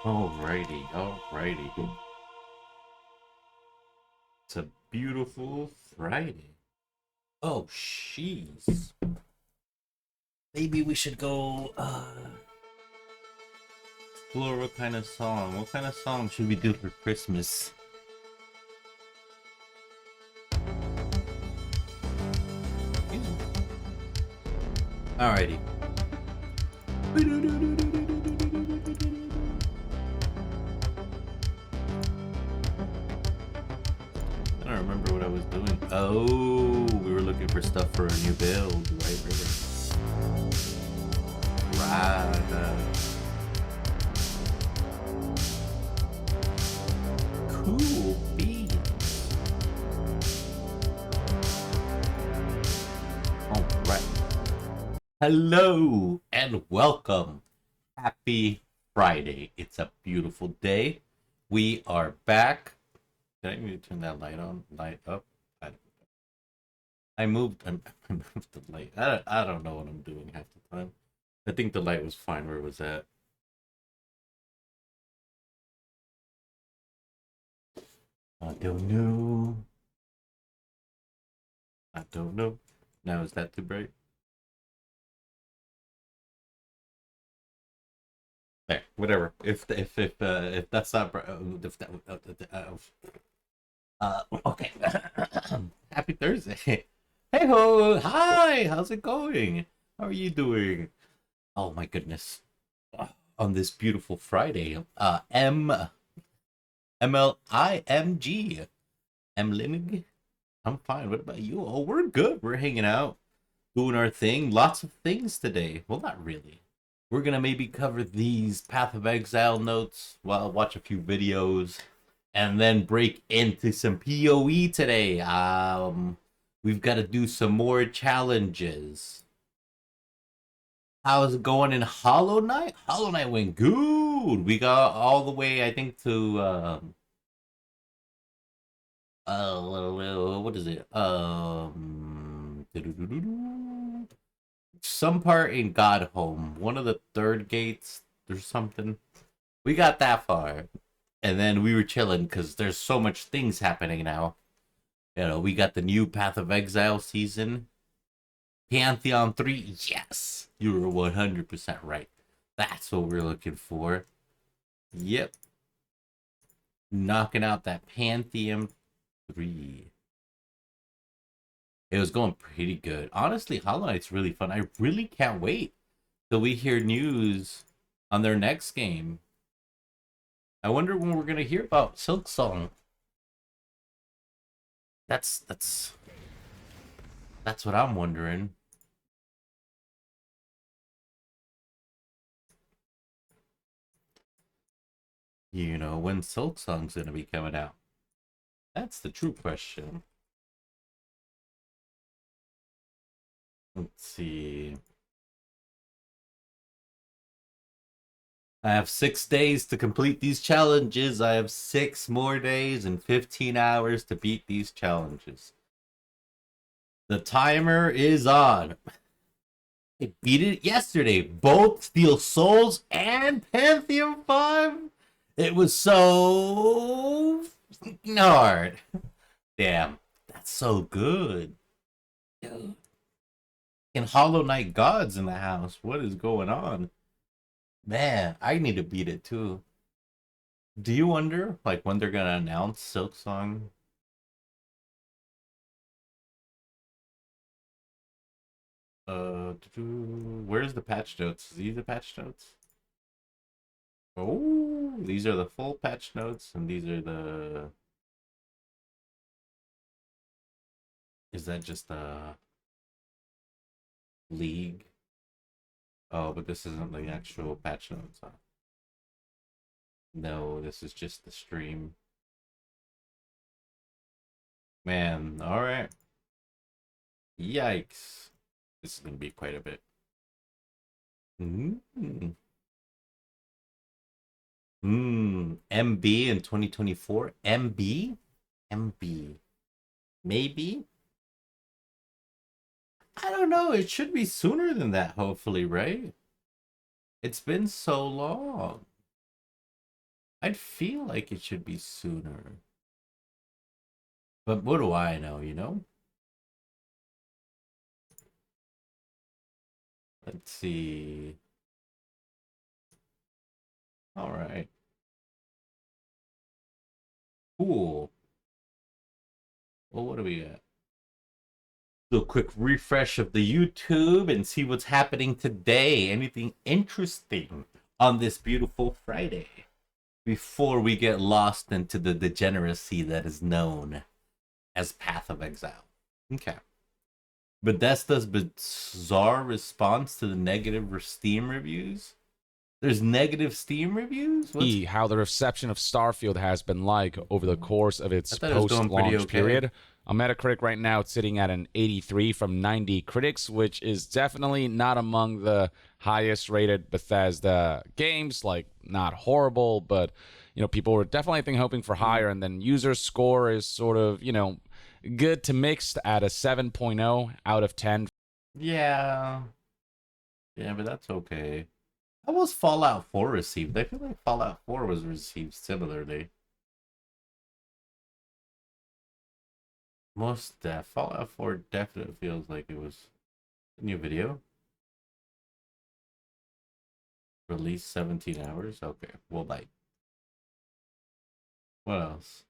Alrighty, alrighty. It's a beautiful Friday. Oh, jeez. Maybe we should go, explore what kind of song. What kind of song should we do for Christmas? Alrighty. I don't remember what I was doing. Oh, we were looking for stuff for a new build. Right. Cool beans. Alright. Hello and welcome. Happy Friday. It's a beautiful day. We are back. Did I need to turn that light on? Light up? I moved the light. I don't know what I'm doing half the time. I think the light was fine where it was at. I don't know. I don't know. Now is that too bright? There, whatever. If that's not bright, okay. Happy Thursday. Hey ho, hi. How's it going? How are you doing? Oh my goodness. On this beautiful Friday, MLIMG. Mlimg. I'm fine. What about you? Oh, we're good. We're hanging out, doing our thing. Lots of things today. Well, not really. We're gonna maybe cover these Path of Exile notes, well, watch a few videos, and then break into some POE today. We've got to do some more challenges. How's it going in Hollow Knight? Hollow Knight went good. We got all the way, I think, to what is it? Some part in God Home, one of the third gates or something. We got that far, and then we were chilling because there's so much things happening now. You know, we got the new Path of Exile season. Pantheon 3, yes! You were 100% right. That's what we're looking for. Yep. Knocking out that Pantheon 3. It was going pretty good. Honestly, Hollow Knight's really fun. I really can't wait till we hear news on their next game. I wonder when we're gonna hear about Silksong. That's what I'm wondering. You know, when Silksong's gonna be coming out. That's the true question. Let's see. I have 6 days to complete these challenges. I have 6 more days and 15 hours to beat these challenges. The timer is on. I beat it yesterday. Both Steel Souls and Pantheon 5. It was so hard. Damn, that's so good. Dude. And Hollow Knight Gods in the house. What is going on? Man, I need to beat it too. Do you wonder, like, when they're gonna announce Silksong? Where's the patch notes? Is these the patch notes? Oh, these are the full patch notes, and these are the. Is that just the league? Oh, but this isn't the actual patch notes. Huh? No, this is just the stream. Man, all right. Yikes. This is gonna be quite a bit. Mm. MB in 2024. MB? MB. Maybe? I don't know. It should be sooner than that, hopefully, right? It's been so long. I'd feel like it should be sooner. But what do I know, you know? Let's see. All right. Cool. Well, what do we got? Do a quick refresh of the YouTube and see what's happening today. Anything interesting on this beautiful Friday before we get lost into the degeneracy that is known as Path of Exile. Okay. Bethesda's bizarre response to the negative Steam reviews. There's negative Steam reviews? How the reception of Starfield has been like over the course of its post-launch period. On Metacritic right now, it's sitting at an 83 from 90 critics, which is definitely not among the highest rated Bethesda games. Like, not horrible, but, you know, people were definitely, I think, hoping for higher. And then user score is sort of, you know, good to mixed at a 7.0 out of 10. Yeah. Yeah, but that's okay. How was Fallout 4 received? I feel like Fallout 4 was received similarly. Fallout 4 definitely feels like it was a new video. Released 17 hours? Okay, we'll bite. What else?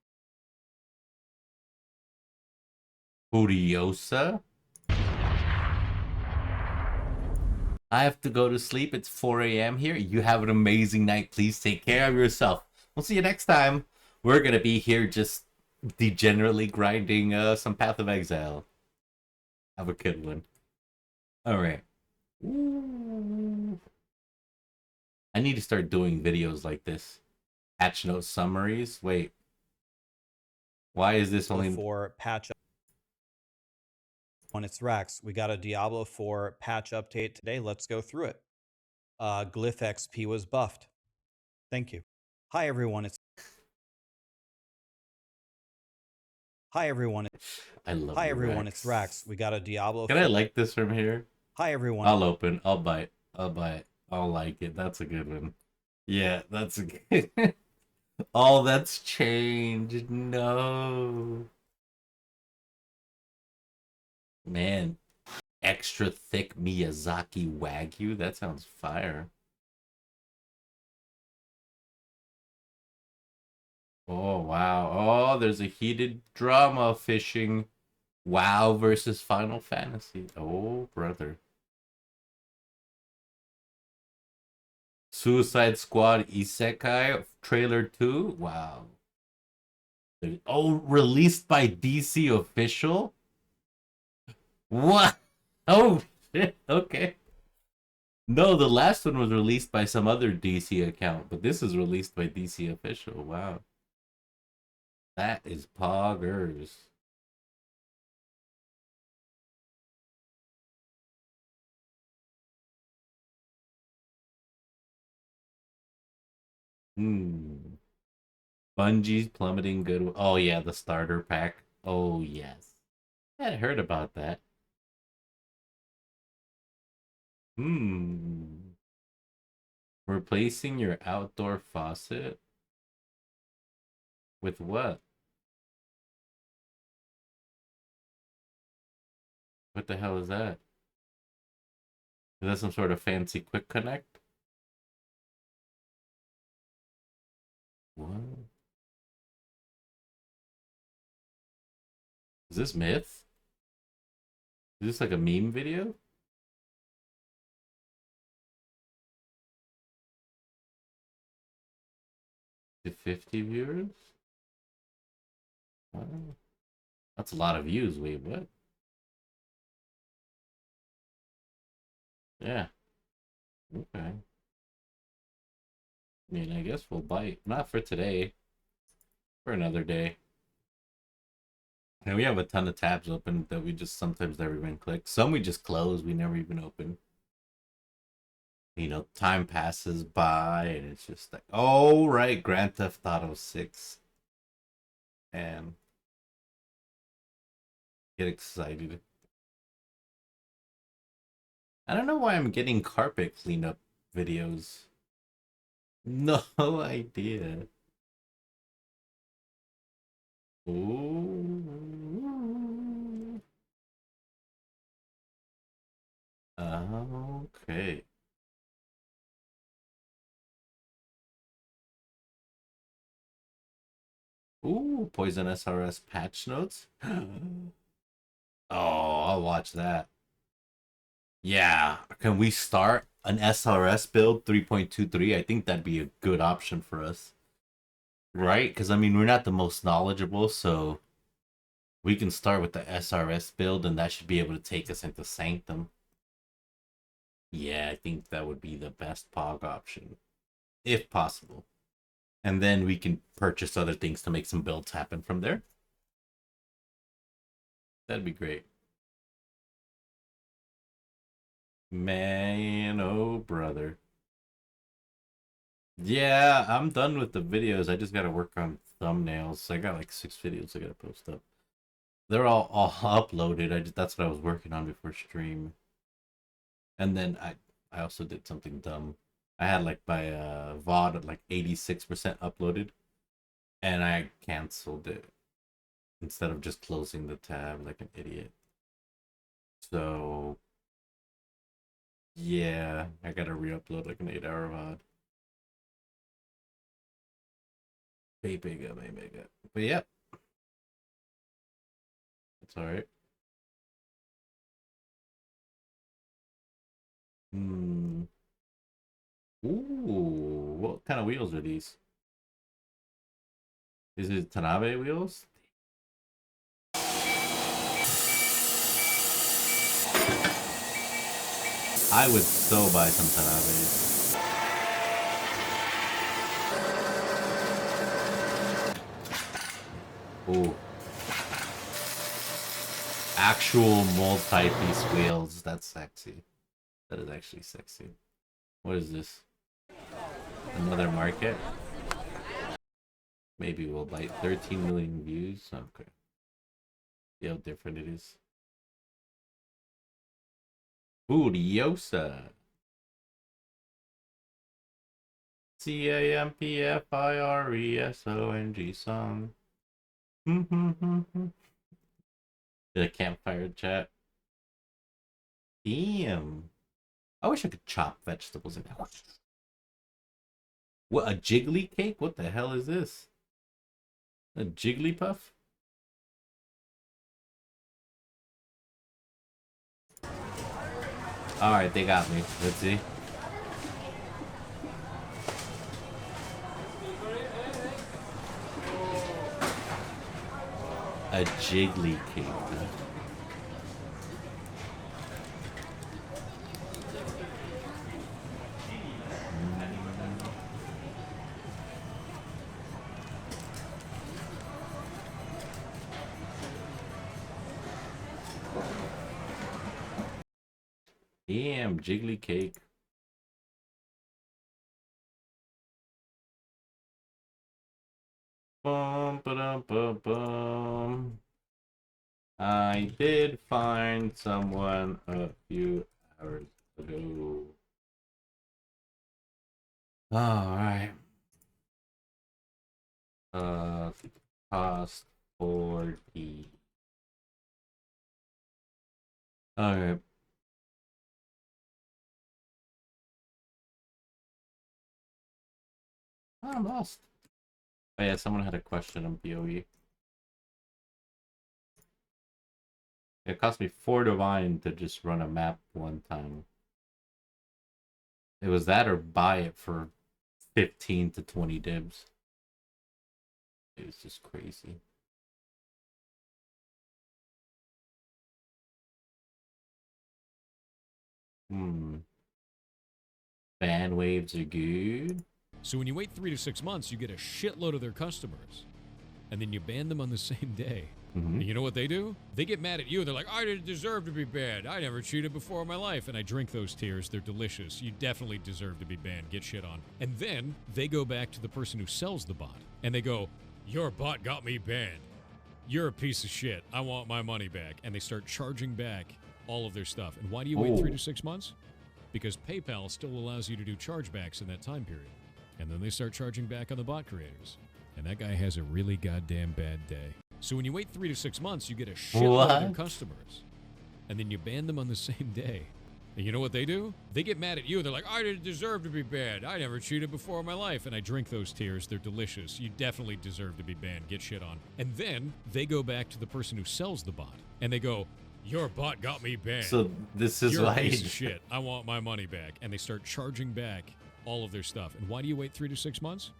Furiosa? I have to go to sleep. It's 4 a.m. here. You have an amazing night. Please take care of yourself. We'll see you next time. We're going to be here just degenerately grinding some Path of Exile. Have a good one. All right. Ooh. I need to start doing videos like this. Patch note summaries. Wait. Why is this only for patch on its racks? We got a Diablo 4 patch update today. Let's go through it. Glyph XP was buffed. Thank you. Hi everyone. Hi everyone. I love Hi everyone. Rex. It's Rax. We got a Diablo. Can I like this from here? Hi everyone. I'll open. I'll buy it. I'll like it. That's a good one. Yeah, that's a good. Oh, that's changed. No. Man, extra thick Miyazaki Wagyu. That sounds fire. Oh, wow. Oh, there's a heated drama fishing. WoW versus Final Fantasy. Oh, brother. Suicide Squad Isekai Trailer 2. Wow. Oh, released by DC Official? What? Oh, shit. Okay. No, the last one was released by some other DC account, but this is released by DC Official. Wow. That is poggers. Bungie's plummeting good. Oh, yeah, the starter pack. Oh, yes. I heard about that. Replacing your outdoor faucet? With what? What the hell is that? Is that some sort of fancy quick connect? What? Is this myth? Is this like a meme video? To 50 viewers? Wow. That's a lot of views. Wait, what? Yeah. Okay. I mean, I guess we'll bite. Not for today. For another day. And we have a ton of tabs open that we just sometimes never even click. Some we just close. We never even open. You know, time passes by and it's just like, oh, right, Grand Theft Auto 6. And get excited. I don't know why I'm getting carpet cleanup videos. No idea. Ooh. Okay. Ooh, Poison SRS patch notes. Oh, I'll watch that. Yeah, can we start an SRS build 3.23? I think that'd be a good option for us. Right? Because, I mean, we're not the most knowledgeable, so we can start with the SRS build, and that should be able to take us into Sanctum. Yeah, I think that would be the best POG option, if possible. And then we can purchase other things to make some builds happen from there. That'd be great. Man, oh brother. Yeah, I'm done with the videos. I just gotta work on thumbnails. I got like 6 videos I gotta post up. They're all uploaded. That's what I was working on before stream. And then I also did something dumb. I had like my VOD at like 86% uploaded, and I canceled it instead of just closing the tab like an idiot. So yeah, I gotta re-upload like an 8-hour VOD. Maybe. But yeah, it's alright. Ooh, what kind of wheels are these? Is it Tanabe wheels? I would so buy some Tanabes. Ooh. Actual multi-piece wheels. That's sexy. That is actually sexy. What is this? Another market? Maybe we'll bite 13 million views. Okay. See how different it is. Furiosa. CAMPFIRESONG song. The campfire chat. Damn. I wish I could chop vegetables in that. What, a jiggly cake? What the hell is this? A Jigglypuff? Alright, they got me. Let's see. A jiggly cake. Damn, jiggly cake. Bum, ba-dum, bum, bum. I did find someone a few hours ago. Alright. Cost 40. Okay. I'm lost. Oh yeah, someone had a question on POE. It cost me 4 divine to just run a map one time. It was that or buy it for 15 to 20 dibs. It was just crazy. Ban waves are good. So when you wait 3 to 6 months, you get a shitload of their customers. And then you ban them on the same day. And you know what they do? They get mad at you. They're like, I didn't deserve to be banned. I never cheated before in my life. And I drink those tears. They're delicious. You definitely deserve to be banned. Get shit on. And then they go back to the person who sells the bot. And they go, your bot got me banned. You're a piece of shit. I want my money back. And they start charging back all of their stuff. And why do you wait 3 to 6 months? Because PayPal still allows you to do chargebacks in that time period. And then they start charging back on the bot creators. And that guy has a really goddamn bad day. So when you wait 3 to 6 months, you get a shitload of their What? customers. And then you ban them on the same day. And you know what they do? They get mad at you. They're like, I didn't deserve to be banned. I never cheated before in my life. And I drink those tears. They're delicious. You definitely deserve to be banned. Get shit on. And then they go back to the person who sells the bot. And they go, your bot got me banned. So this is You're why a piece of shit. I want my money back. And they start charging back all of their stuff. And why do you wait 3 to 6 months?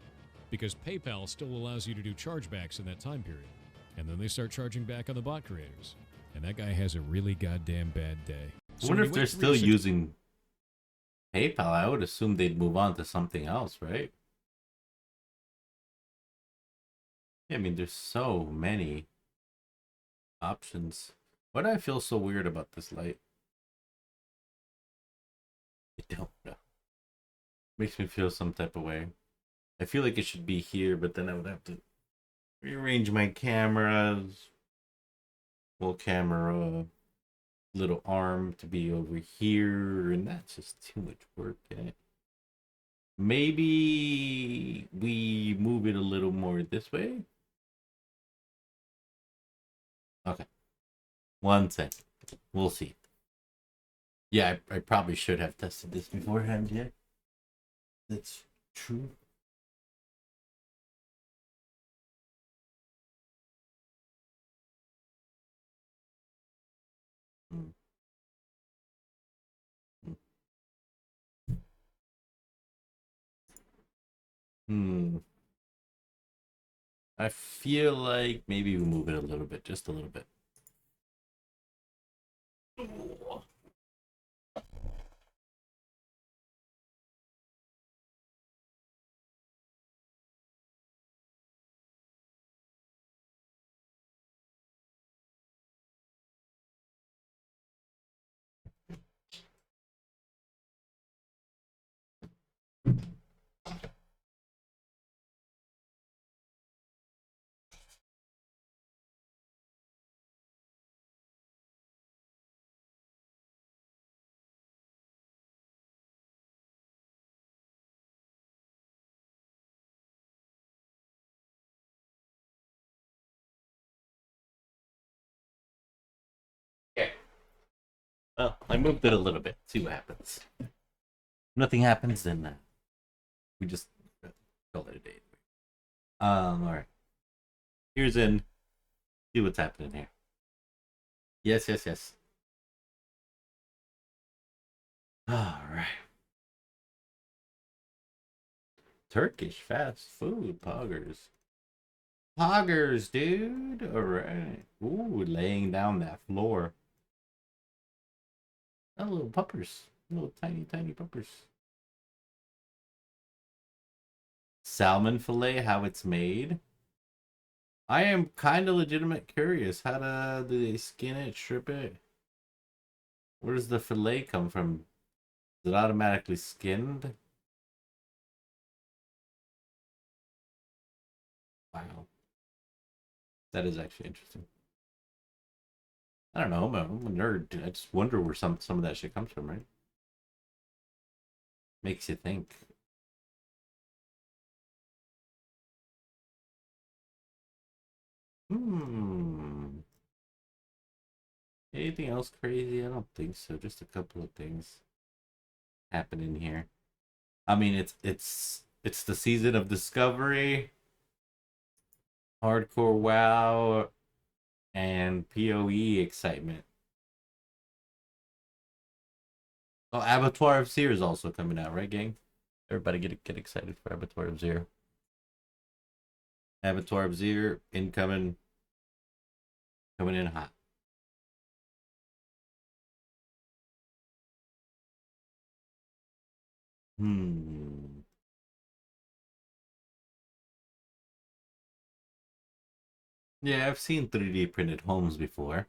Because PayPal still allows you to do chargebacks in that time period. And then they start charging back on the bot creators. And that guy has a really goddamn bad day. I wonder if they're still using PayPal. I would assume they'd move on to something else, right? Yeah, I mean, there's so many options. Why do I feel so weird about this light? I don't know. Makes me feel some type of way. I feel like it should be here, but then I would have to rearrange my cameras. Full camera, little arm to be over here, and that's just too much work. Maybe we move it a little more this way. Okay. 1 second. We'll see. Yeah, I probably should have tested this beforehand, yeah. That's true. I feel like maybe we move it a little bit, just a little bit. Okay. Well, I moved it a little bit. See what happens. If nothing happens, then we just call it a day. All right. Here's in. See what's happening here. Yes, yes, yes. All right. Turkish fast food poggers. Poggers, dude. All right. Ooh, laying down that floor. Oh, little puppers. Little tiny, tiny puppers. Salmon fillet, how it's made. I am kind of legitimate curious. Do they skin it, strip it? Where does the fillet come from? Is it automatically skinned? Wow. That is actually interesting. I don't know. I'm a nerd. I just wonder where some of that shit comes from, right? Makes you think. Anything else crazy? I don't think so. Just a couple of things happening here. I mean, it's the season of discovery, hardcore WoW, and POE excitement. Oh, Abattoir of Seer is also coming out, right, gang? Everybody get excited for Abattoir of Seer. Abattoir of Seer incoming, coming in hot. Yeah, I've seen 3D printed homes before.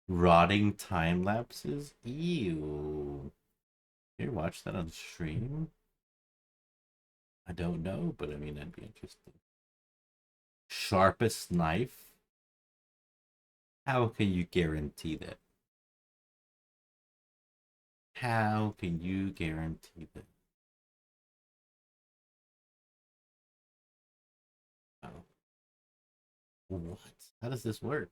Rotting time lapses? Ew. Can you watch that on stream? I don't know, but I mean, that'd be interesting. Sharpest knife? How can you guarantee that? How can you guarantee that? What? How does this work?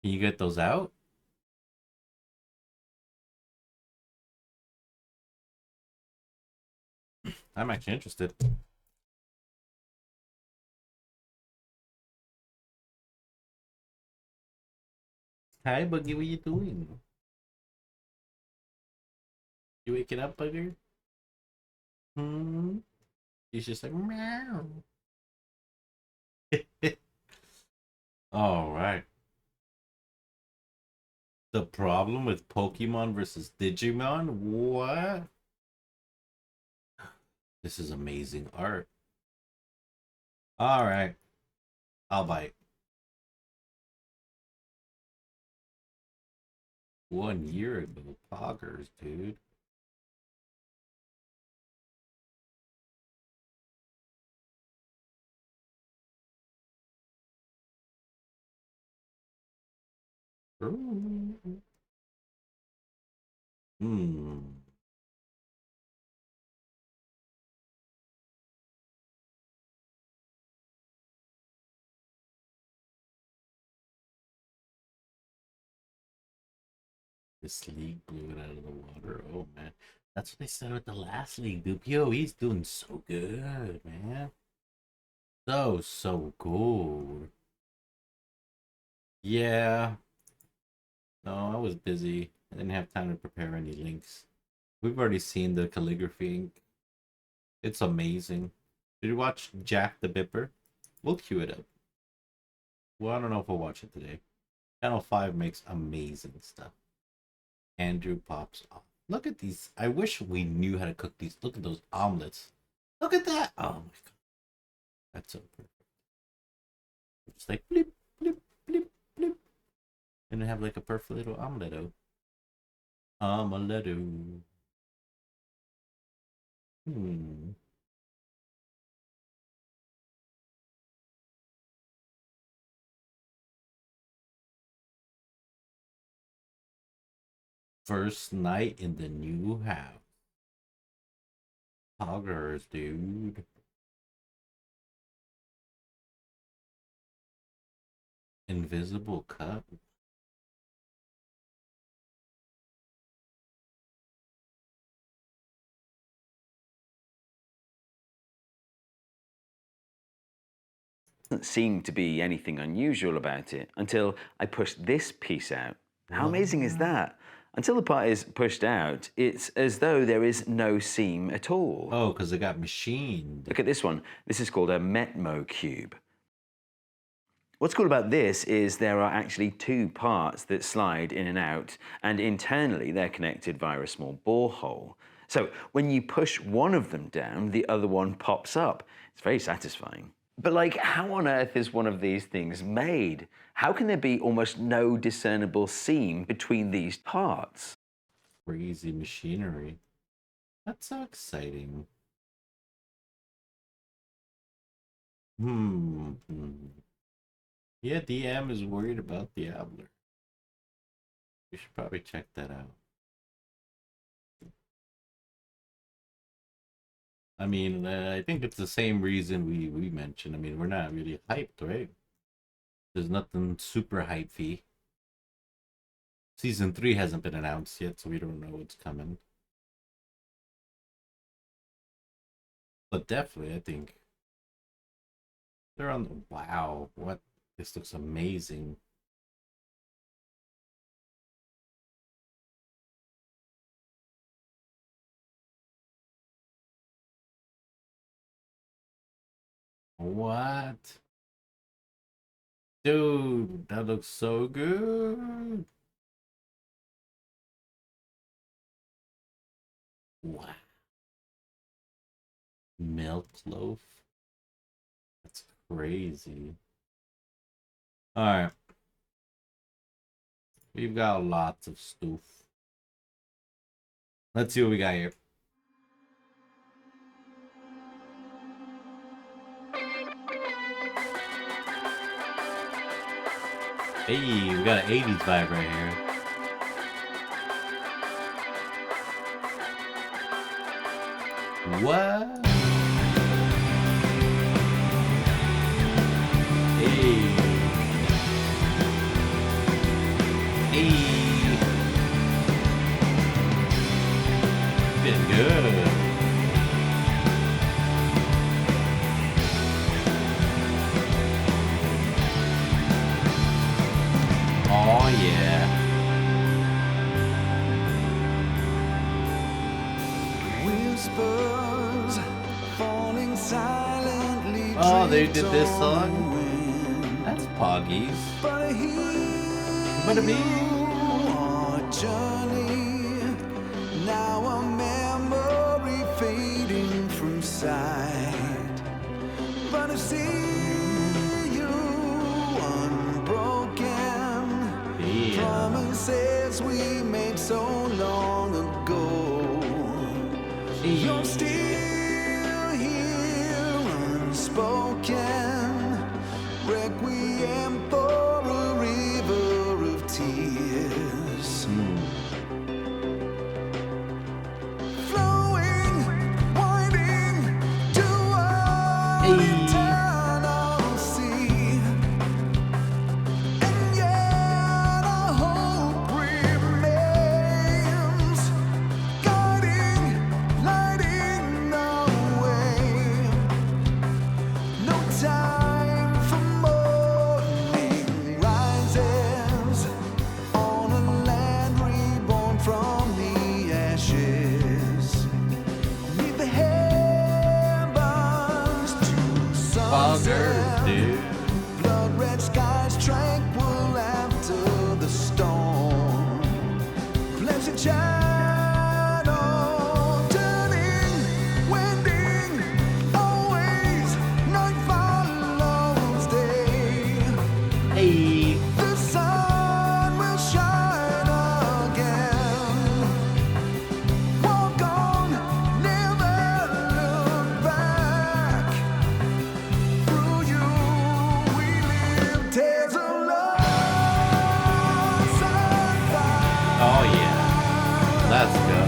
Can you get those out? I'm actually interested. Hi, Buggy, what you doing? You waking up, Bugger? He's just like, meow. All right. The problem with Pokemon versus Digimon? What? This is amazing art. All right. I'll bite. 1 year ago. Poggers, dude. Hmm. This league blew it out of the water. Oh, man. That's what they said with the last league, dude. POE's doing so good, man. So good. Yeah. No, I was busy. I didn't have time to prepare any links. We've already seen the calligraphy ink. It's amazing. Did you watch Jack the Bipper? We'll queue it up. Well, I don't know if we'll watch it today. Channel 5 makes amazing stuff. Andrew pops off. Look at these. I wish we knew how to cook these. Look at those omelets. Look at that. Oh my god. That's so perfect. Just like blip, blip, blip, blip. And have like a perfect little omeletto. Omeletto. First night in the new house. Poggers, dude. Invisible cup. Doesn't seem to be anything unusual about it until I pushed this piece out. How amazing is that? Until the part is pushed out, it's as though there is no seam at all. Oh, because it got machined. Look at this one. This is called a Metmo cube. What's cool about this is there are actually two parts that slide in and out, and internally they're connected via a small borehole. So when you push one of them down, the other one pops up. It's very satisfying. But like, how on earth is one of these things made? How can there be almost no discernible seam between these parts? Crazy machinery. That's so exciting. Yeah, DM is worried about Diablo. We should probably check that out. I mean, I think it's the same reason we mentioned. I mean, we're not really hyped, right? There's nothing super hypey. Season 3 hasn't been announced yet, so we don't know what's coming. But definitely, I think they're on the... Wow, what? This looks amazing. What? Dude, that looks so good. Wow. Milk loaf. That's crazy. Alright. We've got lots of stuff. Let's see what we got here. Hey, we got an 80s vibe right here. What? Hey. Hey. Been good. Oh yeah. Whispers falling silently. Oh, they did this song? That's Poggies. But a journey. Now a memory fading from sight. But I see you unbroken. Yeah. Promises we made so long ago. You're still here unspoken. Requiem for a river of tears. Flowing, winding to an eternal sea. And yet our hope remains, guiding, lighting the way. No time for morning rises on a land reborn from the ashes. Leave the heavens to sunset. dude. Blood red skies tranquil after the storm. Blessed shadow turning, wending, always night follows day. Hey. The sun will shine again. Walk on, never look back. Through you we live tales of love and fire. Oh yeah. Let's go.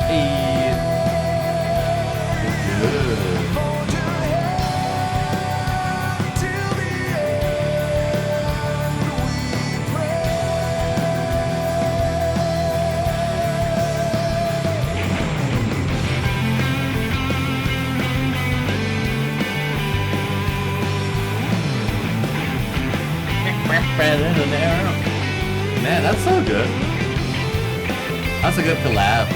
Hey. Good. Man, that's so good. That's a good collab.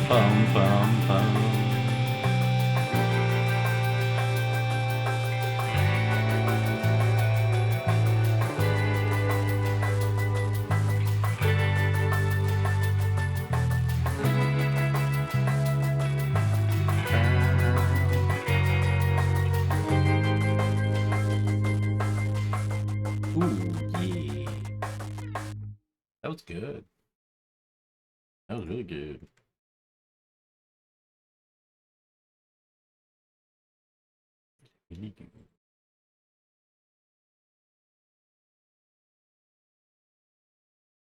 Bum, bum, bum. Ooh, yeah. That was good. That was really good. Really good.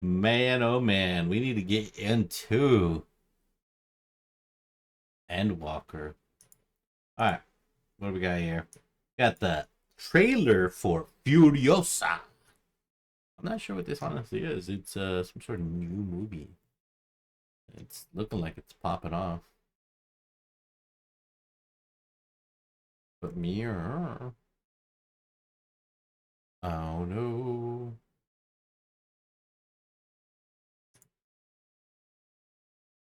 Man, oh man, we need to get into Endwalker. Alright, what do we got here? Got the trailer for Furiosa. I'm not sure what this honestly is. It's some sort of new movie. It's looking like it's popping off. But mirror. Oh no.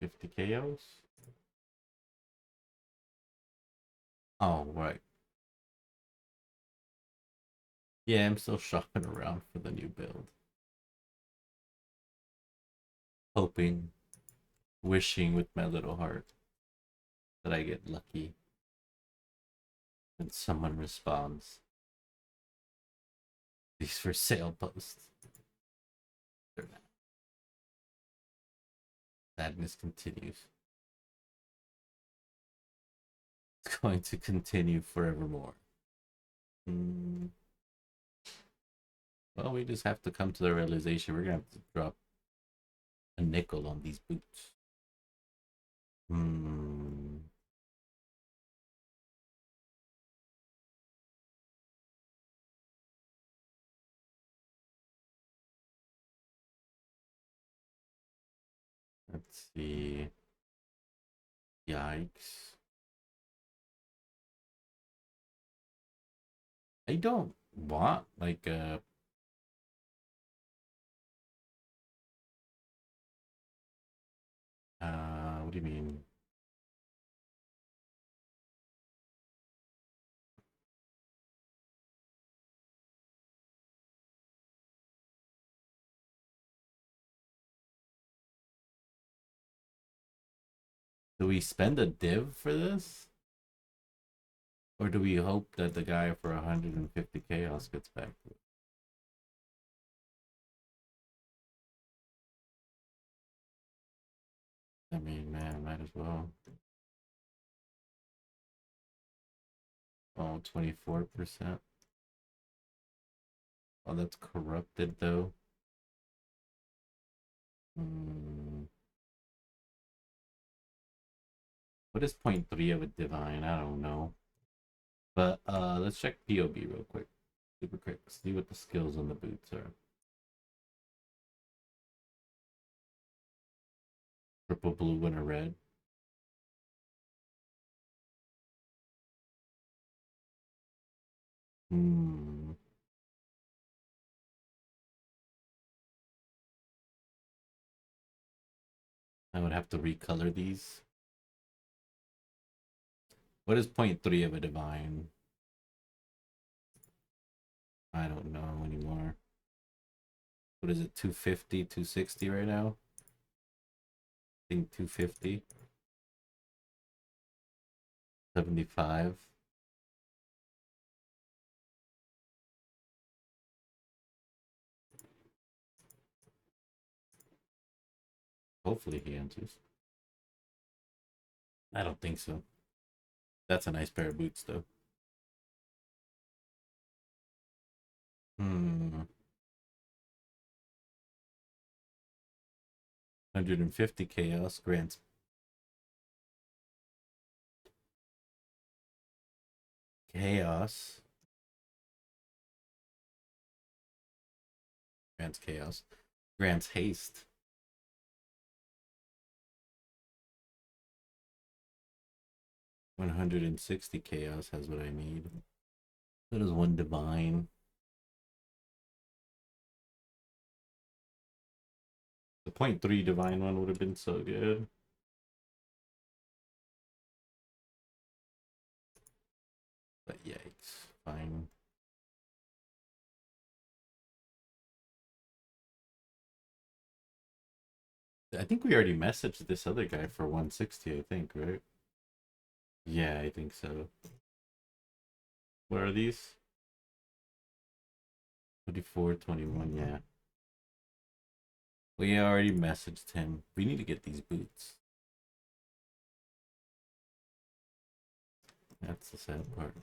$50 KOs? Oh, right. Yeah, I'm still shopping around for the new build. Hoping, wishing with my little heart that I get lucky and someone responds. These for sale posts. They're not. Sadness continues. It's going to continue forevermore. Well, we just have to come to the realization we're gonna have to drop a nickel on these boots. Let's see. Yikes. I don't want like a what do you mean? Do we spend a div for this? Or do we hope that the guy for 150 chaos gets back to it? I mean, man, might as well. Oh, 24%. Oh, that's corrupted though. What is 0.3 of a divine? I don't know. But let's check POB real quick. Super quick. See what the skills on the boots are. Purple, blue, and a red. I would have to recolor these. What is 0.3 of a divine? I don't know anymore. What is it? 250, 260 right now? I think 250. 75. Hopefully he answers. I don't think so. That's a nice pair of boots though. 150 chaos grants chaos. Grants chaos. Grants haste. $160 chaos has what I need. That is one divine. The 0.3 divine one would have been so good. But yikes, fine. I think we already messaged this other guy for 160, I think, right? Yeah, I think so. What are these? 24, 21, yeah. We already messaged him. We need to get these boots. That's the sad part.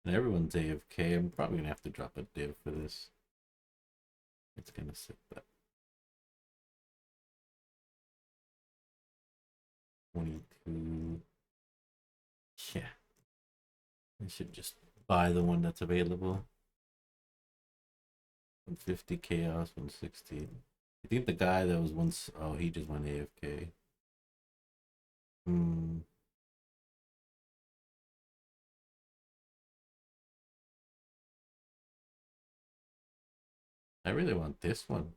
Everyone's AFK. I'm probably gonna have to drop a div for this. It's gonna sit that 22. Yeah. I should just buy the one that's available. 150 chaos, 160. I think the guy that was once, oh, he just went AFK. I really want this one.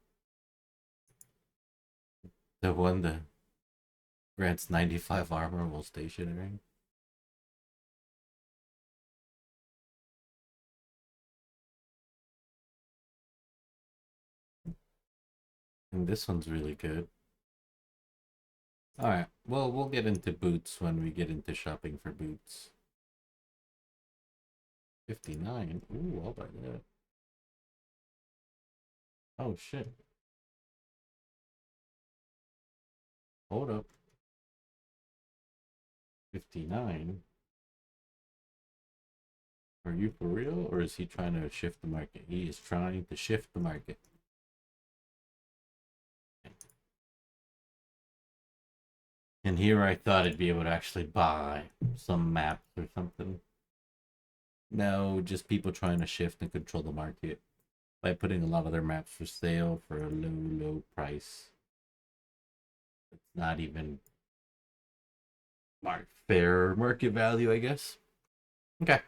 The one that grants 95 armor while stationary. And this one's really good. Alright, well, we'll get into boots when we get into shopping for boots. 59? Ooh, I'll buy that. Oh, shit. Hold up. 59? Are you for real? Or is he trying to shift the market? He is trying to shift the market. And here I thought I'd be able to actually buy some maps or something. No, just people trying to shift and control the market by putting a lot of their maps for sale for a low price. It's not even fair market value, I guess. Okay,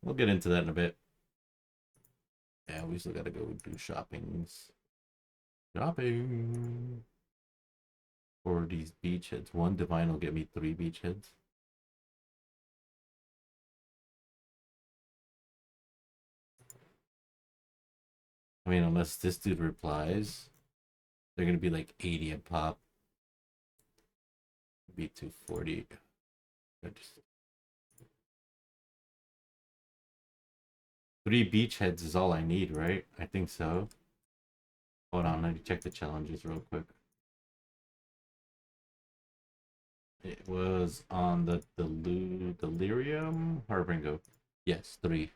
we'll get into that in a bit. Yeah, we still gotta go do shoppings. Shopping for these beachheads. One divine will get me 3 beachheads. I mean, unless this dude replies, they're gonna be like 80 a pop. Be 240. Just... 3 beachheads is all I need, right? I think so. Hold on, let me check the challenges real quick. It was on the Delirium Harbinger. Yes, 3.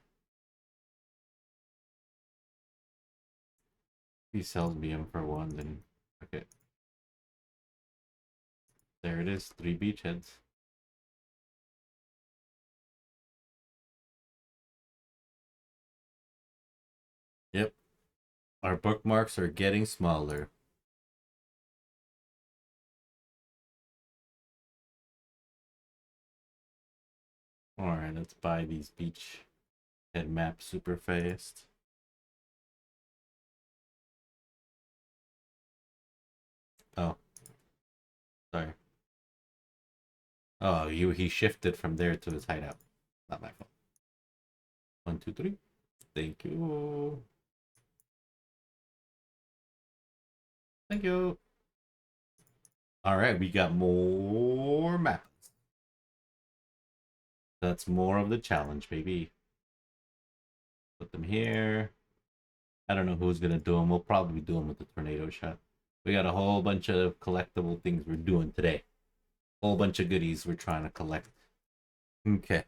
He sells me him for 1, then okay. There it is, 3 beachheads. Yep. Our bookmarks are getting smaller. Alright, let's buy these beachhead maps super fast. Oh. Sorry. Oh, he shifted from there to his hideout. Not my fault. 1, 2, 3. Thank you. Thank you. Alright, we got more maps. That's more of the challenge, baby. Put them here. I don't know who's gonna do them. We'll probably do them with the tornado shot. We got a whole bunch of collectible things we're doing today. Whole bunch of goodies we're trying to collect. Okay.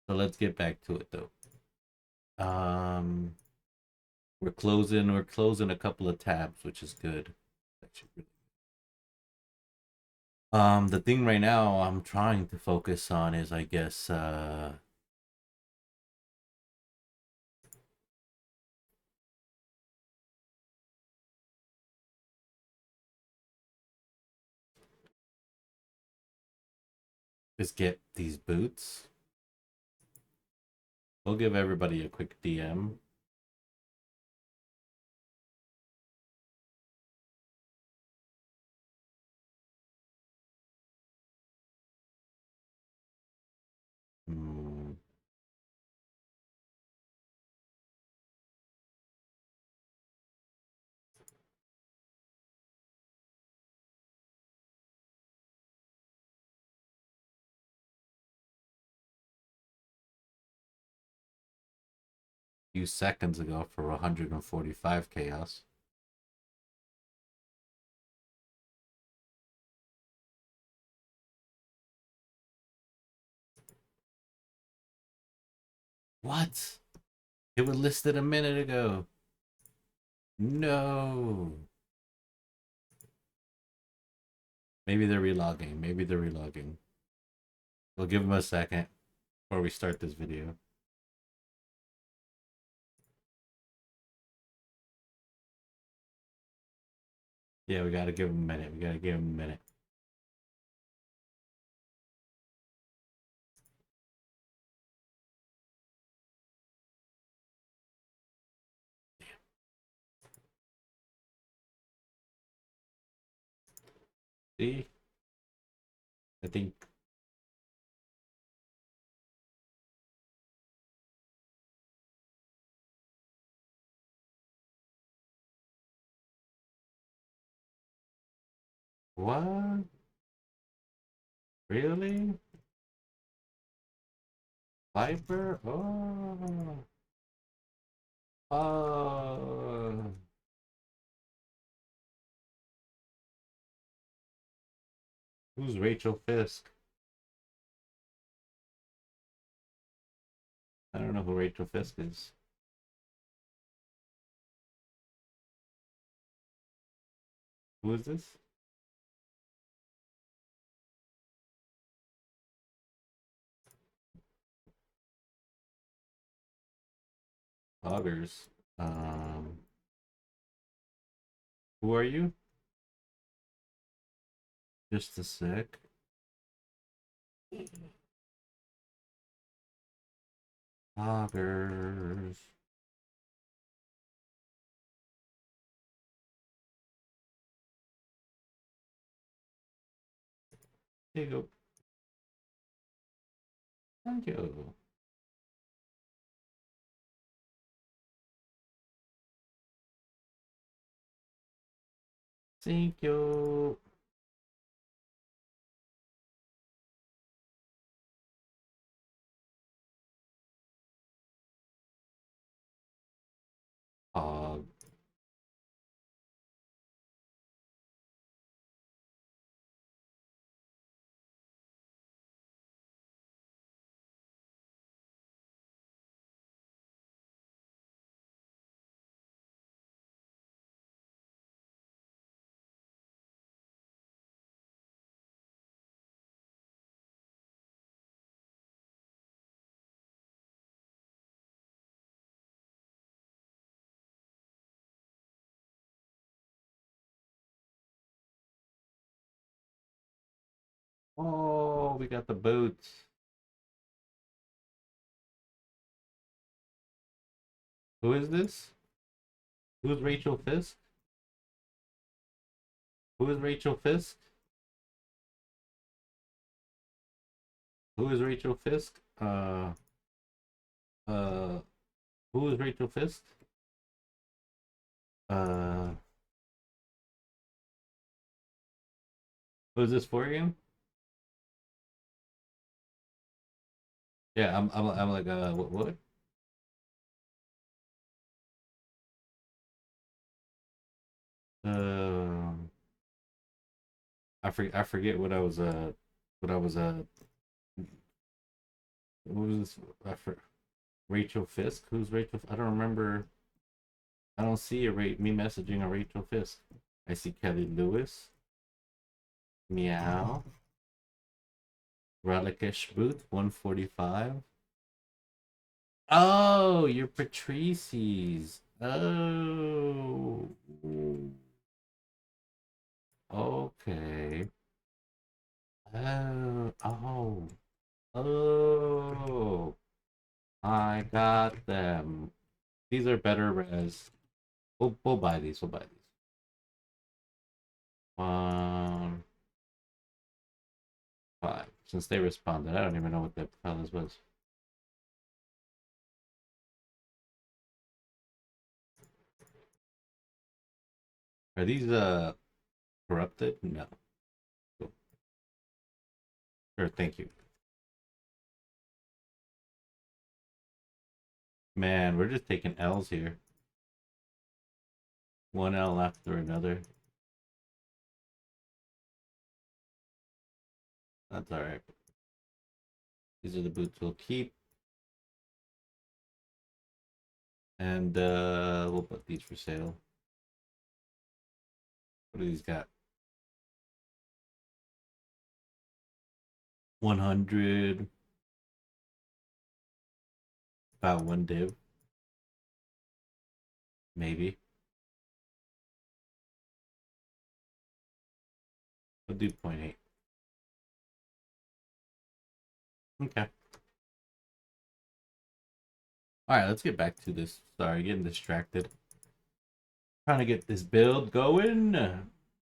So let's get back to it though. We're closing a couple of tabs, which is good. The thing right now I'm trying to focus on is, I guess, is get these boots. We'll give everybody a quick DM. Few seconds ago for 145 chaos. What? It was listed a minute ago. No. Maybe they're relogging. Maybe they're relogging. We'll give them a second before we start this video. Yeah, we gotta give them a minute. We gotta give them a minute. See? I think. What? Really? Viper? Oh. Oh. Who's Rachel Fisk? I don't know who Rachel Fisk is. Who is this? Others. Who are you? Just a sec. Others. There you go. Thank you. Thank you. Oh, we got the boots. Who is this? Who's Rachel Fisk? Who is Rachel Fisk? Who is Rachel Fisk? Uh, who is Rachel Fisk? Uh, who is this for again? Yeah, I'm like, what? Um, I forget what I was, what I was, what was this? Rachel Fisk? Who's Rachel? I don't remember. I don't see me messaging a Rachel Fisk. I see Kelly Lewis. Meow. Relikish Booth, 145. Oh, you're Patrice's. Oh. Okay. Oh. Oh. I got them. These are better res. We'll buy these. We'll buy these. 5. Since they responded, I don't even know what the hell this was. Are these corrupted? No. Cool. Sure, thank you. Man, we're just taking L's here. One L after another. That's alright. These are the boots we'll keep. And we'll put these for sale. What do these got? 100. About one div. Maybe. We'll do 0.8. Okay. Alright, let's get back to this. Sorry, getting distracted. Trying to get this build going.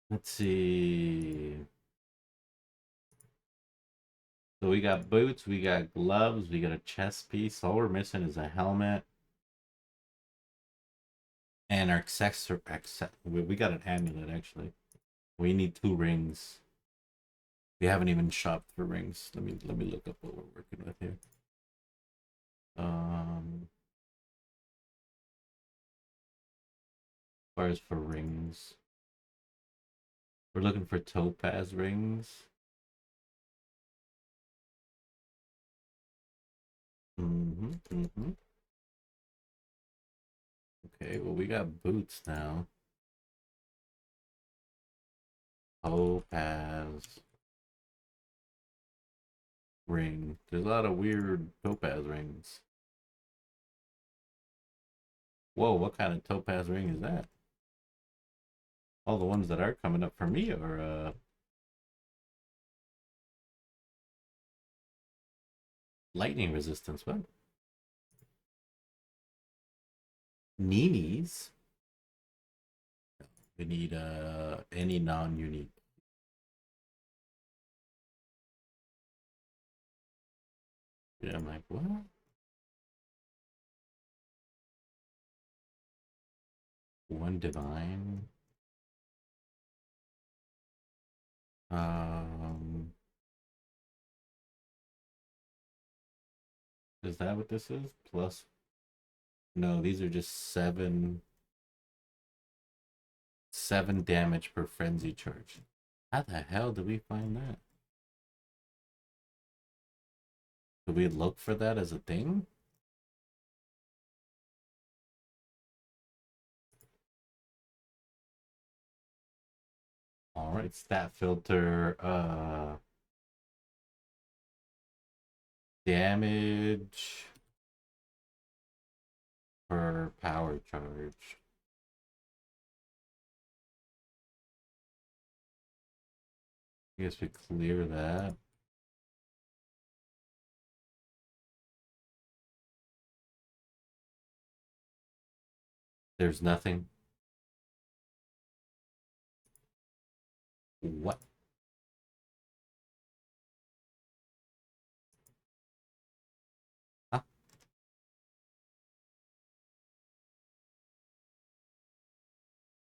Let's see. So we got boots, we got gloves, we got a chest piece. All we're missing is a helmet. And our accessory. We got an amulet, actually. We need 2 rings. We haven't even shopped for rings. Let me look up what we're working with here. As far as for rings, we're looking for topaz rings. Okay, well, we got boots now. Topaz ring. There's a lot of weird topaz rings. Whoa, what kind of topaz ring is that? All the ones that are coming up for me are lightning resistance. What? Ninis? We need any non-unique. Yeah, I'm like, what? One divine. Is that what this is? Plus? No, these are just 7 damage per frenzy charge. How the hell did we find that? Do we look for that as a thing? Alright, stat filter, damage per power charge. I guess we clear that. There's nothing. What? Huh?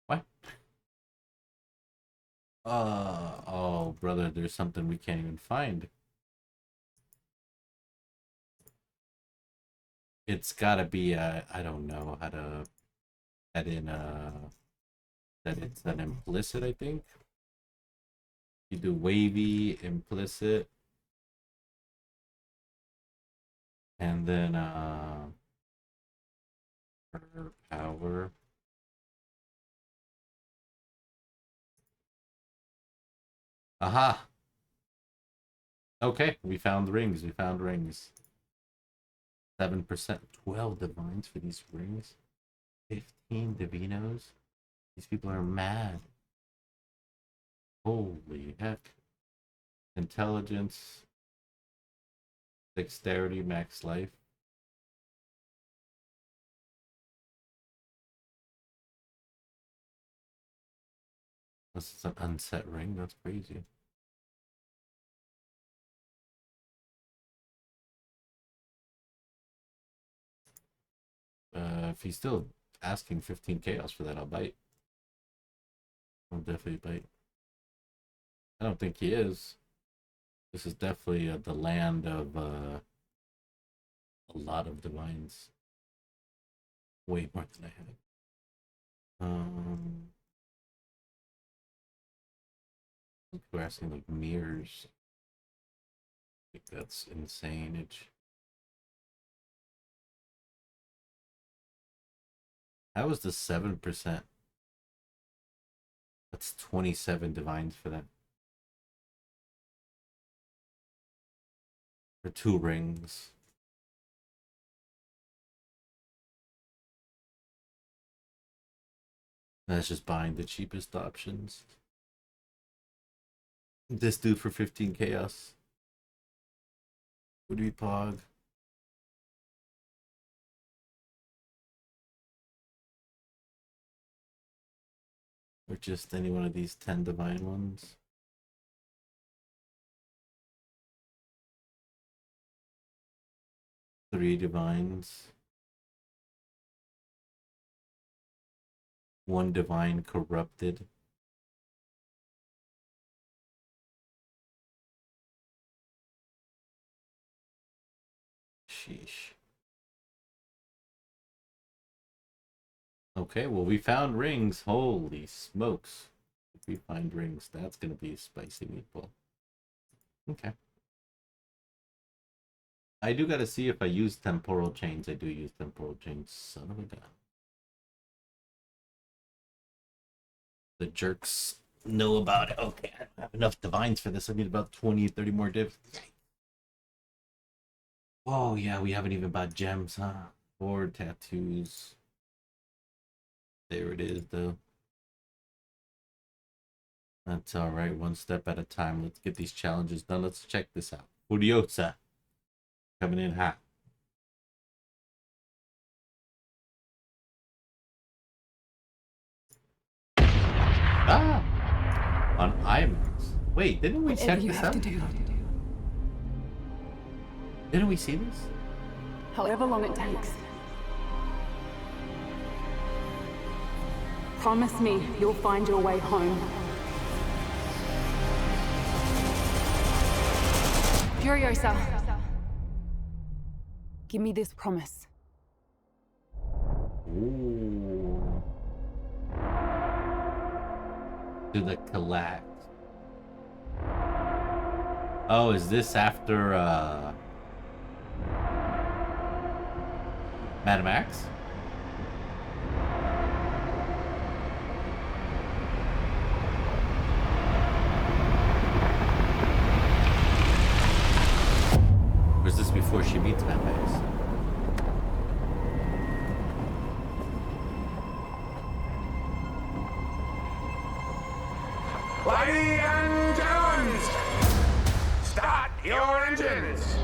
What? Oh, brother, there's something we can't even find. It's gotta be, I don't know how to add in, that it's an implicit, I think. You do wavy, implicit. And then, power. Aha! Okay, we found rings. We found rings. 7%. 12 divines for these rings. 15 divinos. These people are mad. Holy heck. Intelligence. Dexterity, max life. This is an unset ring. That's crazy. If he's still asking 15 chaos for that, I'll bite. I'll definitely bite. I don't think he is. This is definitely the land of a lot of divines. Way more than I had. We're asking like mirrors. I think that's insane. How was the 7%? That's 27 divines for that. For 2 rings. That's just buying the cheapest options. This dude for 15 chaos. Would be Pog. Or just any one of these 10 divine ones. Three divines. 1 divine corrupted. Sheesh. Okay, well, we found rings. Holy smokes. If we find rings, that's going to be a spicy meatball. Okay. I do got to see if I use temporal chains. I do use temporal chains. Son of a gun. The jerks know about it. Okay, I don't have enough divines for this. I need about 20, 30 more divs. Oh, yeah, we haven't even bought gems, huh? 4 tattoos. There it is, though. That's alright, 1 step at a time. Let's get these challenges done. Let's check this out. Furiosa. Coming in hot. Ah! On IMAX. Wait, didn't we check this out? Didn't we see this? However long it takes. Promise me you'll find your way home. Furiosa. Give me this promise. Ooh. To the collect. Oh, is this after Mad Max? Or is this before she meets Mad Max? Ladies and gentlemen, start your engines.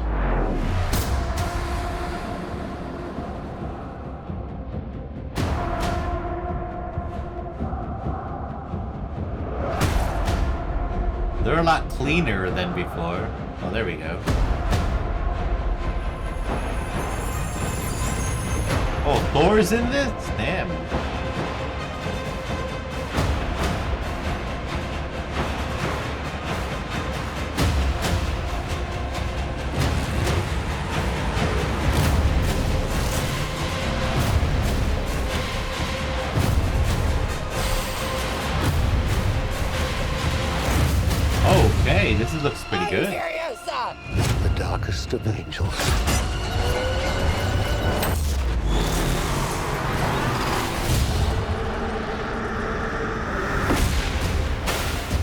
They're a lot cleaner than before. Oh, there we go. Oh, Thor's in this? Damn. Okay, this looks pretty good. The darkest of angels.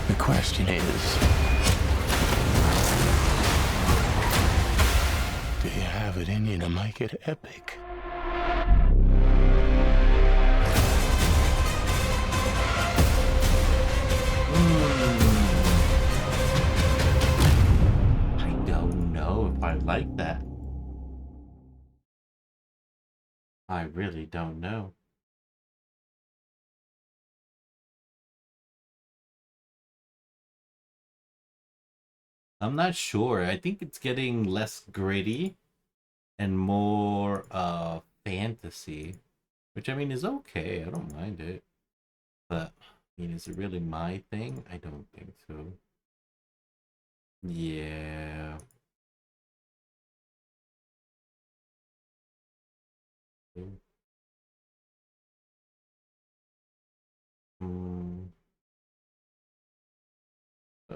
The question is, do you have it in you to make it epic? I like that. I really don't know. I'm not sure. I think it's getting less gritty and more fantasy, which I mean is okay. I don't mind it. But I mean, is it really my thing? I don't think so. Yeah.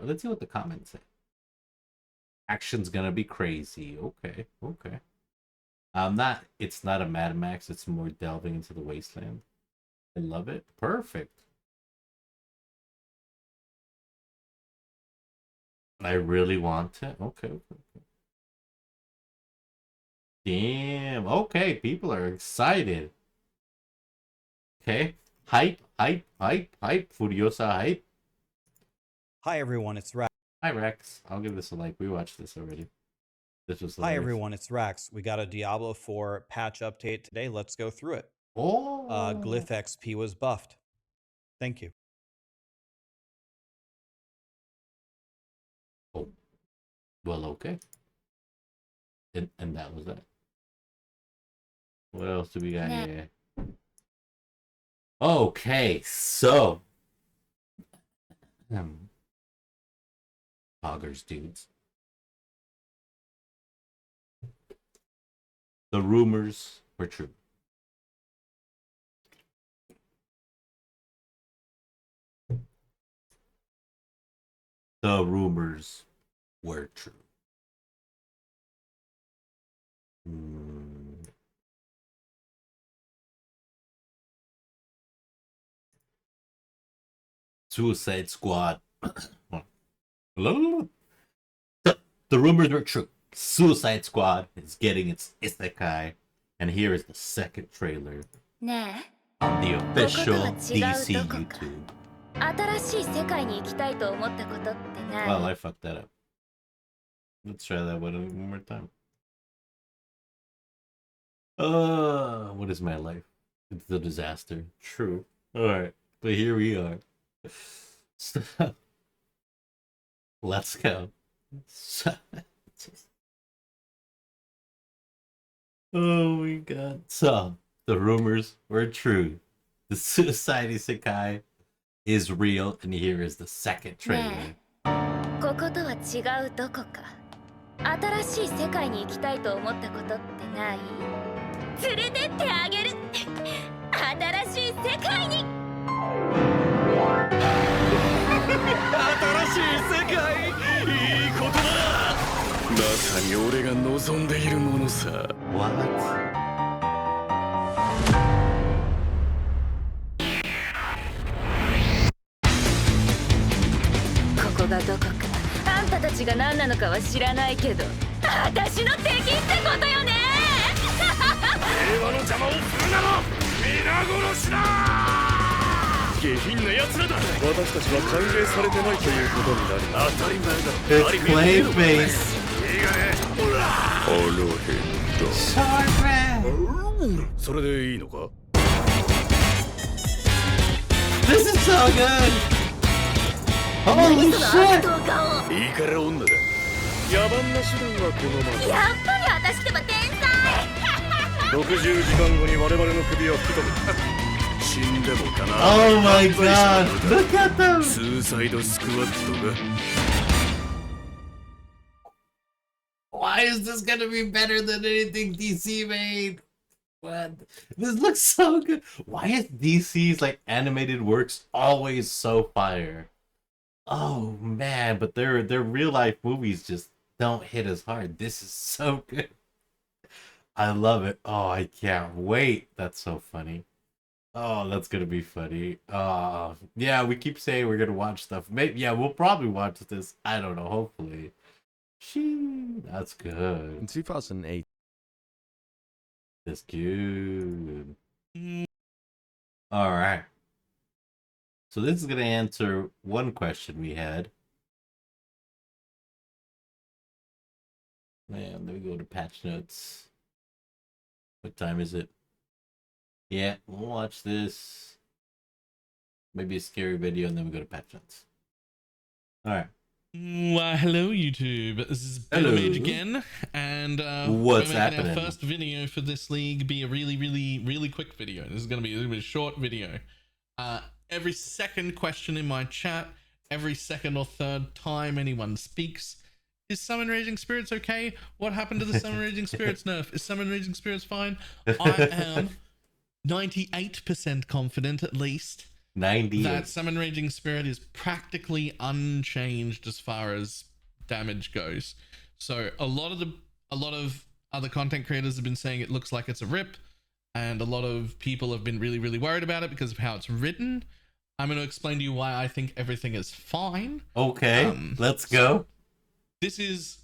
Let's see what the comments say. Action's gonna be crazy. Okay, okay. It's not a Mad Max, it's more delving into the wasteland. I love it. Perfect. I really want it. Okay. Damn. Okay, people are excited. Okay. Hype. Furiosa hype. Hi everyone, it's Rax. Hi Rex. I'll give this a like. We watched this already. This was Hi hilarious. everyone, it's Rax. We got a Diablo 4 patch update today. Let's go through it. Oh. Glyph XP was buffed. Thank you. Oh. Well, okay. And that was that. What else do we got here? Okay, so poggers dudes. The rumors were true. The rumors were true. Suicide Squad. The rumors were true. Suicide Squad is getting its isekai, and here is the second trailer on the official DC YouTube. Well, I fucked that up. Let's try that one more time. What is my life? It's a disaster. True. Alright, but here we are. So, let's go. Oh my god. So, the rumors were true. The Suicide Isekai is real, and here is the second trailer. こことは違うどこか新しい世界に行きたいと思ったことってない？連れてってあげる新しい世界に新しい世界いいことだまさに俺が望んでいるものさ What? ここがどこかあんたたちが何なのかは知らないけど私の敵ってことよね平和の邪魔をするなら皆殺しだ下品な奴らだ私たちは歓迎されてないということになり当たり前だ It's Clayface. いいがねほらあの変だそれでいいのか This is so good! Holy shit! いいから女だ野蛮な手段はこのままやっぱり私ってば天才60時間後に我々の首を吹き飛ぶ死んでもかな Oh my god! Look at them! スーサイドスクワットが Why is this gonna be better than anything DC made? What? This looks so good. Why is DC's like animated works always so fire? Oh man, but their real life movies just don't hit as hard. This is so good. I love it. Oh, I can't wait. That's so funny. Oh, that's gonna be funny. Yeah, we keep saying we're gonna watch stuff. Maybe yeah, we'll probably watch this. I don't know. Hopefully. That's good. In 2008. That's good. All right. So this is gonna answer one question we had. Man, let me go to patch notes. What time is it? Yeah, we'll watch this. Maybe a scary video, and then we go to patch notes. All right. Well, hello YouTube. This is Hello. Mage again, and What's we're making happening? our first video for this league be a really quick video. This is gonna be a short video. Every second question in my chat, every second or third time anyone speaks, is Summon Raging Spirits okay? What happened to the Summon Raging Spirits nerf? Is Summon Raging Spirits fine? I am 98% confident at least 90 that Summon Raging Spirit is practically unchanged as far as damage goes. So a lot of other content creators have been saying it looks like it's a rip. and a lot of people have been really, really worried about it because of how it's written. I'm going to explain to you why I think everything is fine. Okay, let's go. This is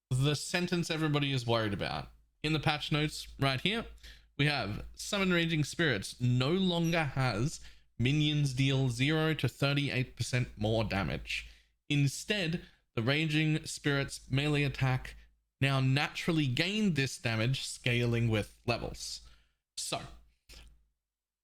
the sentence everybody is worried about. In the patch notes right here, we have Summon Raging Spirits no longer has minions deal 0 to 38% more damage. Instead, the Raging Spirits melee attack now naturally gained this damage, scaling with levels. So,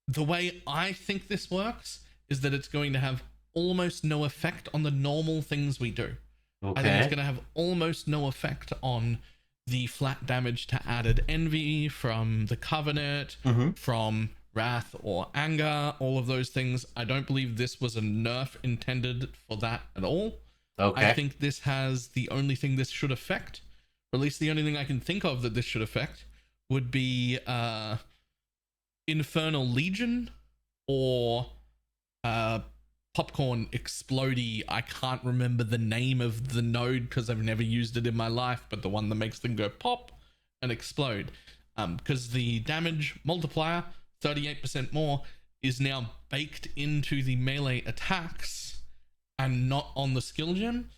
the way I think this works is that it's going to have almost no effect on the normal things we do. Okay. I think it's going to have almost no effect on the flat damage to added envy from the Covenant, from wrath or anger, all of those things. I don't believe this was a nerf intended for that at all. Okay. I think this has the only thing this should affect, or at least the only thing I can think of that this should affect, would be Infernal Legion or Popcorn Explodey. I can't remember the name of the node because I've never used it in my life, but the one that makes them go pop and explode. Because the damage multiplier, 38% more, is now baked into the melee attacks and not on the skill gem.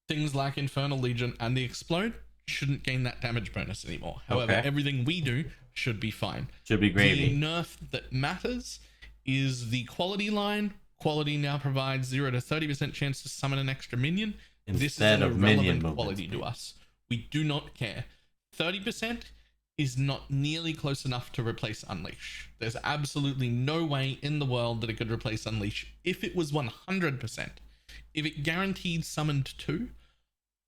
Things like Infernal Legion and the Explode shouldn't gain that damage bonus anymore. However, everything we do should be fine. Should be gravy. The nerf that matters is the quality line. Quality now provides 0 to 30% chance to summon an extra minion. This is an irrelevant quality to us. We do not care. 30% is not nearly close enough to replace Unleash. There's absolutely no way in the world that it could replace Unleash. If it was 100%, if it guaranteed summoned 2,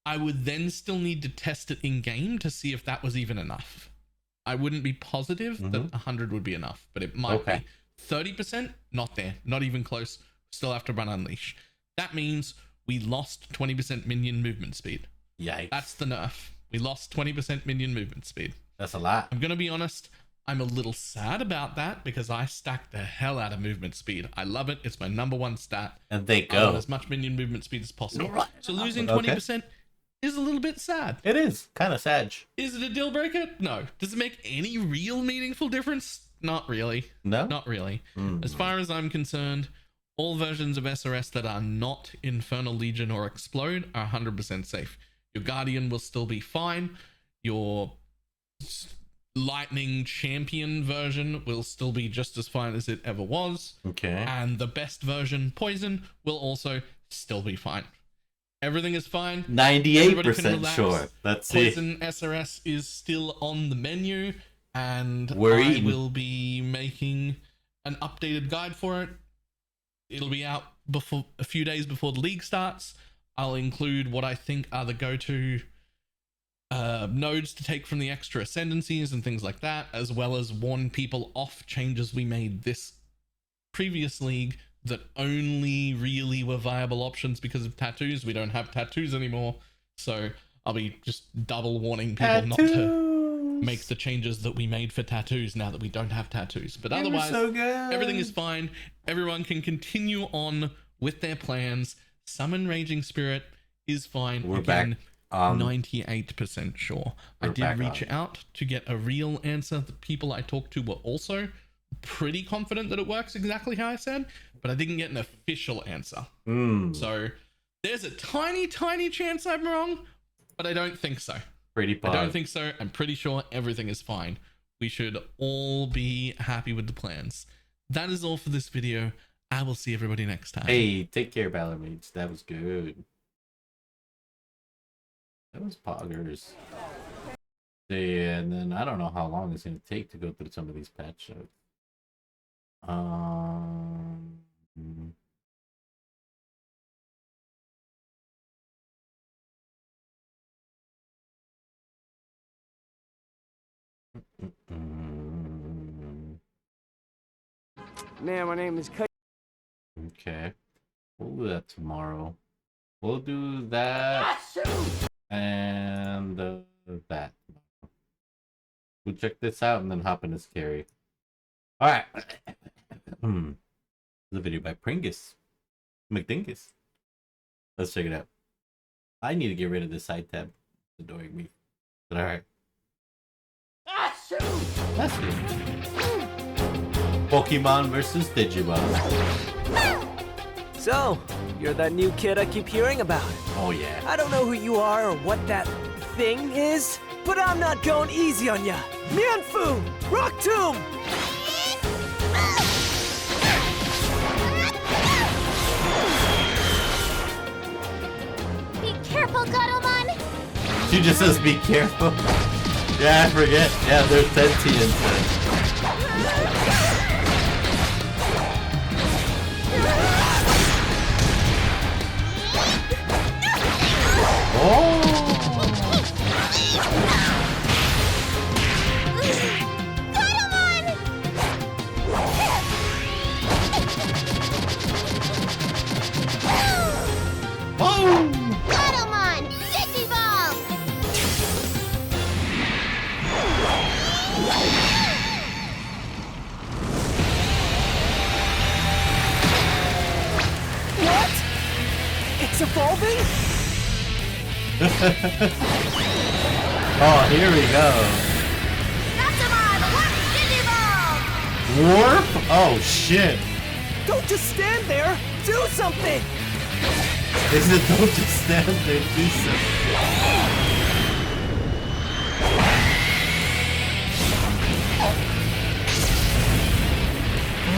I would then still need to test it in game to see if that was even enough. I wouldn't be positive that 100 would be enough, but it might be. 30%, not there, not even close. Still have to run Unleash. That means we lost 20% minion movement speed. Yikes. That's the nerf. We lost 20% minion movement speed. That's a lot. I'm going to be honest, I'm a little sad about that because I stacked the hell out of movement speed. I love it. It's my #1 stat. And they I go. want as much minion movement speed as possible. So losing 20% is a little bit sad. It is. Kind of sad. Is it a deal breaker? No. Does it make any real meaningful difference? Not really. No? Not really. As far as I'm concerned, all versions of SRS that are not Infernal Legion or Explode are 100% safe. Your Guardian will still be fine. Your Lightning Champion version will still be just as fine as it ever was. Okay. And the best version, Poison, will also still be fine. Everything is fine. 98% sure. Let's see. Poison SRS is still on the menu. And I will be making an updated guide for it. It'll be out before a few days before the league starts. I'll include what I think are the go-to nodes to take from the extra ascendancies and things like that, as well as warn people off changes we made this previous league that only really were viable options because of tattoos. We don't have tattoos anymore, so I'll be just double warning people not to make the changes that we made for tattoos now that we don't have tattoos. But otherwise, everything is fine. Everyone can continue on with their plans. Summon Raging Spirit is fine. We're back. 98% sure. I did reach out to get a real answer. The people I talked to were also pretty confident that it works exactly how I said, but I didn't get an official answer. So there's a tiny chance I'm wrong, but I don't think so. I don't think so. I'm pretty sure everything is fine. We should all be happy with the plans. That is all for this video. I will see everybody next time. Hey, take care, Ballermates. That was good. That was poggers. Yeah, and then I don't know how long it's going to take to go through some of these patch notes. Man, my name is Okay. We'll do that tomorrow. We'll do that and that. We'll check this out and then hop into Scary. Alright. The video by Pringus. McDingus. Let's check it out. I need to get rid of this side tab. It's annoying me. But alright. That's good. Pokemon versus Digimon. So, you're that new kid I keep hearing about. Oh yeah. I don't know who you are or what that thing is, but I'm not going easy on ya. Mianfu! Rock Tomb! Be careful, Gaignuns! She just says be careful. Yeah, I forget. Yeah, they're sentient. Oh! Gaignuns, Digivolve! What? It's evolving? Oh, here we go. Warp? Oh shit. Don't just stand there! Do something! They said don't just stand there, do something.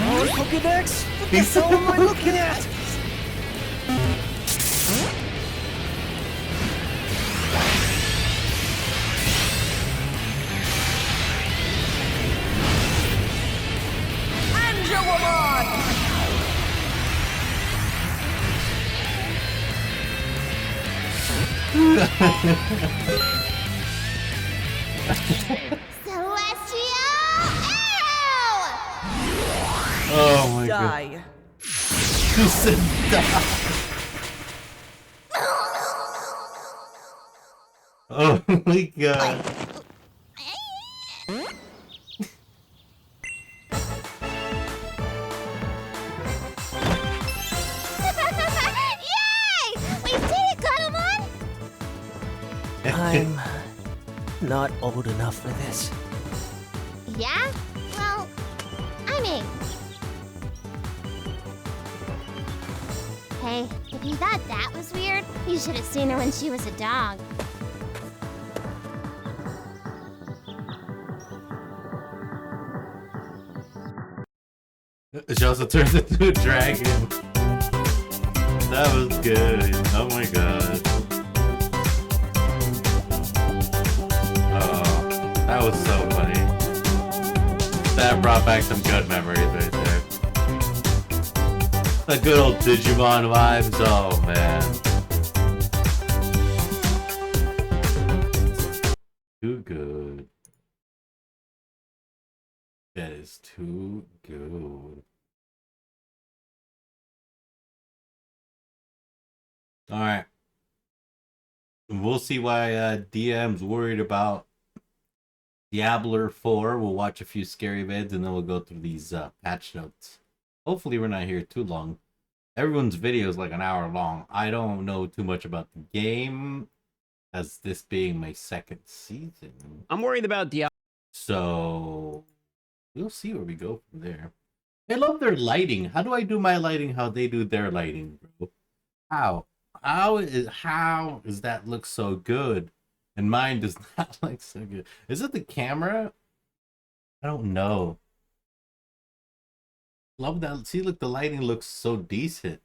Oh, Pokédex? What the hell am I looking at? Oh my Die. god. Who said die? Oh my god. Yay! We did it, Gaignuns! I'm not old enough for this. Yeah? Well, I mean... Hey, if you thought that was weird, you should have seen her when she was a dog. She also turns into a dragon. That was good. Oh my god. Oh, that was so funny. That brought back some good memories right there. The good old Digimon vibes. Oh man. Too good. That is too good. All right. We'll see why DM's worried about Diablo 4. We'll watch a few scary vids and then we'll go through these patch notes. Hopefully we're not here too long. Everyone's video is like an hour long. I don't know too much about the game, as this being my second season. I'm worried about Diablo. So we'll see where we go from there. I love their lighting. How do I do my lighting how they do their lighting, bro? How is that look so good? And mine does not look so good. Is it the camera? I don't know. Love that. See, look, the lighting looks so decent.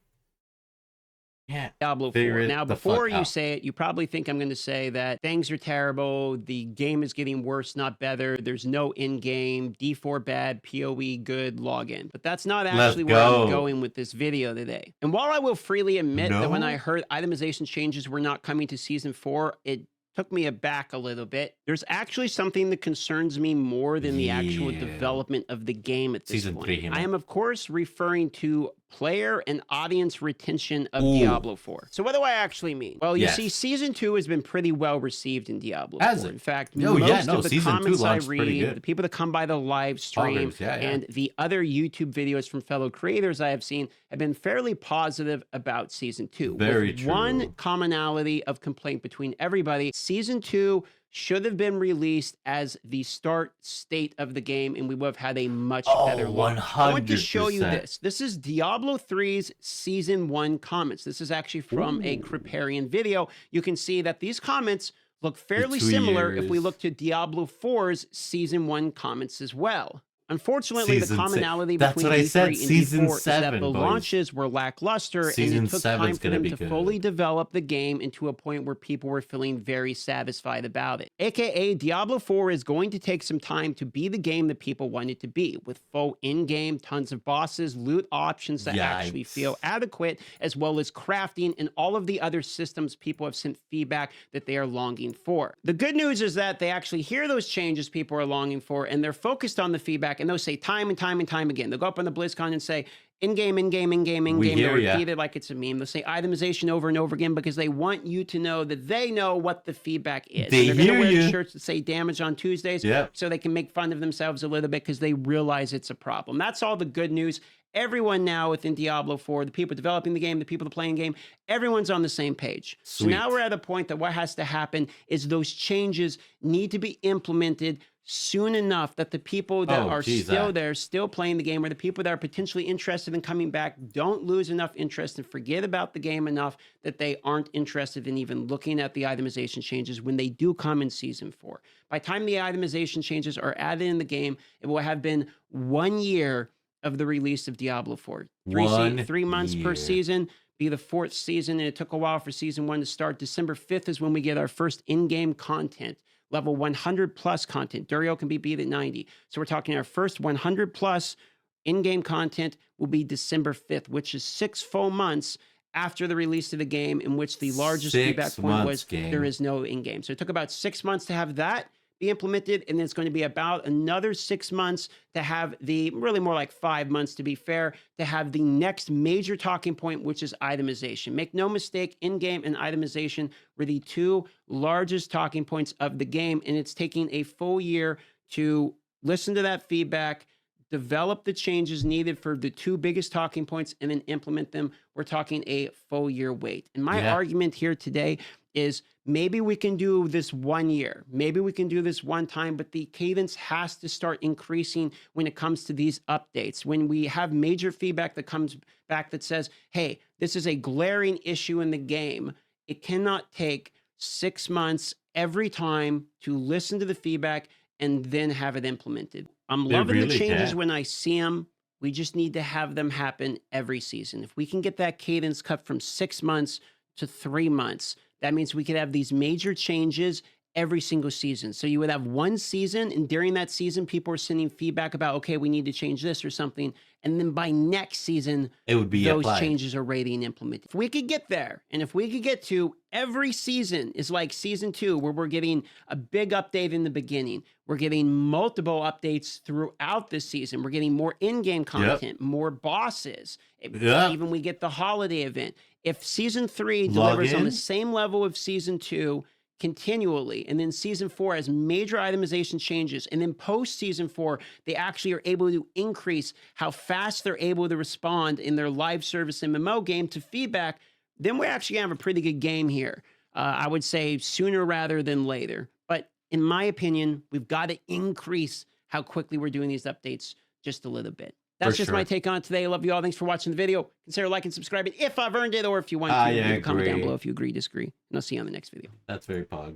Yeah. Diablo 4. Now, before you say it, you probably think I'm going to say that things are terrible. The game is getting worse, not better. There's no in-game, D4 bad, POE good login. But that's not actually where I'm going with this video today. And while I will freely admit that when I heard itemization changes were not coming to Season 4, it took me aback a little bit. There's actually something that concerns me more than the actual development of the game at this point. I am, of course, referring to player and audience retention of Diablo 4. So what do I actually mean? Well, you see, Season 2 has been pretty well received in Diablo 4. In fact, most of the comments I read, the people that come by the live stream, and the other YouTube videos from fellow creators I have seen have been fairly positive about Season 2. Very with true. One commonality of complaint between everybody, Season 2 should have been released as the start state of the game, and we would have had a much better launch. 100%. I want to show you this. This is Diablo 3's Season 1 comments. This is actually from a Kriparian video. You can see that these comments look fairly similar if we look to Diablo 4's Season 1 comments as well. Unfortunately, the commonality between D3 and D4 is that the launches were lackluster, and it took time for them to fully develop the game into a point where people were feeling very satisfied about it. AKA, Diablo 4 is going to take some time to be the game that people want it to be, with full in-game, tons of bosses, loot options that actually feel adequate, as well as crafting and all of the other systems people have sent feedback that they are longing for. The good news is that they actually hear those changes people are longing for, and they're focused on the feedback, and they'll say time and time and time again. They'll go up on the BlizzCon and say, in-game, in-game, in-game, in-game. They'll repeat it like it's a meme. They'll say itemization over and over again because they want you to know that they know what the feedback is. They're going to wear the shirts that say damage on Tuesdays so they can make fun of themselves a little bit because they realize it's a problem. That's all the good news. Everyone now within Diablo 4, the people developing the game, the people that play in game, everyone's on the same page. So now we're at a point that what has to happen is those changes need to be implemented soon enough that the people that are still there, still playing the game, or the people that are potentially interested in coming back don't lose enough interest and forget about the game enough that they aren't interested in even looking at the itemization changes when they do come in Season 4. By the time the itemization changes are added in the game, it will have been 1 year of the release of Diablo 4. 3 months per season, be the 4th season, and it took a while for Season 1 to start. December 5th is when we get our first in-game content. Level 100 plus content. Durio can be beat at 90. So we're talking our first 100 plus in-game content will be December 5th, which is 6 full months after the release of the game, in which the largest feedback point was there is no in-game. So it took about 6 months to have that be implemented, and then it's going to be about another 6 months to have the, really more like 5 months to be fair, to have the next major talking point, which is itemization. Make no mistake, in-game and itemization were the two largest talking points of the game, and it's taking a full year to listen to that feedback, develop the changes needed for the two biggest talking points, and then implement them. We're talking a full year wait. And my argument here today is maybe we can do this 1 year. Maybe we can do this one time, but the cadence has to start increasing when it comes to these updates. When we have major feedback that comes back that says, hey, this is a glaring issue in the game, it cannot take 6 months every time to listen to the feedback and then have it implemented. I'm loving the changes when I see them. We just need to have them happen every season. If we can get that cadence cut from 6 months to 3 months, that means we could have these major changes every single season. So you would have one season, and during that season, people are sending feedback about, okay, we need to change this or something. And then by next season, it would be those changes are ready and implemented. If we could get there, and if we could get to every season is like Season 2, where we're getting a big update in the beginning. We're getting multiple updates throughout the season. We're getting more in-game content, more bosses. Even we get the holiday event. If Season 3 delivers on the same level of Season 2 continually, and then Season 4 has major itemization changes, and then post Season 4, they actually are able to increase how fast they're able to respond in their live service MMO game to feedback, then we actually have a pretty good game here. I would say sooner rather than later. But in my opinion, we've got to increase how quickly we're doing these updates just a little bit. That's just my take on it today. I love you all. Thanks for watching the video. Consider liking, subscribing if I've earned it, or if you want to, leave a comment down below if you agree, disagree. And I'll see you on the next video. That's very pog.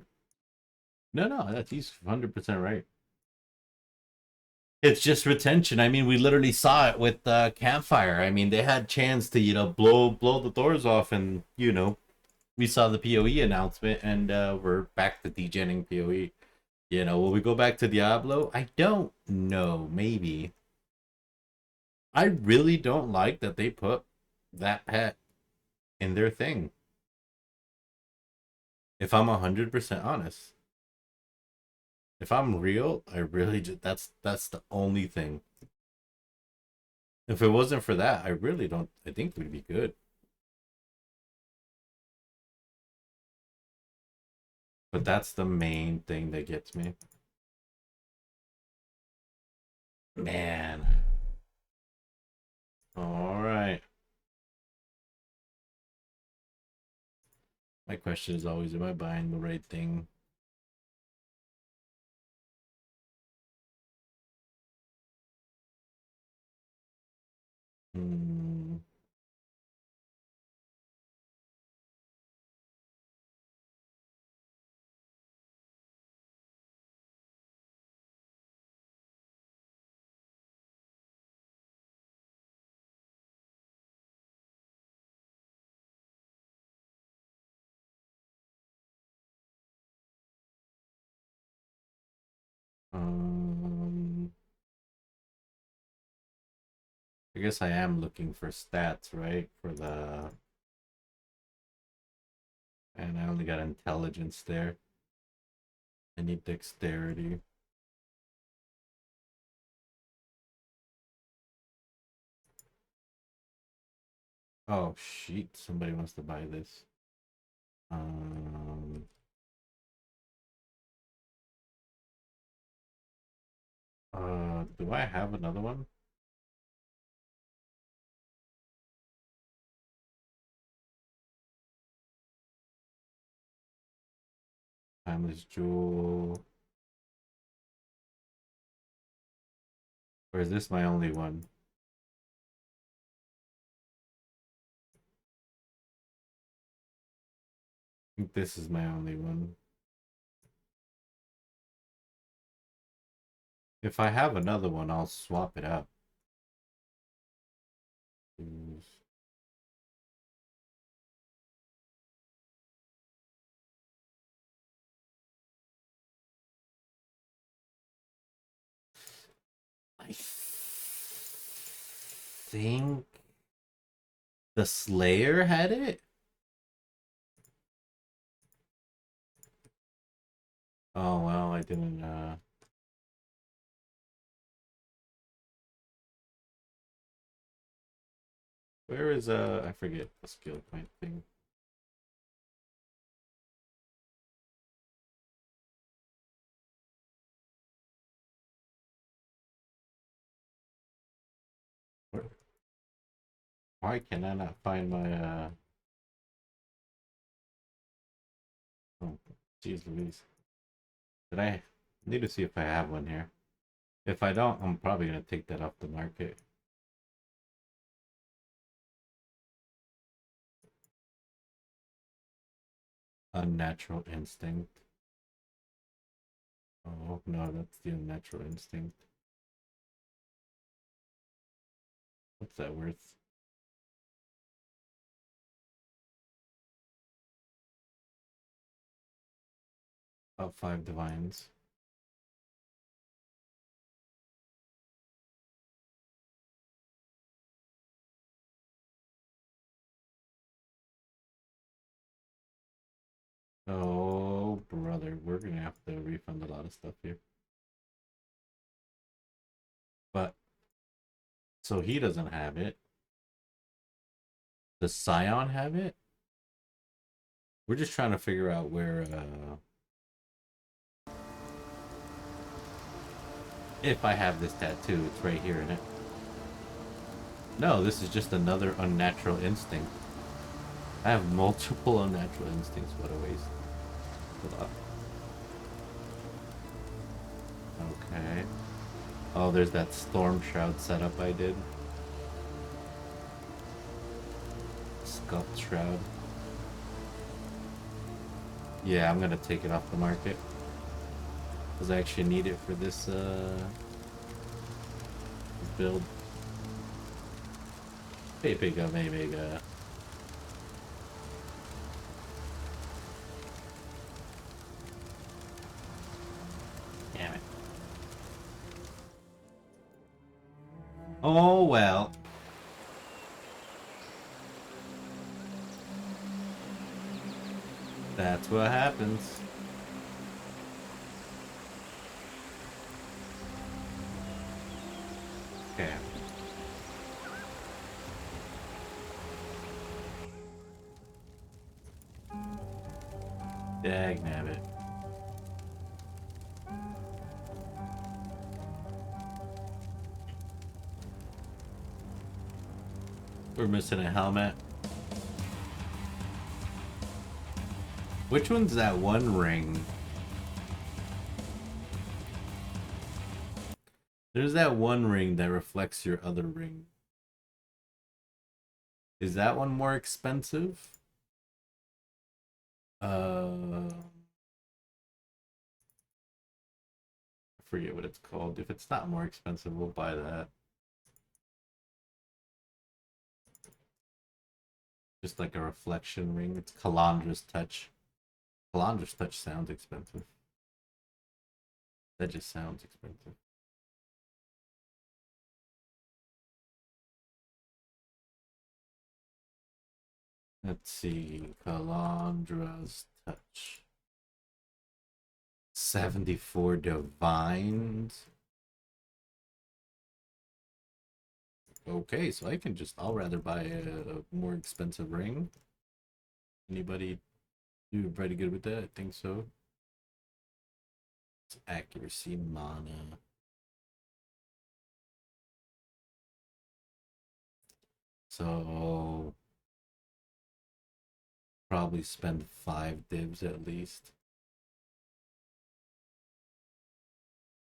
No, he's 100% right. It's just retention. I mean, we literally saw it with Campfire. I mean, they had chance to, blow the doors off, and, we saw the POE announcement, and we're back to degenning POE. Will we go back to Diablo? I don't know. Maybe. I really don't like that they put that pet in their thing. If I'm 100% honest. If I'm real, I really just, that's the only thing. If it wasn't for that, I think we'd be good. But that's the main thing that gets me. Man. All right. My question is always, am I buying the right thing? Hmm. I guess I am looking for stats, right? For the... And I only got intelligence there. I need dexterity. Oh, shit. Somebody wants to buy this. Do I have another one? Timeless Jewel. Or is this my only one? I think this is my only one. If I have another one, I'll swap it out. I think the Slayer had it. Oh well, I didn't. Where is I forget the skill point thing. Why can I not find my Oh, jeez Louise. Did I need to see if I have one here? If I don't, I'm probably gonna take that off the market. Unnatural instinct. Oh no, that's the unnatural instinct. What's that worth? About 5 divines. Oh brother, we're gonna have to refund a lot of stuff here. But so he doesn't have it. Does Scion have it? We're just trying to figure out where if I have this tattoo, it's right here in it. No, this is just another unnatural instinct. I have multiple unnatural instincts. What a waste. Hold up. Okay. Oh, there's that storm shroud setup I did. Sculpt shroud. Yeah, I'm gonna take it off the market. Because I actually need it for this build. Mega. Damn it. Oh well. That's what happens. Okay. Dagnabbit. We're missing a helmet. Which one's that one ring? There's that one ring that reflects your other ring. Is that one more expensive? I forget what it's called. If it's not more expensive, we'll buy that. Just like a reflection ring. It's Calandra's Touch. Calandra's Touch sounds expensive. That just sounds expensive. Let's see. Calandra's Touch. 74 divines. Okay, so I can just, I'll rather buy a more expensive ring. Anybody do pretty good with that? I think so. It's accuracy, mana. So probably spend 5 divs at least.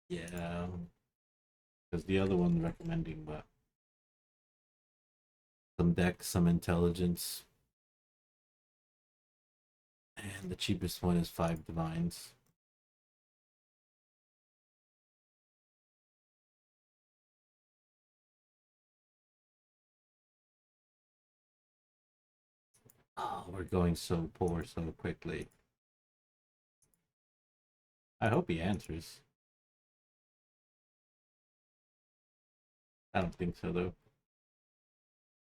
Yeah. Because the other one's recommending what? Some deck, some intelligence. And the cheapest one is 5 divines. Oh, we're going so poor so quickly. I hope he answers. I don't think so, though.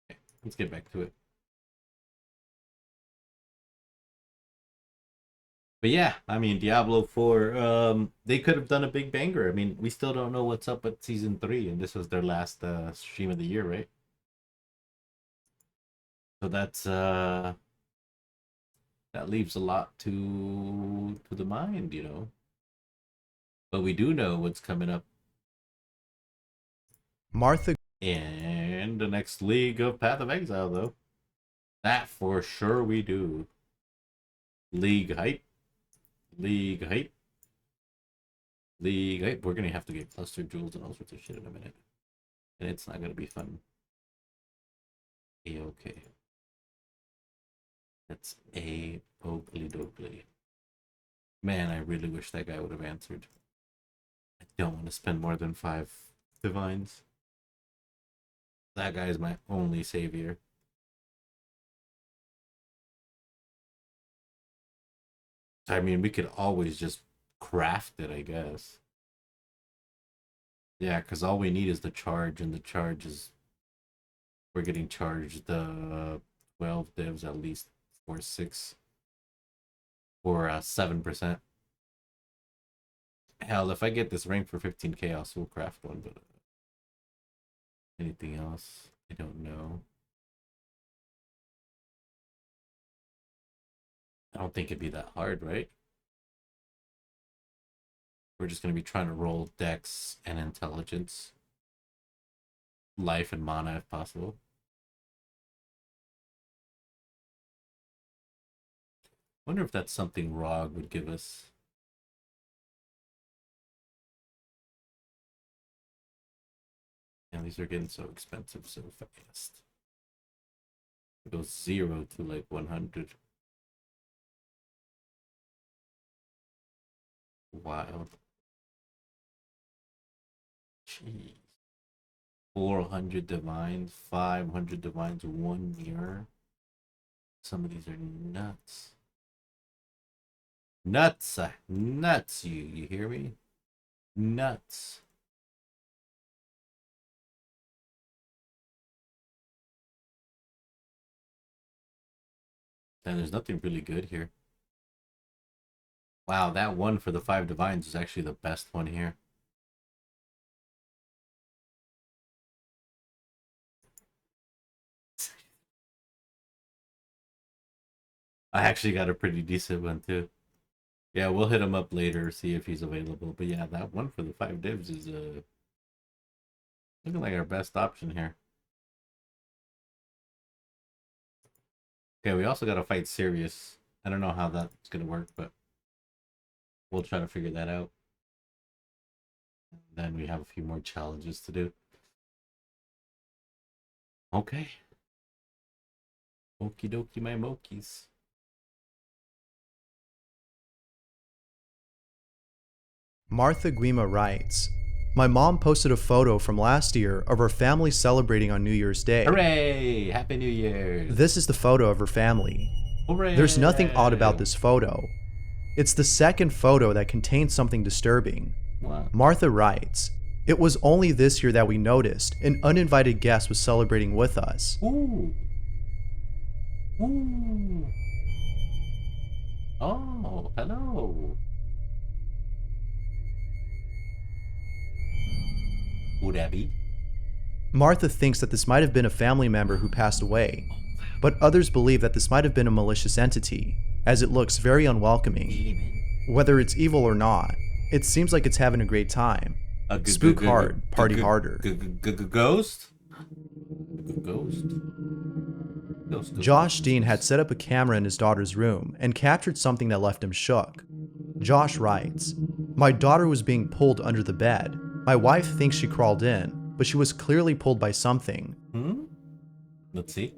Okay, let's get back to it. But yeah, I mean, Diablo 4, they could have done a big banger. I mean, we still don't know what's up with Season 3, and this was their last stream of the year, right? So that's, that leaves a lot to the mind, you know? But we do know what's coming up. Martha. And the next League of Path of Exile, though. That for sure we do. League hype. League hype. League hype. We're going to have to get cluster jewels and all sorts of shit in a minute. And it's not going to be fun. A-okay. That's A-oakley dokley. Man, I really wish that guy would have answered. I don't want to spend more than 5 divines. That guy is my only savior. I mean, we could always just craft it, I guess. Yeah, because all we need is the charge, and the charge is... We're getting charged 12 divs at least for 6. Or 7%. Hell, if I get this ring for 15k, I'll still craft one, but... anything else? I don't know. I don't think it'd be that hard, right? We're just going to be trying to roll dex and intelligence. Life and mana if possible. Wonder if that's something ROG would give us. And these are getting so expensive so fast. It goes 0 to like 100. Wild. Jeez. 400 divines, 500 divines, 1 mirror. Some of these are nuts. Nuts. Nuts, you hear me? Nuts. And there's nothing really good here. Wow, that one for the 5 divines is actually the best one here. I actually got a pretty decent one too. Yeah, we'll hit him up later, see if he's available. But yeah, that one for the 5 divs is looking like our best option here. Okay, we also got to fight Sirius. I don't know how that's going to work, but we'll try to figure that out. Then we have a few more challenges to do. Okay. Okie dokie, my mokies. Martha Guima writes, "My mom posted a photo from last year of her family celebrating on New Year's Day. Hooray! Happy New Year! This is the photo of her family. Hooray! There's nothing odd about this photo. It's the second photo that contains something disturbing." Wow. Martha writes, "It was only this year that we noticed an uninvited guest was celebrating with us. Ooh. Ooh. Oh, hello. Would that be? Martha thinks that this might have been a family member who passed away, but others believe that this might have been a malicious entity, as it looks very unwelcoming. Whether it's evil or not, it seems like it's having a great time. Spook hard, party harder." Ghost? Ghost? Josh Dean had set up a camera in his daughter's room and captured something that left him shook. Josh writes, "My daughter was being pulled under the bed. My wife thinks she crawled in, but she was clearly pulled by something." Let's see.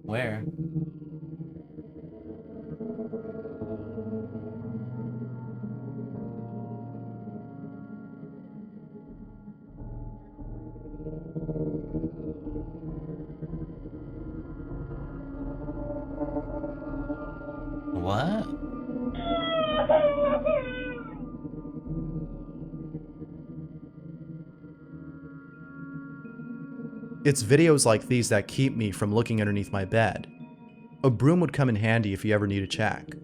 Where? What? It's videos like these that keep me from looking underneath my bed. A broom would come in handy if you ever need a check.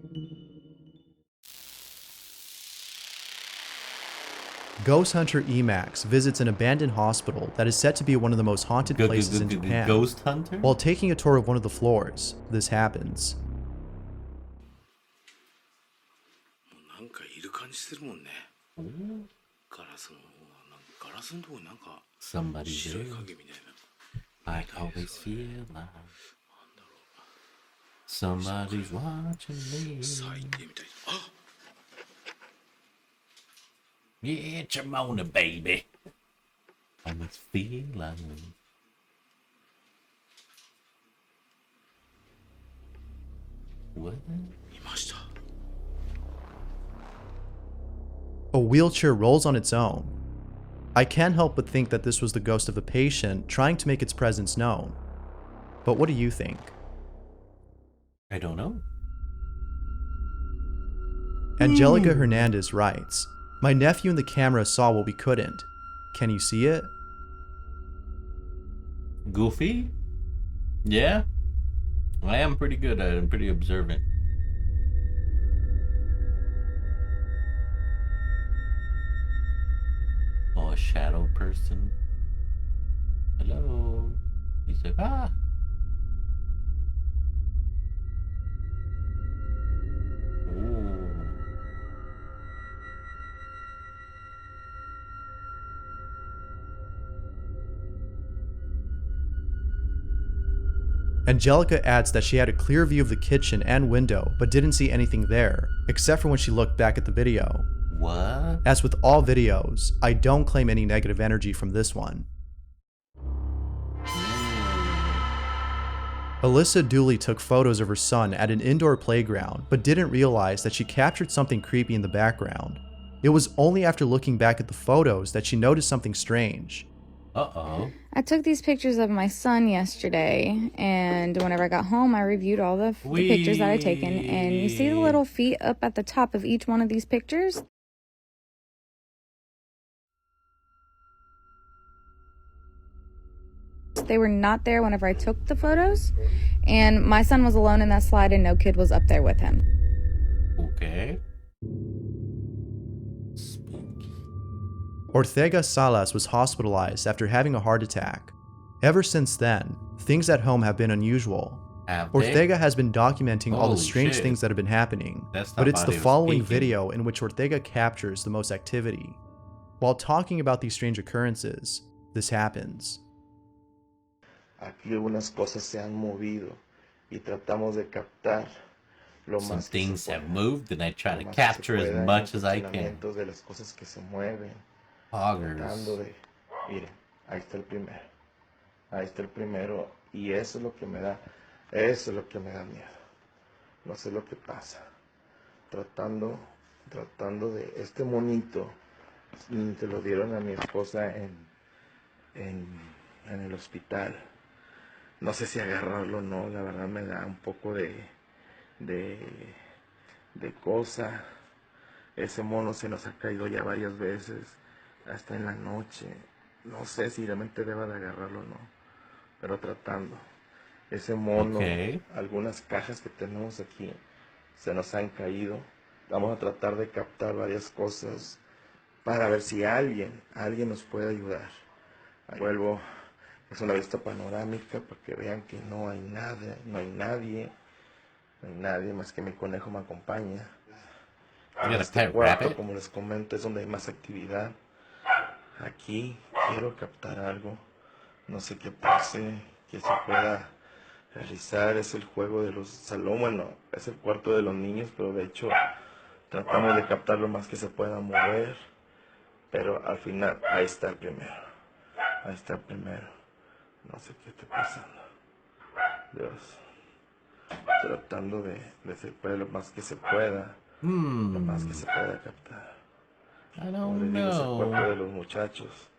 Ghost Hunter Emax visits an abandoned hospital that is said to be one of the most haunted places in Japan. Ghost Hunter? While taking a tour of one of the floors, this happens. Somebody's there. I always feel like somebody's watching me. Yeah, Chimona, baby. I always feel like. What? A wheelchair rolls on its own. I can't help but think that this was the ghost of a patient trying to make its presence known. But what do you think? I don't know. Angelica Hernandez writes, "My nephew and the camera saw what we couldn't. Can you see it?" Goofy? Yeah? I am pretty good at it. I'm pretty observant. Oh, a shadow person. Hello. He's like, ah. Ooh. Angelica adds that she had a clear view of the kitchen and window, but didn't see anything there, except for when she looked back at the video. What? As with all videos, I don't claim any negative energy from this one. Alyssa Dooley took photos of her son at an indoor playground, but didn't realize that she captured something creepy in the background. It was only after looking back at the photos that she noticed something strange. Uh-oh. I took these pictures of my son yesterday, and whenever I got home, I reviewed all the pictures that I'd taken, and you see the little feet up at the top of each one of these pictures? They were not there whenever I took the photos, and my son was alone in that slide and no kid was up there with him. Okay. Ortega Salas was hospitalized after having a heart attack. Ever since then, things at home have been unusual. Ortega has been documenting all the strange things that have been happening, but it's the following video in which Ortega captures the most activity. While talking about these strange occurrences, this happens. Aquí algunas cosas se han movido y tratamos de captar Some things have moved, and I try to capture as much as I can. De las cosas que se mueven. Tratando de, miren, ahí está el primero. Ahí está el primero. Y eso es lo que me da miedo. No sé lo que pasa. Tratando de este monito, te lo dieron a mi esposa en el hospital. No sé si agarrarlo o no, la verdad me da un poco de cosa. Ese mono se nos ha caído ya varias veces, hasta en la noche. No sé si realmente deba de agarrarlo o no, pero tratando. Ese mono, algunas cajas que tenemos aquí se nos han caído. Vamos a tratar de captar varias cosas para ver si alguien nos puede ayudar. Vuelvo, es una vista panorámica para que vean que no hay nada, no hay nadie más que mi conejo me acompaña. Este cuarto, como les comento, es donde hay más actividad. Aquí quiero captar algo, no sé qué pase, que se pueda realizar. Es el juego de los salón, bueno, es el cuarto de los niños, pero de hecho tratamos de captar lo más que se pueda mover. Pero al final, ahí está el primero. Ahí está el primero. No sé qué está pasando. Dios. Tratando de separar lo más que se pueda. Lo más que se pueda captar. Como les digo, es el cuerpo de los muchachos.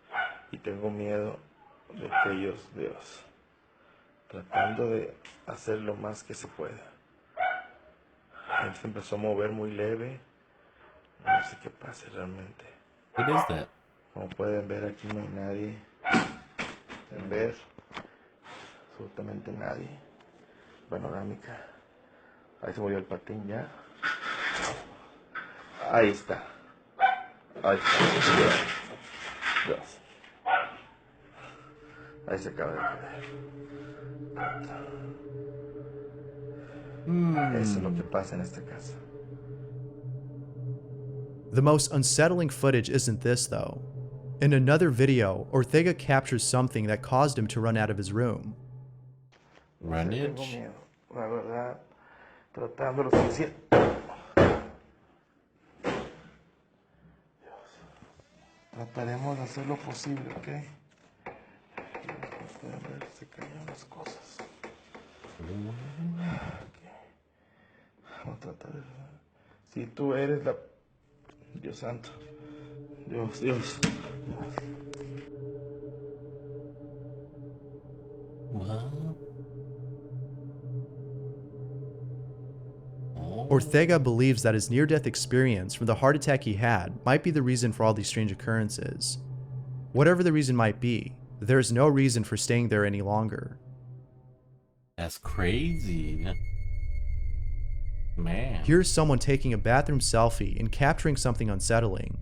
Y tengo miedo de que ellos, Dios. Tratando de hacer lo más que se pueda. Él se empezó a mover muy leve. No sé qué pasa realmente. What is that? Como pueden ver, aquí no hay nadie. Pueden ver absolutamente nadie. Panorámica. Ahí se movió el patín ya. Ahí está. Ahí está. Dios. Ahí se acaba de caer. Eso es lo que pasa en esta casa. The most unsettling footage isn't this, though. In another video, Ortega captures something that caused him to run out of his room. Tengo miedo, la verdad, tratando lo suficiente. Dios. Trataremos de hacer lo posible, ¿ok? Pueden ver, se cayeron las cosas. Okay. Vamos a tratar de... Si tú eres la... Dios santo. Dios. Ortega believes that his near-death experience from the heart attack he had might be the reason for all these strange occurrences. Whatever the reason might be, there is no reason for staying there any longer. That's crazy. Man. Here's someone taking a bathroom selfie and capturing something unsettling.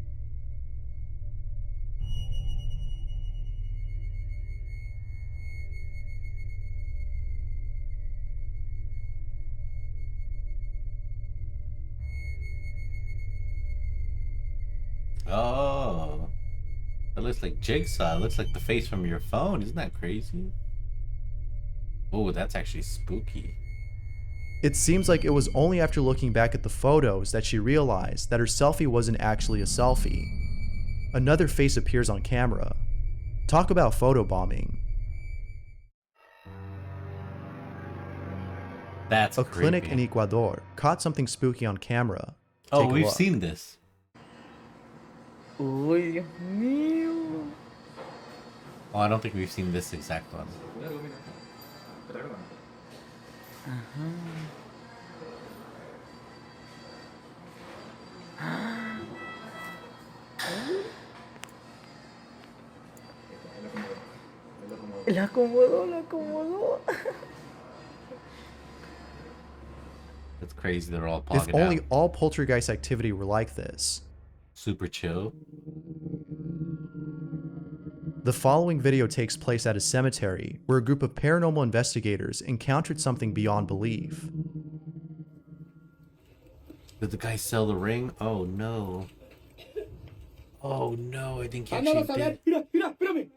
Oh, that looks like Jigsaw. It looks like the face from your phone. Isn't that crazy? Oh, that's actually spooky. It seems like it was only after looking back at the photos that she realized that her selfie wasn't actually a selfie. Another face appears on camera. Talk about photobombing. That's a creepy. clinic in Ecuador caught something spooky on camera. Oh, we've seen this. Uy, Dios mío. Oh, I don't think we've seen this exact one. La acomodó. It's crazy they're all pogging If only out. all poltergeist activity were like this. Super chill. The following video takes place at a cemetery where a group of paranormal investigators encountered something beyond belief. Did the guy sell the ring? Oh no. Oh no, I think he actually did. Mira, espérame.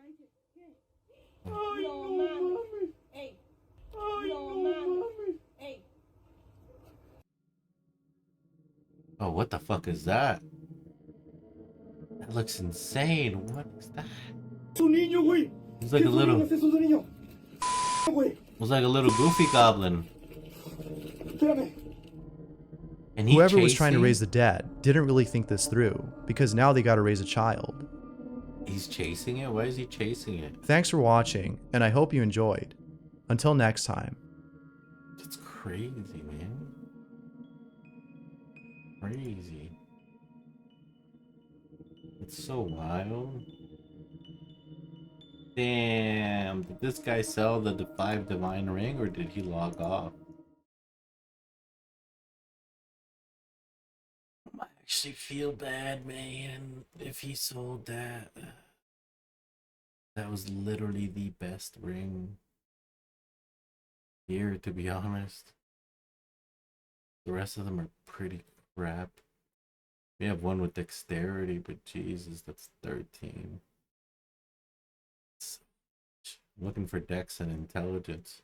Oh, what the fuck is that? That looks insane. What is that? It's like a little... It's like a little goofy goblin. And whoever was trying to raise the dead didn't really think this through, because now they gotta raise a child. He's chasing it? Why is he chasing it? Thanks for watching, and I hope you enjoyed. Until next time. That's crazy, man. Crazy. It's so wild. Damn. Did this guy sell the 5 divine ring, or did he log off? I actually feel bad, man, if he sold that. That was literally the best ring here, to be honest. The rest of them are pretty crap. We have one with dexterity, but Jesus, that's 13. I'm looking for dex and intelligence.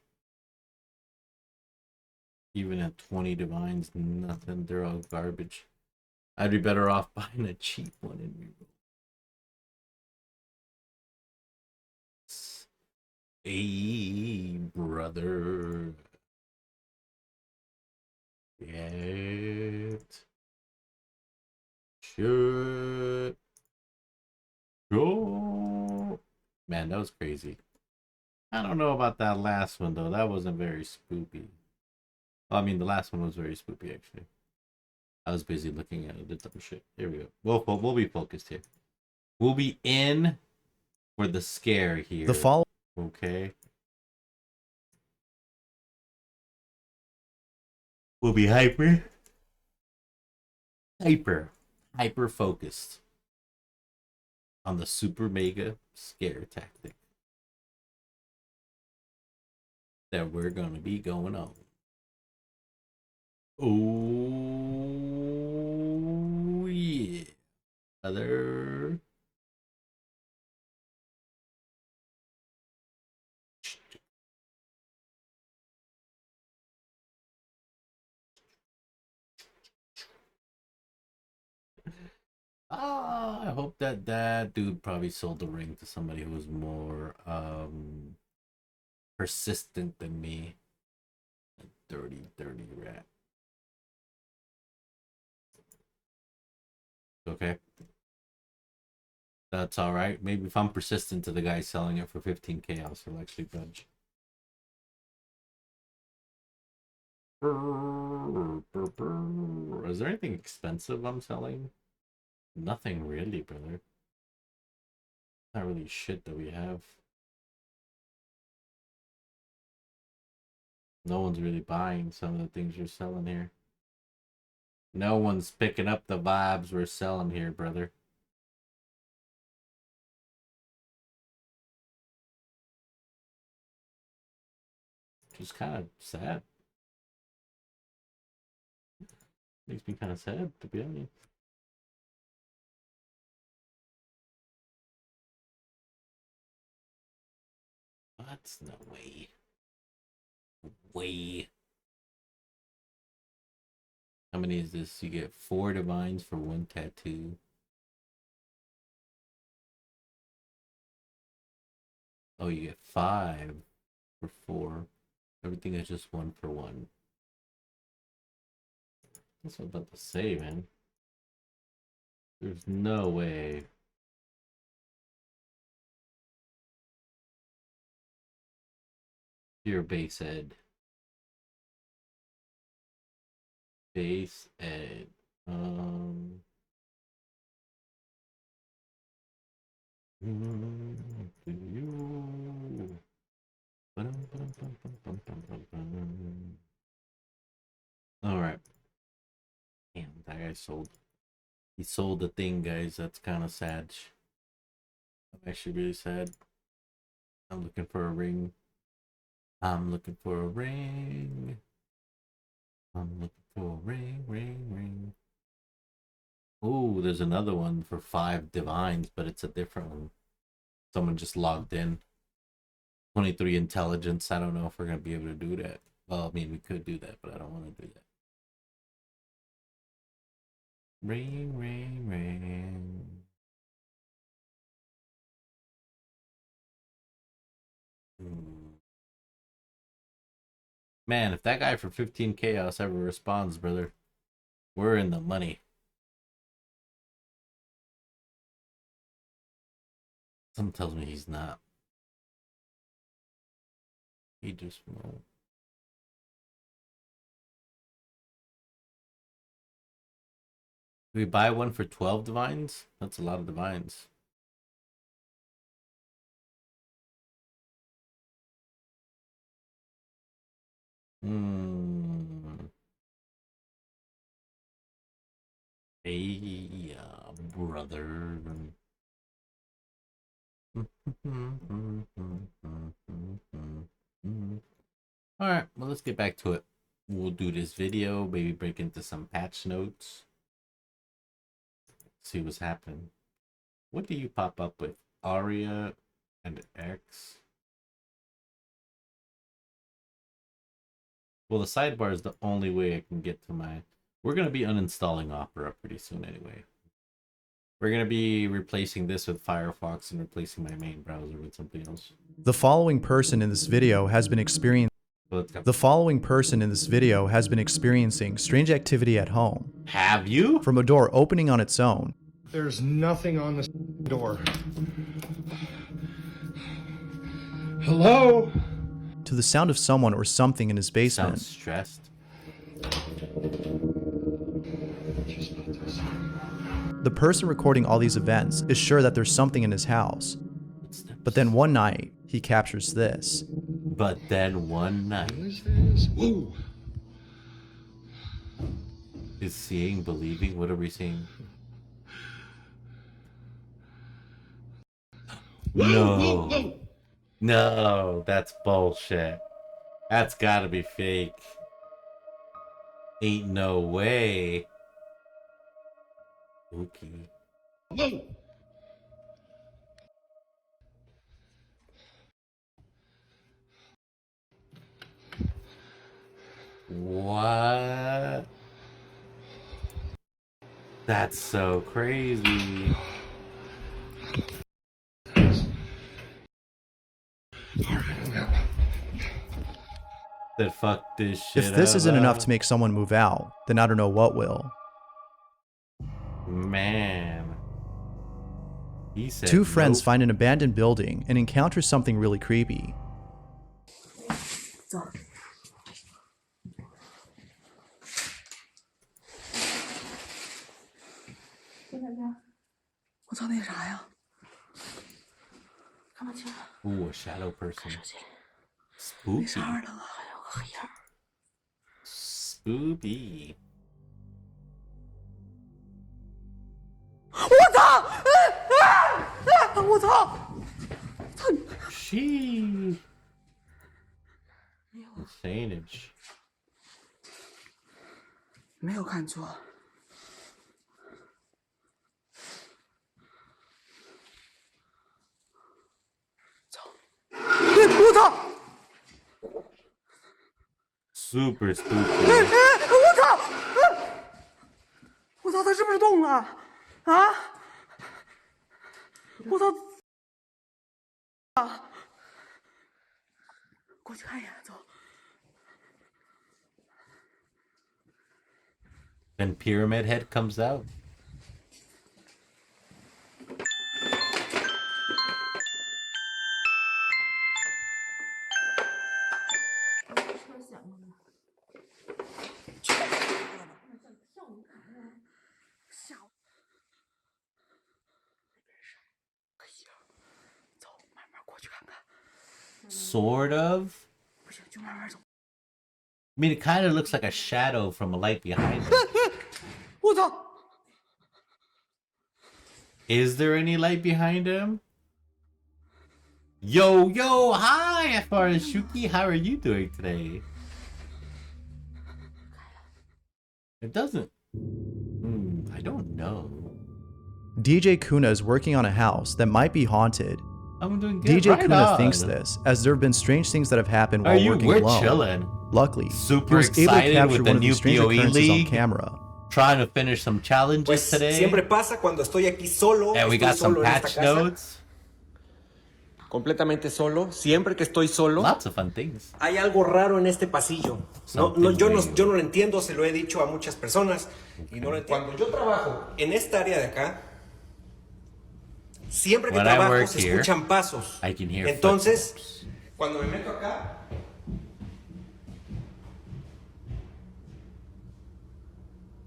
Even at 20 divines, nothing. They're all garbage. I'd be better off buying a cheap one and reroll. Hey, brother. Get. Shit. Go. Man, that was crazy. I don't know about that last one, though. That wasn't very spoopy. Well, I mean, the last one was very spoopy, actually. I was busy looking at the dumb shit. Here we go. We'll be focused here. We'll be in for the scare here. The follow. Okay. We'll be hyper focused on the super mega scare tactic that we're gonna be going on. Oh yeah, other. I hope that dude probably sold the ring to somebody who was more persistent than me. A dirty rat. Okay. That's alright. Maybe if I'm persistent to the guy selling it for 15k, I'll still actually budge. Is there anything expensive I'm selling? Nothing really, brother. Not really shit that we have. No one's really buying some of the things you're selling here. No one's picking up the vibes we're selling here, brother. Which is kind of sad. Makes me kind of sad, to be honest. That's no way. How many is this? You get 4 divines for 1 tattoo. Oh, you get 5 for 4. Everything is just 1 for 1. That's what I'm about to say, man. There's no way. Your base ed. Base ed. Do you? Alright. Damn, that guy sold. He sold the thing, guys. That's kind of sad. I'm actually really sad. I'm looking for a ring. I'm looking for a ring. I'm looking for a ring. Oh, there's another one for 5 divines, but it's a different one. Someone just logged in. 23 intelligence. I don't know if we're going to be able to do that. Well, I mean, we could do that, but I don't want to do that. Rain, rain, rain. Man, if that guy for 15 Chaos ever responds, brother, we're in the money. Something tells me he's not. He just won't. We buy one for 12 divines? That's a lot of divines. Hey, brother. Alright, well, let's get back to it. We'll do this video, maybe break into some patch notes. See what's happening. What do you pop up with? Aria and X? Well, the sidebar is the only way I can get to my... We're going to be uninstalling Opera pretty soon anyway. We're going to be replacing this with Firefox and replacing my main browser with something else. The following person in this video has been experiencing strange activity at home. Have you? From a door opening on its own. There's nothing on this door. Hello? To the sound of someone or something in his basement. Sounds stressed. The person recording all these events is sure that there's something in his house. But then one night, he captures this. But then one night. Whoa. Is seeing believing? What are we seeing? No. No, that's bullshit. That's gotta be fake. Ain't no way. Okay. What? That's so crazy. That fuck this shit. If this isn't enough to make someone move out, then I don't know what will. Man. He said Two friends find an abandoned building and encounter something really creepy. Ooh, a shadow person. Spooky. Spooky. She. Insanage. 没有看错。走！我操！ Super spooky. 我操！我操，他是不是动了？啊！我操！啊！过去看一眼，走。 Then Pyramid Head comes out. Sort of. I mean, it kind of looks like a shadow from a light behind him. Is there any light behind him? Yo, yo, hi, FR Shuki. How are you doing today? It doesn't. I don't know. DJ Kuna is working on a house that might be haunted. I'm doing good. DJ Right Kuna on. thinks this, as there have been strange things that have happened while working We're alone. chilling. Luckily, Super he was able to excited capture with one the of new these strange POE occurrences League. on camera. trying to finish some challenges today. Siempre pasa cuando estoy aquí solo. And we got some patch notes. Completamente solo. Siempre que estoy solo. Lots of fun things. Hay algo raro en este pasillo. Yo no lo entiendo, se lo he dicho a muchas personas. Y no lo entiendo. Cuando yo trabajo en esta área de acá, siempre que trabajo se escuchan pasos. Entonces, cuando me meto acá,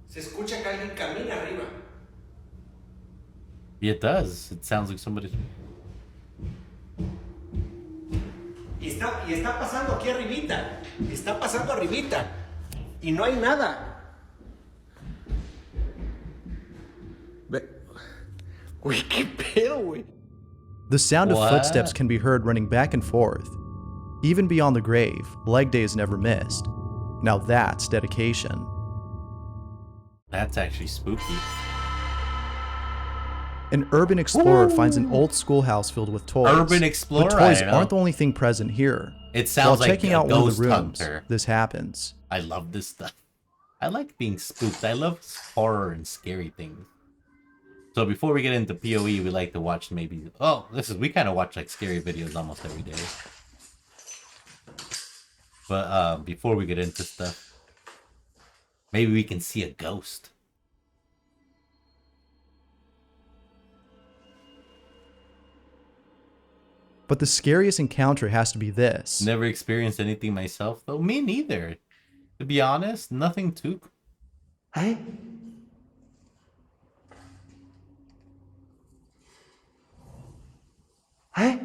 se escucha que alguien camina arriba. It does. It sounds like somebody. Y está pasando aquí arribita. Está pasando arribita. Y no hay nada. Güey, qué pedo, güey. The sound of footsteps can be heard running back and forth. Even beyond the grave, leg day is never missed. Now that's dedication. That's actually spooky. An urban explorer finds an old schoolhouse filled with toys. Urban explorer? But toys aren't the only thing present here. It sounds While like checking a out one of ghost the rooms, hunter. this happens. I love this stuff. I like being spooked. I love horror and scary things. So before we get into POE, we like to watch maybe... Oh, we kind of watch like scary videos almost every day. But before we get into stuff, maybe we can see a ghost. But the scariest encounter has to be this. Never experienced anything myself, though. Me neither. To be honest, nothing too... Hey? Hey?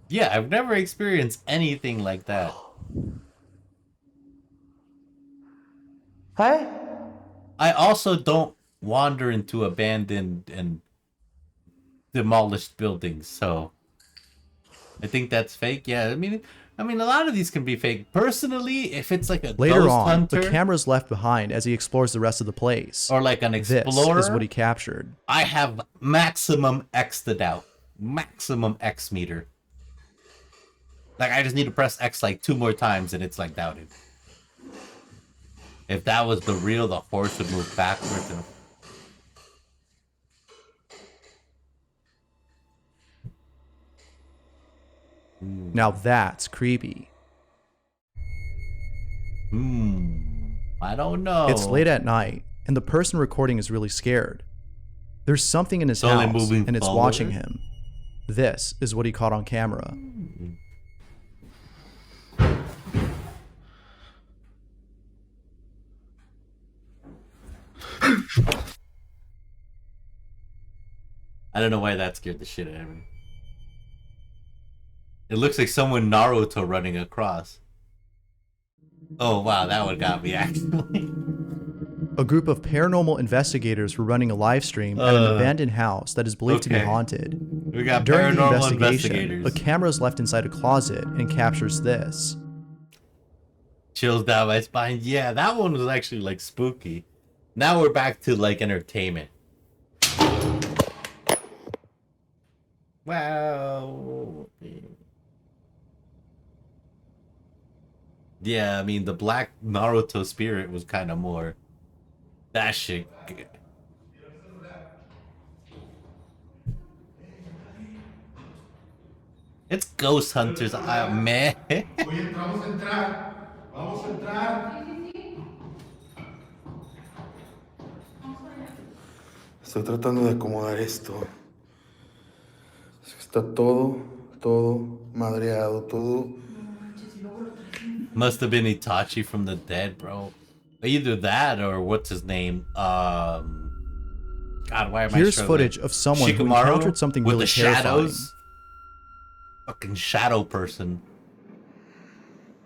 Yeah, I've never experienced anything like that. Hey? I also don't wander into abandoned and demolished buildings, so I think that's fake. Yeah, I mean a lot of these can be fake. Personally, if it's like a Later ghost on, hunter, the camera's left behind as he explores the rest of the place. Or like an explorer. This is what he captured. I have maximum X'd it out. Maximum X meter. Like, I just need to press X like 2 more times and it's like doubted. If that was the real, the horse would move backwards and... Now that's creepy. I don't know. It's late at night, and the person recording is really scared. There's something in his only house, moving and it's forward? watching him. This is what he caught on camera. I don't know why that scared the shit out of me. It looks like someone Naruto running across. Oh wow, that one got me actually. A group of paranormal investigators were running a live stream at an abandoned house that is believed to be haunted. We got During the paranormal investigation, investigators. a camera is left inside a closet and captures this. Chills down my spine. Yeah, that one was actually like spooky. Now we're back to like entertainment. Wow. Yeah, I mean the black Naruto spirit was kind of more that shit. It's Ghost Hunters. Man. Estoy tratando de acomodar esto. Está todo madreado, todo. Must have been Itachi from the dead, bro. Either that or what's his name? God, why am I Here's struggling? footage of someone who Shikamaru encountered something with really the terrifying. shadows. Fucking shadow person.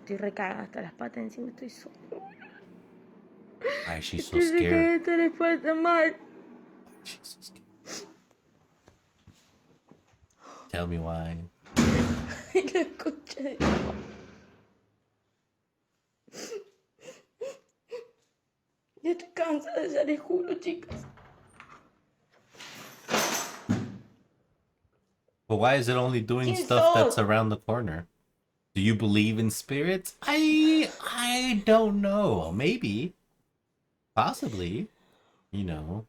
Estoy recagada hasta las patas encima, estoy sola. Why is she so scared? Hasta las patas mal. Tell me why. La concha de... Ya estoy cansada, ya les juro, chicas. But why is it only doing ¿Quién stuff sos? that's around the corner? Do you believe in spirits? I I don't know. Maybe. Possibly. You know.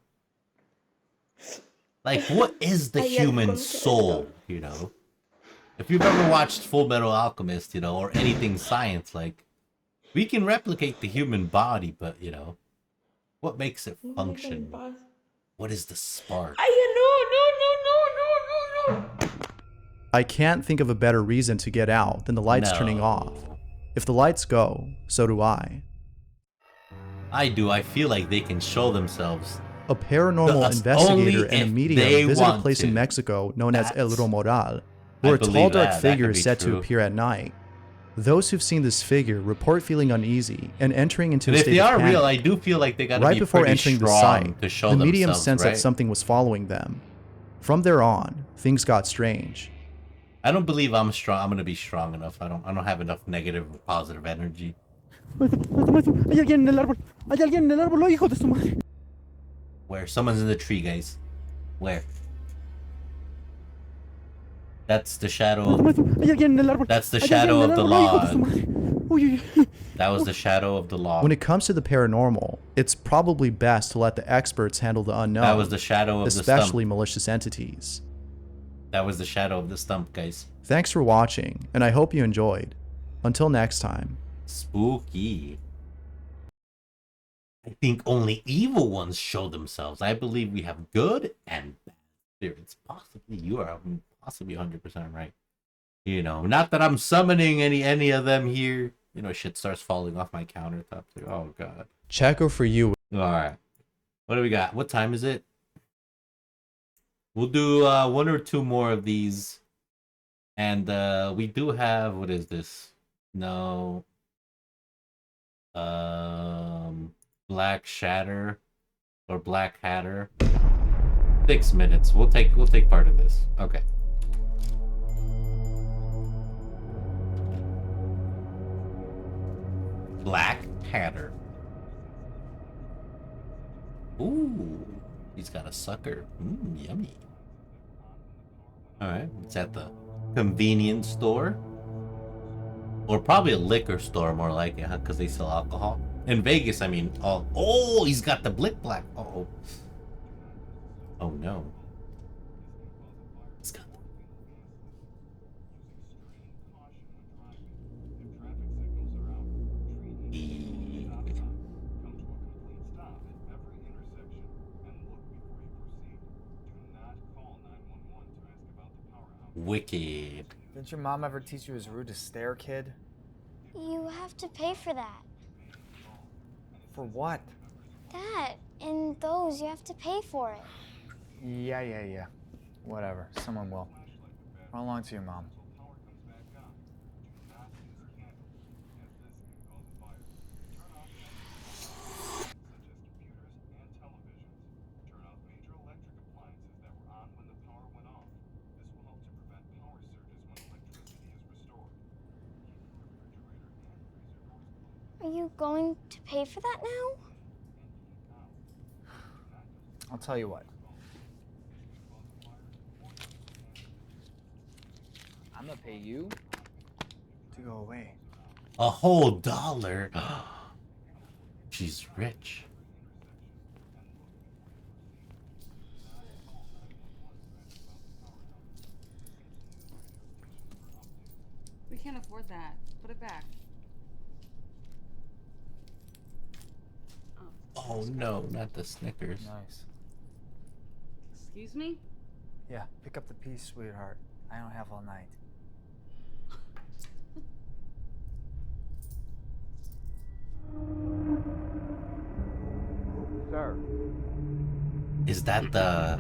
Like, what is the human soul, you know? If you've ever watched Full Metal Alchemist, you know, or anything science, like, we can replicate the human body, but, you know, what makes it function? What is the spark? No. I can't think of a better reason to get out than the lights turning off. If the lights go, so do I. I do. I feel like they can show themselves. A paranormal investigator and a medium visit a place in Mexico known as El Romoral, where a tall dark figure is said to appear at night. Those who've seen this figure report feeling uneasy and entering into a state of panic. If they are real, I do feel like they gotta right be before pretty entering the strong site, to show the medium themselves, sensed right? that something was following them. From there on, things got strange. I don't believe I'm strong. I'm gonna be strong enough. I don't have enough negative or positive energy. Hay alguien en el árbol. Hay alguien en el árbol, hijo de su madre. Where? Someone's in the tree, guys. Where? That's the shadow. That's the shadow of the law. That was the shadow of the law. When it comes to the paranormal, it's probably best to let the experts handle the unknown. That was the shadow of the stump. Especially malicious entities. That was the shadow of the stump, guys. Thanks for watching, and I hope you enjoyed. Until next time. Spooky. I think only evil ones show themselves. I believe we have good and bad spirits. Possibly you are possibly 100% right. You know, not that I'm summoning any of them here. You know, shit starts falling off my countertop. Like, oh god. Checo for you. All right. What do we got? What time is it? We'll do one or two more of these. And we do have, what is this? No. Black Shatter or Black Hatter. 6 minutes. We'll take part of this. Okay. Black Hatter. Ooh, he's got a sucker. Yummy. All right, it's at the convenience store, or probably a liquor store, more like it, huh? Because they sell alcohol in Vegas. I mean, oh, he's got the Blick Black. Oh no. He's got wicked. Didn't your mom ever teach you it was rude to stare, kid? You have to pay for that. For what? That and those, you have to pay for it. Yeah. Whatever. Someone will. Run along to your mom. Are you going to pay for that now? I'll tell you what. I'm gonna pay you to go away. A whole $1. She's rich. We can't afford that. Put it back. Oh no, not the Snickers. Nice. Excuse me? Yeah, pick up the piece, sweetheart. I don't have all night. Sir. Is that the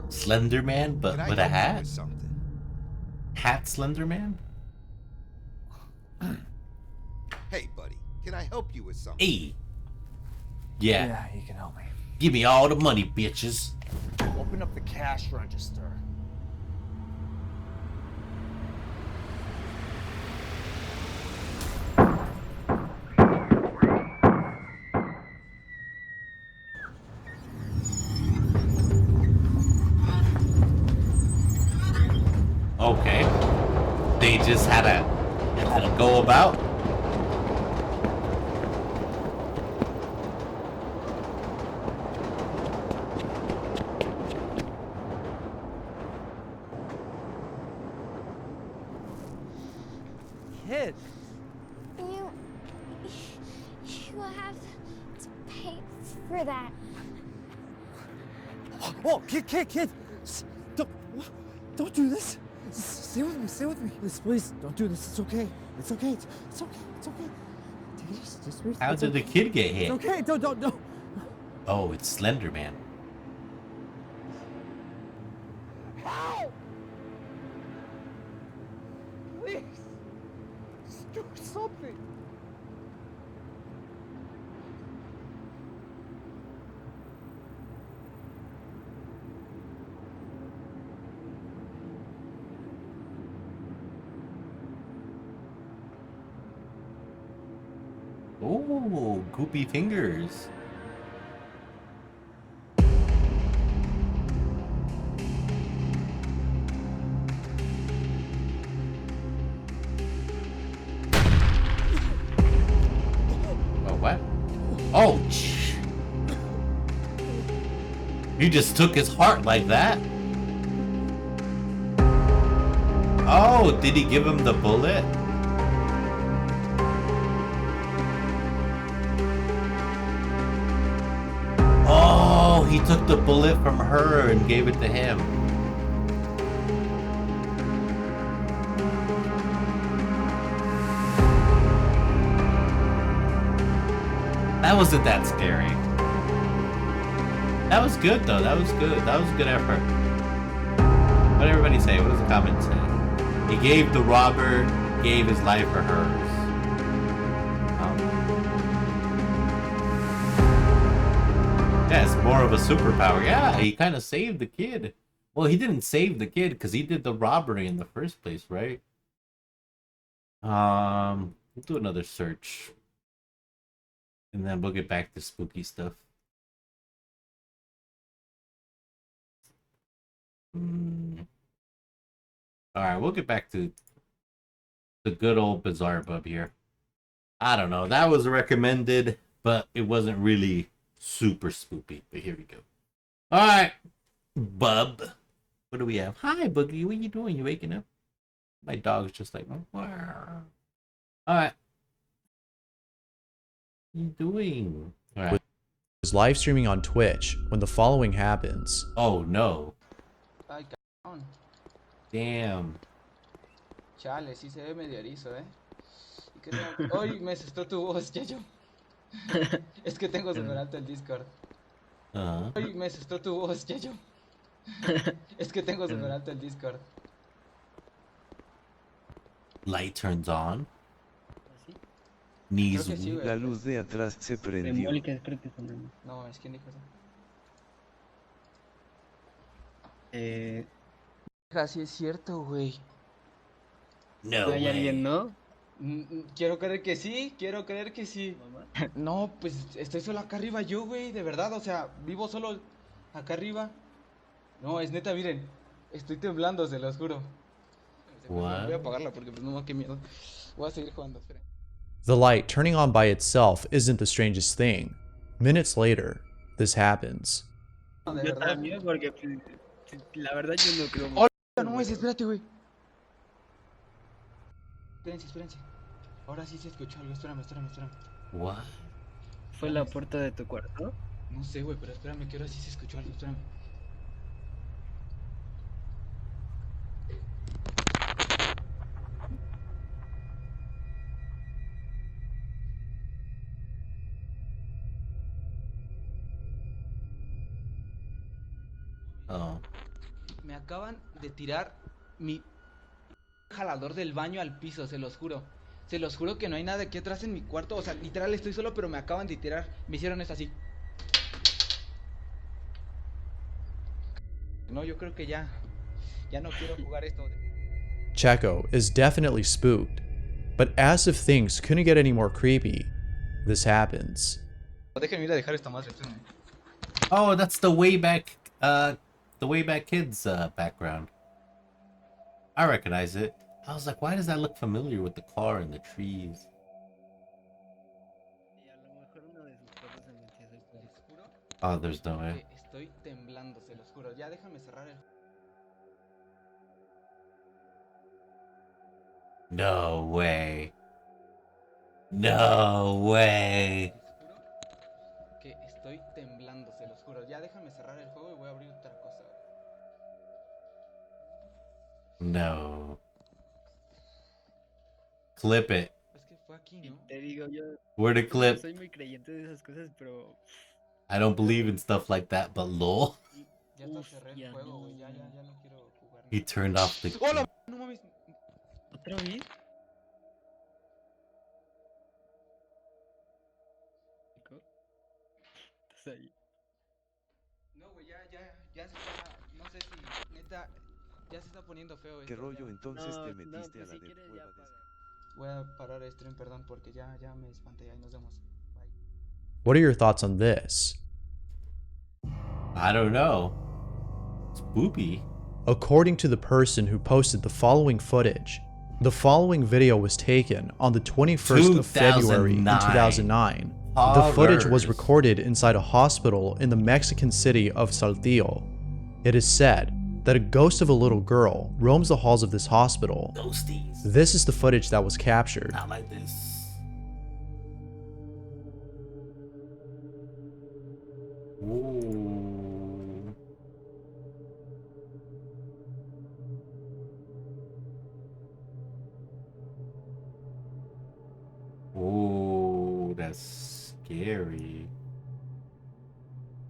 Slender Man, but with a hat? Hat Slender Man? Hey, buddy, can I help you with something? Hey. Yeah. Yeah, you can help me. Give me all the money, bitches. Open up the cash register. Okay. They just had to go about. have to pay for that. Oh, kid! Don't do this. Stay with me. Please, don't do this. It's okay. It's okay. Just breathe. How did the kid get hit? It's okay. Don't. Oh, it's Slender Man. Help! Please, just do something. Oh, goopy fingers. Oh, what? Oh, you just took his heart like that? Oh, did he give him the bullet? Oh, he took the bullet from her and gave it to him. That wasn't that scary. That was good though. That was good. That was a good effort. What did everybody say? What does the comment say? He gave the robber, gave his life for hers. Yeah, it's more of a superpower. Yeah, he kind of saved the kid. Well, he didn't save the kid because he did the robbery in the first place, right? We'll do another search. And then we'll get back to spooky stuff. Alright, we'll get back to the good old Bizarre Bub here. I don't know. That was recommended, but it wasn't really super spooky. But here we go. Alright, Bub. What do we have? Hi, Boogie. What you doing? You waking up? My dog's just like... Alright. What you doing? Alright. Was live streaming on Twitch when the following happens. Oh no. Ay, cabrón. Damn. Chale, sí se ve medio erizo, ¿Y qué tengo? ¡Ay, me asustó tu voz, Yayo! Es que tengo súper alto el Discord. ¡Ay, me asustó tu voz, Yayo! Es que tengo súper alto el Discord. Light turns on. Knees. Sí, La luz de atrás se prendió. No, es que dijo eso. Sí es cierto, güey. No, ¿Hay alguien, no? Quiero creer que sí, No, pues estoy solo acá arriba yo, güey, de verdad, o sea, vivo solo acá arriba. No, es neta, miren, estoy temblando, se los juro. What? Voy a apagarla porque pues no, qué miedo. Voy a seguir jugando, esperen. The light turning on by itself isn't the strangest thing. Minutes later, this happens. Yo también, porque la verdad yo no creo. No, espérate, güey. Espérense. Ahora sí se escuchó algo, espérame. What? ¿Fue la puerta de tu cuarto? No sé, güey, pero espérame que ahora sí se escuchó algo, espérame. Oh. Me acaban de tirar mi jalador del baño al piso, se los juro. Se los juro que no hay nada aquí atrás en mi cuarto. O sea, literal estoy solo, pero me acaban de tirar. Me hicieron esto así. No, yo creo que ya no quiero jugar esto. Checo is definitely spooked, but as if things couldn't get any more creepy, this happens. Déjenme ir a dejar esta madre. Oh, that's the Wayback Kids background. I recognize it. I was like, why does that look familiar with the car and the trees? Oh, there's no way. Estoy temblando, se los juro. Ya déjame cerrar el... No way. No way. oscuro. Ya déjame cerrar el juego y voy a abrir otra cosa. No. Clip it. Es que fue aquí, ¿no? Te digo yo. Where the clip? Soy muy creyente de esas cosas, pero. I don't believe in stuff like that, but lol. Ya te cerré el juego, güey. Ya no quiero jugar. He turned off the. ¡Hola! No mames. ¿Otra vez? ¿Estás ahí? No, güey, ya se está. No sé si neta. Ya se está poniendo feo esto. ¿Qué rollo ya. entonces te metiste pues a la si de quieres, prueba de... Voy a parar el stream, perdón, porque ya me espanté. Ahí nos vemos. Bye. What are your thoughts on this? I don't know. It's spoopy. According to the person who posted the following footage, the following video was taken on the 21st of February in 2009. The footage was recorded inside a hospital in the Mexican city of Saltillo. It is said that a ghost of a little girl roams the halls of this hospital. Ghosties. This is the footage that was captured. Not like this. Ooh. Oh, that's scary.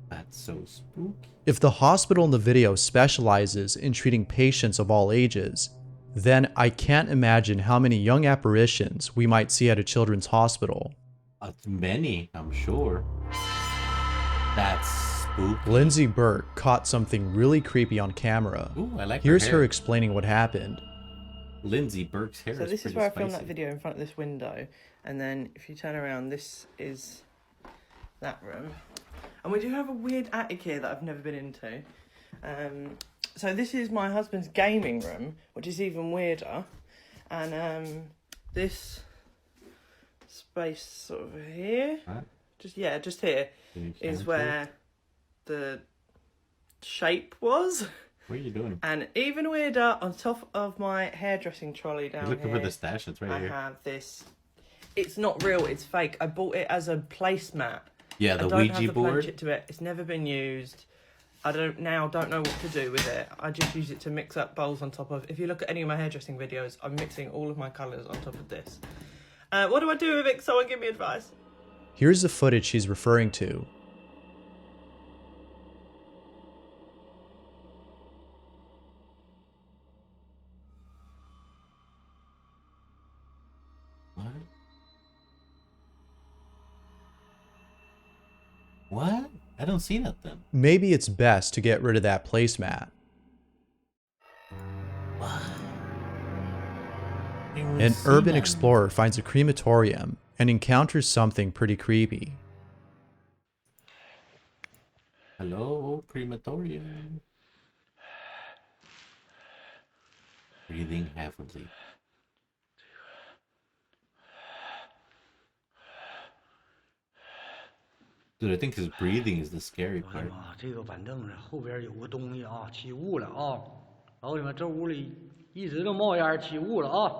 That's so spooky. If the hospital in the video specializes in treating patients of all ages, then I can't imagine how many young apparitions we might see at a children's hospital. Many, I'm sure. That's spooky. Lindsay Burke caught something really creepy on camera. Ooh, I like Here's her her hair. explaining what happened. Lindsay Burke's hair So is this is pretty where I filmed spicy. that video in front of this window, and then if you turn around, this is that room. And we do have a weird attic here that I've never been into. So this is my husband's gaming room, which is even weirder. And this space sort of here, What? just here, is where the shape was. What are you doing? And even weirder, on top of my hairdressing trolley down You're looking here, for the stash, it's right I here. have this. It's not real, it's fake. I bought it as a placemat. Yeah, the I don't Ouija have the board. planchette to it. It's never been used. I don't know what to do with it. I just use it to mix up bowls on top of. If you look at any of my hairdressing videos, I'm mixing all of my colours on top of this. What do I do with it? Someone give me advice. Here's the footage she's referring to. What? I don't see nothing. Maybe it's best to get rid of that placemat. An urban explorer finds a crematorium and encounters something pretty creepy. Hello, crematorium. Breathing heavily. Dude, I think his breathing is the scary part. 这个反正是后边有个东西啊，起雾了啊！老铁们，这屋里一直都冒烟，起雾了啊！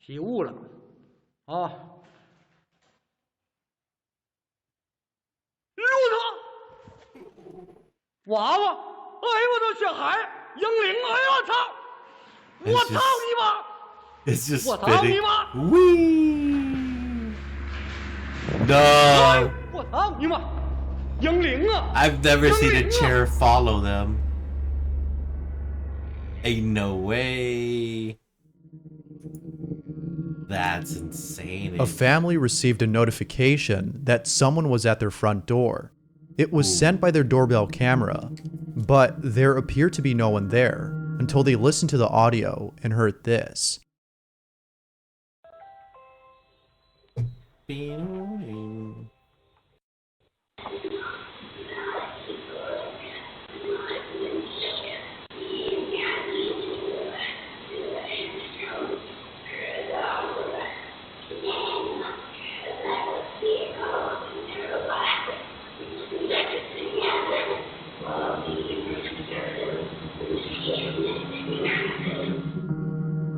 起雾了啊！我操！娃娃！哎呦我的小孩！英灵！哎呦我操！我操你妈！ It's just 我操 spitting. 你妈！ Whee! No! 我操你妈！英灵啊！ I've never seen a chair follow them. Ain't no way. That's insane. A family received a notification that someone was at their front door. It was sent by their doorbell camera, but there appeared to be no one there until they listened to the audio and heard this.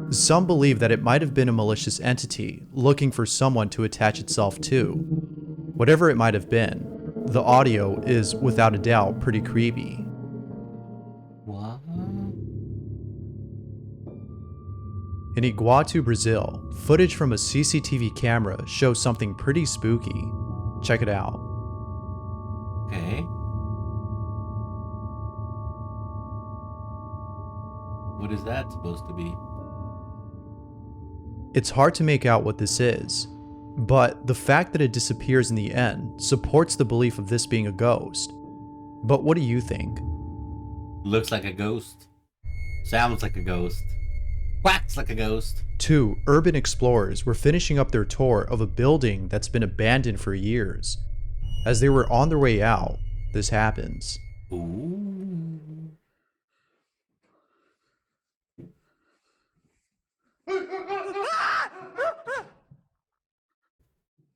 Some believe that it might have been a malicious entity looking for someone to attach itself to. Whatever it might have been, the audio is without a doubt pretty creepy. What? In Iguatu, Brazil, footage from a CCTV camera shows something pretty spooky. Check it out. Okay. What is that supposed to be? It's hard to make out what this is, but the fact that it disappears in the end supports the belief of this being a ghost. But what do you think? Looks like a ghost. Sounds like a ghost. Quacks like a ghost. 2 urban explorers were finishing up their tour of a building that's been abandoned for years. As they were on their way out, this happens. Ooh.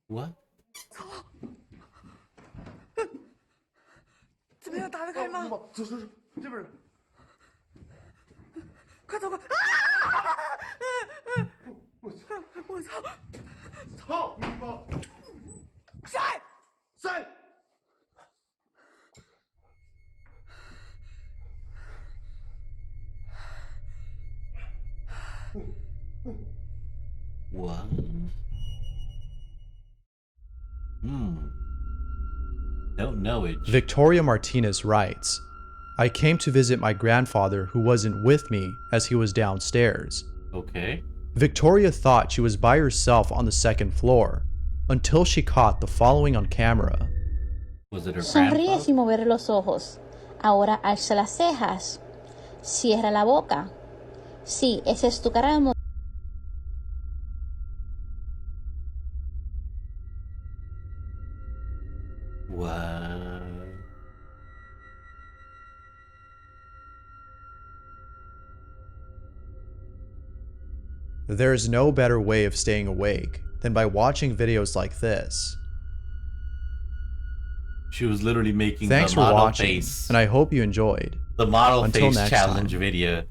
What? 怎么样，打得开吗？走，这边。快走！我操！操你妈！塞！ What? Don't know it. Victoria Martinez writes, I came to visit my grandfather who wasn't with me as he was downstairs. Okay. Victoria thought she was by herself on the 2nd floor until she caught the following on camera. Was it her Sonríe grandpa? sin mover los ojos. Ahora alza las cejas. Cierra la boca. Sí, esa es tu cara de What? There's no better way of staying awake than by watching videos like this. She was literally making Thanks the for model watching, face. and I hope you enjoyed. The model Until face next challenge time. video.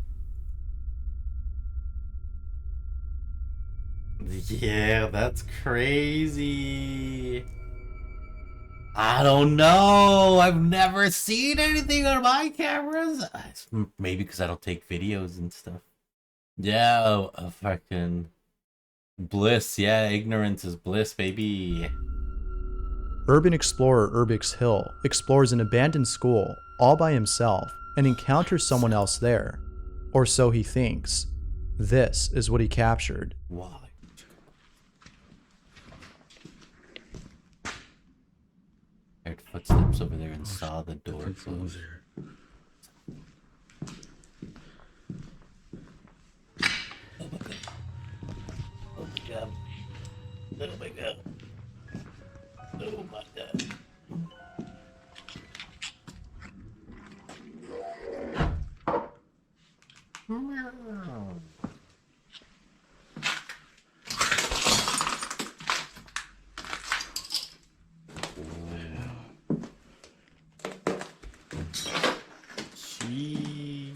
Yeah, that's crazy. I don't know. I've never seen anything on my cameras. Maybe because I don't take videos and stuff. Yeah, a fucking bliss. Yeah, ignorance is bliss, baby. Urban explorer Urbix Hill explores an abandoned school all by himself and encounters someone else there. Or so he thinks. This is what he captured. Why? I heard footsteps over there and saw the door close. Oh my god. Oh my god. Oh my god. Oh my god. Gee.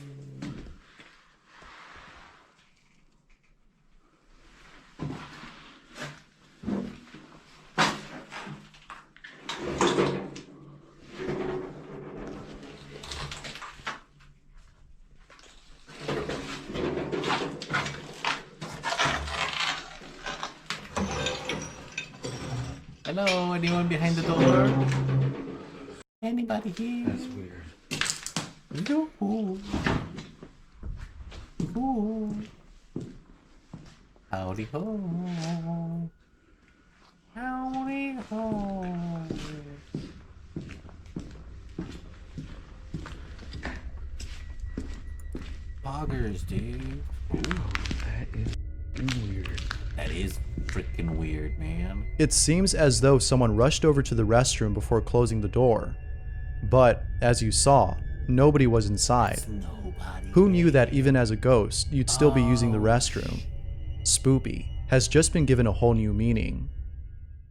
Hello, anyone behind the door? Anybody here? That's weird. Yoo-hoo. Ooh. Howdy ho. Howdy ho. Poggers, dude. Ooh. That is weird. That is freaking weird, man. It seems as though someone rushed over to the restroom before closing the door. But, as you saw, nobody was inside. Who knew that even as a ghost, you'd still be using the restroom? Spoopy has just been given a whole new meaning.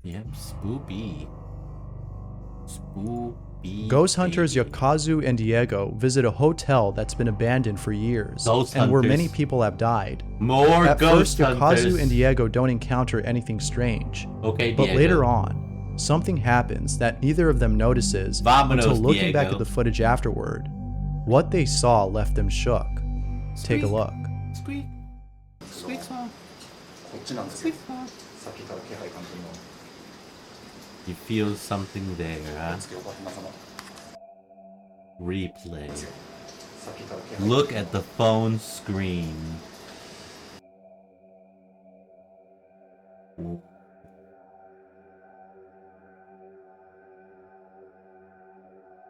Yep, spoopy. Spoopy. Ghost hunters Yakazu and Diego visit a hotel that's been abandoned for years, Ghost and where hunters. many people have died. More At ghost first, Yakazu hunters. and Diego don't encounter anything strange. Okay, But Diego. later on, something happens that neither of them notices until looking back at the footage afterward. What they saw left them shook. Take a look. Squeak. Squeak's mom. Squeak's mom. You feel something there, huh? Replay. Look at the phone screen.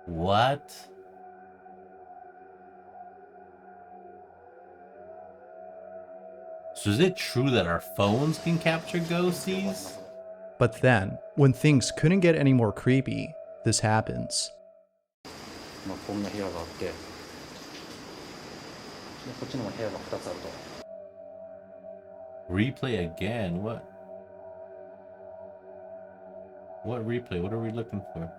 What? So is it true that our phones can capture ghosties? But then, when things couldn't get any more creepy, this happens. Replay again? What? What replay? What are we looking for?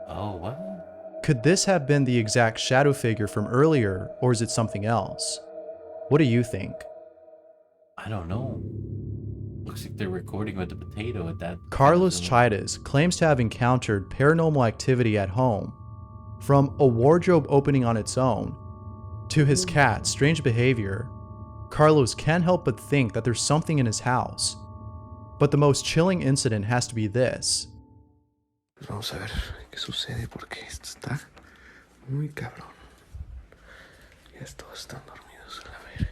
Oh, what? Could this have been the exact shadow figure from earlier, or is it something else? What do you think? I don't know. Looks like they're recording with the potato at that. Carlos Chaides claims to have encountered paranormal activity at home. From a wardrobe opening on its own, to his cat's strange behavior, Carlos can't help but think that there's something in his house. But the most chilling incident has to be this. Vamos a ver qué sucede porque esto está muy cabrón. Ya todos están dormidos, a ver.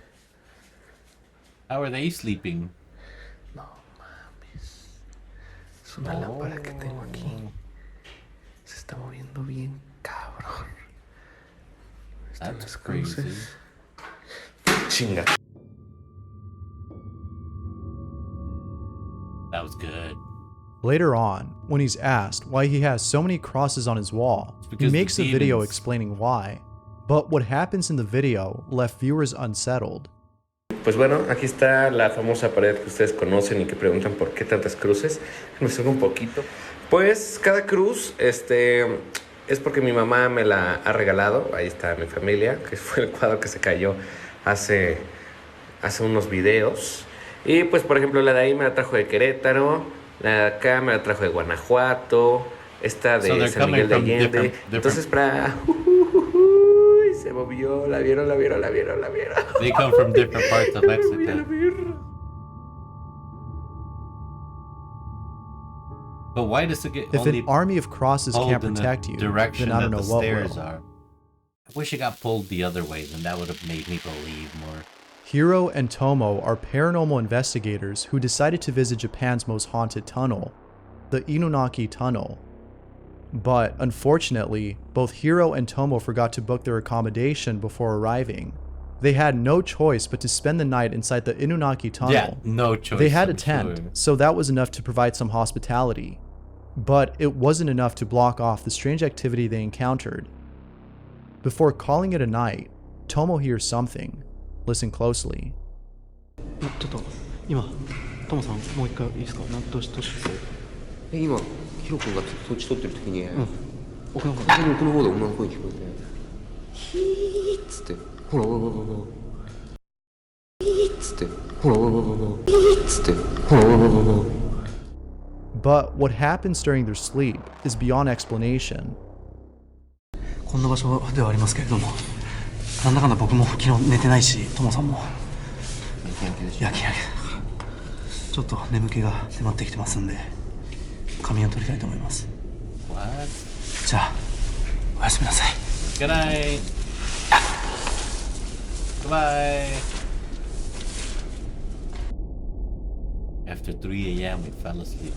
How are they sleeping? No mames. Es una lámpara que tengo aquí. Se está moviendo bien cabrón. Están las cruces. Chinga. That was good. Later on, when he's asked why he has so many crosses on his wall, he makes a video explaining why. But what happens in the video left viewers unsettled. Pues bueno, aquí está la famosa pared que ustedes conocen y que preguntan por qué tantas cruces. Me subo un poquito. Pues cada cruz, es porque mi mamá me la ha regalado. Ahí está mi familia, que fue el cuadro que se cayó hace unos videos. Y pues por ejemplo la de ahí me la trajo de Querétaro, la de acá me la trajo de Guanajuato, esta de San Miguel de Allende. Entonces para... se movió, la vieron. They come from different parts of Mexico. But why does it get If an army of crosses can't protect you, then I don't know what will. I wish it got pulled the other way, then that would have made me believe more. Hiro and Tomo are paranormal investigators who decided to visit Japan's most haunted tunnel, the Inunaki Tunnel. But unfortunately, both Hiro and Tomo forgot to book their accommodation before arriving. They had no choice but to spend the night inside the Inunaki Tunnel. Yeah, no choice. They had a tent, so that was enough to provide some hospitality. But it wasn't enough to block off the strange activity they encountered. Before calling it a night, Tomo hears something. Listen closely. ちょっと今トモさんもう一回いいですか？どうして今ヒロ君がそっち撮ってる時に、奥の方で女の声聞こえて、ヒーッつってほらヒーッつってほらヒーッつってほら But what happens during their sleep is beyond explanation. こんな場所ではありますけれども、なんだかんだ僕も昨日寝てないし、トモさんも夜勤明けちょっと眠気が迫ってきてますんで、仮眠を取りたいと思います。じゃあおやすみなさい。 Good night. Goodbye. After 3 a.m. we fell asleep.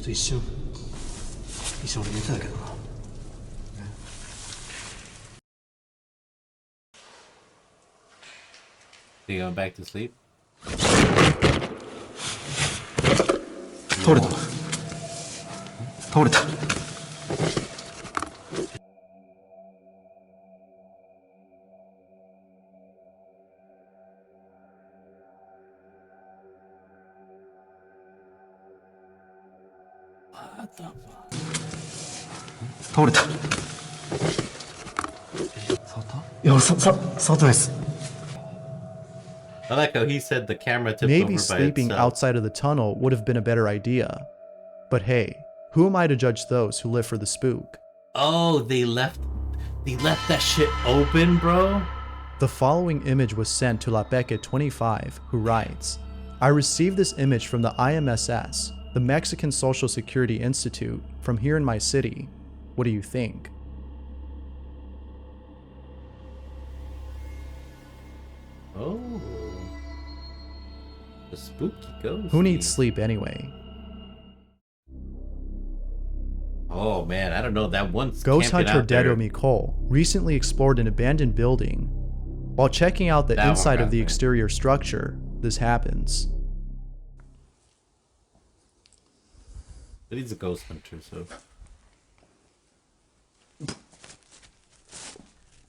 一瞬俺寝てたけどな。They going back to sleep? 倒れた。倒れた。倒れた。いや、触ってないです。 I like how he said the camera tipped Maybe over by sleeping itself. outside of the tunnel would have been a better idea. But hey, who am I to judge those who live for the spook? Oh, they left that shit open, bro? The following image was sent to Lapeke25, who writes, I received this image from the IMSS, the Mexican Social Security Institute, from here in my city. What do you think? Oh. The spooky ghost. Who needs sleep anyway? Oh man, I don't know, that one's Ghost camping hunter out there. Dedo Mikol recently explored an abandoned building. While checking out the inside of the exterior structure, this happens. But he's a ghost hunter, so.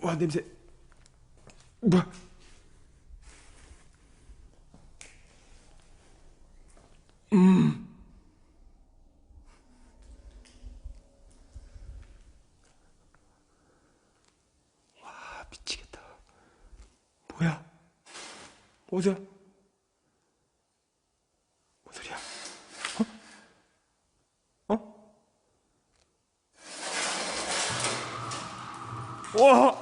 와 냄새. 와 미치겠다. 뭐야? 어디야? 뭔 소리야? 어? 어? 와!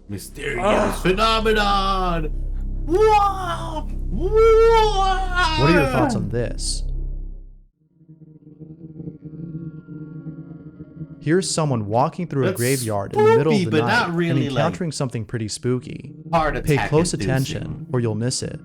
Mysterious phenomenon! Wow! What are your thoughts on this? Here's someone walking through a graveyard in the middle of the but night not really, and encountering something pretty spooky. Heart Pay attack close inducing. attention or you'll miss it.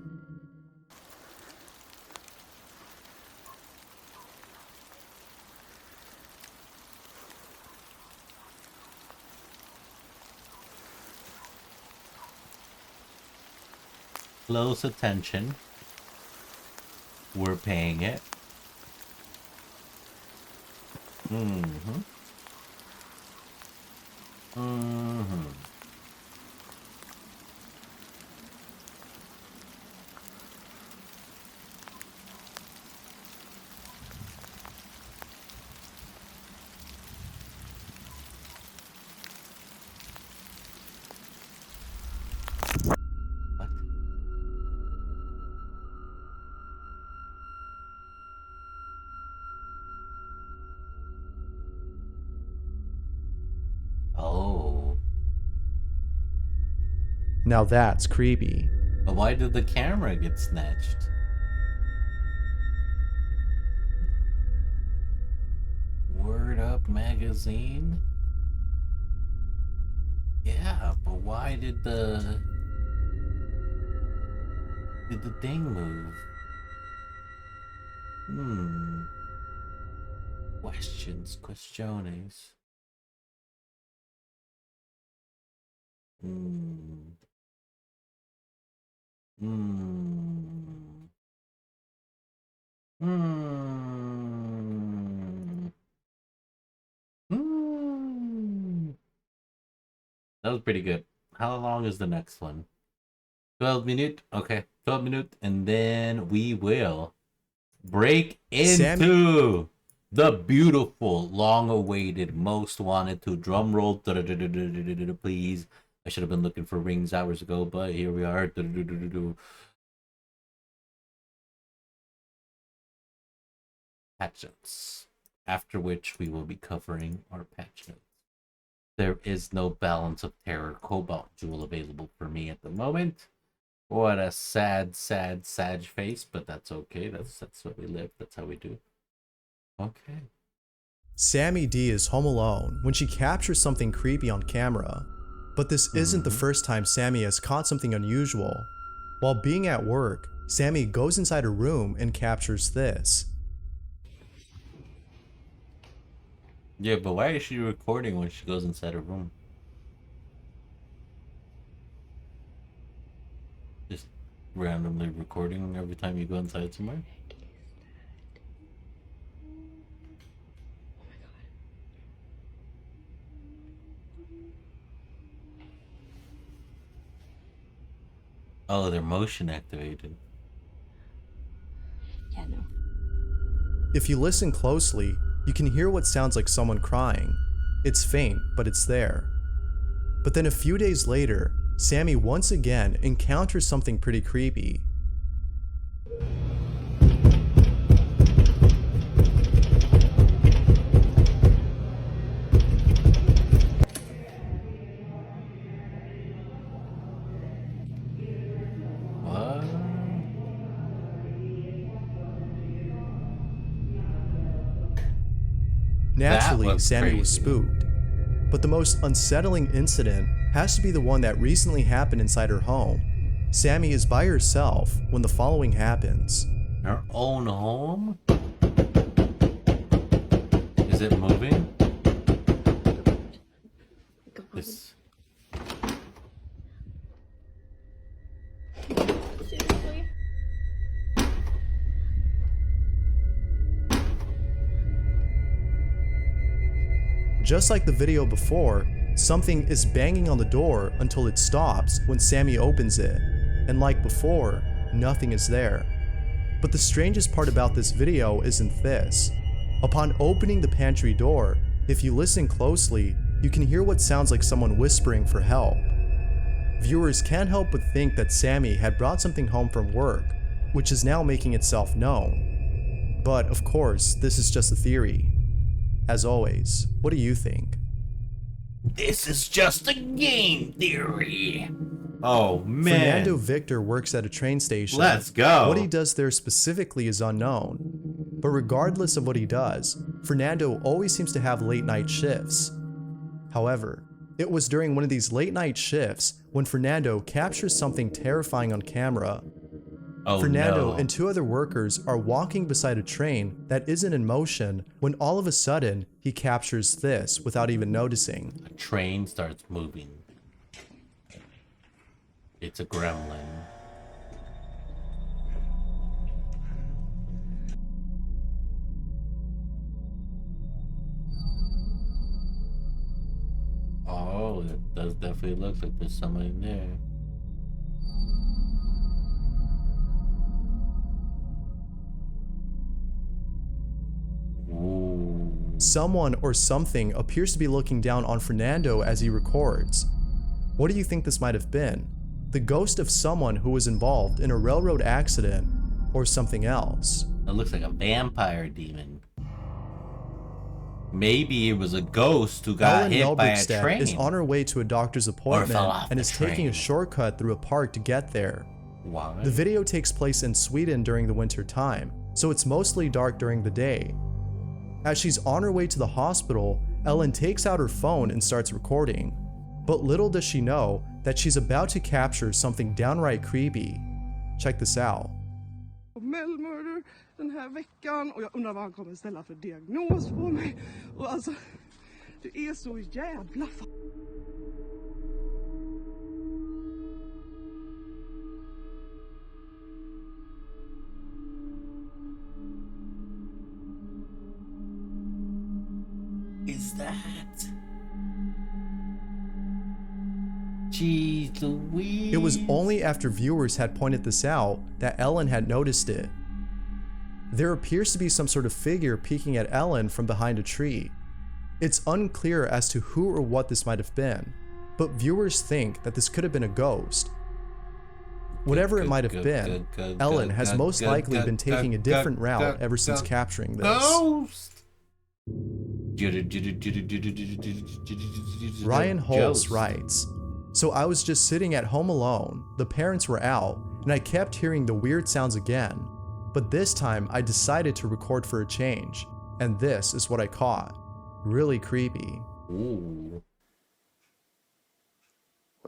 Close attention. We're paying it. Mm-hmm. Mm-hmm. Oh. Now that's creepy. But why did the camera get snatched? Word Up magazine? Yeah, but why did the thing move? Questiones. That was pretty good. How long is the next one? 12 minutes? Okay, 12 minutes, and then we will break into the beautiful, long-awaited, most wanted to drum roll. Please. I should have been looking for rings hours ago, but here we are. Patch notes. After which we will be covering our patch notes. There is no Balance of Terror Cobalt Jewel available for me at the moment. What a sad face, but that's okay. That's what we live. That's how we do. Okay. Sammy D is home alone when she captures something creepy on camera. But this isn't the first time Sammy has caught something unusual. While being at work, Sammy goes inside a room and captures this. Yeah, but why is she recording when she goes inside her room? Just randomly recording every time you go inside somewhere? Oh, they're motion activated. Yeah, no. If you listen closely, you can hear what sounds like someone crying. It's faint, but it's there. But then a few days later, Sammy once again encounters something pretty creepy. What? Naturally, Sammy was spooked. But the most unsettling incident has to be the one that recently happened inside her home. Sammy is by herself when the following happens. Her own home? Is it moving? This. Seriously? Just like the video before, something is banging on the door until it stops when Sammy opens it. And like before, nothing is there. But the strangest part about this video isn't this. Upon opening the pantry door, if you listen closely, you can hear what sounds like someone whispering for help. Viewers can't help but think that Sammy had brought something home from work, which is now making itself known. But of course, this is just a theory. As always, what do you think? This is just a game theory. Oh man. Fernando Victor works at a train station. Let's go. What he does there specifically is unknown. But regardless of what he does, Fernando always seems to have late night shifts. However, it was during one of these late night shifts when Fernando captures something terrifying on camera. Oh, Fernando no. and two other workers are walking beside a train that isn't in motion when all of a sudden he captures this without even noticing. A train starts moving. It's a gremlin. Oh, it does definitely look like there's somebody there. Someone or something appears to be looking down on Fernando as he records. What do you think this might have been? The ghost of someone who was involved in a railroad accident or something else? It looks like a vampire demon. Maybe it was a ghost who got hit by a train. Is on her way to a doctor's appointment and is taking a train. shortcut through a park to get there. Why? The video takes place in Sweden during the winter time, so it's mostly dark during the day. As she's on her way to the hospital, Ellen takes out her phone and starts recording. But little does she know that she's about to capture something downright creepy. Check this out. Mail-murder den här veckan och jag undrar vad han kommer ställa för diagnos på mig. Och alltså, det är så jävla Is that? Jeez Louise. It was only after viewers had pointed this out that Ellen had noticed it. There appears to be some sort of figure peeking at Ellen from behind a tree. It's unclear as to who or what this might have been, but viewers think that this could have been a ghost. Whatever it might have been, Ellen has most likely been taking a different route ever since capturing this. Ghost! Ryan Holmes writes, "So I was just sitting at home alone, the parents were out, and I kept hearing the weird sounds again. But this time I decided to record for a change, and this is what I caught. Really creepy." Ooh.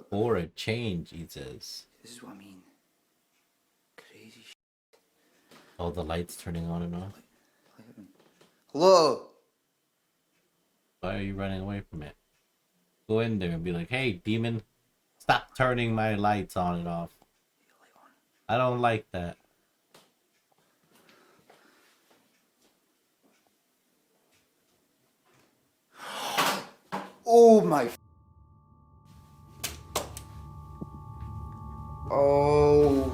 For a change, he says. This is what I mean. Crazy shit. Oh, the lights turning on and off. Hello? Why are you running away from it? Go in there and be like, hey, demon, stop turning my lights on and off. I don't like that. Oh my. Oh.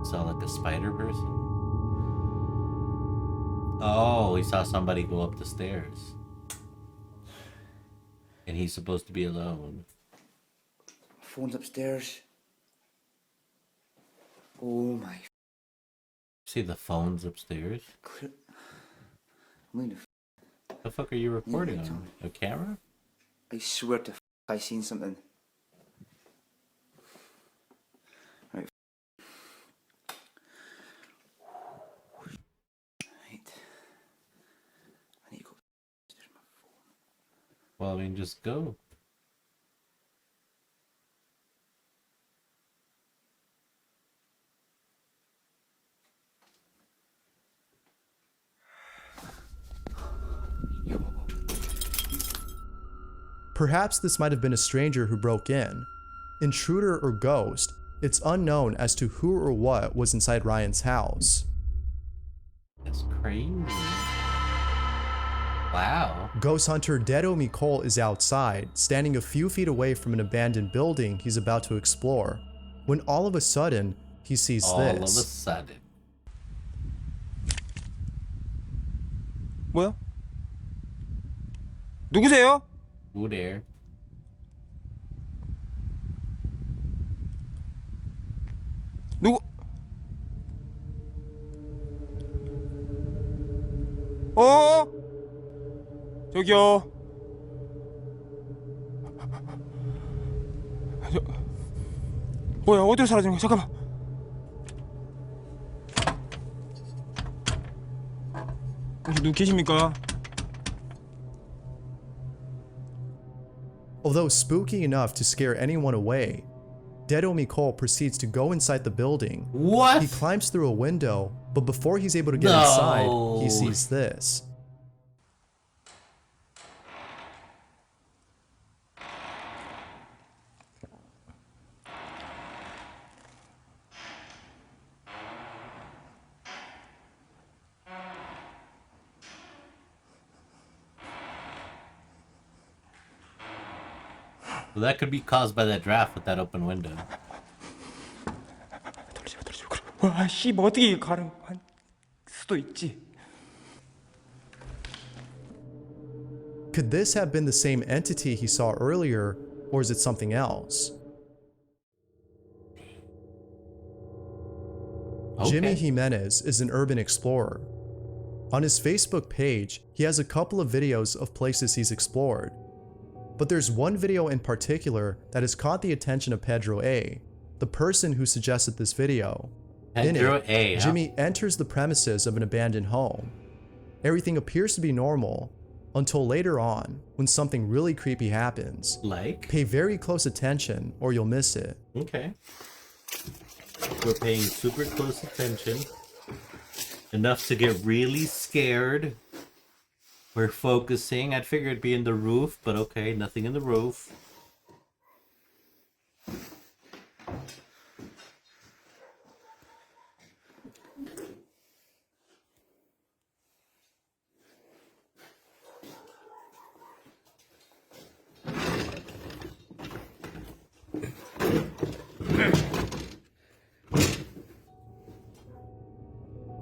Sound like a spider person? Oh, he saw somebody go up the stairs. And he's supposed to be alone. Phone's upstairs. Oh my. See the phone's upstairs? I'm going to. The fuck are you recording on? A camera? I swear to I seen something. Right. Right. I need to go. There's my phone. Well, I mean, just go. Perhaps this might have been a stranger who broke in. Intruder or ghost, it's unknown as to who or what was inside Ryan's house. That's crazy. Wow. Ghost hunter Dedo Mikol is outside, standing a few feet away from an abandoned building he's about to explore, when all of a sudden, he sees this. All of a sudden. 뭐야? 누구세요? Who there? 누구? 어? 저기요. 뭐야, 어디로 사라진 거야? 잠깐만. 혹시 누구 계십니까? Although spooky enough to scare anyone away, Dedo Mikol proceeds to go inside the building. What? He climbs through a window, but before he's able to get inside, he sees this. Well, that could be caused by that draft with that open window. 와, 씨, 뭐 어떻게 가는 수도 있지. Could this have been the same entity he saw earlier, or is it something else? Okay. Jimmy Jimenez is an urban explorer. On his Facebook page, he has a couple of videos of places he's explored. But there's one video in particular that has caught the attention of Pedro A., the person who suggested this video. Pedro In it, A., huh? Jimmy enters the premises of an abandoned home. Everything appears to be normal until later on when something really creepy happens. Like? Pay very close attention or you'll miss it. Okay. We're paying super close attention. Enough to get really scared. We're focusing. I'd figure it'd be in the roof, but okay, nothing in the roof.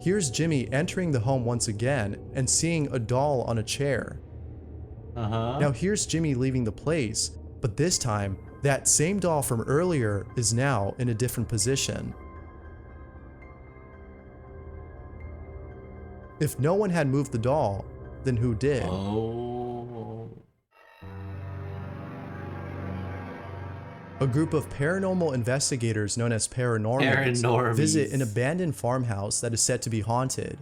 Here's Jimmy entering the home once again and seeing a doll on a chair. Now here's Jimmy leaving the place, but this time, that same doll from earlier is now in a different position. If no one had moved the doll, then who did? A group of paranormal investigators known as Paranormies visit an abandoned farmhouse that is said to be haunted.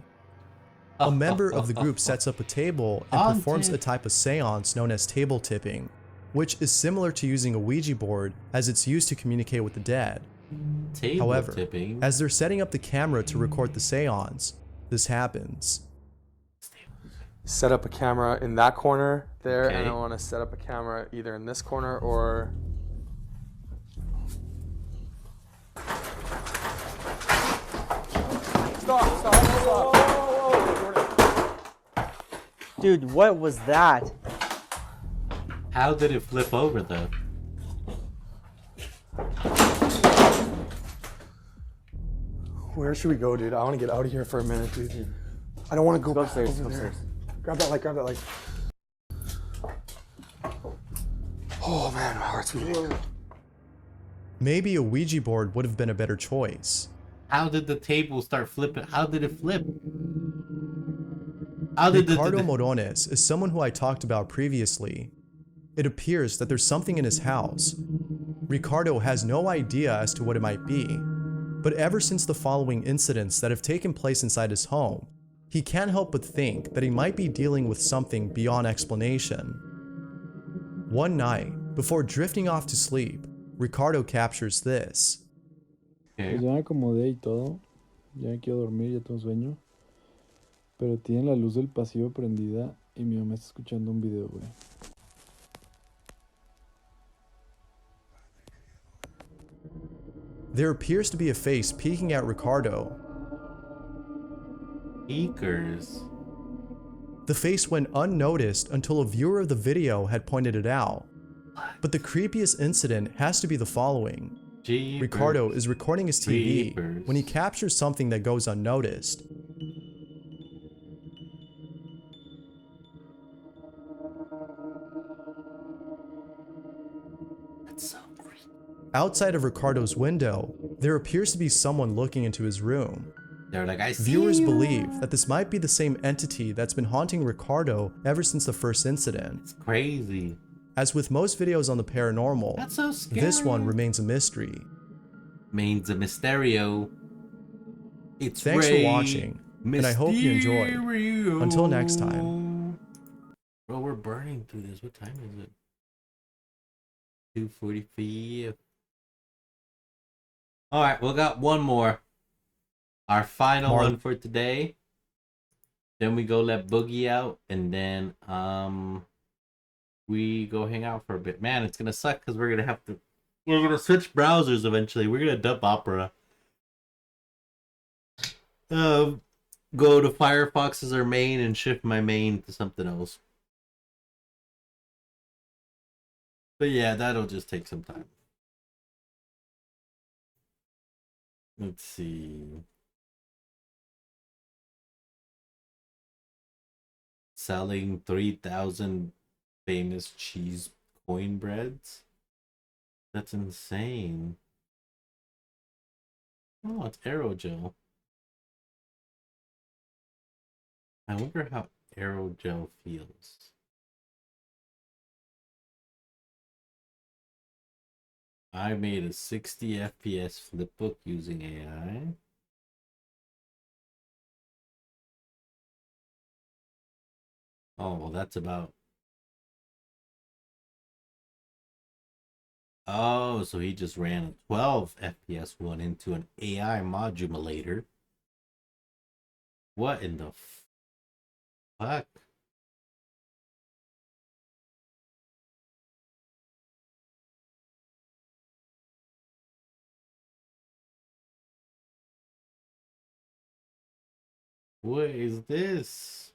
A member of the group sets up a table and performs a type of seance known as table tipping, which is similar to using a Ouija board as it's used to communicate with the dead. However, as they're setting up the camera to record the seance, this happens. set up a camera in that corner there, Okay. and I want to set up a camera either in this corner or... Stop. Dude, what was that? How did it flip over though? Where should we go, dude? I want to get out of here for a minute, dude. I don't want to go upstairs. over Go there. upstairs. Grab that light. Oh man, my heart's beating. Maybe a Ouija board would have been a better choice. How did the table start flipping? How did it flip? How did Ricardo Morones is someone who I talked about previously. It appears that there's something in his house. Ricardo has no idea as to what it might be, but ever since the following incidents that have taken place inside his home, he can't help but think that he might be dealing with something beyond explanation. One night, before drifting off to sleep, Ricardo captures this. Pues ya me acomodé y todo, ya me quiero dormir, ya tengo sueño, pero tienen la luz del pasillo prendida y mi mamá está escuchando un video, güey. There appears to be a face peeking at Ricardo. Eekers. The face went unnoticed until a viewer of the video had pointed it out. But the creepiest incident has to be the following. Jeepers. Ricardo is recording his TV Creepers. when he captures something that goes unnoticed. That's so creepy. Outside of Ricardo's window, there appears to be someone looking into his room. They're like, I see Viewers you. believe that this might be the same entity that's been haunting Ricardo ever since the first incident. It's crazy. As with most videos on the paranormal, That's so scary. this one remains a mystery. Means a Mysterio. It's Thanks for Rey watching, and I hope you enjoyed. Mysterio. Until next time. Bro, we're burning through this. What time is it? 2:45. Alright, we got one more. Our final one for today. Then we go let Boogie out, and then we go hang out for a bit. Man, it's gonna suck because we're gonna switch browsers eventually. We're gonna dump Opera. Go to Firefox as our main and shift my main to something else. But yeah, that'll just take some time. Let's see. Selling 3,000 famous cheese coin breads? That's insane. Oh, it's aerogel. I wonder how aerogel feels. I made a 60 FPS flipbook using AI. Oh, well, that's about... Oh, so he just ran a 12 FPS one into an AI modulator. What in the fuck? What is this?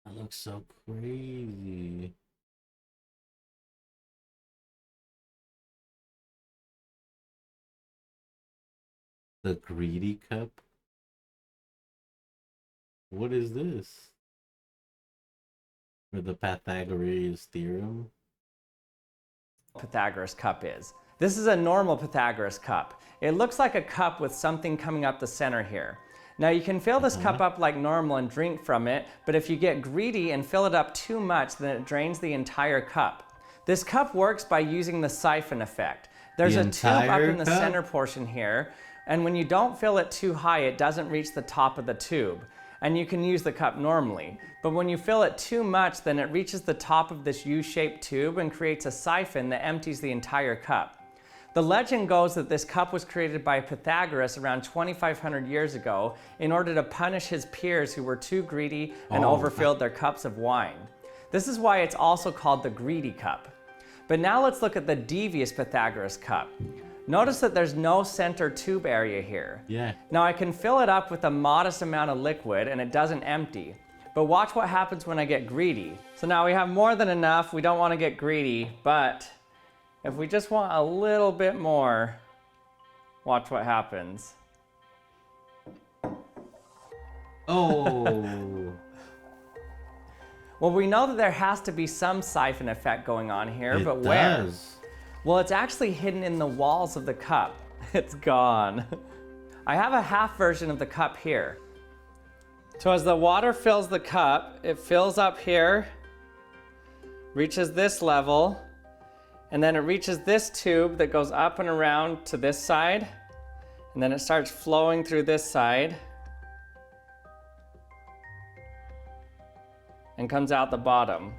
That looks so crazy. The greedy cup? What is this? For the Pythagorean theorem? Pythagoras cup is. This is a normal Pythagoras cup. It looks like a cup with something coming up the center here. Now you can fill this cup up like normal and drink from it, but if you get greedy and fill it up too much, then it drains the entire cup. This cup works by using the siphon effect. There's a tube up in the center portion here, and when you don't fill it too high, it doesn't reach the top of the tube. And you can use the cup normally. But when you fill it too much, then it reaches the top of this U-shaped tube and creates a siphon that empties the entire cup. The legend goes that this cup was created by Pythagoras around 2,500 years ago in order to punish his peers who were too greedy and overfilled their cups of wine. This is why it's also called the greedy cup. But now let's look at the devious Pythagoras cup. Notice that there's no center tube area here. Yeah. Now I can fill it up with a modest amount of liquid and it doesn't empty. But watch what happens when I get greedy. So now we have more than enough. We don't want to get greedy, but if we just want a little bit more, watch what happens. Oh. Well, we know that there has to be some siphon effect going on here, but It where? does. Well, it's actually hidden in the walls of the cup. It's gone. I have a half version of the cup here. So as the water fills the cup, it fills up here, reaches this level, and then it reaches this tube that goes up and around to this side, and then it starts flowing through this side, and comes out the bottom.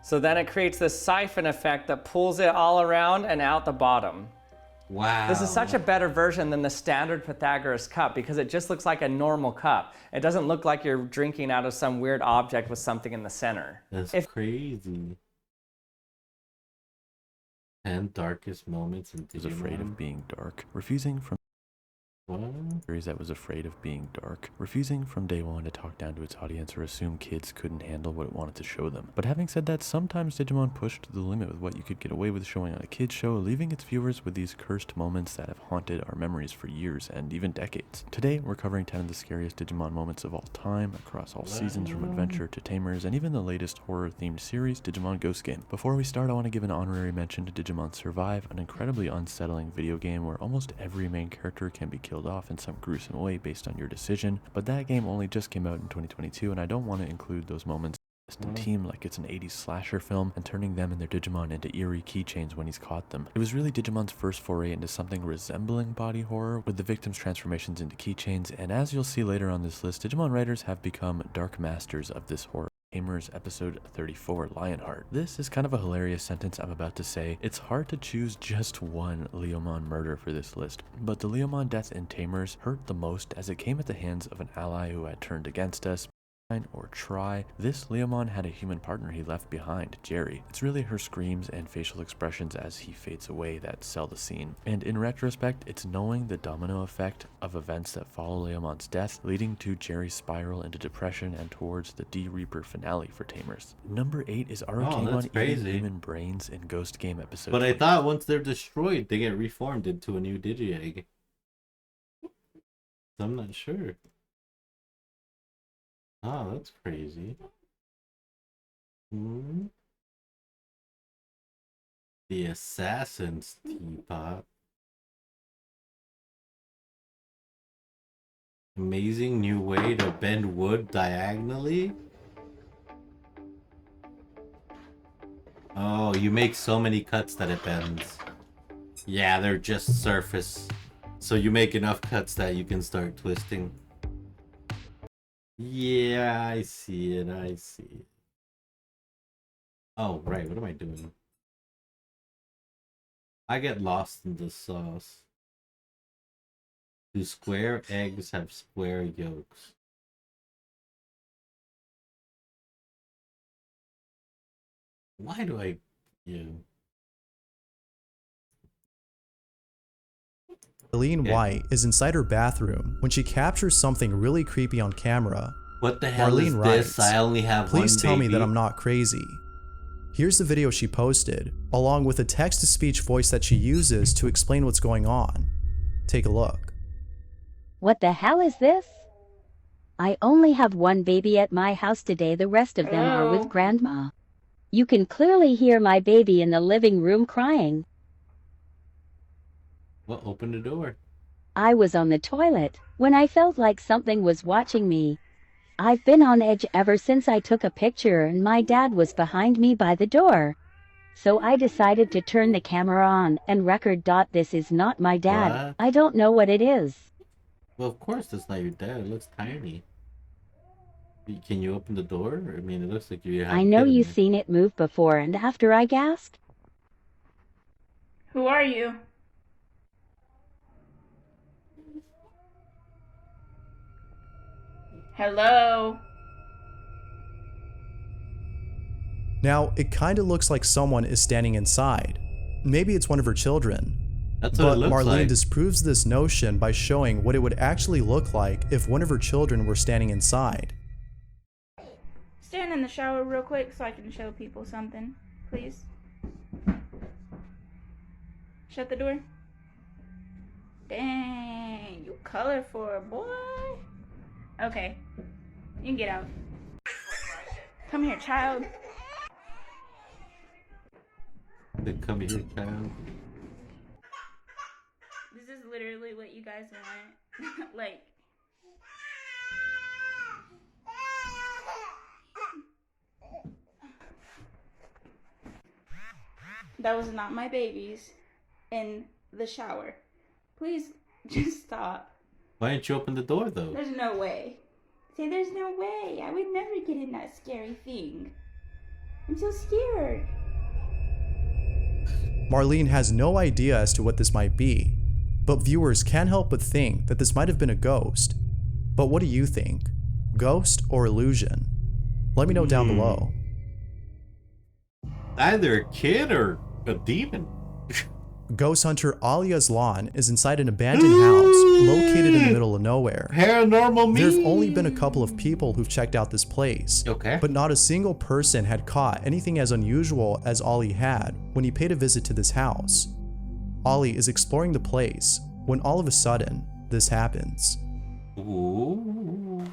So then it creates this siphon effect that pulls it all around and out the bottom. Wow. This is such a better version than the standard Pythagoras cup because it just looks like a normal cup. It doesn't look like you're drinking out of some weird object with something in the center. That's crazy. 10 darkest moments in Digimon. Was afraid of being dark, refusing from What? series that was afraid of being dark, refusing from day one to talk down to its audience or assume kids couldn't handle what it wanted to show them. But having said that, sometimes Digimon pushed the limit with what you could get away with showing on a kids show, leaving its viewers with these cursed moments that have haunted our memories for years and even decades. Today, we're covering 10 of the scariest Digimon moments of all time, across all seasons from Adventure to Tamers, and even the latest horror-themed series, Digimon Ghost Game. Before we start, I want to give an honorary mention to Digimon Survive, an incredibly unsettling video game where almost every main character can be killed off in some gruesome way based on your decision, but that game only just came out in 2022 and I don't want to include those moments and team like it's an 80s slasher film and turning them and their Digimon into eerie keychains when he's caught them. It was really Digimon's first foray into something resembling body horror with the victims' transformations into keychains, and as you'll see later on this list, Digimon writers have become dark masters of this horror. Tamers episode 34, Lionheart. This is kind of a hilarious sentence I'm about to say. It's hard to choose just one Leomon murder for this list, but the Leomon death in Tamers hurt the most as it came at the hands of an ally who had turned against us. Or try. This Leomon had a human partner he left behind, Jerry. It's really her screams and facial expressions as he fades away that sell the scene. And in retrospect, it's knowing the domino effect of events that follow Leomon's death, leading to Jerry's spiral into depression and towards the D-Reaper finale for Tamers. Number 8 is Arcanine eating human brains in Ghost Game episode But I thought once they're destroyed, they get reformed into a new Digi-Egg. I'm not sure. Oh, that's crazy. The Assassin's Teapot. Amazing new way to bend wood diagonally. Oh, you make so many cuts that it bends. Yeah, they're just surface. So you make enough cuts that you can start twisting. Yeah, I see it. I see it. Oh, right. What am I doing? I get lost in the sauce. Do square eggs have square yolks? Why do I... Yeah. Eileen White is inside her bathroom when she captures something really creepy on camera. What the hell Marlene is writes, this? I only have "Please one tell me baby." that I'm not crazy." Here's the video she posted, along with a text-to-speech voice that she uses to explain what's going on. Take a look. What the hell is this? I only have one baby at my house today. The rest of them are with grandma. You can clearly hear my baby in the living room crying. Well, open the door. I was on the toilet when I felt like something was watching me. I've been on edge ever since I took a picture and my dad was behind me by the door. So I decided to turn the camera on and record. This is not my dad. What? I don't know what it is. Well, of course that's not your dad. It looks tiny. Can you open the door? I mean, it looks like you have... I know you've seen it move before and after I gasped. Who are you? Hello? Now, it kind of looks like someone is standing inside. Maybe it's one of her children. That's what but it looks Marlene like. disproves this notion by showing what it would actually look like if one of her children were standing inside. Stand in the shower real quick so I can show people something, please. Shut the door. Dang, you colorful, boy. Okay, you can get out. Come here, child. Come here, child. This is literally what you guys want. Like, that was not my babies in the shower. Please just stop. Why didn't you open the door though? There's no way. Say there's no way. I would never get in that scary thing. I'm so scared. Marlene has no idea as to what this might be, but viewers can't help but think that this might have been a ghost. But what do you think? Ghost or illusion? Let me know down below. Either a kid or a demon. Ghost hunter Ali Aslan is inside an abandoned house located in the middle of nowhere. Paranormal me. There have only been a couple of people who've checked out this place, but not a single person had caught anything as unusual as Ali had when he paid a visit to this house. Ali is exploring the place when all of a sudden, this happens. Ooh.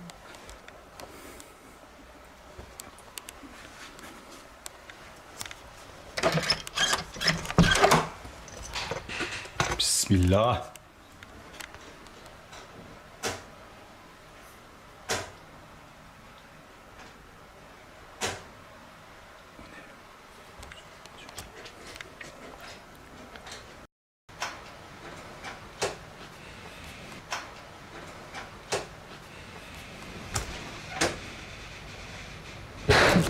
Bismillah.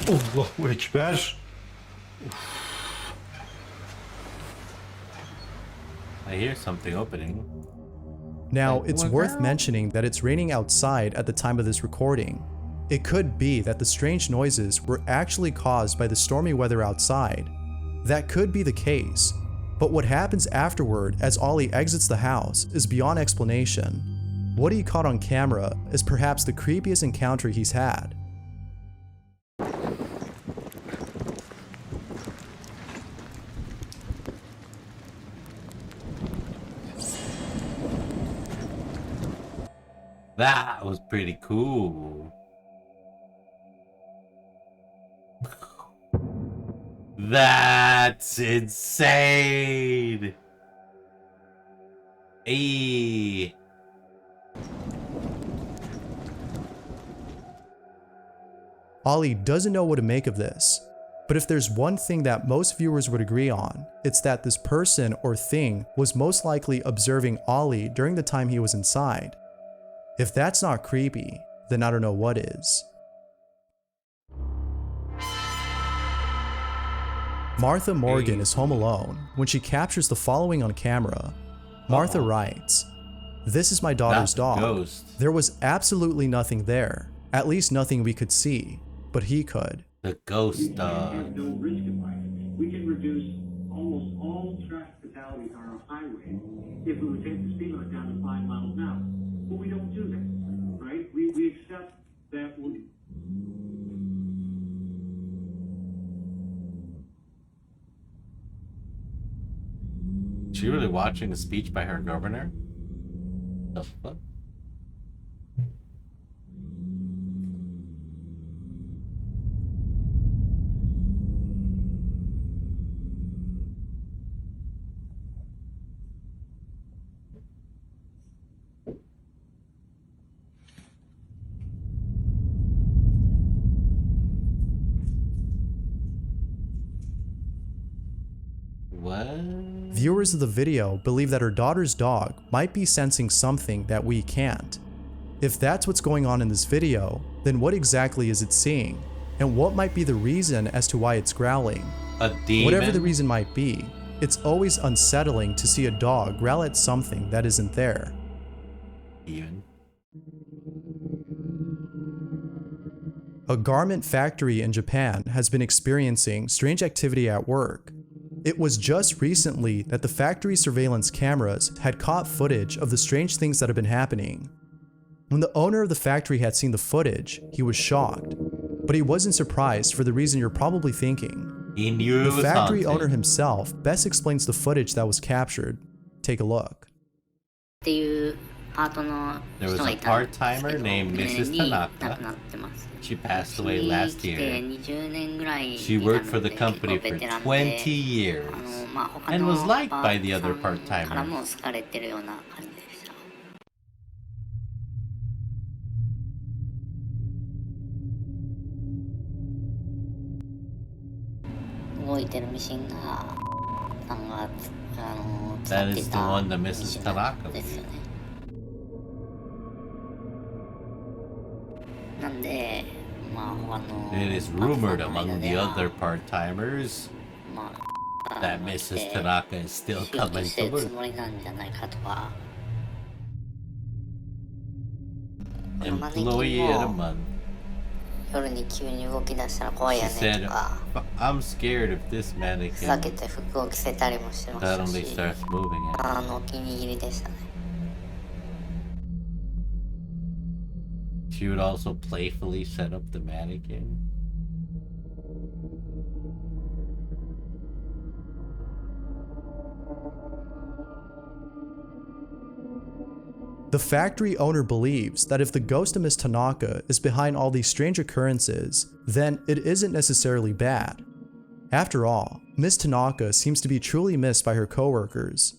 Allahu Ekber. I hear something opening. Now, it's worth mentioning that it's raining outside at the time of this recording. It could be that the strange noises were actually caused by the stormy weather outside. That could be the case, but what happens afterward as Ollie exits the house is beyond explanation. What he caught on camera is perhaps the creepiest encounter he's had. That was pretty cool. That's insane. Hey. Ollie doesn't know what to make of this, but if there's one thing that most viewers would agree on, it's that this person or thing was most likely observing Ollie during the time he was inside. If that's not creepy, then I don't know what is. Martha Morgan is home alone when she captures the following on camera. Martha writes, "This is my daughter's dog. There was absolutely nothing there, at least nothing we could see, but he could." The ghost dog. No risk in life. We can reduce almost all traffic fatalities on our highway if we would take the speed limit down to 5 miles an hour. But we don't do that, right? We accept that we... Is she really watching a speech by her governor? The fuck? Viewers of the video believe that her daughter's dog might be sensing something that we can't. If that's what's going on in this video, then what exactly is it seeing? And what might be the reason as to why it's growling? A demon? Whatever the reason might be, it's always unsettling to see a dog growl at something that isn't there. Even. A garment factory in Japan has been experiencing strange activity at work. It was just recently that the factory surveillance cameras had caught footage of the strange things that have been happening. When the owner of the factory had seen the footage, he was shocked. But he wasn't surprised for the reason you're probably thinking. He knew it was The factory haunted. owner himself best explains the footage that was captured. Take a look. There was a part-timer named Mrs. Tanaka. She passed away last year. She worked for the company for 20 years and was liked by the other part-timers. That is the one that Mrs. Tanaka was in. It is rumored among the other part-timers that Mrs. Tanaka is still coming to work. Employee of the month. She said, I'm scared if this mannequin suddenly starts moving it. She would also playfully set up the mannequin. The factory owner believes that if the ghost of Miss Tanaka is behind all these strange occurrences, then it isn't necessarily bad. After all, Miss Tanaka seems to be truly missed by her coworkers.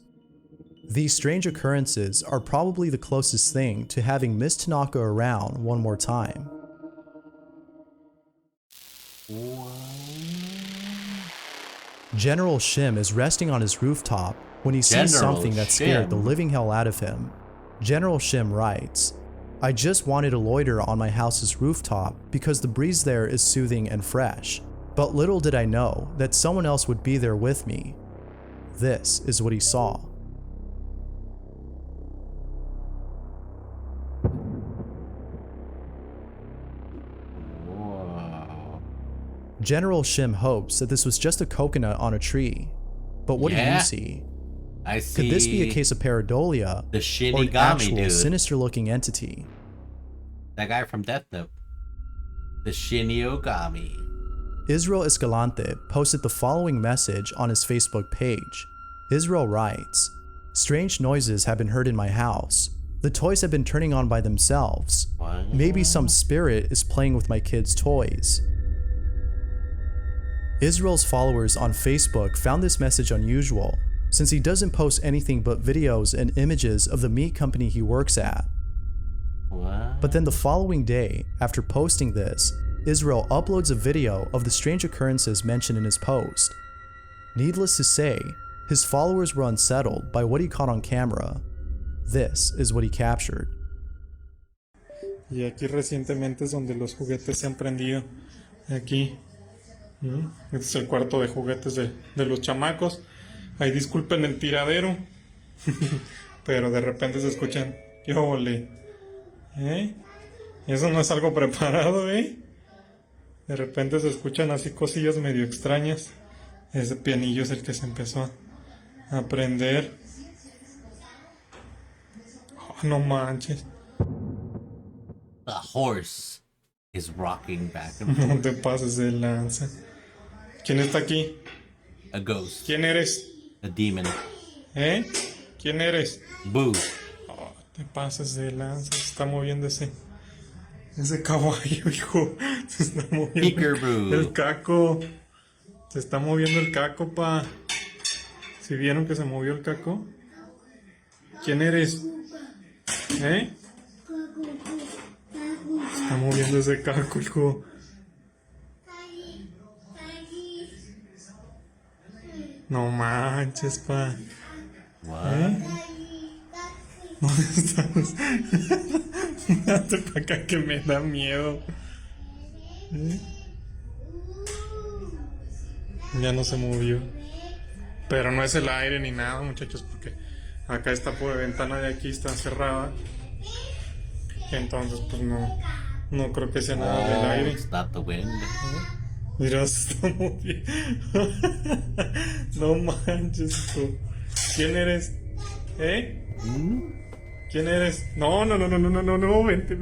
These strange occurrences are probably the closest thing to having Miss Tanaka around one more time. General Shim is resting on his rooftop when he sees something that scared the living hell out of him. General Shim writes, I just wanted to loiter on my house's rooftop because the breeze there is soothing and fresh, but little did I know that someone else would be there with me. This is what he saw. General Shim hopes that this was just a coconut on a tree. But what do you see? I see. Could this be a case of pareidolia the or an Shinigami actual dude. sinister-looking entity? That guy from Death Note. The Shinigami. Israel Escalante posted the following message on his Facebook page. Israel writes, strange noises have been heard in my house. The toys have been turning on by themselves. What? Maybe some spirit is playing with my kids' toys. Israel's followers on Facebook found this message unusual, since he doesn't post anything but videos and images of the meat company he works at. What? But then the following day, after posting this, Israel uploads a video of the strange occurrences mentioned in his post. Needless to say, his followers were unsettled by what he caught on camera. This is what he captured. Y aquí recientemente es donde los juguetes se han prendido. Aquí. Este es el cuarto de juguetes de los chamacos. Ahí disculpen el tiradero. Pero de repente se escuchan. ¡Qué ole! Eso no es algo preparado, De repente se escuchan así cosillas medio extrañas. Ese pianillo es el que se empezó a prender. Oh, no manches. The horse is rocking back and No forth. te pases de lanza. ¿Quién está aquí? A ghost. ¿Quién eres? A demon. ¿Quién eres? Boo. Oh, te pases de lanza. Se está moviendo ese caballo, hijo. Se está moviendo Peekaboo. el caco. Se está moviendo el caco, pa. ¿Sí vieron que se movió el caco? ¿Quién eres? Se está moviendo ese caco, hijo. No manches, pa. ¿Dónde estás? Date para acá que me da miedo. Ya no se movió. Pero no es el aire ni nada, muchachos, porque acá esta pobre ventana de aquí está cerrada. Entonces, pues no creo que sea nada del aire. It's not the wind. Mira, se está moviendo. No manches tú. ¿Quién eres? ¿Eh? ¿Quién eres? No, vente.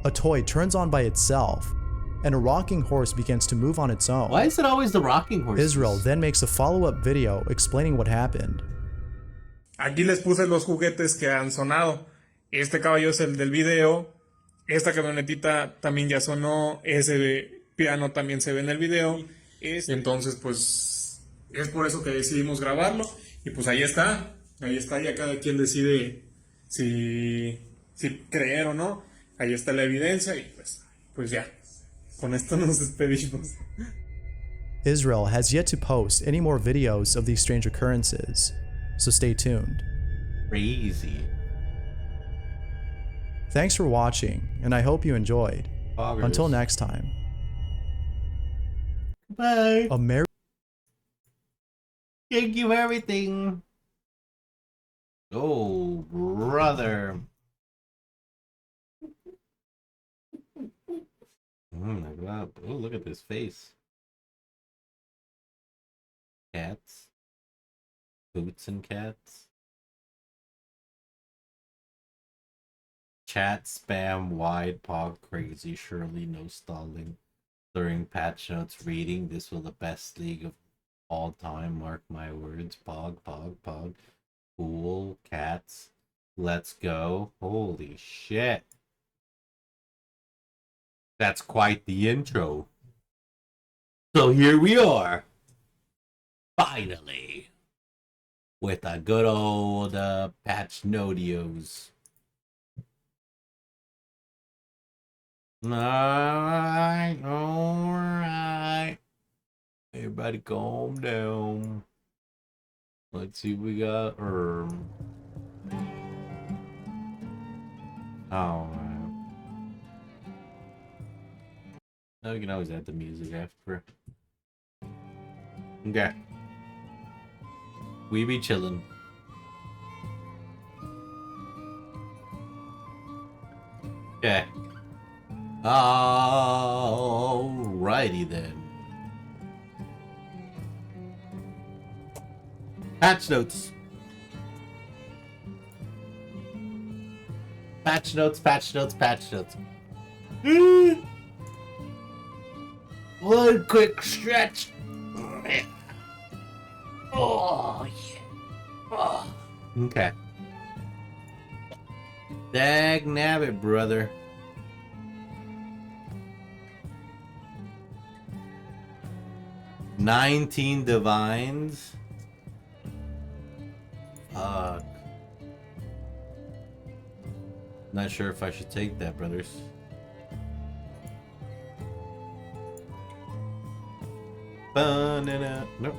A toy turns on by itself, and a rocking horse begins to move on its own. Why is it always the rocking horse? Israel then makes a follow-up video explaining what happened. Aquí les puse los juguetes que han sonado. Este caballo es el del video. Esta camionetita también ya sonó. Ese piano también se ve en el video. Entonces, pues, es por eso que decidimos grabarlo. Y pues ahí está. Ya cada quien decide si creer o no. Ahí está la evidencia y pues ya. Con esto nos despedimos. Israel has yet to post any more videos of these strange occurrences, so stay tuned. Crazy. Thanks for watching, and I hope you enjoyed. Poggers. Until next time. Bye. Thank you for everything. Oh, brother. Oh my god. Oh, look at this face. Cats. Boots and cats. Chat spam wide pog crazy. Surely no stalling. During patch notes reading. This was the best league of all time. Mark my words. Pog. Cool. Cats. Let's go. Holy shit. That's quite the intro. So here we are. Finally. With a good old patch nodios. Alright. Everybody calm down. Let's see what we got. Alright. Oh, you can always add the music after. Okay. We be chillin'. Okay. Alrighty then. Patch notes. Patch notes. One quick stretch. Oh, yeah. Oh. Okay. Dag nabbit, brother. $19 divines. Fuck. Not sure if I should take that, brothers. Banana. Nope.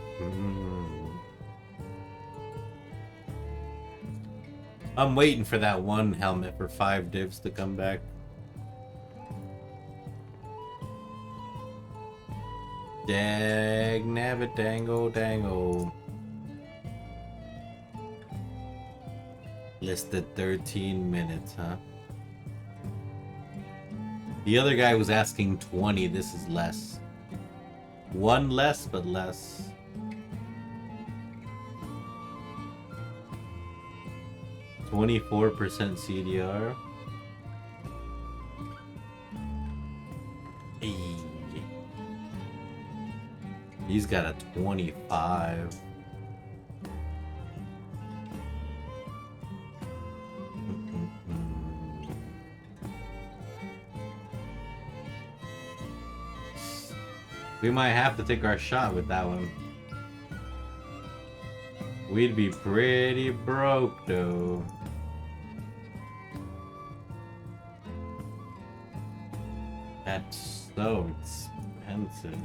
I'm waiting for that one helmet for 5 divs to come back. Dag nabbit dango dango. Listed 13 minutes, huh? The other guy was asking 20. This is less. One less, but less. $24% CDR. Hey. He's got a 25. We might have to take our shot with that one. We'd be pretty broke though. That's so expensive.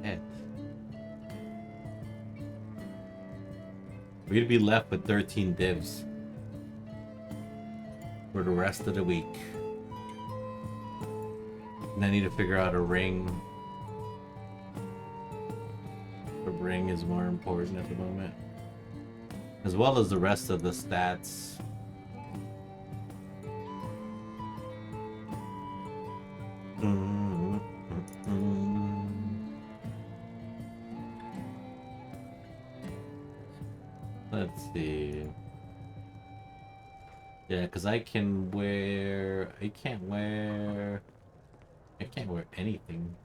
Heck. We'd be left with 13 divs for the rest of the week. And I need to figure out a ring ring is more important at the moment, as well as the rest of the stats. Let's see. Yeah, because I can't wear anything.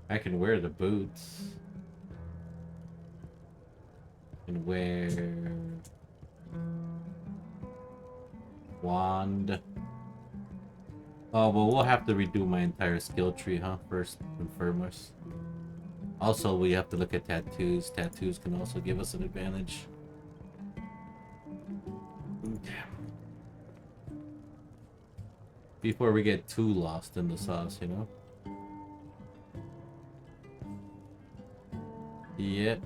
I can wear the boots. I can wear wand. Oh, well, we'll have to redo my entire skill tree, huh? First and foremost. Also, we have to look at tattoos. Tattoos can also give us an advantage. Before we get too lost in the sauce, you know? Yep.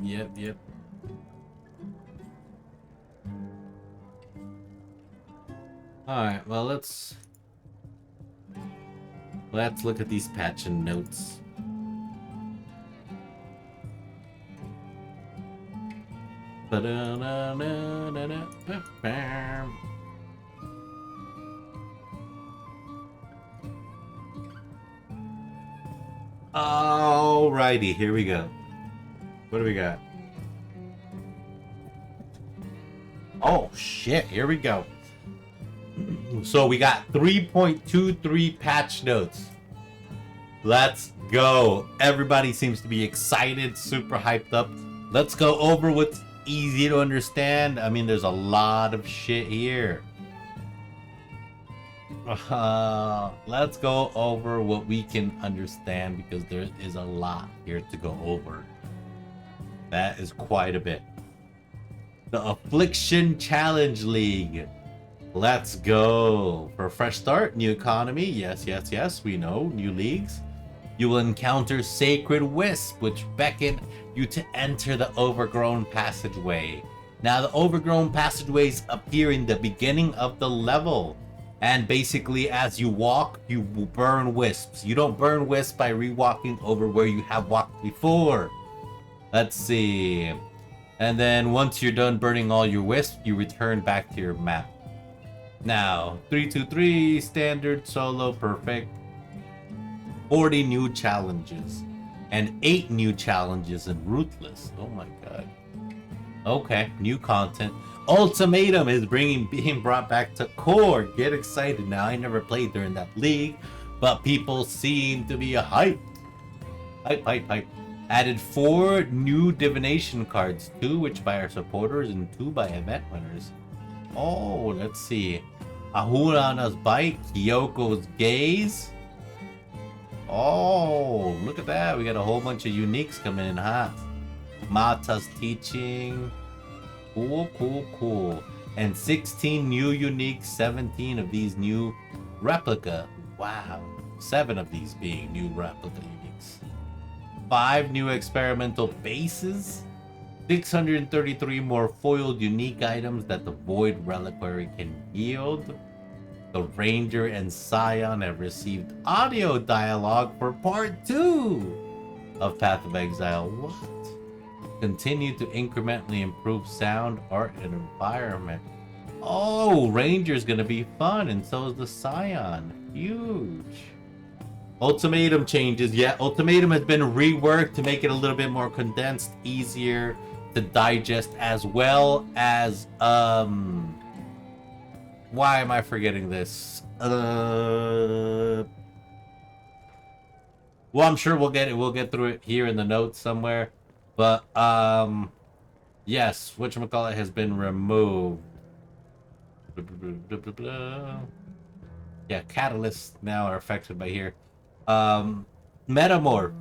Alright, well, let's look at these patch and notes. Alrighty, here we go. What do we got? Oh shit, here we go. So we got 3.23 patch notes. Let's go. Everybody seems to be excited, super hyped up. Let's go over what's easy to understand. I mean, there's a lot of shit here. Let's go over what we can understand, because there is a lot here to go over. That is quite a bit. The Affliction Challenge League. Let's go. For a fresh start, new economy. Yes, we know. New leagues. You will encounter Sacred Wisp, which beckon you to enter the Overgrown Passageway. Now, the Overgrown Passageways appear in the beginning of the level. And basically, as you walk, you will burn wisps. You don't burn wisps by rewalking over where you have walked before. Let's see. And then once you're done burning all your wisps, you return back to your map. Now, 3-2-3, standard, solo, perfect. 40 new challenges. And 8 new challenges in Ruthless. Oh my god. Okay, new content. Ultimatum is being brought back to core. Get excited. Now, I never played during that league, but people seem to be hyped. Hype. Added 4 new divination cards, 2 which by our supporters and 2 by event winners. Oh, let's see. Ahurana's Bite, Kyoko's Gaze. Oh, look at that. We got a whole bunch of uniques coming in, huh? Mata's Teaching. Cool. And 16 new uniques, 17 of these new replica. Wow. 7 of these being new replica uniques. 5 new experimental bases. 633 more foiled unique items that the Void Reliquary can yield. The Ranger and Scion have received audio dialogue for part 2 of Path of Exile. What? Continue to incrementally improve sound, art, and environment. Oh, Ranger's gonna be fun, and so is the Scion. Huge. Ultimatum changes. Yeah, Ultimatum has been reworked to make it a little bit more condensed, easier to digest, as well as why am I forgetting this? Well, I'm sure we'll get it. We'll get through it here in the notes somewhere. But yes, whatchamacallit has been removed. Yeah, catalysts now are affected by here. Metamorph.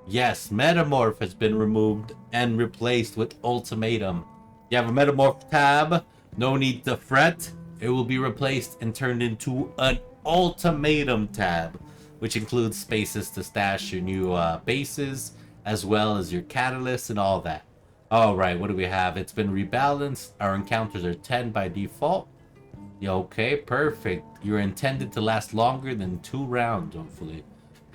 Yes, Metamorph has been removed and replaced with Ultimatum. You have a Metamorph tab, no need to fret. It will be replaced and turned into an Ultimatum tab, which includes spaces to stash your new bases, as well as your catalysts and all that. Alright, what do we have? It's been rebalanced. Our encounters are 10 by default. Yeah, okay, perfect. You're intended to last longer than 2 rounds, hopefully.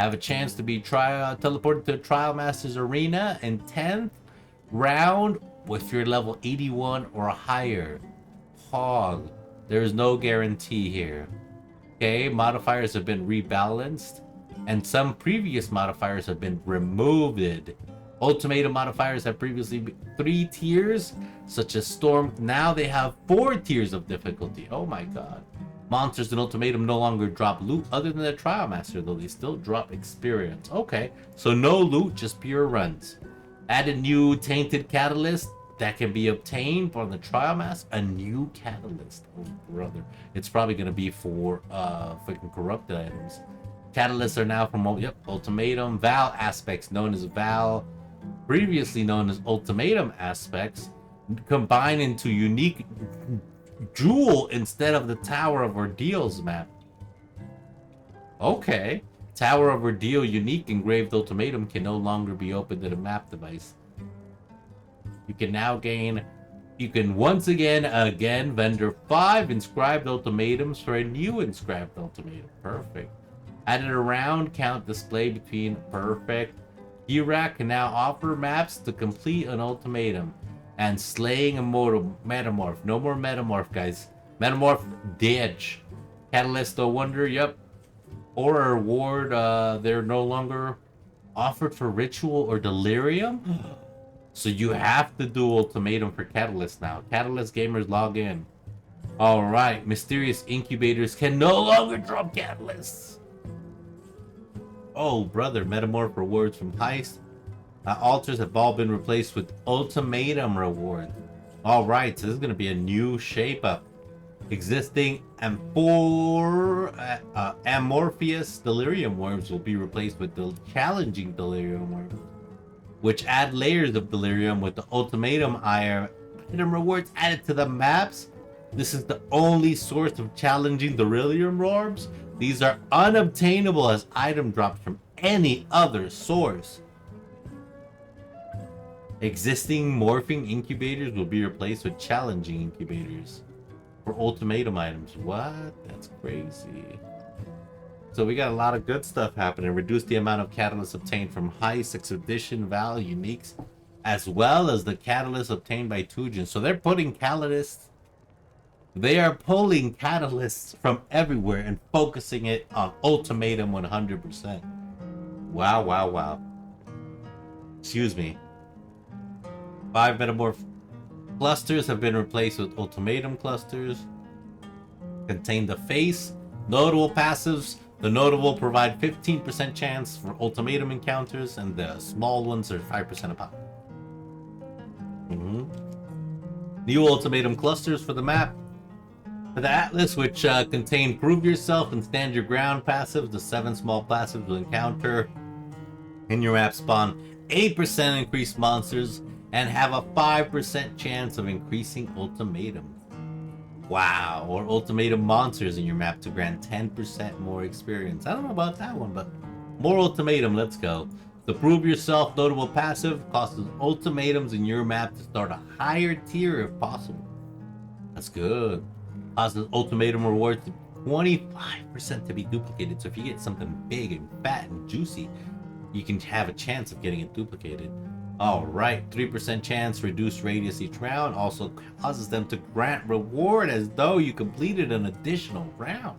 have a chance to be teleported to Trial Masters Arena in 10th round if you're level 81 or higher. Hog. There's no guarantee here. Okay, modifiers have been rebalanced, and some previous modifiers have been removed. Ultimatum modifiers have previously been 3 tiers, such as Storm. Now they have 4 tiers of difficulty. Oh my god. Monsters in Ultimatum no longer drop loot other than the Trial Master, though they still drop experience. Okay, so no loot, just pure runs. Added new Tainted Catalyst that can be obtained from the Trial Master. A new Catalyst. Oh, brother. It's probably going to be for freaking corrupted items. Catalysts are now from, Ultimatum. Val aspects, known as Val, previously known as Ultimatum aspects, combine into unique Jewel instead of the Tower of Ordeals map. Okay. Tower of Ordeal unique engraved Ultimatum can no longer be opened in a map device. You can now gain... You can once again vendor 5 inscribed ultimatums for a new inscribed ultimatum. Perfect. Added a round count display between perfect. Hirak can now offer maps to complete an ultimatum. And slaying a metamorph. No more metamorph, guys. Metamorph, ditch. Catalyst, the wonder, yep. Or a reward, they're no longer offered for ritual or delirium. So you have to do ultimatum for Catalyst now. Catalyst gamers log in. Alright, mysterious incubators can no longer drop catalysts. Oh, brother, metamorph rewards from heist. Altars have all been replaced with ultimatum reward. Alright, so this is going to be a new shape up. Existing amorphous delirium worms will be replaced with the challenging delirium worms, which add layers of delirium with the ultimatum item rewards added to the maps. This is the only source of challenging delirium worms. These are unobtainable as item drops from any other source. Existing morphing incubators will be replaced with challenging incubators for ultimatum items. What? That's crazy. So we got a lot of good stuff happening. Reduce the amount of catalysts obtained from heist, expedition, val, uniques, as well as the catalysts obtained by Tujin. So they're putting catalysts. They are pulling catalysts from everywhere and focusing it on ultimatum 100%. Wow, wow, wow. Excuse me. 5 metamorph clusters have been replaced with ultimatum clusters. Contain the face. Notable passives. The notable provide 15% chance for ultimatum encounters, and the small ones are 5% a pop. New ultimatum clusters for the map. For the Atlas, which contain Prove Yourself and Stand Your Ground passives, the 7 small passives will encounter in your map spawn 8% increased monsters and have a 5% chance of increasing ultimatum. Wow, or ultimatum monsters in your map to grant 10% more experience. I don't know about that one, but more ultimatum, let's go. The Prove Yourself notable passive causes ultimatums in your map to start a higher tier if possible. That's good. Causes ultimatum rewards to 25% to be duplicated. So if you get something big and fat and juicy, you can have a chance of getting it duplicated. Alright, 3% chance, reduced radius each round, also causes them to grant reward as though you completed an additional round.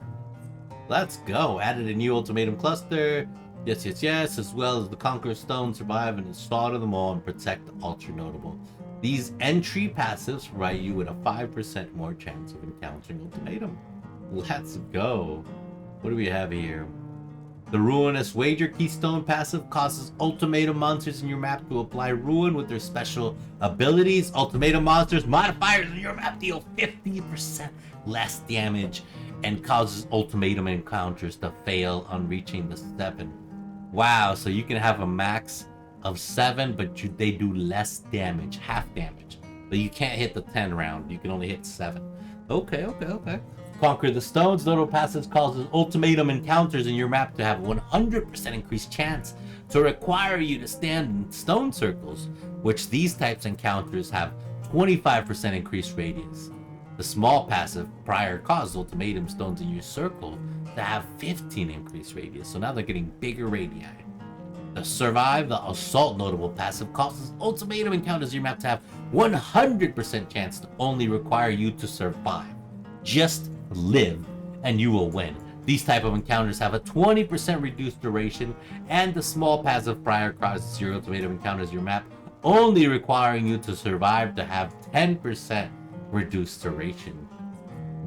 Let's go. Added a new ultimatum cluster. Yes, yes, yes, as well as the Conqueror Stone, survive and slaughter them all and protect the ultra notable. These entry passives provide you with a 5% more chance of encountering ultimatum. Let's go. What do we have here? The Ruinous Wager Keystone passive causes ultimatum monsters in your map to apply ruin with their special abilities. Ultimatum monsters modifiers in your map deal 50% less damage and causes ultimatum encounters to fail on reaching the 7. Wow, so you can have a max of 7, but they do less damage, half damage. But you can't hit the 10 round, you can only hit 7. Okay. Conquer the Stones. Notable passives causes ultimatum encounters in your map to have 100% increased chance to require you to stand in stone circles, which these types encounters have 25% increased radius. The small passive prior caused ultimatum stones in your circle to have 15 increased radius. So now they're getting bigger radii. To survive, the assault notable passive causes ultimatum encounters your map to have 100% chance to only require you to survive. Just live and you will win. These type of encounters have a 20% reduced duration, and the small passive prior causes your ultimatum encounters your map only requiring you to survive to have 10% reduced duration.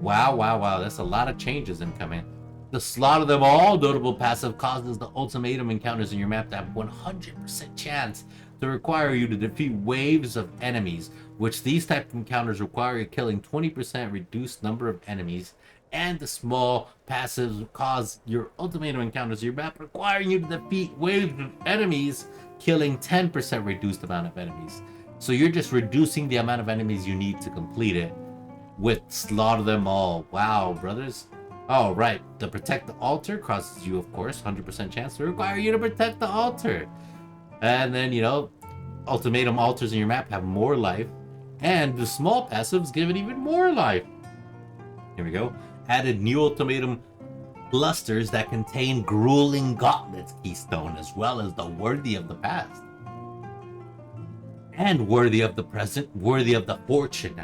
Wow, wow, wow, that's a lot of changes incoming. The slaughter them all notable passive causes the ultimatum encounters in your map to have 100% chance to require you to defeat waves of enemies, which these type of encounters require you killing 20% reduced number of enemies, and the small passives cause your ultimatum encounters in your map requiring you to defeat waves of enemies, killing 10% reduced amount of enemies. So you're just reducing the amount of enemies you need to complete it with slaughter them all. Wow, brothers. Oh, right. To protect the altar causes you, of course, 100% chance to require you to protect the altar. And then, you know, ultimatum altars in your map have more life, and the small passives give it even more life. Here we go. Added new ultimatum clusters that contain grueling gauntlets keystone, as well as the worthy of the past. And worthy of the present, worthy of the fortune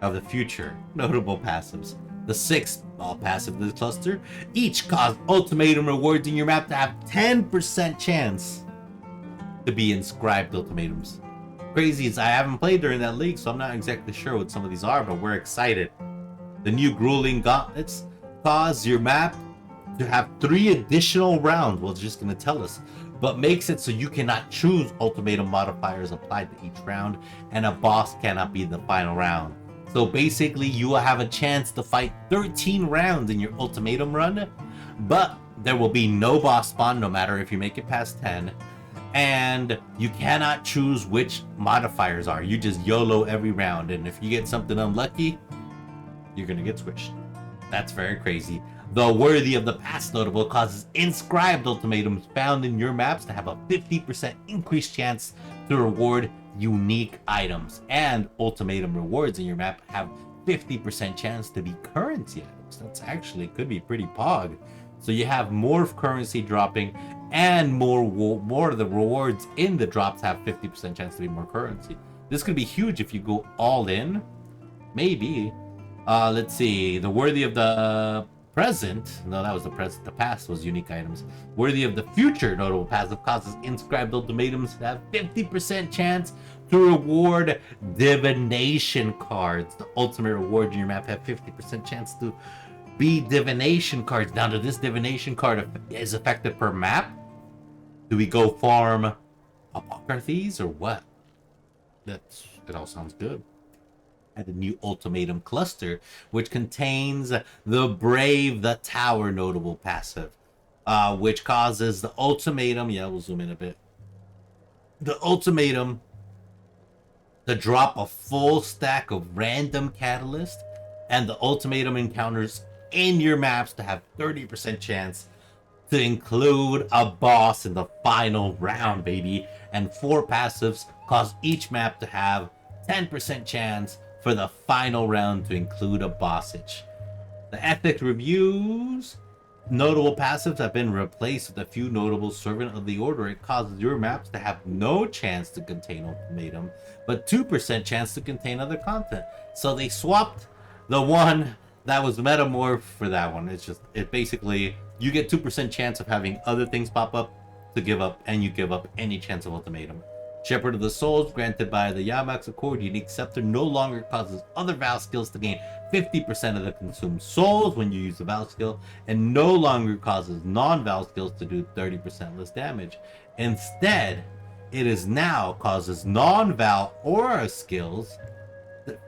of the future. Notable passives. The 6 small passive of this cluster each cause ultimatum rewards in your map to have 10% chance to be inscribed ultimatums. Crazy is I haven't played during that league, so I'm not exactly sure what some of these are, but we're excited. The new grueling gauntlets cause your map to have 3 additional rounds. Well, it's just going to tell us, but makes it so you cannot choose ultimatum modifiers applied to each round, and a boss cannot be the final round. So basically, you will have a chance to fight 13 rounds in your ultimatum run, but there will be no boss spawn no matter if you make it past 10, and you cannot choose which modifiers are. You just YOLO every round, and if you get something unlucky, you're gonna get switched. That's very crazy. The worthy of the past notable causes inscribed ultimatums found in your maps to have a 50% increased chance to reward unique items, and ultimatum rewards in your map have 50% chance to be currency items. That's actually could be pretty pog. So you have more currency dropping, and more of the rewards in the drops have 50% chance to be more currency. This could be huge if you go all in. Maybe. Let's see. The worthy of the present. No, that was the present. The past was unique items. Worthy of the future notable passive causes inscribed ultimatums to have 50% chance to reward divination cards. The ultimate reward in your map have 50% chance to be divination cards. Now, does this divination card is affected per map? Do we go farm apocryphes or what? It all sounds good. And the new ultimatum cluster, which contains the Brave the Tower notable passive, which causes the ultimatum. Yeah, we'll zoom in a bit. The ultimatum to drop a full stack of random catalyst, and the ultimatum encounters in your maps to have 30% chance to include a boss in the final round, baby. And 4 passives cause each map to have 10% chance for the final round to include a bossage. The ethics reviews notable passives have been replaced with a few notable servant of the order. It causes your maps to have no chance to contain ultimatum, but 2% chance to contain other content. So they swapped the one that was metamorphed for that one. It basically, you get 2% chance of having other things pop up to give up, and you give up any chance of ultimatum. Shepherd of the Souls, granted by the Yamax Accord, unique scepter no longer causes other Val skills to gain 50% of the consumed souls when you use the Val skill, and no longer causes non-Val skills to do 30% less damage. Instead, it is now causes non-Val aura skills that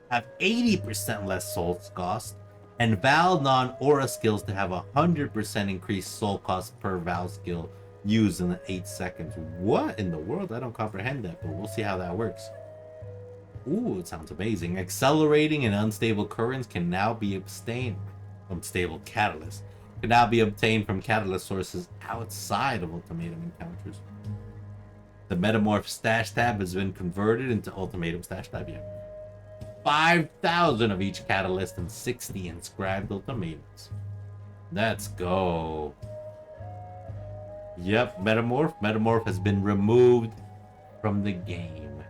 have 80% less soul cost, and Val non-aura skills to have 100% increased soul cost per Val skill used in the 8 seconds. What in the world? I don't comprehend that, but we'll see how that works. Ooh, it sounds amazing. Accelerating and unstable currents can now be obtained from stable catalysts. Can now be obtained from catalyst sources outside of ultimatum encounters. The metamorph stash tab has been converted into ultimatum stash tab. Yeah. 5,000 of each catalyst and 60 inscribed ultimatums. Let's go. Yep, Metamorph. Metamorph has been removed from the game.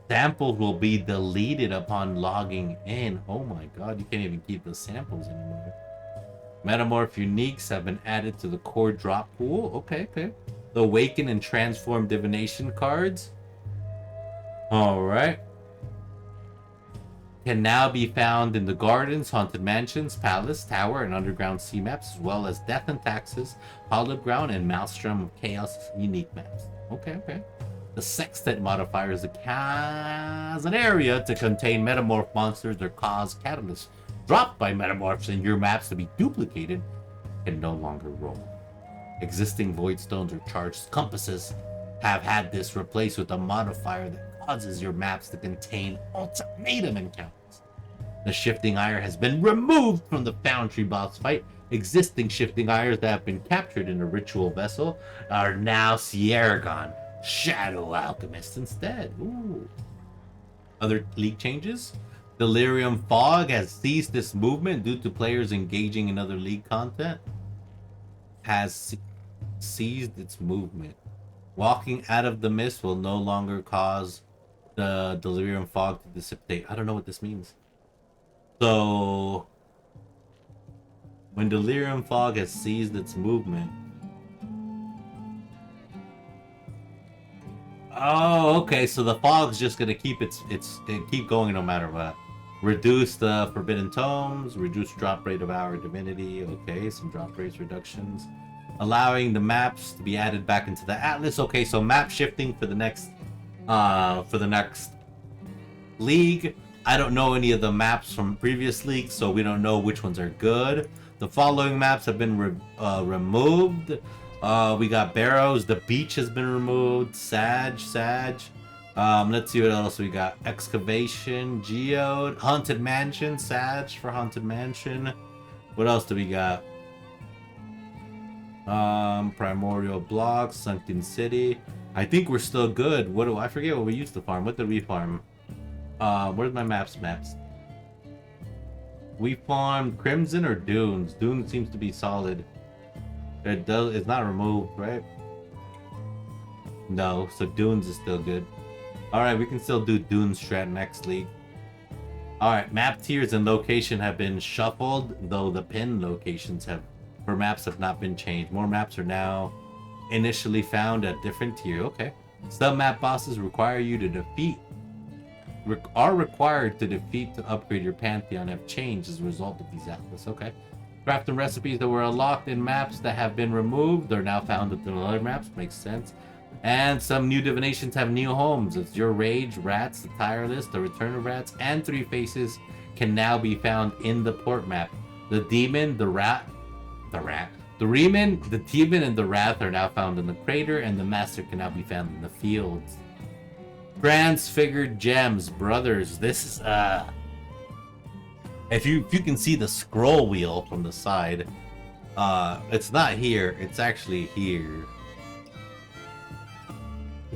Samples will be deleted upon logging in. Oh my god, you can't even keep the samples anymore. Metamorph uniques have been added to the core drop pool. Okay, okay. The Awaken and Transform Divination cards. Alright. Can now be found in the Gardens, Haunted Mansions, Palace, Tower, and Underground sea maps, as well as Death and Taxes, Hallowed Ground, and Maelstrom of Chaos unique maps. Okay, okay. The Sextet modifier is an area to contain metamorph monsters or cause catalysts dropped by metamorphs in your maps to be duplicated can no longer roll. Existing void stones or charged compasses have had this replaced with a modifier that causes your maps to contain ultimatum encounters. The Shifting Ire has been removed from the Foundry boss fight. Existing Shifting Ires that have been captured in a ritual vessel are now Sierragon Shadow Alchemist instead. Ooh. Other league changes. Delirium Fog has ceased its movement due to players engaging in other league content. Has seized its movement. Walking out of the mist will no longer cause the Delirium Fog to dissipate. I don't know what this means. So, when Delirium Fog has seized its movement. Oh, okay. So the fog's just gonna keep keep going no matter what. Reduce the Forbidden Tomes. Reduce drop rate of our divinity. Okay, some drop rates reductions. Allowing the maps to be added back into the atlas. Okay, so map shifting for the next league. I don't know any of the maps from previous leagues, so we don't know which ones are good. The following maps have been removed. We got Barrows. The beach has been removed. Sag. Let's see what else we got. Excavation, Geode, Haunted Mansion, Sag for Haunted Mansion. What else do we got? Primordial Blocks, Sunken City. I think we're still good. What do I forget what we used to farm? What did we farm? Where's my maps? We farmed Crimson or Dunes. Dunes seems to be solid. It's not removed, right? No, so Dunes is still good. Alright, we can still do Dunes strat next league. Alright, map tiers and location have been shuffled, though the pin locations for maps have not been changed. More maps are now initially found at different tier. Okay. Some map bosses required to upgrade your pantheon have changed as a result of these atlas. Okay. Craft and recipes that were unlocked in maps that have been removed are now found in other maps. Makes sense. And some new divinations have new homes. It's your Rage, Rats, the Tireless, the Return of Rats, and Three Faces can now be found in the port map. The Demon, the Reman, the Demon, and the Wrath are now found in the crater, and the Master can now be found in the fields. Transfigured Gems, brothers. This is if you can see the scroll wheel from the side, it's not here, it's actually here.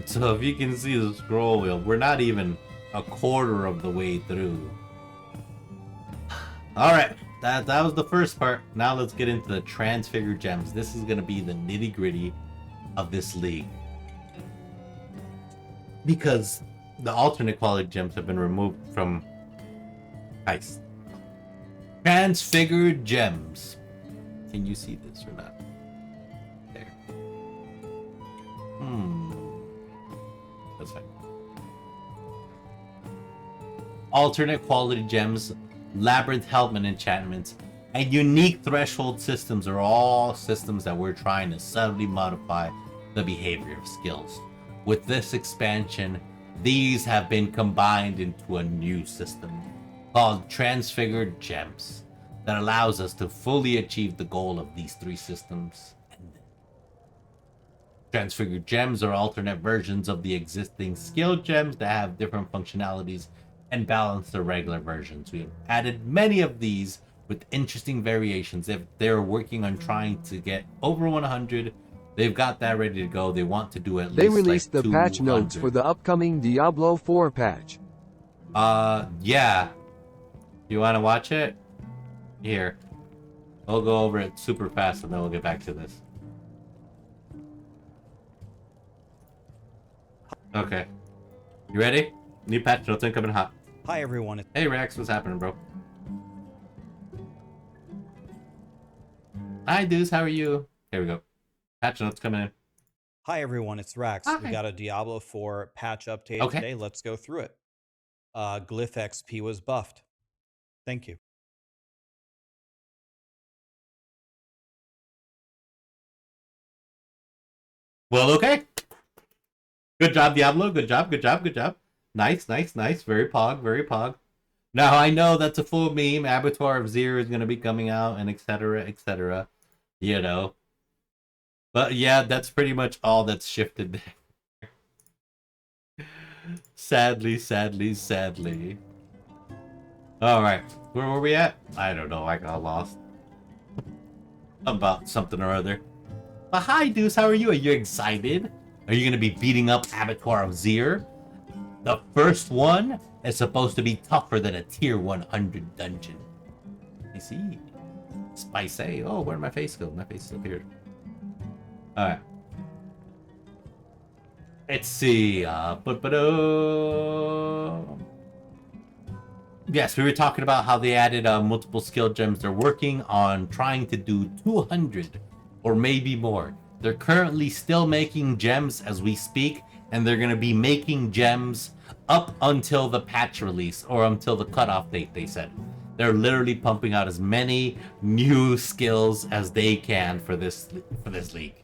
So if you can see the scroll wheel, we're not even a quarter of the way through. Alright, that was the first part. Now let's get into the Transfigured Gems. This is going to be the nitty-gritty of this league. Because the alternate quality gems have been removed from Heist. Transfigured Gems. Can you see this or not? There. That's fine. Alternate quality gems, labyrinth helmet enchantments, and unique threshold systems are all systems that we're trying to subtly modify the behavior of skills. With this expansion, these have been combined into a new system called Transfigured Gems that allows us to fully achieve the goal of these three systems. Transfigured Gems are alternate versions of the existing skill gems that have different functionalities and balance the regular versions. We have added many of these with interesting variations. If they're working on trying to get over 100, they've got that ready to go. They want to do at least. They released like the patch notes for the upcoming Diablo 4 patch. Yeah. You want to watch it? Here. We'll go over it super fast and then we'll get back to this. Okay. You ready? New patch notes incoming hot. Hi everyone. Hey Rex, what's happening, bro? Hi dudes, how are you? Here we go. Patch notes coming in. Hi everyone, it's Rex. Hi. We got a Diablo 4 patch update Okay. today. Let's go through it. Glyph XP was buffed. Thank you. Well, okay. Good job, Diablo. Good job, good job, good job. Nice, nice, nice. Very pog, very pog. Now, I know that's a full meme. Abattoir of Zir is going to be coming out and etc., etc. You know. But yeah, that's pretty much all that's shifted there. Sadly, sadly, sadly. Alright, where were we at? I don't know, I got lost. About something or other. But hi, Deuce, how are you? Are you excited? Are you going to be beating up Abattoir of Zir? The first one is supposed to be tougher than a tier 100 dungeon. I see. Spicy. Oh, where'd my face go? My face disappeared. Alright. Let's see. Yes, we were talking about how they added multiple skill gems. They're working on trying to do 200 or maybe more. They're currently still making gems as we speak, and they're going to be making gems up until the patch release or until the cutoff date, they said. They're literally pumping out as many new skills as they can for this league.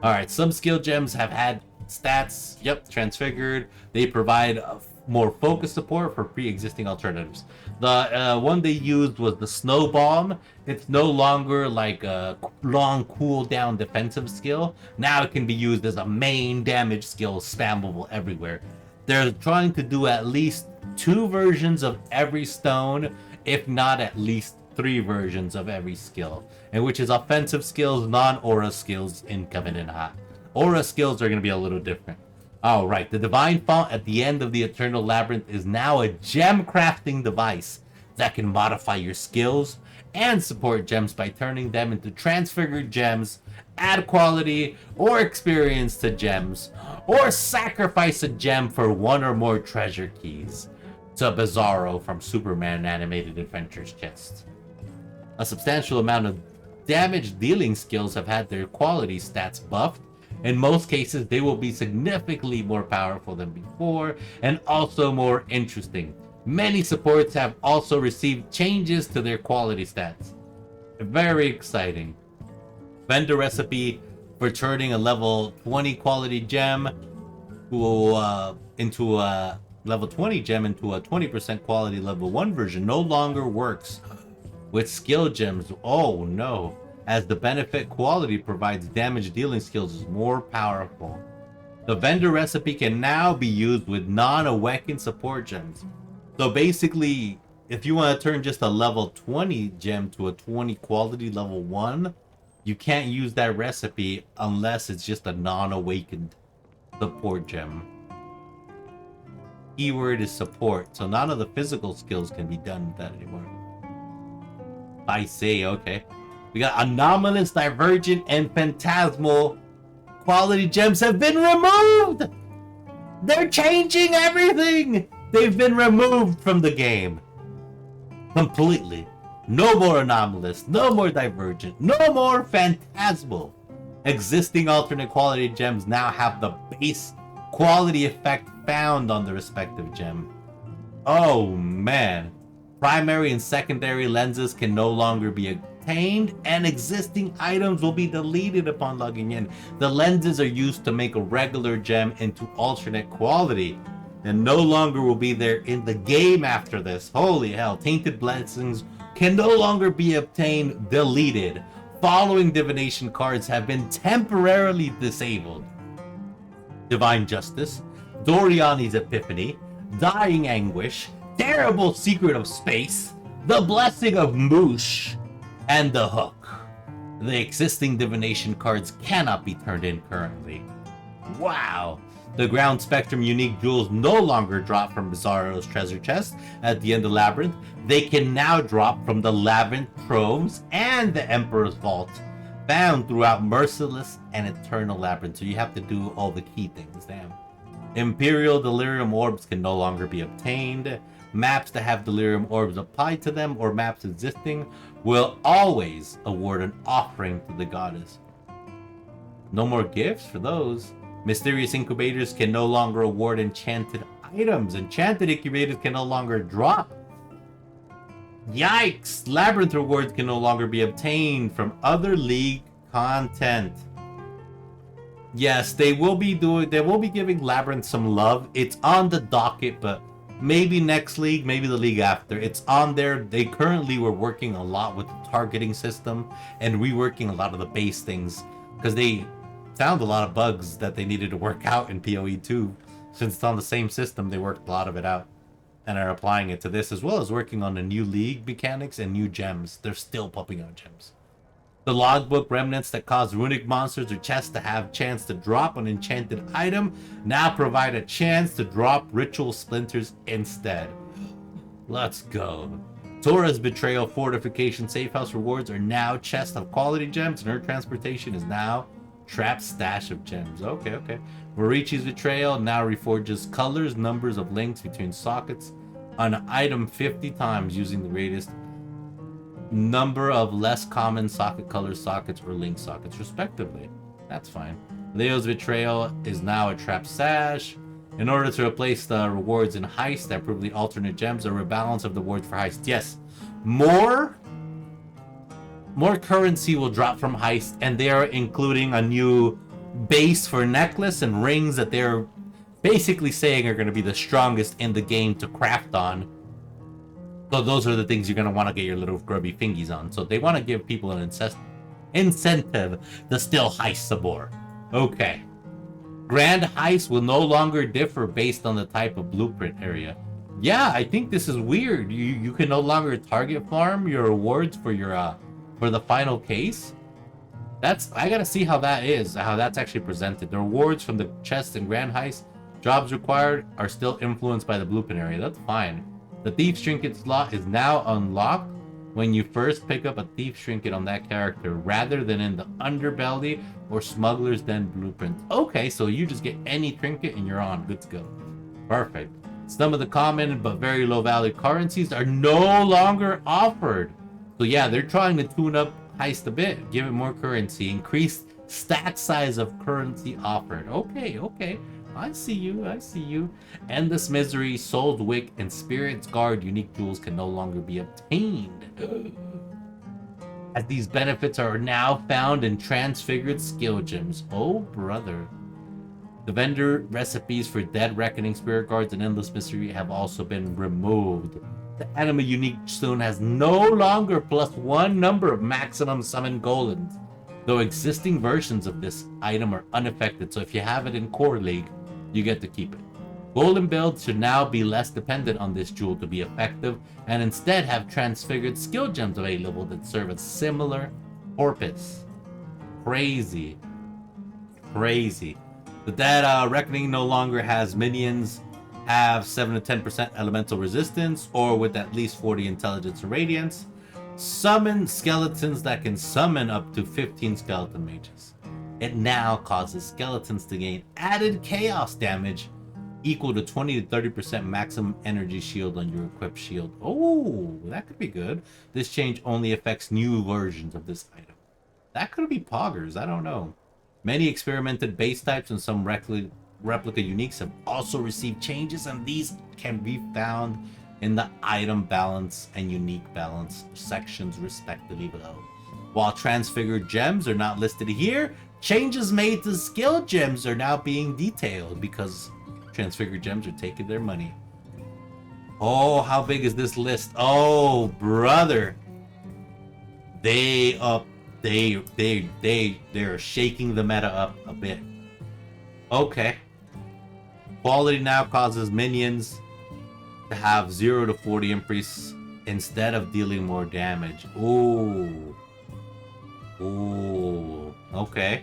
Alright, some skill gems have had stats, transfigured. They provide more focus support for pre-existing alternatives. The one they used was the Snow Bomb. It's no longer like a long cooldown defensive skill. Now it can be used as a main damage skill, spammable everywhere. They're trying to do at least 2 versions of every stone, if not at least 3 versions of every skill, and which is offensive skills, non-aura skills incoming in hot. Aura skills are going to be a little different. All right, the Divine Font at the end of the Eternal Labyrinth is now a gem crafting device that can modify your skills and support gems by turning them into transfigured gems, add quality or experience to gems, or sacrifice a gem for 1 or more treasure keys. To Bizarro from Superman Animated Adventures chest. A substantial amount of damage dealing skills have had their quality stats buffed. In most cases, they will be significantly more powerful than before and also more interesting. Many supports have also received changes to their quality stats. Very exciting. Vendor recipe for turning a level 20 quality gem into a level 20 gem into a 20% quality level 1 version no longer works with skill gems. Oh no, as the benefit quality provides damage dealing skills is more powerful. The vendor recipe can now be used with non-awakened support gems. So basically, if you want to turn just a level 20 gem to a 20 quality level 1, you can't use that recipe unless it's just a non-awakened support gem. Keyword is support, so none of the physical skills can be done with that anymore. I see, okay. We got anomalous, divergent, and phantasmal quality gems have been removed! They're changing everything! They've been removed from the game. Completely. No more anomalous, no more divergent, no more phantasmal. Existing alternate quality gems now have the base quality effect found on the respective gem. Oh man. Primary and secondary lenses can no longer be obtained, and existing items will be deleted upon logging in. The lenses are used to make a regular gem into alternate quality, and no longer will be there in the game after this. Holy hell. Tainted blessings can no longer be obtained, deleted. Following divination cards have been temporarily disabled. Divine Justice, Doriani's Epiphany, Dying Anguish, Terrible Secret of Space, The Blessing of Moosh, and The Hook. The existing divination cards cannot be turned in currently. Wow! The ground spectrum unique jewels no longer drop from Bizarro's treasure chest at the end of Labyrinth. They can now drop from the Labyrinth troves and the Emperor's Vault, found throughout Merciless and Eternal Labyrinth. So you have to do all the key things, damn. Imperial Delirium Orbs can no longer be obtained. Maps that have Delirium Orbs applied to them or maps existing will always award an offering to the goddess. No more gifts for those. Mysterious Incubators can no longer award enchanted items. Enchanted Incubators can no longer drop. Yikes! Labyrinth rewards can no longer be obtained from other league content. Yes, they will be giving Labyrinth some love. It's on the docket, but maybe next league, maybe the league after. It's on there. They currently were working a lot with the targeting system and reworking a lot of the base things because they found a lot of bugs that they needed to work out in PoE 2. Since it's on the same system, they worked a lot of it out and are applying it to this, as well as working on the new league mechanics and new gems. They're still pumping out gems. The logbook remnants that cause runic monsters or chests to have chance to drop an enchanted item now provide a chance to drop ritual splinters instead. Let's go. Tora's Betrayal Fortification Safe House rewards are now chests of quality gems, and her transportation is now Trapped Stash of Gems. Okay. Marichi's Betrayal now reforges colors, numbers of links between sockets on an item 50 times using the greatest number of less common socket colors, sockets, or link sockets, respectively. That's fine. Leo's Betrayal is now a Trap Stash. In order to replace the rewards in Heist that prove the alternate gems, a rebalance of the rewards for Heist. Yes, more currency will drop from Heist, and they are including a new base for necklace and rings that they're basically saying are going to be the strongest in the game to craft on. So those are the things you're going to want to get your little grubby fingies on. So they want to give people an incentive to still heist some more. Okay. Grand Heist will no longer differ based on the type of blueprint area. Yeah, I think this is weird. You can no longer target farm your rewards for your for the final case. I gotta see how that is, how that's actually presented. The rewards from the chests and Grand Heist jobs required are still influenced by the blueprint area. That's fine. The Thief's Trinket slot is now unlocked when you first pick up a Thief's Trinket on that character, rather than in the Underbelly or Smuggler's Den blueprint. Okay, so you just get any trinket and you're on. Good to go. Perfect. Some of the common but very low value currencies are no longer offered. So yeah, they're trying to tune up Heist a bit, give it more currency, increase stack size of currency offered. Okay. I see you. Endless Misery, Soul's Wick, and Spirit's Guard unique jewels can no longer be obtained, as these benefits are now found in transfigured skill gems. Oh, brother. The vendor recipes for Dead Reckoning, Spirit Guards, and Endless Mystery have also been removed. The anime unique stone has no longer +1 number of maximum summon golems, though existing versions of this item are unaffected, so if you have it in Core League, you get to keep it. Golem builds should now be less dependent on this jewel to be effective, and instead have transfigured skill gems available that serve a similar purpose. Crazy. The Dead Reckoning no longer has minions have 7 to 10% elemental resistance, or with at least 40 intelligence or radiance. Summon skeletons that can summon up to 15 skeleton mages. It now causes skeletons to gain added chaos damage equal to 20 to 30% maximum energy shield on your equipped shield. Oh, that could be good. This change only affects new versions of this item. That could be poggers, I don't know. Many experimented base types and some replica uniques have also received changes, and these can be found in the item balance and unique balance sections respectively below. While transfigured gems are not listed here, changes made to skill gems are now being detailed because transfigured gems are taking their money. Oh, how big is this list? Oh, brother. They're shaking the meta up a bit. Okay. Quality now causes minions to have 0 to 40 increase instead of dealing more damage. Ooh. Okay.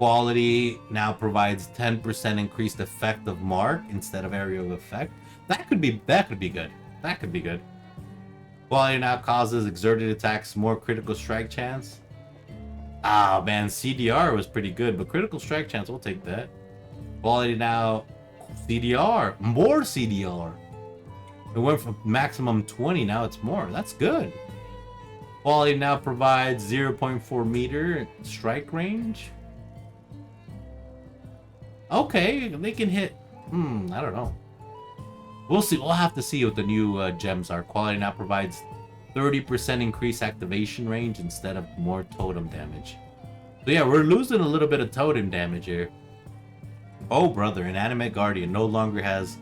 Quality now provides 10% increased effect of mark instead of area of effect. That could be good. That could be good. Quality now causes exerted attacks more critical strike chance. Ah, man, CDR was pretty good, but critical strike chance, we'll take that. Quality now, CDR, more CDR. It went from maximum 20, now it's more. That's good. Quality now provides 0.4 meter strike range. Okay, they can hit. I don't know. We'll see. We'll have to see what the new gems are. Quality now provides 30% increased activation range instead of more totem damage. So yeah, we're losing a little bit of totem damage here. Oh, brother, Inanimate Guardian no longer has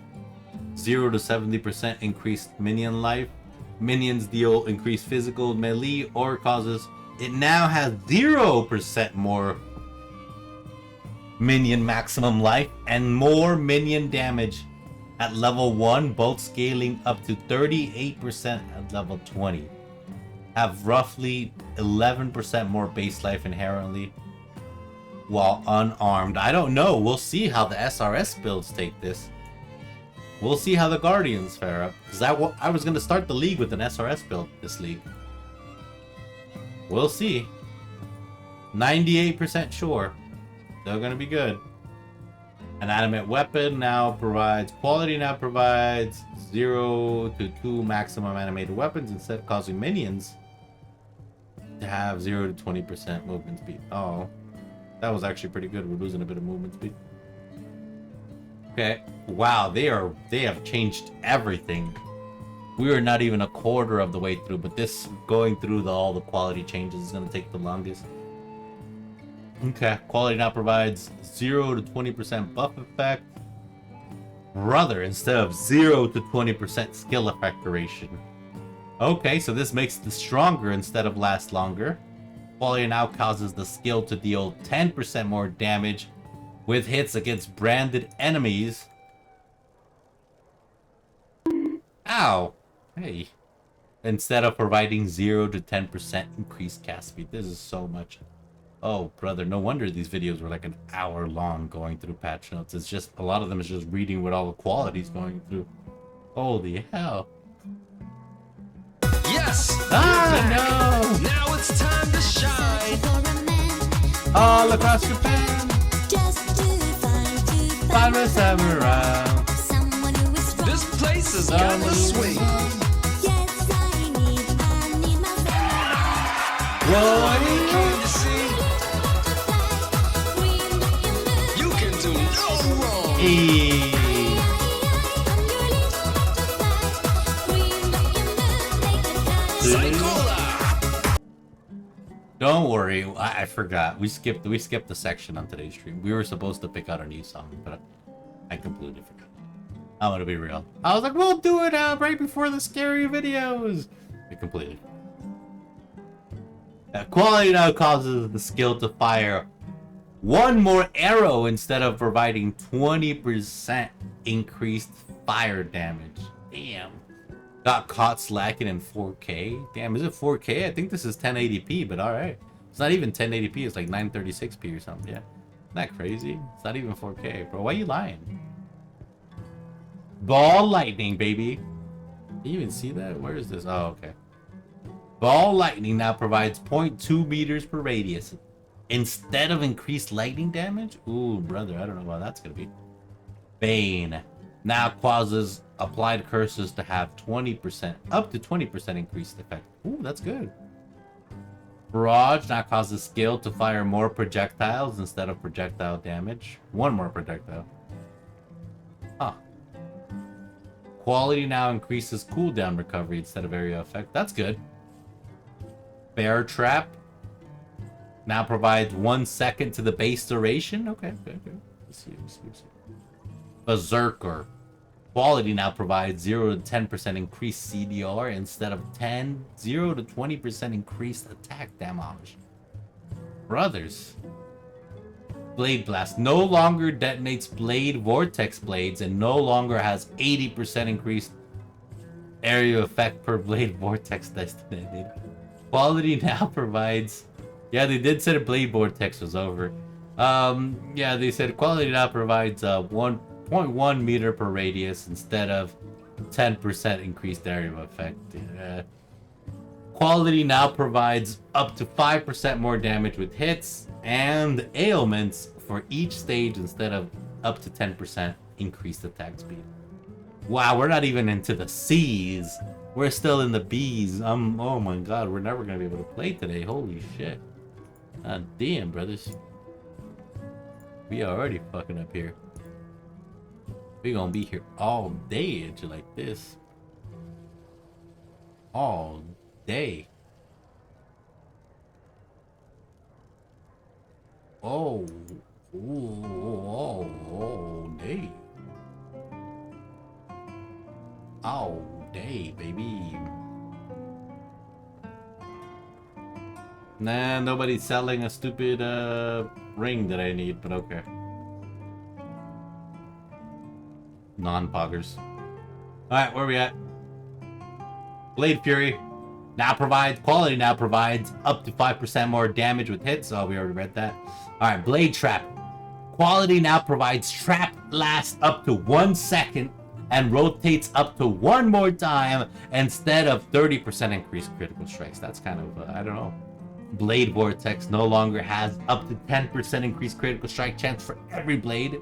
0 to 70% increased minion life. Minions deal increased physical, melee, or causes. It now has 0% more minion maximum life and more minion damage at level 1, both scaling up to 38% at level 20. Have roughly 11% more base life inherently while unarmed. I don't know. We'll see how the SRS builds take this. We'll see how the Guardians fare up. Because I was going to start the league with an SRS build this league. We'll see. 98% sure. They're going to be good. Inanimate weapon now provides, quality now provides 0 to 2 maximum animated weapons instead of causing minions to have 0 to 20% movement speed. Oh, that was actually pretty good. We're losing a bit of movement speed. Okay, wow, they have changed everything. We are not even a quarter of the way through, but this going through all the quality changes is going to take the longest. Okay, quality now provides 0 to 20% buff effect. Brother, instead of 0 to 20% skill effect duration. Okay, so this makes the stronger instead of last longer. Quality now causes the skill to deal 10% more damage with hits against branded enemies. Ow! Hey. Instead of providing 0 to 10% increased cast speed. This is so much. Oh, brother, no wonder these videos were like an hour long going through patch notes. It's just, a lot of them is just reading what all the qualities going through. Holy hell. Yes! Ah, no! Now it's time to shine! All across Japan! Find a samurai! This place has got the swing! Whoa! You can do no wrong! Hey. Don't worry, I forgot. We skipped the section on today's stream. We were supposed to pick out a new song, but I completely forgot. I'm gonna be real. I was like, we'll do it right before the scary videos. I completely forgot. Quality now causes the skill to fire one more arrow instead of providing 20% increased fire damage. Damn. Got caught slacking in 4K. Damn, is it 4K? I think this is 1080p, but alright. It's not even 1080p, it's like 936p or something, yeah. Isn't that crazy? It's not even 4K, bro. Why are you lying? Ball lightning, baby. Can you even see that? Where is this? Oh, okay. Ball lightning now provides 0.2 meters per radius. Instead of increased lightning damage? Ooh, brother, I don't know what that's gonna be. Bane now causes applied curses to have 20%, up to 20% increased effect. Ooh, that's good. Barrage now causes skill to fire more projectiles instead of projectile damage. One more projectile. Huh. Quality now increases cooldown recovery instead of area effect. That's good. Bear Trap now provides 1 second to the base duration. Okay. Let's see. Berserker. Quality now provides 0 to 10% increased CDR instead of 0 to 20% increased attack damage. Brothers. Blade Blast no longer detonates blade vortex blades and no longer has 80% increased area effect per blade vortex detonated. Quality now provides... Yeah, they did say the blade vortex was over. Yeah, they said quality now provides 1.1 meter per radius instead of 10% increased area of effect. Quality now provides up to 5% more damage with hits and ailments for each stage instead of up to 10% increased attack speed. Wow, we're not even into the C's. We're still in the B's. Oh my god, we're never gonna be able to play today. Holy shit. Damn, brothers. We are already fucking up here. We gonna be here all day like this. All day. Oh. All day. All day, baby. Nah, nobody's selling a stupid ring that I need, but okay. Non-poggers. Alright, where are we at? Blade Fury now provides, quality now provides up to 5% more damage with hits. Oh, we already read that. Alright, Blade Trap. Quality now provides trap lasts up to 1 second and rotates up to 1 more time instead of 30% increased critical strikes. That's kind of, I don't know. Blade Vortex no longer has up to 10% increased critical strike chance for every blade.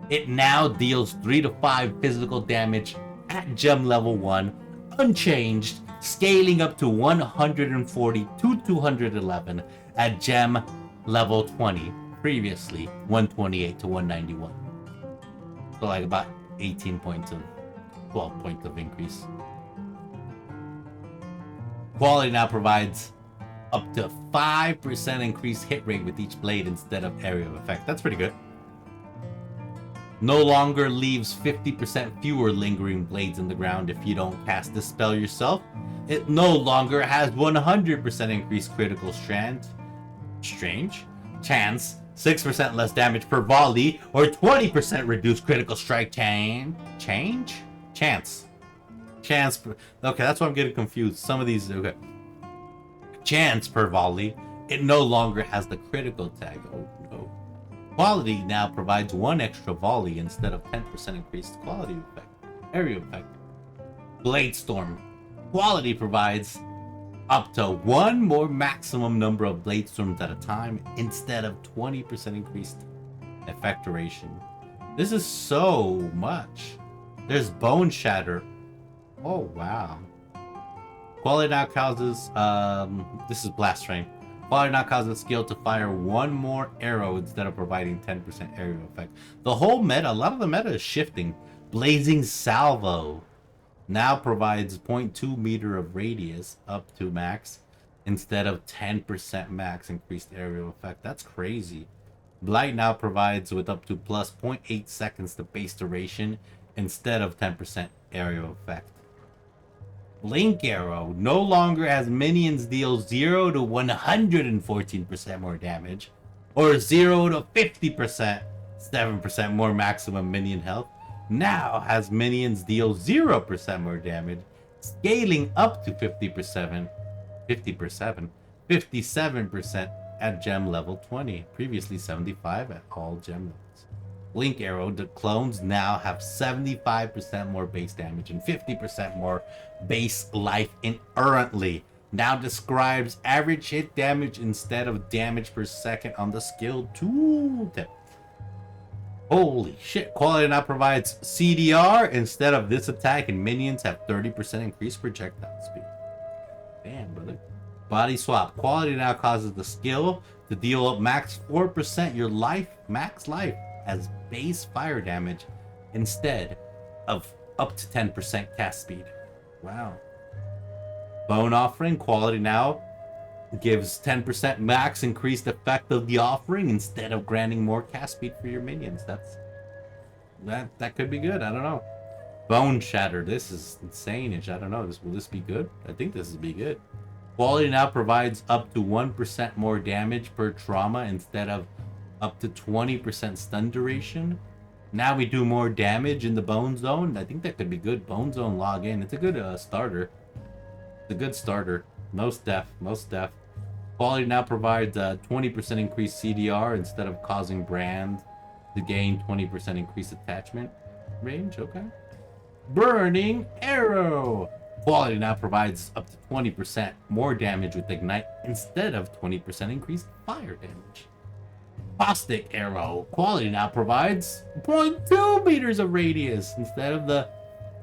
It now deals 3 to 5 physical damage at gem level 1, unchanged, scaling up to 140 to 211 at gem level 20, previously 128 to 191. So like about 18 points of, 12 points of increase. Quality now provides up to 5% increased hit rate with each blade instead of area of effect. That's pretty good. No longer leaves 50% fewer lingering blades in the ground if you don't cast the spell yourself. It no longer has 100% increased critical chance, 6% less damage per volley, or 20% reduced critical strike chance. Okay, that's why I'm getting confused. Some of these, okay. Chance per volley. It no longer has the critical tag. Oh no. Quality now provides 1 extra volley instead of 10% increased quality effect. Area effect. Blade Storm. Quality provides up to 1 more maximum number of blade storms at a time instead of 20% increased effect duration. This is so much. There's Bone Shatter. Oh wow. Quality now causes this is Blast Frame. Quality now causes skill to fire 1 more arrow instead of providing 10% area effect. The whole meta, a lot of the meta is shifting. Blazing Salvo now provides 0.2 meter of radius up to max instead of 10% max increased aerial effect. That's crazy. Blight now provides with up to plus 0.8 seconds to base duration instead of 10% aerial effect. Blink Arrow no longer has minions deal 0 to 114% more damage, or 0 to 50%, 7% more maximum minion health. Now has minions deal 0% more damage, scaling up to 57% at gem level 20, previously 75 at all gem levels. Blink Arrow, the clones now have 75% more base damage and 50% more base life inherently. Now describes average hit damage instead of damage per second on the skill tooltip. Holy shit. Quality now provides CDR instead of this attack, and minions have 30% increased projectile speed. Damn, brother. Body Swap. Quality now causes the skill to deal up max 4% your life, max life, as base fire damage instead of up to 10% cast speed. Wow. Bone Offering. Quality now gives 10% max increased effect of the offering instead of granting more cast speed for your minions. That could be good. I don't know. Bone Shatter. This is insane-ish. I don't know. Will this be good? I think this will be good. Quality now provides up to 1% more damage per trauma instead of up to 20% stun duration. Now we do more damage in the Bone Zone. I think that could be good. Bone Zone log in. It's a good starter. It's a good starter. Most def. Quality now provides a 20% increased CDR instead of causing brand to gain 20% increased attachment range. Okay. Burning Arrow. Quality now provides up to 20% more damage with Ignite instead of 20% increased fire damage. Caustic Arrow. Quality now provides 0.2 meters of radius instead of the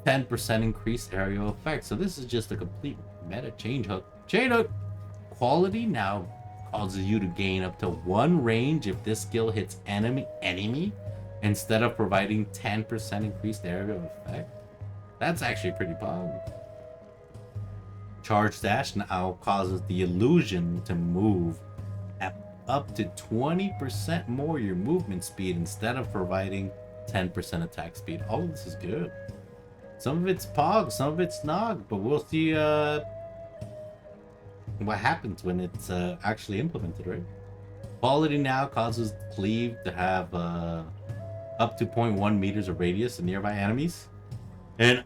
10% increased aerial effect. So this is just a complete meta chain hook. Chain hook. Quality now causes you to gain up to 1 range if this skill hits enemy instead of providing 10% increased aerial effect. That's actually pretty powerful. Charge Dash now causes the illusion to move at up to 20% more your movement speed instead of providing 10% attack speed. All of this is good. Some of it's Pog, some of it's Nog, but we'll see what happens when it's actually implemented, right? Quality now causes Cleave to have up to 0.1 meters of radius in nearby enemies, and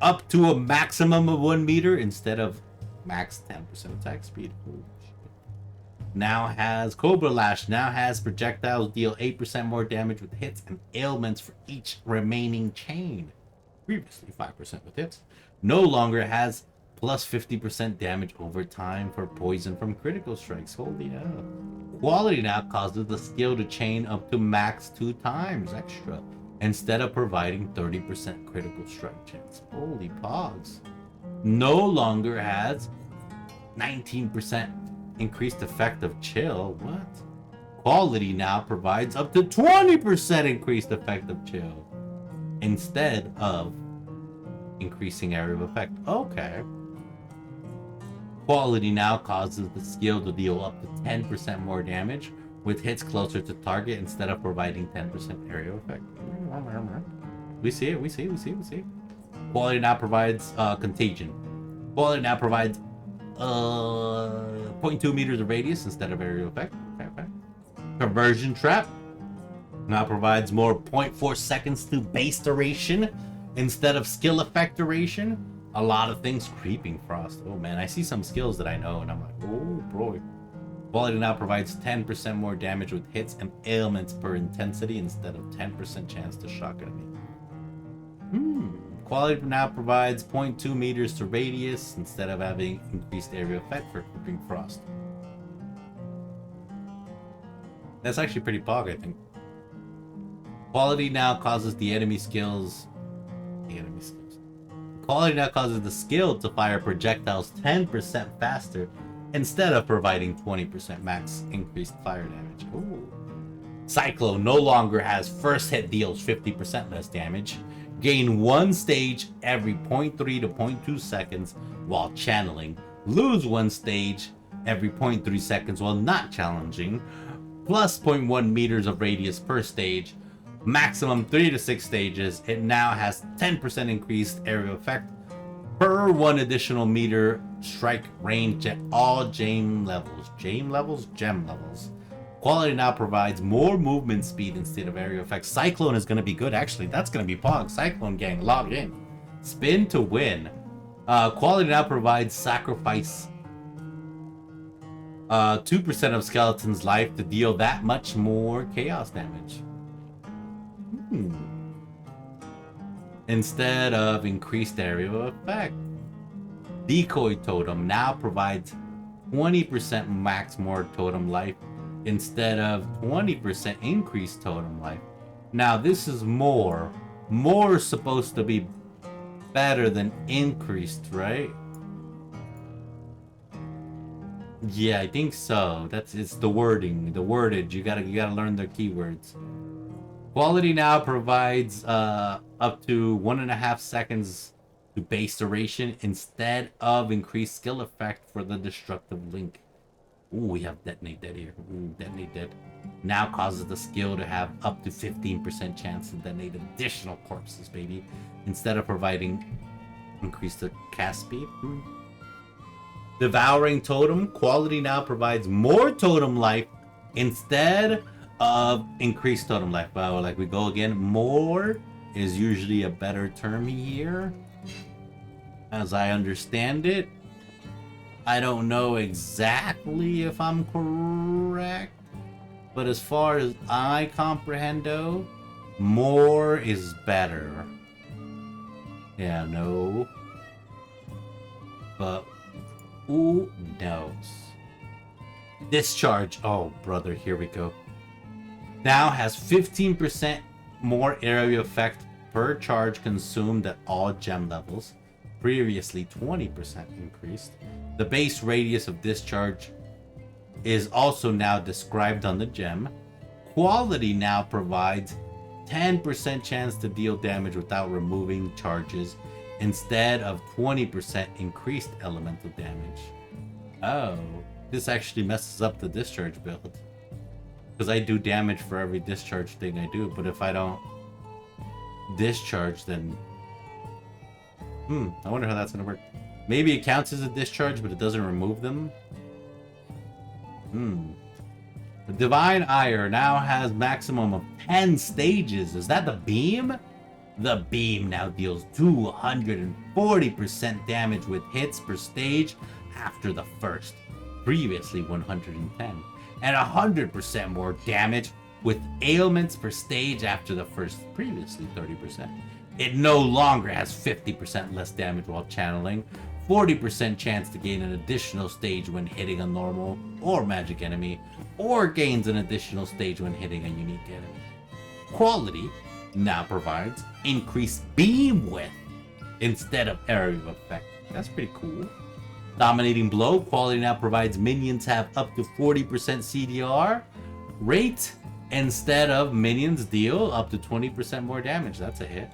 up to a maximum of 1 meter instead of max 10% attack speed. Holy shit. Now has Cobra Lash, now has projectiles deal 8% more damage with hits and ailments for each remaining chain. Previously 5% with hits. No longer has plus 50% damage over time for poison from critical strikes. Holy hell. Quality now causes the skill to chain up to max 2 times extra instead of providing 30% critical strike chance. Holy pogs. No longer has 19% increased effect of chill. What? Quality now provides up to 20% increased effect of chill instead of increasing area of effect. Okay. Quality now causes the skill to deal up to 10% more damage with hits closer to target instead of providing 10% area effect. We see it, we see. Quality now provides Contagion. Quality now provides 0.2 meters of radius instead of area effect. Okay. Conversion Trap now provides more 0.4 seconds to base duration instead of skill effect duration. A lot of things. Creeping Frost. Oh man, I see some skills that I know and I'm like, oh boy. Quality now provides 10% more damage with hits and ailments per intensity instead of 10% chance to shock enemy. Quality now provides 0.2 meters to radius instead of having increased area effect for Creeping Frost. That's actually pretty pog, I think. Quality now causes the enemy skills. Quality now causes the skill to fire projectiles 10% faster instead of providing 20% max increased fire damage. Ooh. Cyclone no longer has first hit deals 50% less damage. Gain 1 stage every 0.3 to 0.2 seconds while channeling. Lose 1 stage every 0.3 seconds while not challenging. Plus 0.1 meters of radius per stage. Maximum 3 to 6 stages. It now has 10% increased area effect per 1 additional meter strike range at all gem levels. Gem levels. Quality now provides more movement speed instead of area effect. Cyclone is going to be good, actually. That's going to be Pog. Cyclone gang, log in. Spin to win. Quality now provides sacrifice 2% of skeleton's life to deal that much more chaos damage. Instead of increased area effect. Decoy Totem now provides 20% max more totem life instead of 20% increased totem life. Now this is more supposed to be better than increased, right? Yeah, I think so. It's the wording, the wordage. You gotta learn their keywords. Quality now provides up to 1.5 seconds to base duration instead of increased skill effect for the destructive link. Ooh, we have Detonate Dead here. Ooh, Detonate Dead. Now causes the skill to have up to 15% chance to detonate additional corpses, baby. Instead of providing increased cast speed. Devouring Totem. Quality now provides more totem life instead of increased totem life. Wow, like we go again. More is usually a better term here, as I understand it. I don't know exactly if I'm correct, but as far as I comprehendo, more is better. Yeah, no. But who knows? Discharge. Oh, brother, here we go. Now has 15% more area effect per charge consumed at all gem levels. Previously 20% increased. The base radius of discharge is also now described on the gem. Quality now provides 10% chance to deal damage without removing charges instead of 20% increased elemental damage. Oh, this actually messes up the discharge build. Because I do damage for every discharge thing I do, but if I don't discharge, then... I wonder how that's going to work. Maybe it counts as a discharge, but it doesn't remove them? The Divine Ire now has maximum of 10 stages. Is that the beam? The beam now deals 240% damage with hits per stage after the first. Previously 110. And 100% more damage with ailments per stage after the first. Previously 30%. It no longer has 50% less damage while channeling, 40% chance to gain an additional stage when hitting a normal or magic enemy, or gains an additional stage when hitting a unique enemy. Quality now provides increased beam width instead of area effect. That's pretty cool. Dominating Blow. Quality now provides minions have up to 40% CDR rate instead of minions deal up to 20% more damage. That's a hit.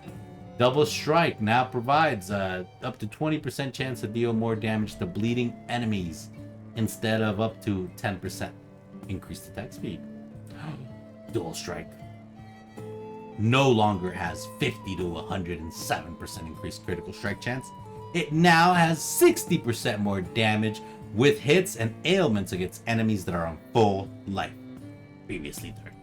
Double Strike now provides up to 20% chance to deal more damage to bleeding enemies instead of up to 10% increased attack speed. Dual Strike no longer has 50 to 107% increased critical strike chance. It now has 60% more damage with hits and ailments against enemies that are on full life. Previously 30.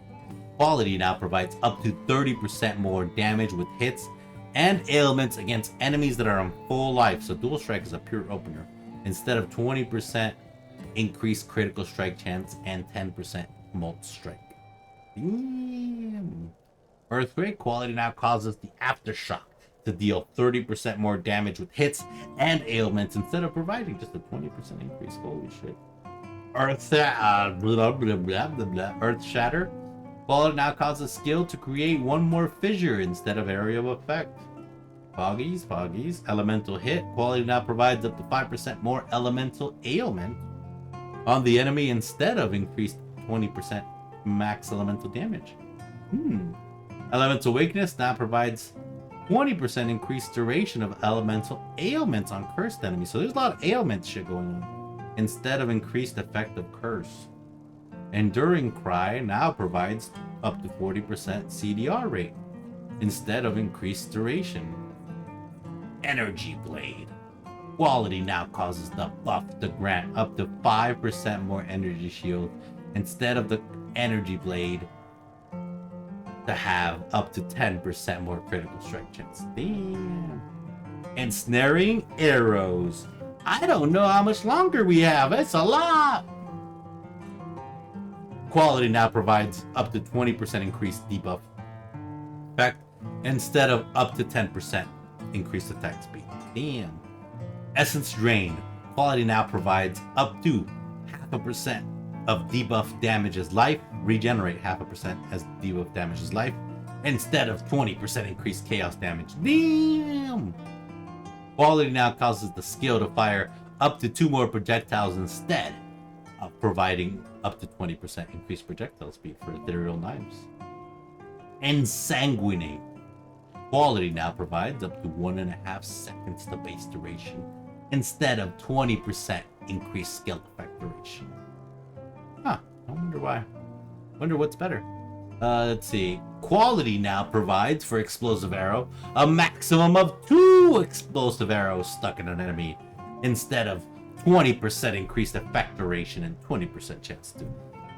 Quality now provides up to 30% more damage with hits and ailments against enemies that are on full life. So Dual Strike is a pure opener. Instead of 20% increased critical strike chance and 10% molt strike. Damn. Earthquake. Quality now causes the Aftershock to deal 30% more damage with hits and ailments instead of providing just a 20% increase. Holy shit. Earth Shatter. Quality now causes skill to create one more fissure instead of area of effect. Foggies. Elemental Hit. Quality now provides up to 5% more elemental ailment on the enemy instead of increased 20% max elemental damage. Elemental Weakness now provides 20% increased duration of elemental ailments on cursed enemies. So there's a lot of ailment shit going on instead of increased effect of curse. Enduring Cry now provides up to 40% CDR rate instead of increased duration. Energy Blade. Quality now causes the buff to grant up to 5% more energy shield instead of the Energy Blade to have up to 10% more critical strike chance. Damn. Ensnaring Arrows. I don't know how much longer we have. It's a lot. Quality now provides up to 20% increased debuff effect instead of up to 10% increased attack speed. Damn. Essence Drain. Quality now provides up to 0.5% of debuff damages life. Regenerate 0.5% as debuff damages life instead of 20% increased chaos damage. Damn. Quality now causes the skill to fire up to 2 more projectiles instead of providing up to 20% increased projectile speed for ethereal knives. Ensanguinate. Quality now provides up to 1.5 seconds to base duration instead of 20% increased skill effect duration. I wonder why. Wonder what's better. Let's see. Quality now provides for Explosive Arrow a maximum of 2 explosive arrows stuck in an enemy instead of 20% increased effect duration and 20% chance to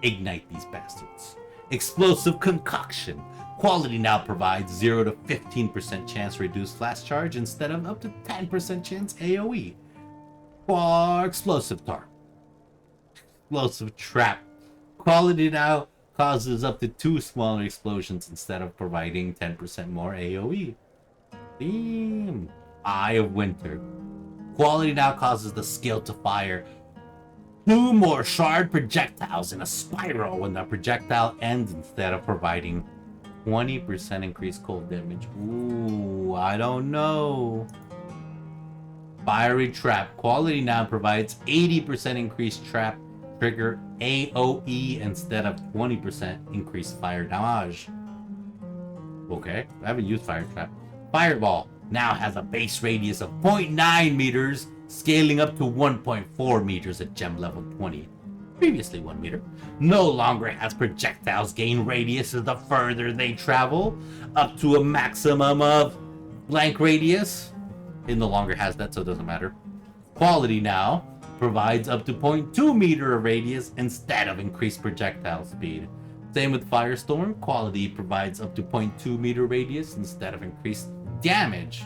ignite these bastards. Explosive Concoction. Quality now provides 0 to 15% chance reduced flash charge instead of up to 10% chance AoE. Explosive tar. Explosive trap. Quality now causes up to 2 smaller explosions instead of providing 10% more AoE. Damn. Eye of Winter. Quality now causes the skill to fire 2 more shard projectiles in a spiral when the projectile ends instead of providing 20% increased cold damage. Ooh, I don't know. Fiery Trap. Quality now provides 80% increased trap trigger AoE instead of 20% increased fire damage. Okay, I haven't used Fire Trap. Fireball now has a base radius of 0.9 meters, scaling up to 1.4 meters at gem level 20. Previously 1 meter. No longer has projectiles gain radius the further they travel, up to a maximum of blank radius. It no longer has that, so it doesn't matter. Quality now provides up to 0.2 meter of radius instead of increased projectile speed. Same with Firestorm. Quality provides up to 0.2 meter radius instead of increased damage.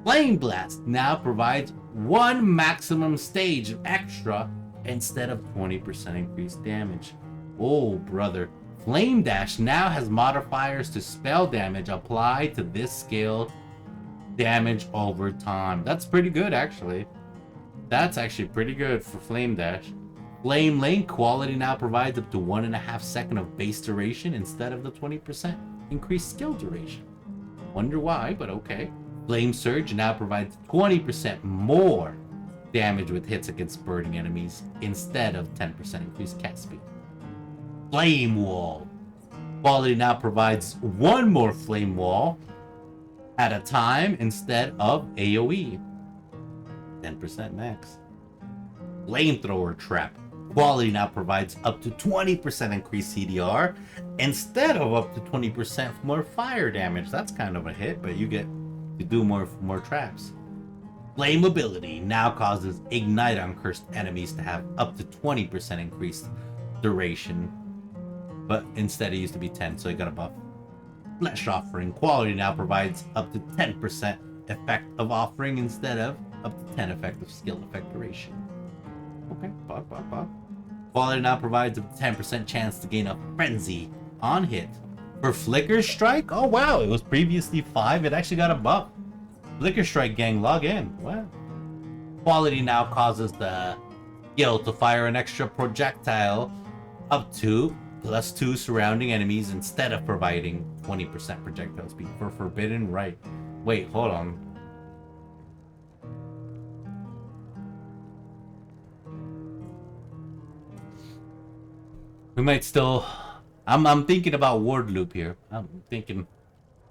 Flame Blast now provides 1 maximum stage of extra instead of 20% increased damage. Oh, brother. Flame Dash now has modifiers to spell damage applied to this scale damage over time. That's pretty good, actually. That's actually pretty good for Flame Dash. Flame Link. Quality now provides up to 1.5 seconds of base duration instead of the 20% increased skill duration. Wonder why, but okay. Flame Surge now provides 20% more damage with hits against burning enemies instead of 10% increased cast speed. Flame Wall. Quality now provides 1 more Flame Wall at a time instead of AoE. 10% max. Flamethrower Trap. Quality now provides up to 20% increased CDR instead of up to 20% more fire damage. That's kind of a hit, but you get to do more traps. Flame Ability now causes Ignite on cursed enemies to have up to 20% increased duration, but instead it used to be 10, so it got a buff. Flesh Offering. Quality now provides up to 10% effect of offering instead of up to 10 effective skill effect duration. Okay, pop. Quality now provides a 10% chance to gain a frenzy on hit. For Flicker Strike, oh wow, it was previously 5, it actually got a buff. Flicker Strike gang, log in. Wow. Quality now causes the skill to fire an extra projectile up to +2 surrounding enemies instead of providing 20% projectile speed. For Forbidden Right. Wait, hold on. We might still... I'm thinking about Ward Loop here. I'm thinking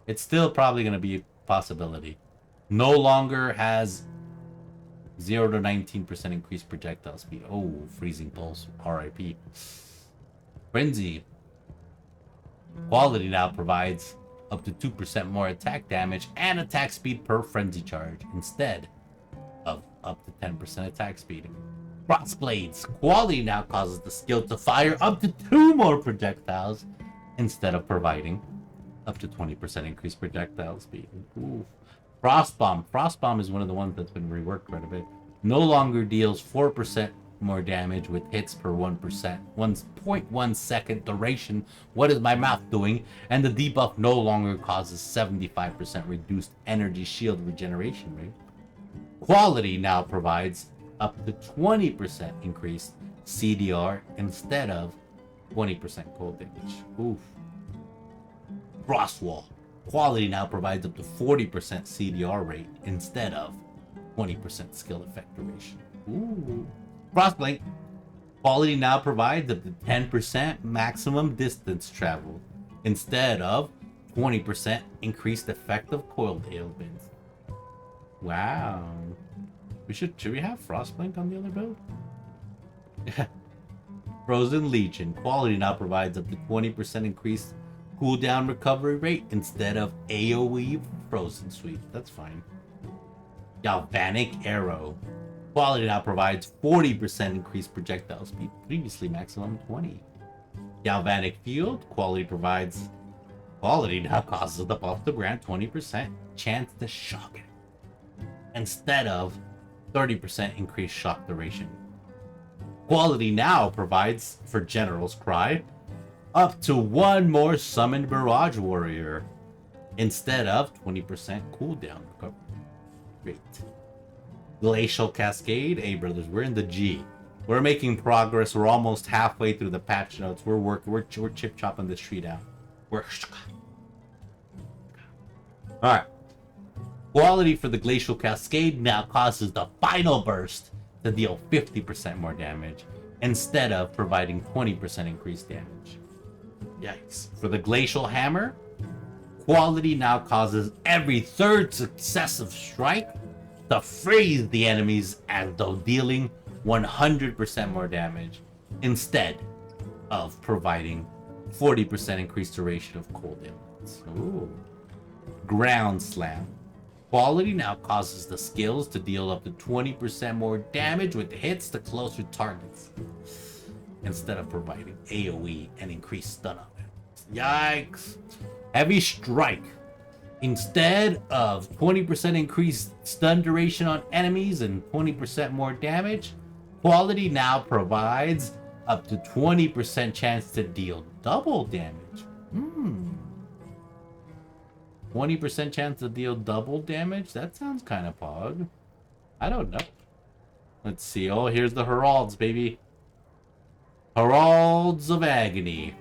it's still probably going to be a possibility. No longer has 0 to 19% increased projectile speed. Oh, Freezing Pulse. RIP. Frenzy. Quality now provides up to 2% more attack damage and attack speed per frenzy charge instead of up to 10% attack speed. Crossblades. Quality now causes the skill to fire up to 2 more projectiles instead of providing up to 20% increased projectile speed. Ooh. Frostbomb. Frostbomb is one of the ones that's been reworked quite a bit. No longer deals 4% more damage with hits per 1.1 second duration. What is my mouth doing? And the debuff no longer causes 75% reduced energy shield regeneration rate. Quality now provides up to 20% increased CDR instead of 20% cold damage. Oof. Frostwall. Quality now provides up to 40% CDR rate instead of 20% skill effect duration. Ooh. Frostblink. Quality now provides up to 10% maximum distance travel instead of 20% increased effective coiled ailments. Wow. Should we have Frostblink on the other build? Frozen Legion. Quality now provides up to 20% increased cooldown recovery rate instead of AoE Frozen Sweep. That's fine. Galvanic Arrow. Quality now provides 40% increased projectile speed, previously maximum 20. Galvanic Field. Quality now causes the buff to grant 20% chance to shock it instead of 30% increased shock duration. Quality now provides, for General's Cry, up to 1 more summoned Barrage Warrior, instead of 20% cooldown recovery. Great. Glacial Cascade. Hey, brothers, we're in the G. We're making progress. We're almost halfway through the patch notes. We're chip chopping this tree down. Alright. Quality for the Glacial Cascade now causes the final burst to deal 50% more damage, instead of providing 20% increased damage. Yikes. For the Glacial Hammer, quality now causes every third successive strike to freeze the enemies as though dealing 100% more damage, instead of providing 40% increased duration of cold elements. Ooh. Ground Slam. Quality now causes the skills to deal up to 20% more damage with hits to closer targets, instead of providing AoE and increased stun on it. Yikes. Heavy Strike. Instead of 20% increased stun duration on enemies and 20% more damage, quality now provides up to 20% chance to deal double damage. 20% chance to deal double damage? That sounds kind of pog. I don't know. Let's see. Oh, here's the Heralds, baby. Heralds of Agony.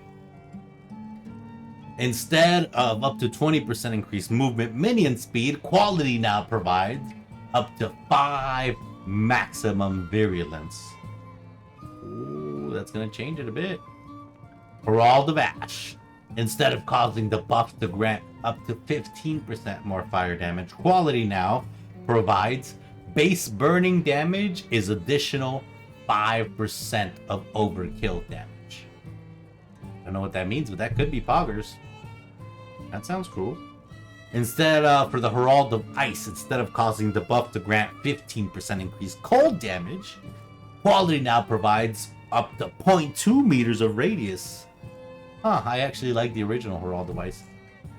Instead of up to 20% increased movement minion speed, quality now provides up to 5 maximum virulence. Ooh, that's gonna change it a bit. Herald of Ash. Instead of causing the buff to grant up to 15% more fire damage, quality now provides base burning damage is additional 5% of overkill damage. I don't know what that means, but that could be poggers. That sounds cool. Instead, for the Herald of Ice, instead of causing the buff to grant 15% increased cold damage, quality now provides up to 0.2 meters of radius. Huh, I actually like the original Herald of Ice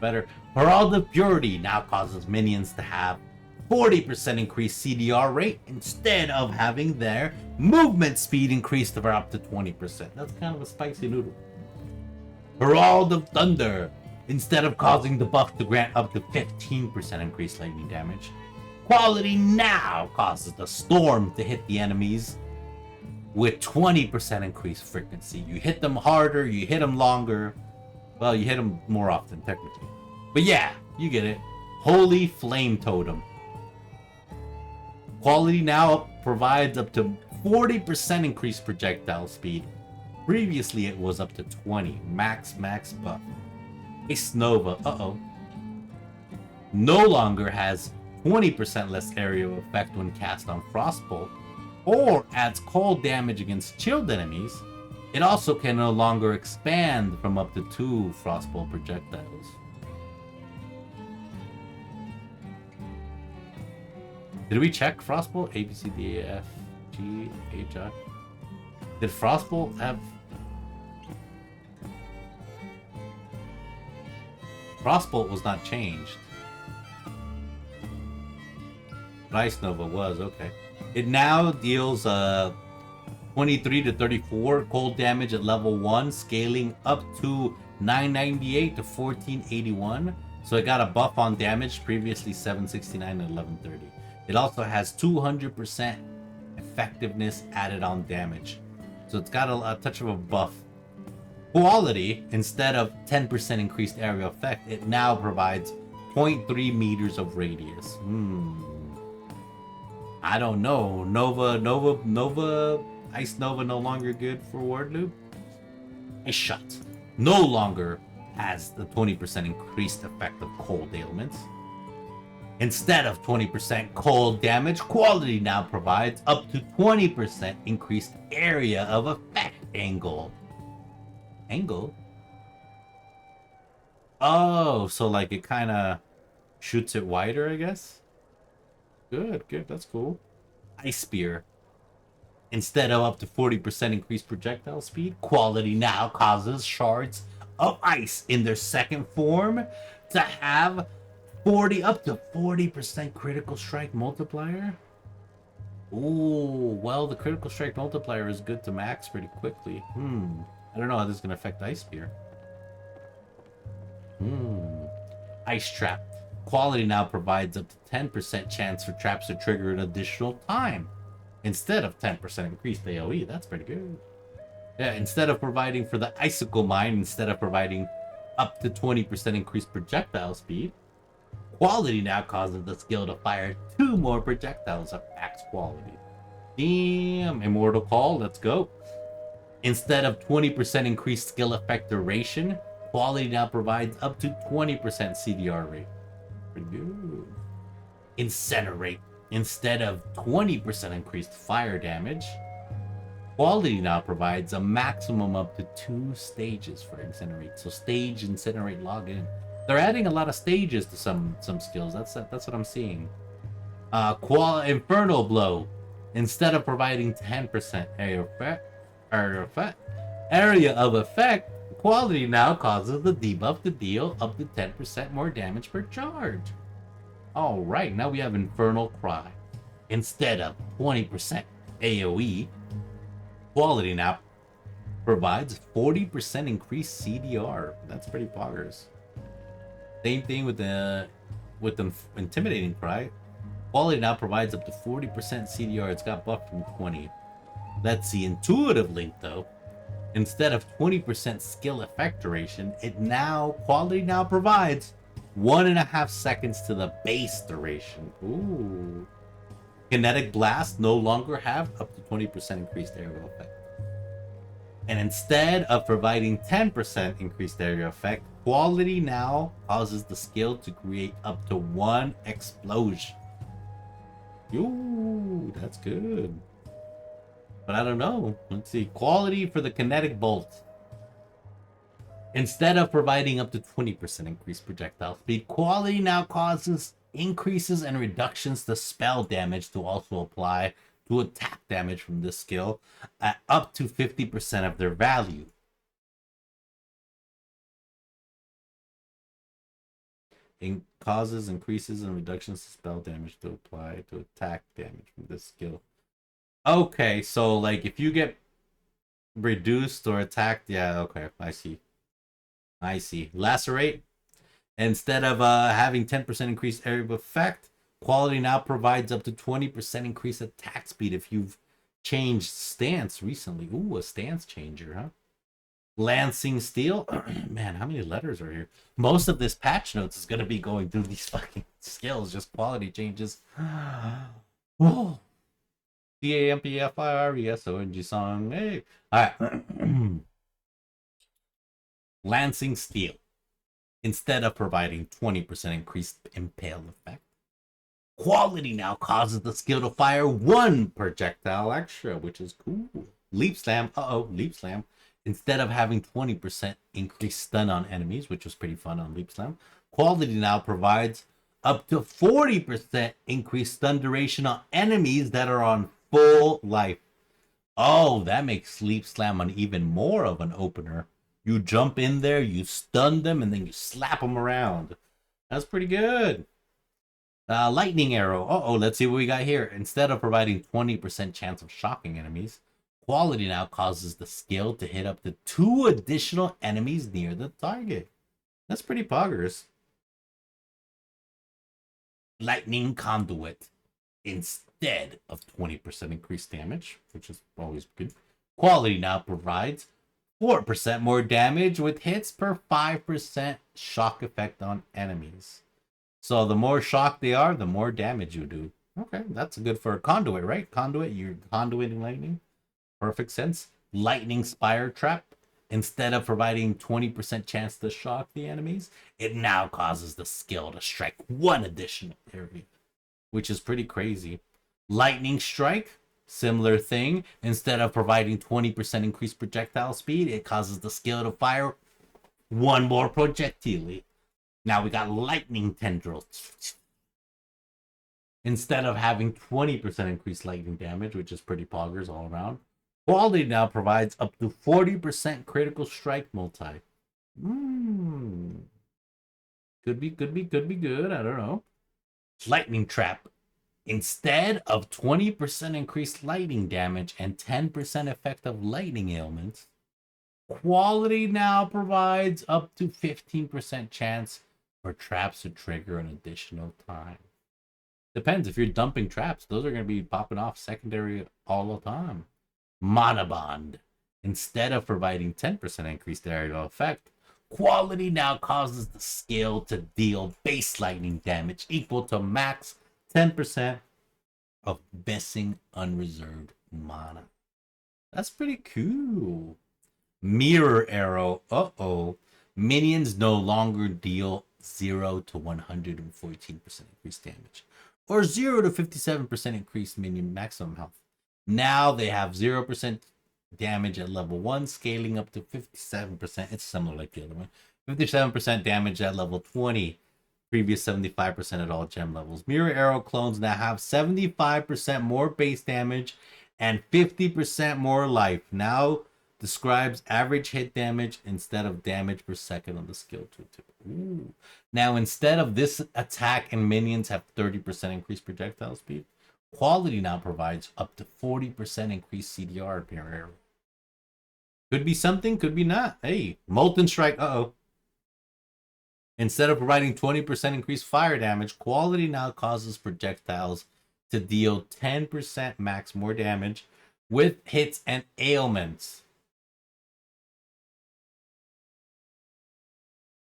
better. Herald of Purity now causes minions to have 40% increased CDR rate instead of having their movement speed increased by up to 20%. That's kind of a spicy noodle. Herald of Thunder. Instead of causing the buff to grant up to 15% increased lightning damage, quality now causes the storm to hit the enemies with 20% increased frequency. You hit them harder, you hit them longer. Well, you hit them more often, technically. But yeah, you get it. Holy Flame Totem. Quality now provides up to 40% increased projectile speed. Previously, it was up to 20. Max buff. Ice Nova, no longer has 20% less area effect when cast on Frostbolt, or adds cold damage against chilled enemies. It also can no longer expand from up to 2 Frostbolt projectiles. Did we check Frostbolt? A, B, C, D, E, F, G, H, I. Did Frostbolt have... Frostbolt was not changed. But Ice Nova was, okay. It now deals 23 to 34 cold damage at level 1, scaling up to 998 to 1481. So it got a buff on damage, previously 769 and 1130. It also has 200% effectiveness added on damage. So it's got a touch of a buff. Quality, instead of 10% increased area effect, it now provides 0.3 meters of radius. I don't know. Nova, Ice Nova no longer good for ward loop? Ice Shot no longer has the 20% increased effect of cold ailments. Instead of 20% cold damage, quality now provides up to 20% increased area of effect angle. Oh, so like it kind of shoots it wider, I guess? Good, that's cool. Ice Spear. Instead of up to 40% increased projectile speed, quality now causes shards of ice in their second form to have up to 40% critical strike multiplier. Ooh, well, the critical strike multiplier is good to max pretty quickly. I don't know how this is going to affect Ice Spear. Ice Trap. Quality now provides up to 10% chance for traps to trigger an additional time, instead of 10% increased AoE. That's pretty good. Yeah, instead of providing for the Icicle Mine, instead of providing up to 20% increased projectile speed, Quality now causes the skill to fire 2 more projectiles of max quality. Damn, Immortal Call, let's go. Instead of 20% increased skill effect duration, Quality now provides up to 20% CDR rate. Pretty good. Incinerate. Instead of 20% increased fire damage, Quality now provides a maximum up to 2 stages for Incinerate. So stage, Incinerate, login. They're adding a lot of stages to some skills. That's what I'm seeing. Infernal Blow. Instead of providing 10% area of effect, Quality now causes the debuff to deal up to 10% more damage per charge. Alright, now we have Infernal Cry. Instead of 20% AoE, Quality now provides 40% increased CDR. That's pretty poggers. Same thing with the Intimidating Cry. Quality now provides up to 40% CDR. It's got buffed from 20. That's the intuitive link though. Instead of 20% skill effect duration, Quality now provides 1.5 seconds to the base duration. Ooh. Kinetic Blast no longer have up to 20% increased area effect. And instead of providing 10% increased area effect, Quality now causes the skill to create up to 1 explosion. Ooh, that's good. But I don't know. Let's see. Quality for the Kinetic Bolt. Instead of providing up to 20% increased projectile speed, Quality now causes increases and reductions to spell damage to also apply to attack damage from this skill at up to 50% of their value. Causes increases and reductions to spell damage to apply to attack damage from this skill. Okay, so like if you get reduced or attacked, yeah, okay, I see. Lacerate. Instead of having 10% increased area of effect, Quality now provides up to 20% increased attack speed if you've changed stance recently. Ooh, a stance changer, huh? Lancing Steel. Man, how many letters are here? Most of this patch notes is going to be going through these fucking skills, just quality changes. Oh. CAMPFIRESONG song. Hey. Alright. Lancing Steel. Instead of providing 20% increased impale effect, Quality now causes the skill to fire 1 projectile extra, which is cool. Leap Slam. Leap Slam. Instead of having 20% increased stun on enemies, which was pretty fun on Leap Slam, Quality now provides up to 40% increased stun duration on enemies that are on full life. Oh, that makes Leap Slam an even more of an opener. You jump in there, you stun them, and then you slap them around. That's pretty good. Lightning Arrow. Let's see what we got here. Instead of providing 20% chance of shocking enemies, Quality now causes the skill to hit up to 2 additional enemies near the target. That's pretty poggers. Lightning Conduit. Instead of 20% increased damage, which is always good, Quality now provides 4% more damage with hits per 5% shock effect on enemies. So the more shocked they are, the more damage you do. Okay, that's good for a conduit, right? Conduit, you're conduiting lightning. Perfect sense. Lightning Spire Trap. Instead of providing 20% chance to shock the enemies, it now causes the skill to strike 1 additional area, which is pretty crazy. Lightning Strike. Similar thing. Instead of providing 20% increased projectile speed, it causes the skill to fire 1 more projectile. Now we got Lightning Tendrils. Instead of having 20% increased lightning damage, which is pretty poggers all around, Quality now provides up to 40% critical strike multi. Could be good. I don't know. Lightning Trap. Instead of 20% increased lightning damage and 10% effective lightning ailments, Quality now provides up to 15% chance for traps to trigger an additional time. Depends. If you're dumping traps, those are going to be popping off secondary all the time. Monobond. Instead of providing 10% increased aerial effect, Quality now causes the skill to deal base lightning damage equal to max 10% of missing unreserved mana. That's pretty cool. Mirror Arrow. Minions no longer deal 0 to 114% increased damage, or 0 to 57% increased minion maximum health. Now they have 0% damage at level 1, scaling up to 57%. It's similar like the other one. 57% damage at level 20. Previous 75% at all gem levels. Mirror Arrow clones now have 75% more base damage and 50% more life. Now describes average hit damage instead of damage per second on the skill tooltip. Ooh. Now, instead of this attack and minions have 30% increased projectile speed, Quality now provides up to 40% increased CDR per arrow. Could be something, could be not. Hey, Molten Strike, Instead of providing 20% increased fire damage, Quality now causes projectiles to deal 10% max more damage with hits and ailments.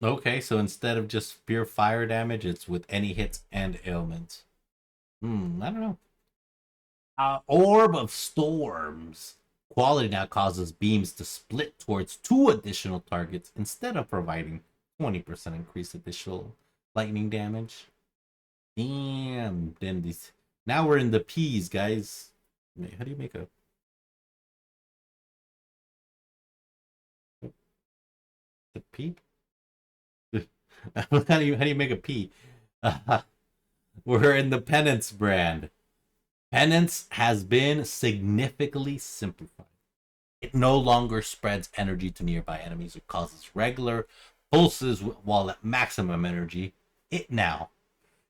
Okay, so instead of just pure fire damage, it's with any hits and ailments. I don't know. Orb of Storms. Quality now causes beams to split towards 2 additional targets instead of providing 20% increased additional lightning damage. Damn. Then these. Now we're in the P's, guys. How do you make a... The P? how do you make a P? We're in the Penance brand. Penance has been significantly simplified. It no longer spreads energy to nearby enemies or causes regular pulses while at maximum energy. It now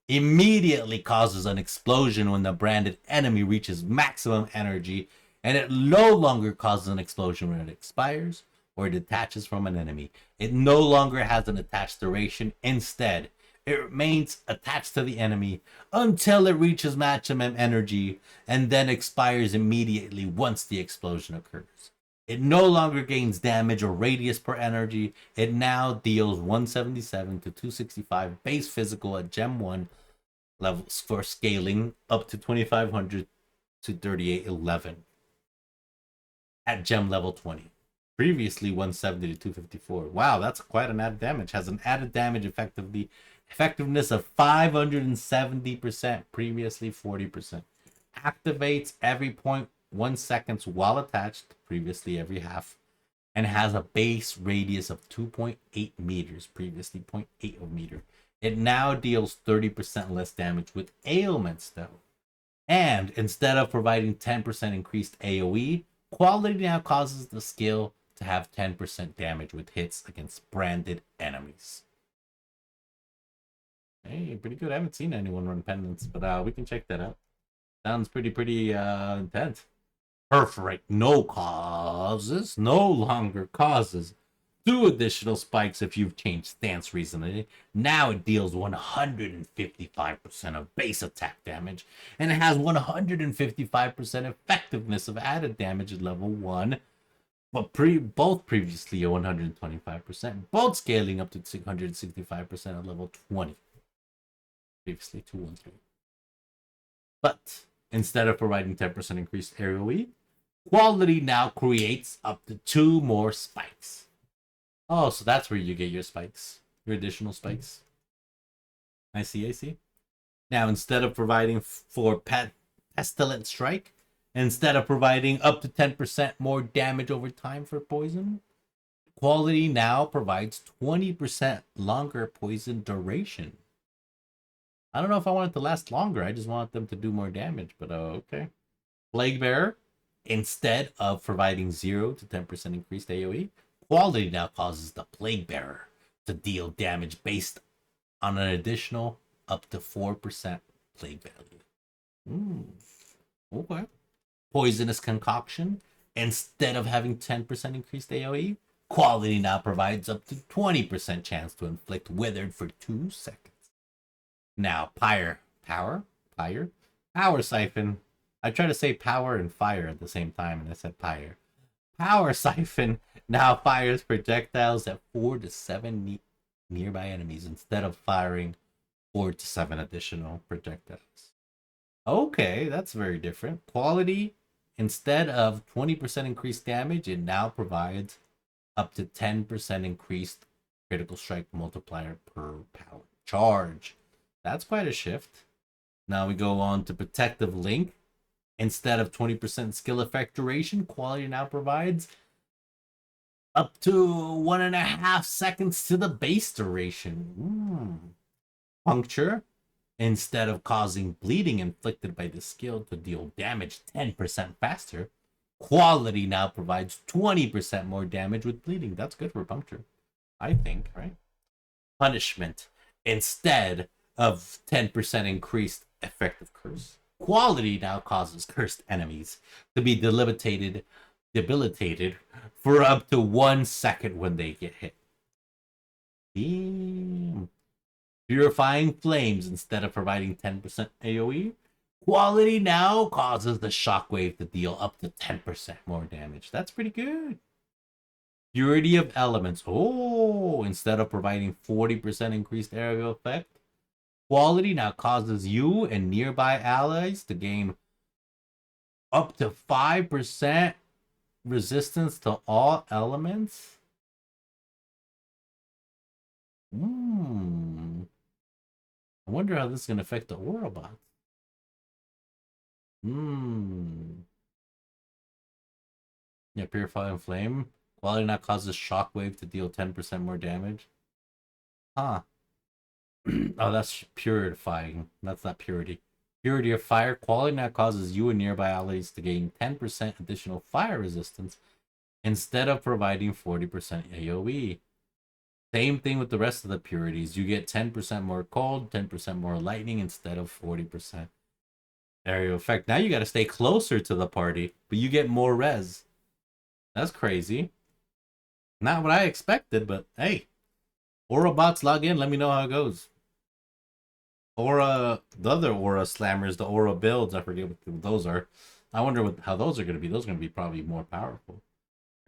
immediately causes an explosion when the branded enemy reaches maximum energy, and it no longer causes an explosion when it expires or detaches from an enemy. It no longer has an attached duration. Instead, it remains attached to the enemy until it reaches maximum energy and then expires immediately once the explosion occurs. It no longer gains damage or radius per energy. It now deals 177 to 265 base physical at Gem 1 levels for scaling up to 2500 to 3811 at Gem level 20. Previously 170 to 254. Wow, that's quite an added damage. Has an added damage effectiveness of 570%, previously 40%. Activates every 0.1 seconds while attached, previously every half, and has a base radius of 2.8 meters, previously 0.8 meter. It now deals 30% less damage with ailments though. And instead of providing 10% increased AoE, Quality now causes the skill to have 10% damage with hits against branded enemies. Hey, pretty good. I haven't seen anyone run Penance, but we can check that out. Sounds pretty intense. Perforate no longer causes 2 additional spikes if you've changed stance recently. Now it deals 155% of base attack damage, and it has 155% effectiveness of added damage at level 1, but both previously at 125%, both scaling up to 665% at level 20. Previously 213. But instead of providing 10% increased AoE, Quality now creates up to 2 more spikes. Oh, so that's where you get your spikes, your additional spikes. I see. Now, instead of providing for Pestilent Strike, instead of providing up to 10% more damage over time for poison, Quality now provides 20% longer poison duration. I don't know if I want it to last longer. I just want them to do more damage, but okay. Plague Bearer, instead of providing 0 to 10% increased AoE, Quality now causes the Plague Bearer to deal damage based on an additional up to 4% plague value. Okay. Poisonous Concoction. Instead of having 10% increased AoE, Quality now provides up to 20% chance to inflict Withered for 2 seconds. Now, Power Siphon. I try to say power and fire at the same time, and I said Pyre. Power Siphon now fires projectiles at 4 to 7 nearby enemies instead of firing 4 to 7 additional projectiles. Okay, that's very different. Quality, instead of 20% increased damage, it now provides up to 10% increased critical strike multiplier per power charge. That's quite a shift. Now we go on to Protective Link. Instead of 20% skill effect duration, Quality now provides up to 1.5 seconds to the base duration. Puncture. Instead of causing bleeding inflicted by the skill to deal damage 10% faster, Quality now provides 20% more damage with bleeding. That's good for puncture, I think, right? Punishment. Instead of 10% increased effective curse, Quality now causes cursed enemies to be debilitated for up to 1 second when they get hit. Damn. Purifying Flames. Instead of providing 10% AoE, Quality now causes the shockwave to deal up to 10% more damage. That's pretty good. Purity of Elements. Oh, instead of providing 40% increased area effect, Quality now causes you and nearby allies to gain up to 5% resistance to all elements. I wonder how this is going to affect the Aura bots. Yeah, Purifying Flame. Quality now causes Shockwave to deal 10% more damage. Huh. Oh, that's Purifying. That's not Purity. Purity of Fire. Quality now causes you and nearby allies to gain 10% additional fire resistance instead of providing 40% AoE. Same thing with the rest of the purities. You get 10% more cold, 10% more lightning instead of 40% area effect. Now you got to stay closer to the party, but you get more res. That's crazy. Not what I expected, but hey. Aura bots, log in. Let me know how it goes. Aura, the other Aura slammers, the Aura builds, I forget what those are. I wonder how those are going to be. Those are going to be probably more powerful.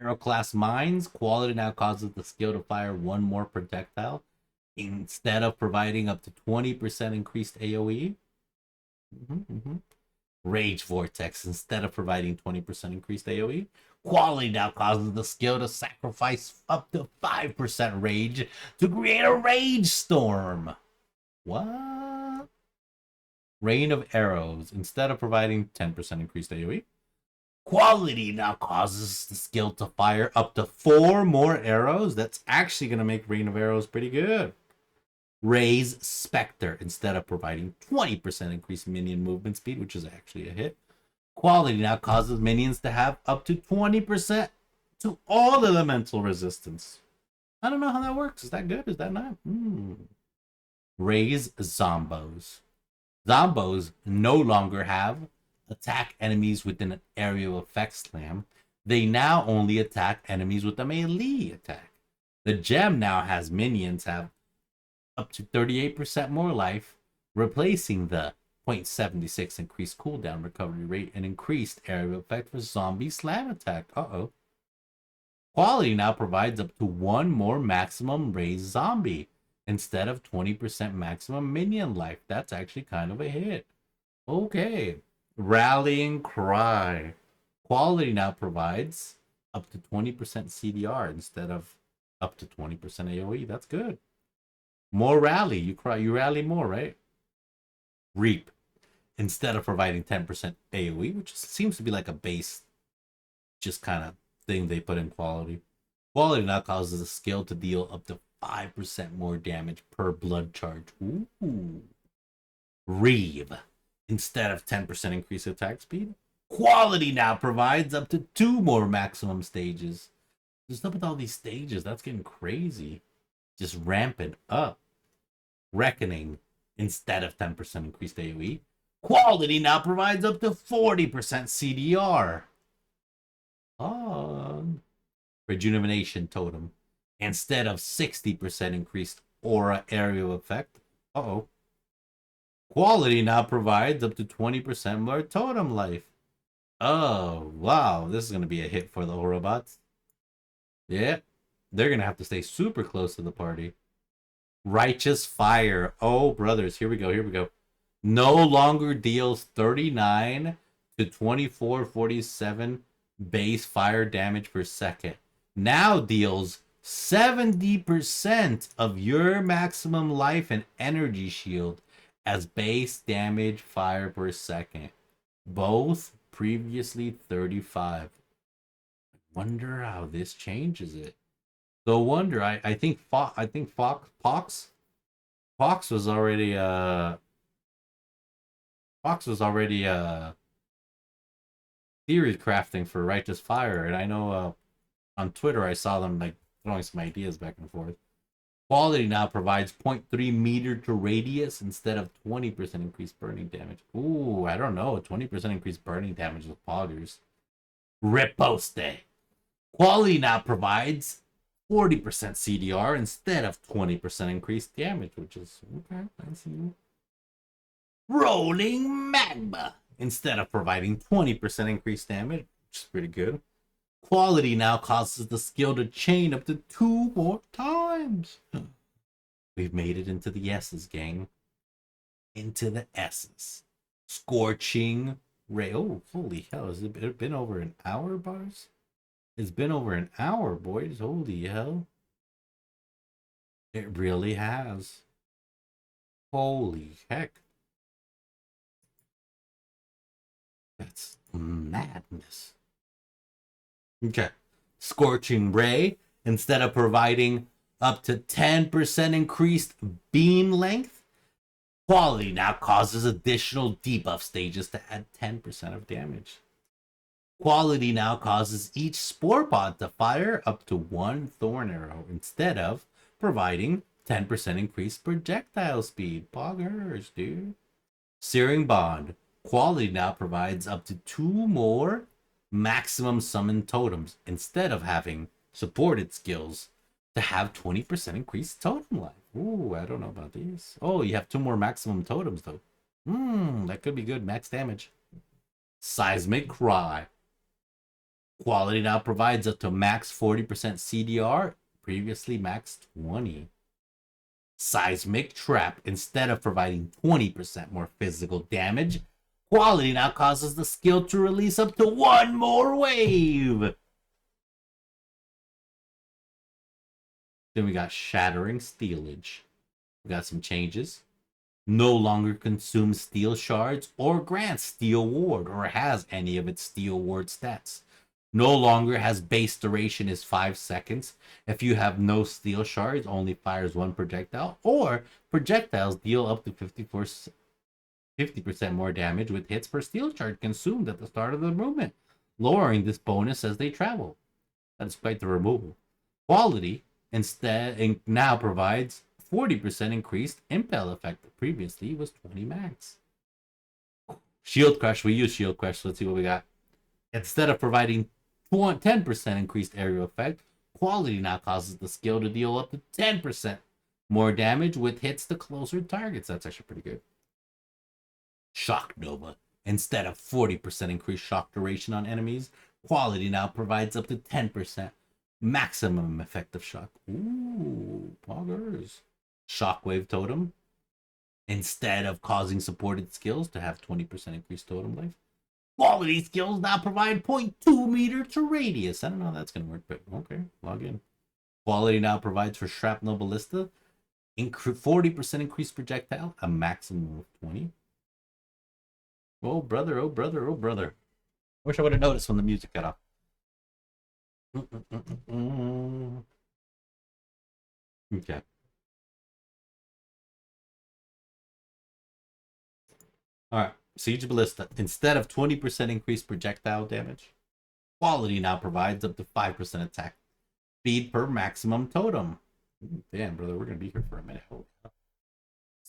Hero class Mines. Quality now causes the skill to fire 1 more projectile instead of providing up to 20% increased AoE. Rage Vortex. Instead of providing 20% increased AoE, Quality now causes the skill to sacrifice up to 5% rage to create a Rage Storm. What? Rain of Arrows. Instead of providing 10% increased AoE, Quality now causes the skill to fire up to 4 more arrows. That's actually going to make Rain of Arrows pretty good. Raise Spectre. Instead of providing 20% increased minion movement speed, which is actually a hit, Quality now causes minions to have up to 20% to all elemental resistance. I don't know how that works. Is that good? Is that not? Raise Zombos. Zombos no longer have attack enemies within an aerial effect slam. They now only attack enemies with a melee attack. The gem now has minions have up to 38% more life, replacing the 0.76 increased cooldown recovery rate and increased area effect for zombie slam attack. Quality now provides up to 1 more maximum raised zombie instead of 20% maximum minion life. That's actually kind of a hit. Okay. Rallying Cry. Quality now provides up to 20% CDR instead of up to 20% AoE. That's good. More rally. You rally more, right? Reap. Instead of providing 10% AoE, which seems to be like a base just kind of thing they put in Quality. Quality now causes a skill to deal up to 5% more damage per blood charge. Ooh. Reeve. Instead of 10% increased attack speed, Quality now provides up to 2 more maximum stages. Just up with all these stages, that's getting crazy. Just rampant up. Reckoning. Instead of 10% increased AoE, Quality now provides up to 40% CDR. Rejuvenation totem. Instead of 60% increased aura area effect. Quality now provides up to 20% more totem life. Oh, wow. This is going to be a hit for the aura bots. Yeah. They're going to have to stay super close to the party. Righteous Fire. Oh, brothers. Here we go. Here we go. No longer deals 39 to 2447 base fire damage per second. Now deals 70% of your maximum life and energy shield as base damage fire per second. Both previously 35. I wonder how this changes it. So wonder, I think Fox was already theory crafting for Righteous Fire, and I know on Twitter I saw them like throwing some ideas back and forth. Quality now provides 0.3 meter to radius instead of 20% increased burning damage. Ooh, I don't know. 20% increased burning damage with poggers. Riposte. Quality now provides 40% CDR instead of 20% increased damage, which is okay. I see. Rolling Magma. Instead of providing 20% increased damage, which is pretty good. Quality now causes the skill to chain up to 2 more times. We've made it into the S's, gang. Into the S's. Scorching Ray. Oh, holy hell. Has it been over an hour, bars? It's been over an hour, boys. Holy hell. It really has. Holy heck. That's madness. Okay. Scorching Ray, instead of providing up to 10% increased beam length, quality now causes additional debuff stages to add 10% of damage. Quality now causes each spore pod to fire up to 1 thorn arrow instead of providing 10% increased projectile speed. Poggers, dude. Searing Bond. Quality now provides up to 2 more maximum summon totems instead of having supported skills to have 20% increased totem life. Ooh, I don't know about these. Oh, you have 2 more maximum totems though. That could be good. Max damage. Seismic Cry. Quality now provides up to max 40% CDR, previously max 20. Seismic Trap. Instead of providing 20% more physical damage, quality now causes the skill to release up to 1 more wave. Then we got Shattering Steelage. We got some changes. No longer consumes steel shards or grants steel ward or has any of its steel ward stats. No longer has base duration is 5 seconds. If you have no steel shards, only fires 1 projectile, or projectiles deal up to 50% more damage with hits per steel shard consumed at the start of the movement, lowering this bonus as they travel. That's quite the removal. Quality instead now provides 40% increased impel effect. Previously was 20 max. Shield Crush. We use Shield Crush. Let's see what we got. Instead of providing 10% increased area effect, quality now causes the skill to deal up to 10% more damage with hits to closer targets. That's actually pretty good. Shock Nova. Instead of 40% increased shock duration on enemies, quality now provides up to 10% maximum effective shock. Ooh, poggers. Shockwave Totem. Instead of causing supported skills to have 20% increased totem life, quality skills now provide 0.2 meter to radius. I don't know how that's going to work, but okay, log in. Quality now provides for Shrapnel Ballista 40% increased projectile, a maximum of 20. Oh, brother, oh, brother, oh, brother. Wish I would have noticed when the music got off. Okay. Alright, Siege Ballista. Instead of 20% increased projectile damage, quality now provides up to 5% attack speed per maximum totem. Damn, brother, we're going to be here for a minute.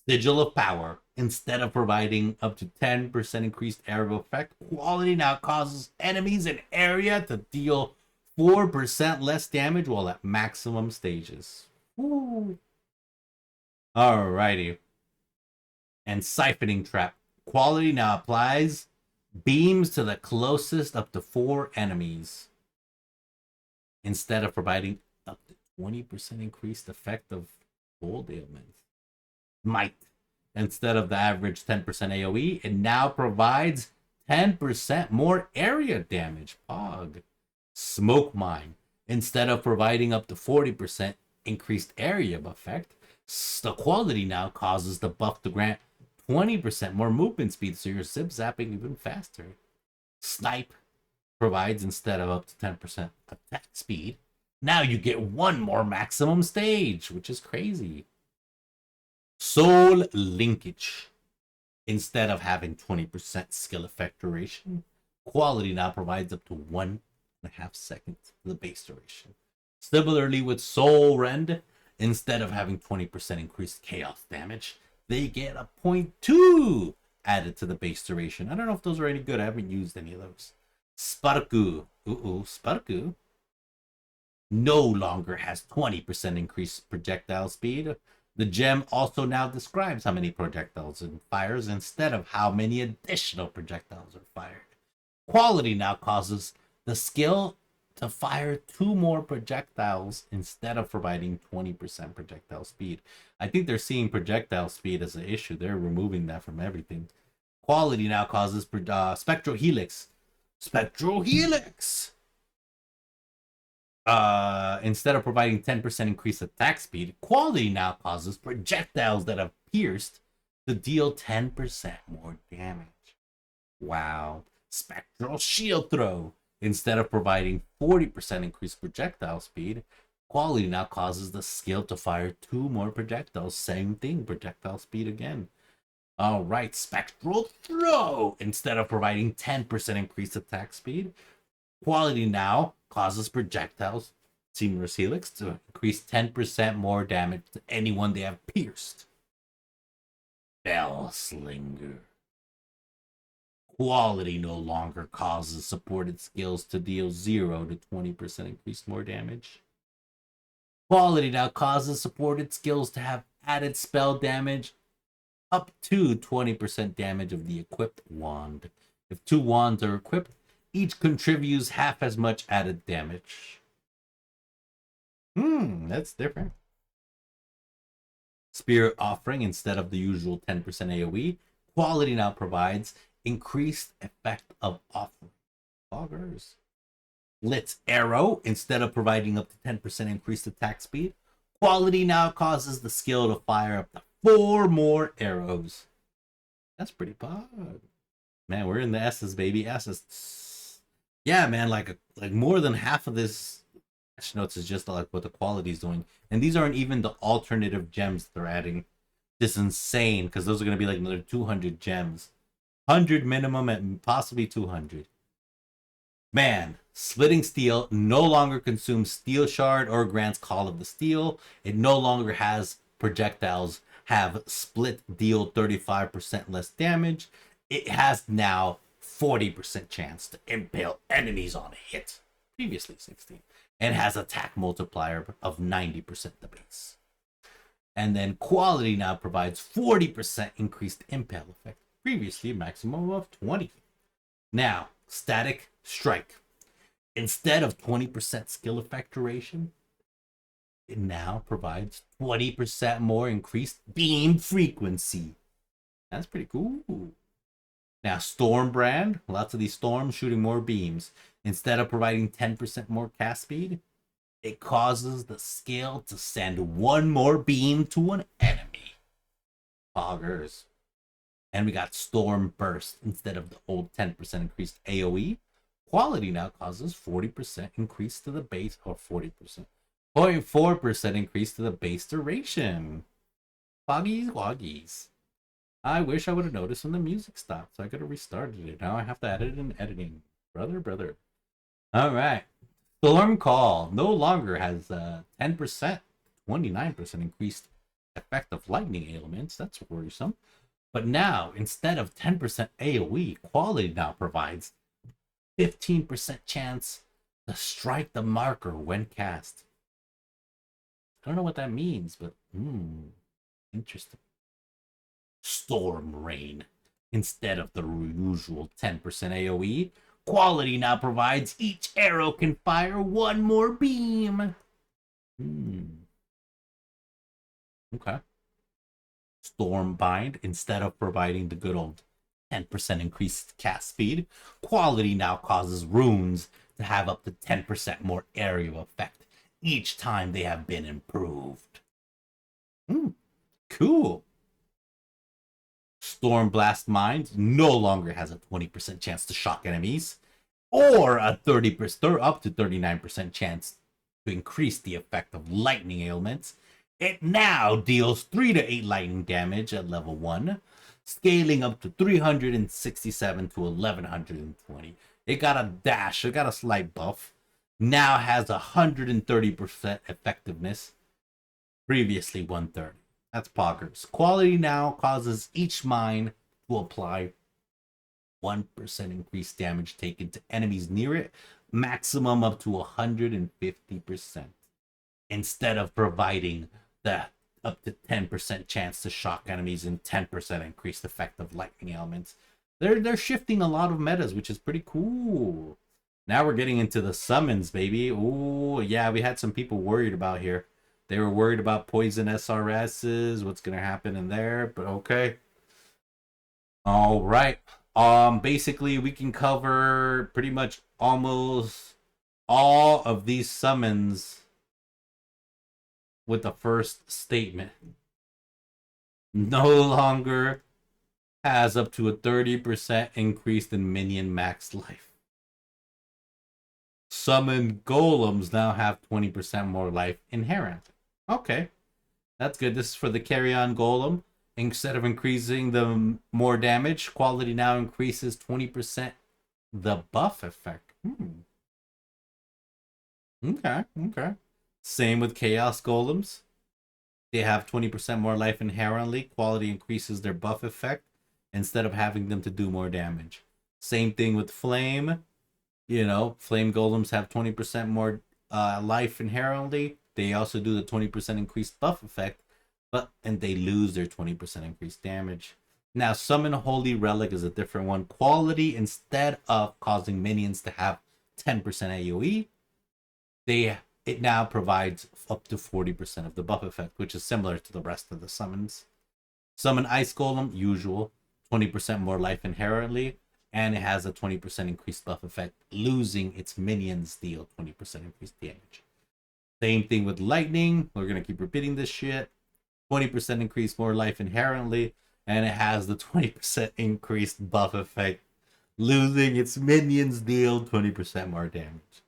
Sigil of Power. Instead of providing up to 10% increased area effect, quality now causes enemies in area to deal 4% less damage while at maximum stages. Woo. Alrighty. And Siphoning Trap. Quality now applies beams to the closest up to 4 enemies. Instead of providing up to 20% increased effect of cold ailments. Might. Instead of the average 10% AoE, it now provides 10% more area damage. Pog. Smoke Mine. Instead of providing up to 40% increased area effect, the quality now causes the buff to grant 20% more movement speed, so you're zip-zapping even faster. Snipe provides, instead of up to 10% attack speed, now you get 1 more maximum stage, which is crazy. Soul Linkage. Instead of having 20% skill effect duration, quality now provides up to 1.5 seconds to the base duration. Similarly with Soul Rend, instead of having 20% increased chaos damage, they get a 0.2 added to the base duration. I don't know if those are any good. I haven't used any of those. Sparku. Sparku no longer has 20% increased projectile speed. The gem also now describes how many projectiles it fires instead of how many additional projectiles are fired. Quality now causes the skill to fire 2 more projectiles instead of providing 20% projectile speed. I think they're seeing projectile speed as an issue. They're removing that from everything. Quality now causes Spectral Helix. Spectral Helix! Instead of providing 10% increased attack speed, quality now causes projectiles that have pierced to deal 10% more damage. Wow. Spectral Shield Throw. Instead of providing 40% increased projectile speed, quality now causes the skill to fire 2 more projectiles. Same thing, projectile speed again. Alright, Spectral Throw. Instead of providing 10% increased attack speed, quality now causes projectiles, Seamless Helix, to increase 10% more damage to anyone they have pierced. Bellslinger. Quality no longer causes supported skills to deal 0 to 20% increased more damage. Quality now causes supported skills to have added spell damage up to 20% damage of the equipped wand. If 2 wands are equipped, each contributes half as much added damage. That's different. Spirit Offering, instead of the usual 10% AoE, quality now provides increased effect of offering. Foggers. Blitz Arrow, instead of providing up to 10% increased attack speed, quality now causes the skill to fire up to 4 more arrows. That's pretty pod. Man, we're in the S's, baby. S's. Yeah, man, like more than half of this patch notes is just like what the quality is doing. And these aren't even the alternative gems they're adding. This is insane, because those are going to be like another 200 gems. 100 minimum and possibly 200. Man, Splitting Steel no longer consumes Steel Shard or grants Call of the Steel. It no longer has projectiles have split deal 35% less damage. It has now 40% chance to impale enemies on a hit. Previously 16. And has attack multiplier of 90% the base. And then quality now provides 40% increased impale effect. Previously a maximum of 20. Now, Static Strike. Instead of 20% skill effect duration, it now provides 20% more increased beam frequency. That's pretty cool. Now, Storm Brand. Lots of these storms shooting more beams. Instead of providing 10% more cast speed, it causes the skill to send 1 more beam to an enemy. Poggers. And we got Storm Burst. Instead of the old 10% increased AoE, quality now causes 40% increase to the base, or 40%. 0.4% increase to the base duration. Foggies woggies. I wish I would have noticed when the music stopped, so I could have restarted it. Now I have to add it in editing. Brother. Alright. Storm Call no longer has 10%, 29% increased effect of lightning ailments. That's worrisome. But now, instead of 10% AoE, quality now provides 15% chance to strike the marker when cast. I don't know what that means, but interesting. Storm Rain. Instead of the usual 10% AoE, quality now provides each arrow can fire one more beam. Okay. Stormbind, instead of providing the good old 10% increased cast speed, quality now causes runes to have up to 10% more area effect each time they have been improved. Cool. Stormblast Mind no longer has a 20% chance to shock enemies, or a 30% up to 39% chance to increase the effect of lightning ailments. It now deals 3 to 8 lightning damage at level 1, scaling up to 367 to 1120. It got a dash, it got a slight buff. Now has 130% effectiveness, previously 130. That's poggers. Quality now causes each mine to apply 1% increased damage taken to enemies near it, maximum up to 150%. Instead of providing the up to 10% chance to shock enemies and 10% increased effect of lightning elements. They're shifting a lot of metas, which is pretty cool. Now we're getting into the summons, baby. Ooh, yeah, we had some people worried about here. They were worried about poison SRSs, what's gonna happen in there, but okay. All right. Basically we can cover pretty much almost all of these summons with the first statement. No longer has up to a 30% increase in minion max life. Summon golems now have 20% more life inherent. Okay, that's good. This is for the carry-on golem. Instead of increasing the more damage, quality now increases 20% the buff effect. Okay. Same with chaos golems. They have 20% more life inherently. Quality increases their buff effect instead of having them to do more damage. Same thing with flame. You know, flame golems have 20% more life inherently. They also do the 20% increased buff effect, and they lose their 20% increased damage. Now, summon holy relic is a different one. Quality, instead of causing minions to have 10% AoE, it now provides up to 40% of the buff effect, which is similar to the rest of the summons. Summon ice golem, usual, 20% more life inherently, and it has a 20% increased buff effect, losing its minions deal 20% increased damage. Same thing with lightning. We're going to keep repeating this shit. 20% increase more life inherently, and it has the 20% increased buff effect, losing its minions deal 20% more damage.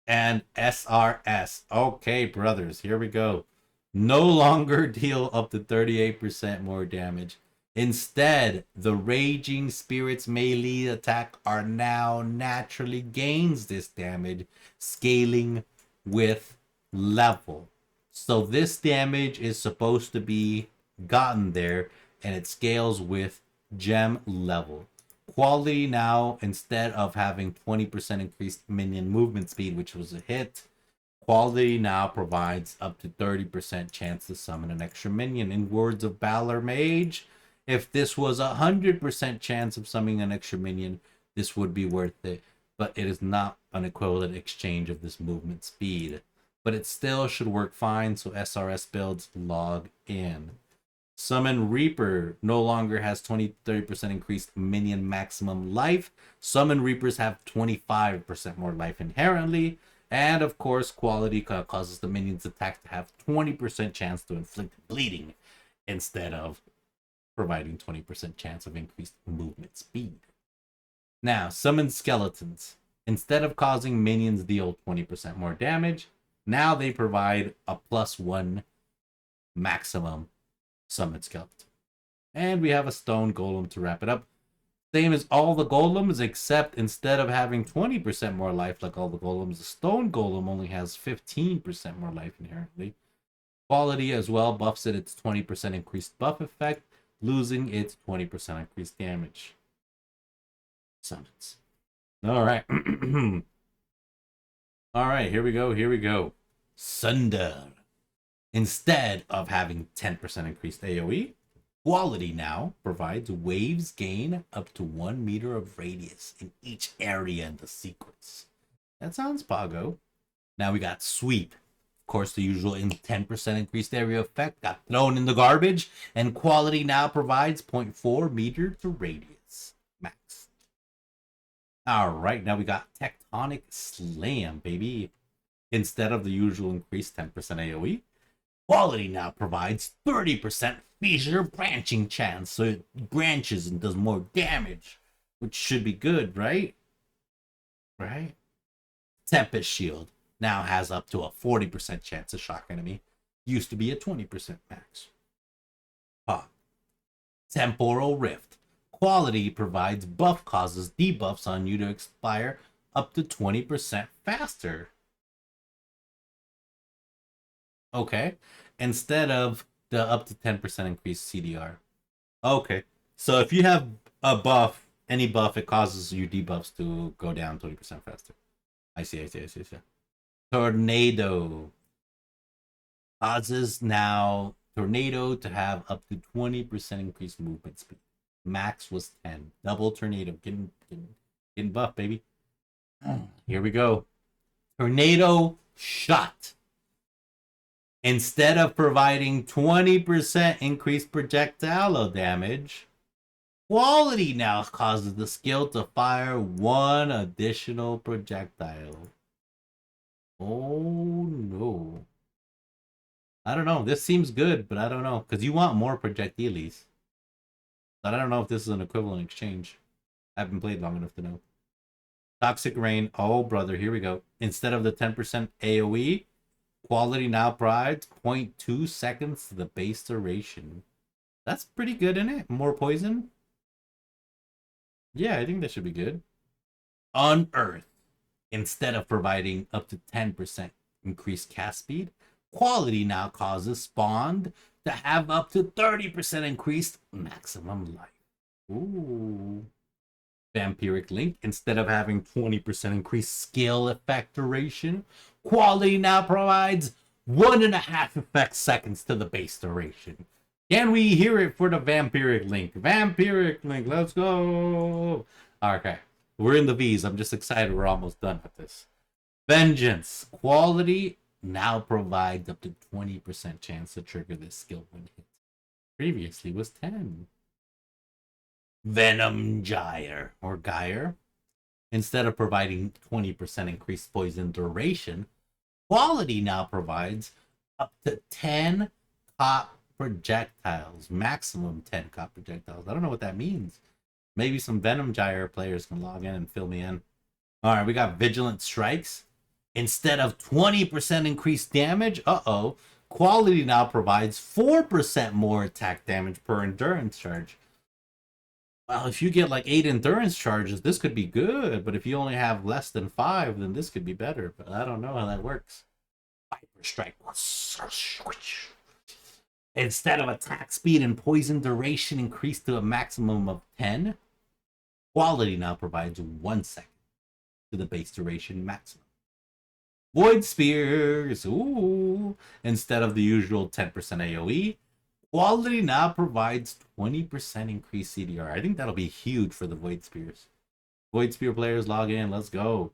And SRS. Okay, brothers, here we go. No longer deal up to 38% more damage. Instead, the Raging Spirit's melee attack are now naturally gains this damage, scaling with level. So this damage is supposed to be gotten there, and it scales with gem level. Quality now, instead of having 20% increased minion movement speed, which was a hit, quality now provides up to 30% chance to summon an extra minion. In words of Balor Mage, if this was 100% chance of summoning an extra minion, this would be worth it. But it is not an equivalent exchange of this movement speed. But it still should work fine, so SRS builds log in. Summon Reaper no longer has 30% increased minion maximum life. Summon Reapers have 25% more life inherently. And of course, quality causes the minion's attack to have 20% chance to inflict bleeding instead of providing 20% chance of increased movement speed. Now, summon Skeletons. Instead of causing minions deal 20% more damage, now they provide a +1 maximum summon skeleton. And we have a stone golem to wrap it up. Same as all the golems, except instead of having 20% more life like all the golems, the stone golem only has 15% more life inherently. Quality as well buffs it its 20% increased buff effect, losing its 20% increased damage. Summons. All right. All right, here we go. Sunder. Instead of having 10% increased AoE, Quality now provides waves gain up to 1 meter of radius in each area in the sequence. That sounds Pago. Now we got Sweep. Of course, the usual 10% increased area effect got thrown in the garbage, and Quality now provides 0.4 meter to radius. Max. Alright, now we got Tectonic Slam, baby. Instead of the usual increased 10% AoE, Quality now provides 30% fissure branching chance, so it branches and does more damage, which should be good, right? Right? Tempest Shield now has up to a 40% chance to shock enemy. Used to be a 20% max. Temporal Rift. Quality provides buff causes debuffs on you to expire up to 20% faster. Okay. Instead of the up to 10% increased CDR. Okay. So if you have a buff, any buff, it causes your debuffs to go down 20% faster. I see. Tornado. Causes now Tornado to have up to 20% increased movement speed. Max was 10. Double Tornado. Getting buff, baby. Here we go. Tornado Shot. Instead of providing 20% increased projectile damage, Quality now causes the skill to fire 1 additional projectile. Oh no. I don't know. This seems good, but I don't know. Because you want more projectiles. But I don't know if this is an equivalent exchange. I haven't played long enough to know. Toxic Rain. Oh, brother. Here we go. Instead of the 10% AoE, Quality now provides 0.2 seconds to the base duration. That's pretty good, isn't it? More poison? Yeah, I think that should be good. Unearth. Instead of providing up to 10% increased cast speed, Quality now causes Spawned to have up to 30% increased maximum life. Ooh. Vampiric Link. Instead of having 20% increased skill effect duration, Quality now provides 1.5 effect seconds to the base duration. Can we hear it for the Vampiric Link? Vampiric Link, let's go. Okay, we're in the V's. I'm just excited we're almost done with this. Vengeance. Quality now provides up to 20% chance to trigger this skill when hit. Previously was 10. Venom Gyre or Gyre. Instead of providing 20% increased poison duration, Quality now provides up to 10 cop projectiles. Maximum 10 cop projectiles. I don't know what that means. Maybe some Venom Gyre players can log in and fill me in. Alright, we got Vigilant Strikes. Instead of 20% increased damage, Quality now provides 4% more attack damage per endurance charge. Well, if you get like 8 endurance charges, this could be good. But if you only have less than 5, then this could be better. But I don't know how that works. Viper Strike. Instead of attack speed and poison duration increased to a maximum of 10, Quality now provides 1 second to the base duration maximum. Void Spears. Ooh. Instead of the usual 10% AoE, Quality now provides 20% increased CDR. I think that'll be huge for the Void Spears. Void Spear players log in. Let's go.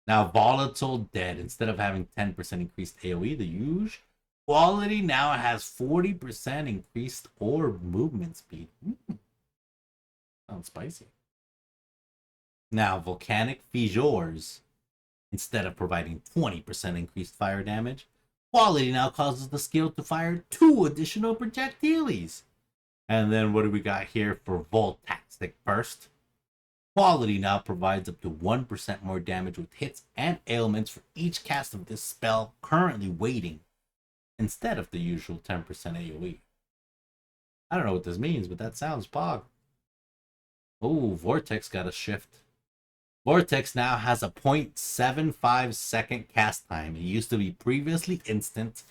Now, Volatile Dead. Instead of having 10% increased AoE, the usual, Quality now has 40% increased orb movement speed. Sounds spicy. Now, Volcanic Fissures. Instead of providing 20% increased fire damage, Quality now causes the skill to fire 2 additional projectiles. And then what do we got here for Voltastic Burst? Quality now provides up to 1% more damage with hits and ailments for each cast of this spell currently waiting, instead of the usual 10% AoE. I don't know what this means, but that sounds pog. Oh, Vortex got a shift. Vortex now has a 0.75 second cast time. It used to be previously instant.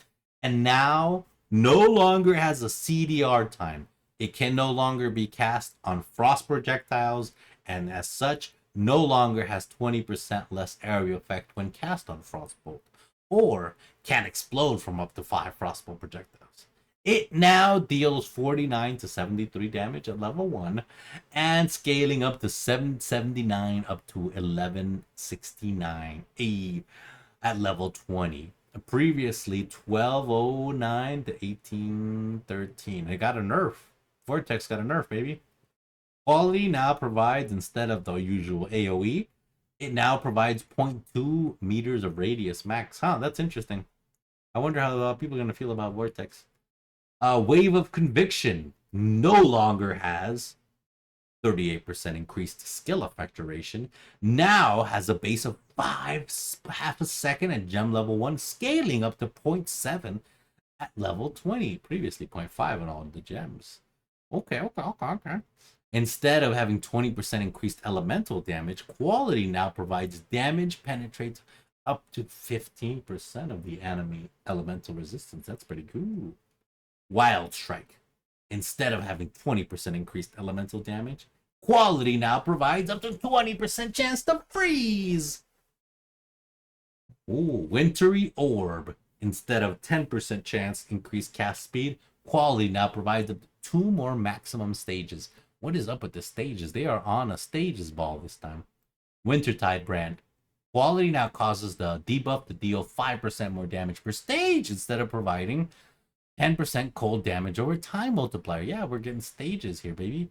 and now no longer has a CDR time. It can no longer be cast on frost projectiles, and as such, no longer has 20% less area effect when cast on frostbolt, or can explode from up to 5 frostbolt projectiles. It now deals 49 to 73 damage at level 1, and scaling up to 779 up to 1169 at level 20. Previously 1209 to 1813. It got a nerf. Vortex got a nerf, baby. Quality now provides, instead of the usual AoE, it now provides 0.2 meters of radius max. Huh, that's interesting. I wonder how people are going to feel about Vortex. Wave of Conviction no longer has 38% increased skill effect duration. Now has a base of 5.5 seconds at gem level 1, scaling up to 0.7 at level 20. Previously 0.5 on all of the gems. Okay. Instead of having 20% increased elemental damage, quality now provides damage penetrates up to 15% of the enemy elemental resistance. That's pretty cool. Wild Strike. Instead of having 20% increased elemental damage, quality now provides up to 20% chance to freeze. Ooh, Wintry Orb. Instead of 10% chance increased cast speed, quality now provides up to 2 more maximum stages. What is up with the stages? They are on a stages ball this time. Wintertide Brand. Quality now causes the debuff to deal 5% more damage per stage instead of providing 10% cold damage over time multiplier. Yeah, we're getting stages here, baby.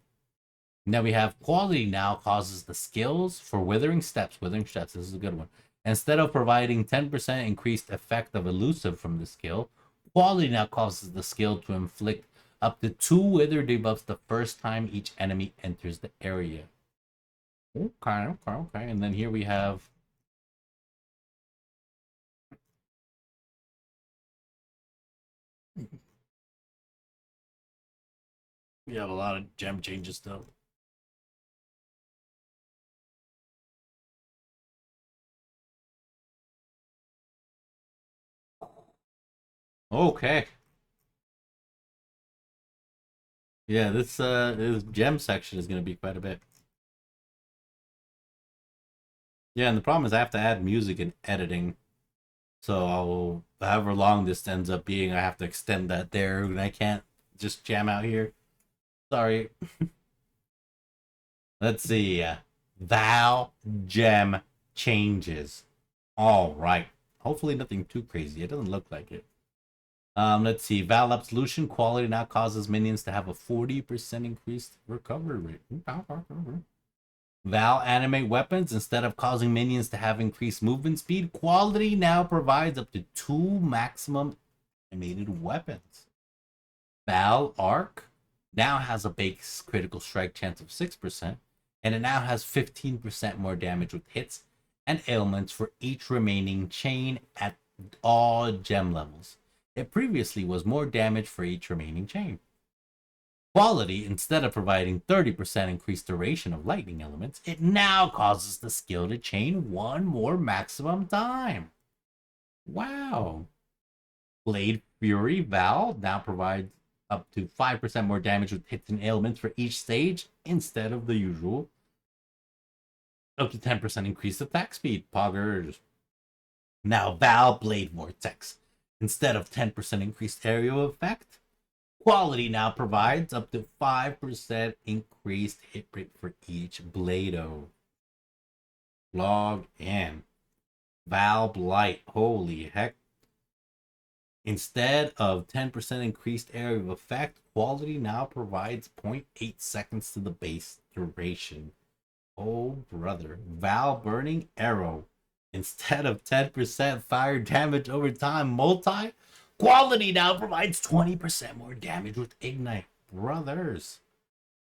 Now we have quality now causes the skills for Withering Steps. Withering Steps, this is a good one. Instead of providing 10% increased effect of elusive from the skill, quality now causes the skill to inflict up to 2 wither debuffs the first time each enemy enters the area. Okay. And then here we have a lot of gem changes still. Okay. Yeah, this gem section is going to be quite a bit. Yeah, and the problem is I have to add music and editing. So however long this ends up being, I have to extend that there, and I can't just jam out here. Sorry. Let's see. Val gem changes. All right. Hopefully nothing too crazy. It doesn't look like it. Let's see. Val Absolution quality now causes minions to have a 40% increased recovery rate. Val Animate Weapons, instead of causing minions to have increased movement speed, quality now provides up to 2 maximum animated weapons. Val Arc now has a base critical strike chance of 6%, and it now has 15% more damage with hits and ailments for each remaining chain at all gem levels. It previously was more damage for each remaining chain. Quality, instead of providing 30% increased duration of lightning elements, it now causes the skill to chain 1 more maximum time. Wow. Blade Fury Val now provides up to 5% more damage with hits and ailments for each stage instead of the usual. Up to 10% increased attack speed. Poggers. Now Val Blade Vortex. Instead of 10% increased area effect, quality now provides up to 5% increased hit rate for each Blado. Log in. Val Blight. Holy heck. Instead of 10% increased area of effect, quality now provides 0.8 seconds to the base duration. Oh, brother. Val Burning Arrow. Instead of 10% fire damage over time multi, quality now provides 20% more damage with Ignite. Brothers.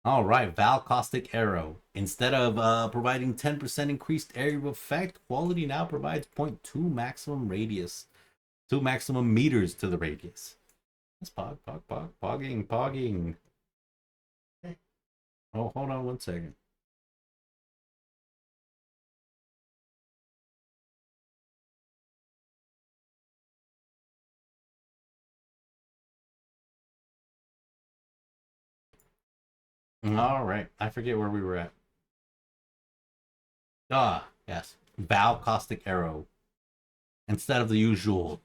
All right, Val Caustic Arrow. Instead of providing 10% increased area of effect, quality now provides 0.2 maximum radius. 2 maximum meters to the radius. That's pogging. Oh, hold on 1 second. All right. I forget where we were at. Yes. Val Caustic Arrow. Instead of the usual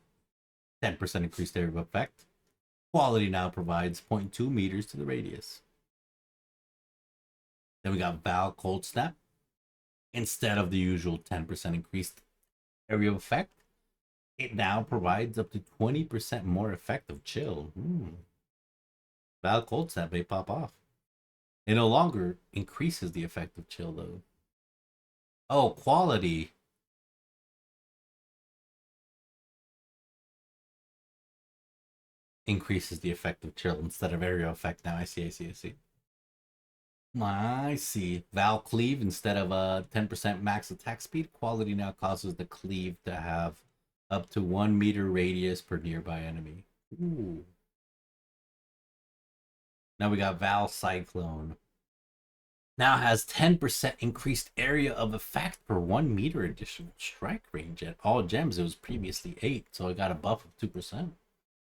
10% increased area of effect, quality now provides 0.2 meters to the radius. Then we got Val Cold Snap. Instead of the usual 10% increased area of effect, it now provides up to 20% more effective chill. Val Cold Snap may pop off. It no longer increases the effect of chill, though. Oh, quality. Increases the effect of chill instead of area effect. Now I see. I see. Val Cleave, instead of a 10% max attack speed, quality now causes the cleave to have up to 1 meter radius per nearby enemy. Ooh. Now we got Val Cyclone. Now has 10% increased area of effect per 1 meter additional strike range at all gems. It was previously 8, so I got a buff of 2%.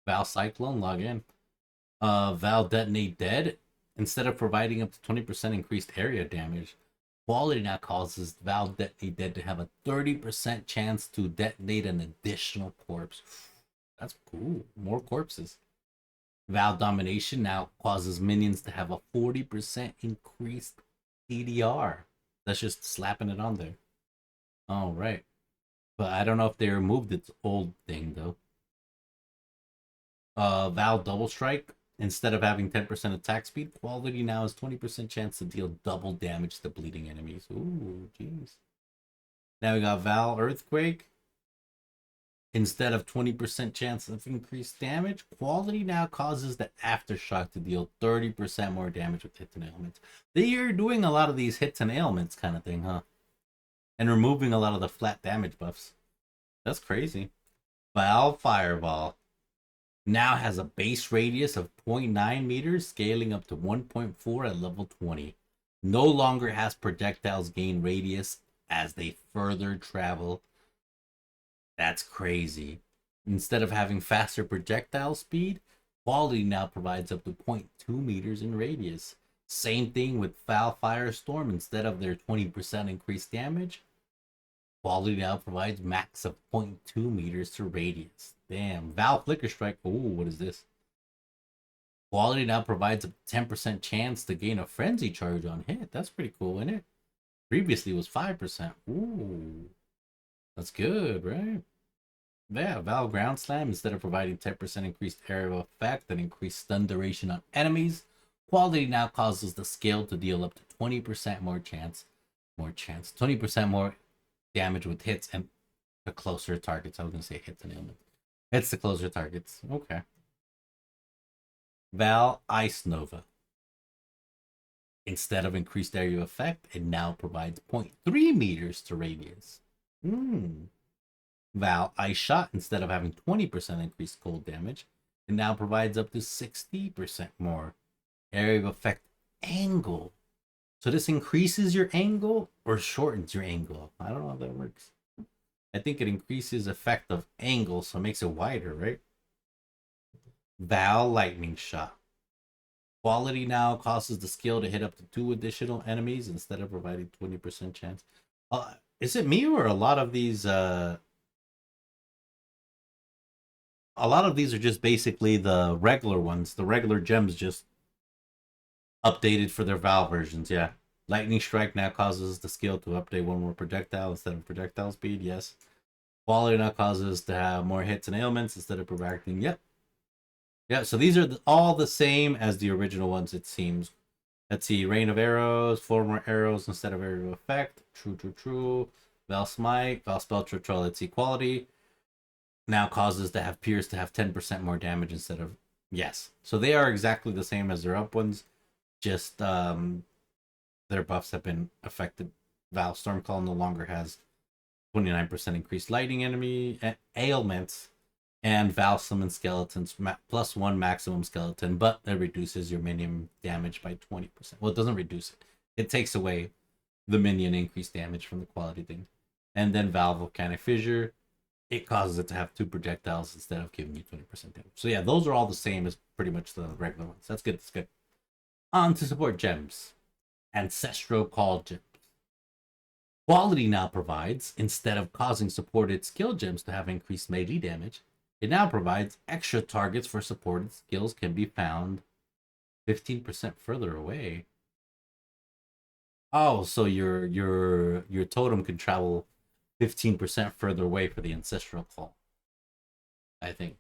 Val Cyclone, log in. Val Detonate Dead. Instead of providing up to 20% increased area damage, quality now causes Val Detonate Dead to have a 30% chance to detonate an additional corpse. That's cool. More corpses. Val Domination now causes minions to have a 40% increased CDR. That's just slapping it on there. All right. But I don't know if they removed its old thing, though. Val Double Strike. Instead of having 10% attack speed, quality now has 20% chance to deal double damage to bleeding enemies. Ooh, jeez. Now we got Val Earthquake. Instead of 20% chance of increased damage, quality now causes the Aftershock to deal 30% more damage with hits and ailments. They are doing a lot of these hits and ailments kind of thing, huh? And removing a lot of the flat damage buffs. That's crazy. Val Fireball now has a base radius of 0.9 meters, scaling up to 1.4 at level 20. No longer has projectiles gain radius as they further travel. That's crazy. Instead of having faster projectile speed, quality now provides up to 0.2 meters in radius. Same thing with Val Firestorm. Instead of their 20% increased damage, quality now provides max of 0.2 meters to radius. Damn. Val Flicker Strike. Ooh, what is this? Quality now provides a 10% chance to gain a frenzy charge on hit. That's pretty cool, isn't it? Previously it was 5%. Ooh. That's good, right? Yeah, Val Ground Slam. Instead of providing 10% increased area of effect and increased stun duration on enemies, quality now causes the skill to deal up to 20% more chance. 20% more damage with hits and the closer targets. I was gonna say hits and ailments. It's the closer targets. Okay. Val Ice Nova. Instead of increased area of effect, it now provides 0.3 meters to radius. Val Ice Shot. Instead of having 20% increased cold damage, it now provides up to 60% more area of effect angle. So this increases your angle or shortens your angle? I don't know how that works. I think it increases effect of angle, so it makes it wider, right? Val Lightning Shot. Quality now causes the skill to hit up to 2 additional enemies instead of providing 20% chance. Is it me or a lot of these are just basically the regular ones, the regular gems just updated for their Val versions, yeah. Lightning Strike now causes the skill to update 1 more projectile instead of projectile speed, yes. Quality now causes to have more hits and ailments instead of providing, yep. Yeah, so these are all the same as the original ones, it seems. Let's see, Rain of Arrows, 4 more arrows instead of area of effect. True. Val Smite, Val Spell Troll. Let's see, quality now causes to have Pierce to have 10% more damage instead of, yes. So they are exactly the same as their up ones, just their buffs have been affected. Val Stormclaw no longer has 29% increased lightning enemy ailments, and Val Summon Skeletons plus 1 maximum skeleton, but it reduces your minion damage by 20%. Well, it doesn't reduce it. It takes away the minion increased damage from the quality thing. And then Val Volcanic Fissure, it causes it to have 2 projectiles instead of giving you 20% damage. So yeah, those are all the same as pretty much the regular ones. That's good. On to support gems. Ancestral Call gems. Quality now provides, instead of causing supported skill gems to have increased melee damage, it now provides extra targets for supported skills can be found 15% further away. Oh, so your totem can travel 15% further away for the Ancestral Call, I think.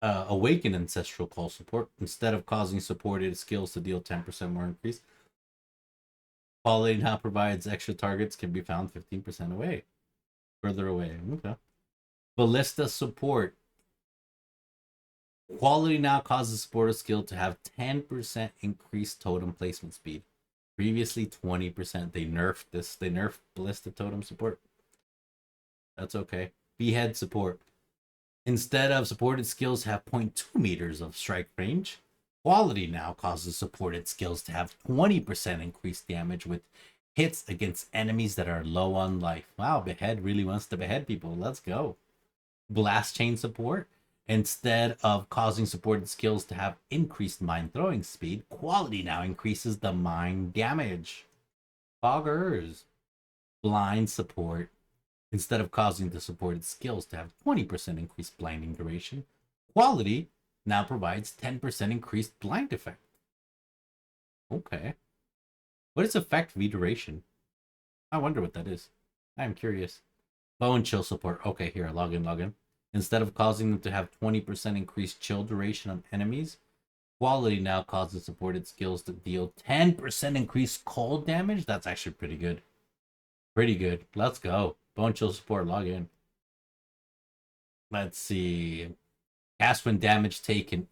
Awaken Ancestral Call support. Instead of causing supported skills to deal 10% more increase, Quality now provides extra targets can be found 15% away. Further away. Okay. Ballista support. Quality now causes supported skill to have 10% increased totem placement speed. Previously 20%. They nerfed this. They nerfed Ballista totem support. That's okay. Behead support. Instead of supported skills have 0.2 meters of strike range, Quality now causes supported skills to have 20% increased damage with hits against enemies that are low on life. Wow, Behead really wants to behead people. Let's go. Blast Chain support. Instead of causing supported skills to have increased mine throwing speed, Quality now increases the mine damage. Foggers. Blind support. Instead of causing the supported skills to have 20% increased blinding duration, Quality now provides 10% increased blind effect. Okay. What is effect v duration? I wonder what that is. I'm curious. Bone chill support. Okay, here, log in. Instead of causing them to have 20% increased chill duration on enemies, Quality now causes supported skills to deal 10% increased cold damage. That's actually pretty good. Pretty good. Let's go. Bone chill support, log in. Let's see. Cast when damage taken.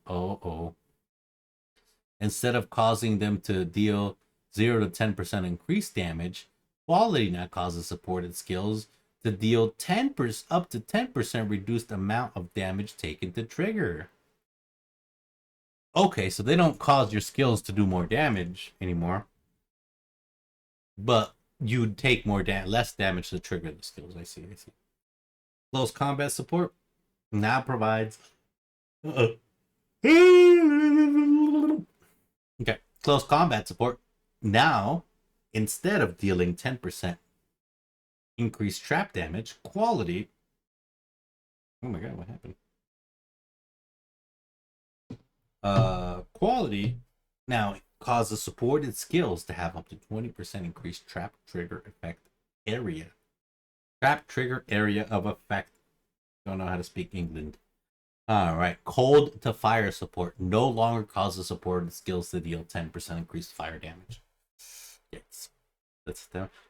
Instead of causing them to deal 0 to 10% increased damage, Quality now causes supported skills to deal 10% up to 10% reduced amount of damage taken to trigger. Okay, so they don't cause your skills to do more damage anymore, but you take less damage to trigger the skills. I see. Close combat support now provides. Okay, close combat support now, instead of dealing 10% increased trap damage, Quality. Oh my god, what happened? Quality now causes supported skills to have up to 20% increased trap trigger effect area. Trap trigger area of effect. Don't know how to speak England. Alright, cold to fire support no longer causes supported skills to deal 10% increased fire damage. Yes.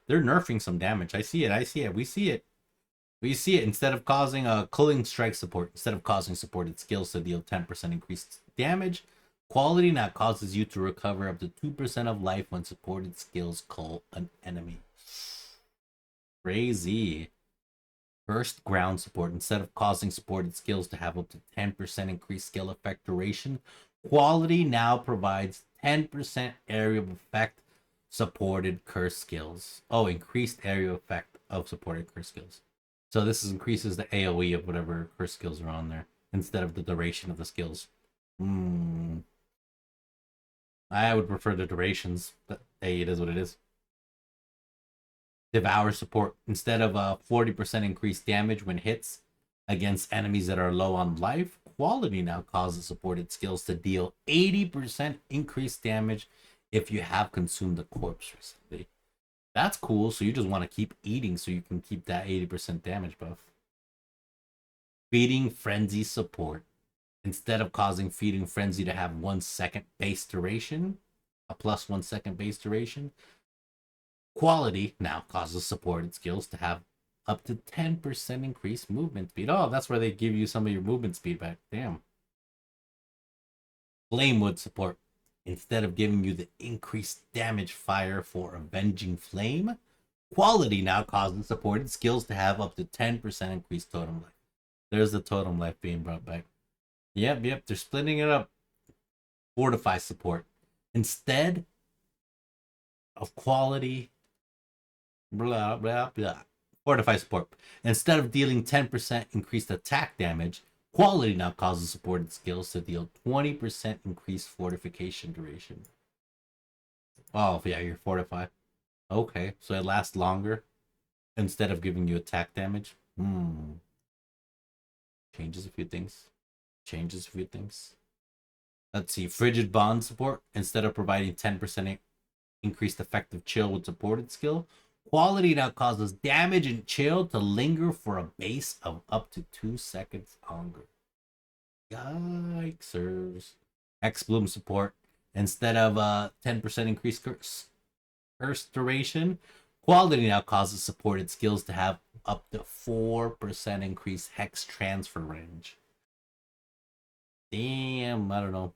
They're nerfing some damage. I see it. We see it. Instead of causing a cooling strike support, instead of causing supported skills to deal 10% increased damage, Quality now causes you to recover up to 2% of life when supported skills cull an enemy. Crazy. Burst ground support. Instead of causing supported skills to have up to 10% increased skill effect duration, Quality now provides 10% area of effect supported curse skills. Oh, increased area effect of supported curse skills. So this increases the AoE of whatever curse skills are on there instead of the duration of the skills. I would prefer the durations, but hey, it is what it is. Devour support. Instead of 40% increased damage when hits against enemies that are low on life, Quality now causes supported skills to deal 80% increased damage if you have consumed the corpse recently. That's cool, so you just want to keep eating so you can keep that 80% damage buff. Feeding Frenzy support. Instead of causing Feeding Frenzy to have 1 second base duration, a plus 1 second base duration, Quality now causes supported skills to have up to 10% increased movement speed. Oh, that's where they give you some of your movement speed back. Damn. Flamewood support. Instead of giving you the increased damage fire for Avenging Flame, Quality now causes supported skills to have up to 10% increased totem life. There's the totem life being brought back. Yep, they're splitting it up. Fortify support. Instead of Quality, Fortify support. Instead of dealing 10% increased attack damage, Quality now causes supported skills to deal 20% increased fortification duration. Oh, yeah, you're fortified. Okay, so it lasts longer instead of giving you attack damage. Changes a few things. Changes a few things. Let's see. Frigid Bond support. Instead of providing 10% increased effective chill with supported skill, quality now causes damage and chill to linger for a base of up to 2 seconds longer. Yikesers. X Bloom support. Instead of 10% increased curse duration, quality now causes supported skills to have up to 4% increased hex transfer range. Damn, I don't know.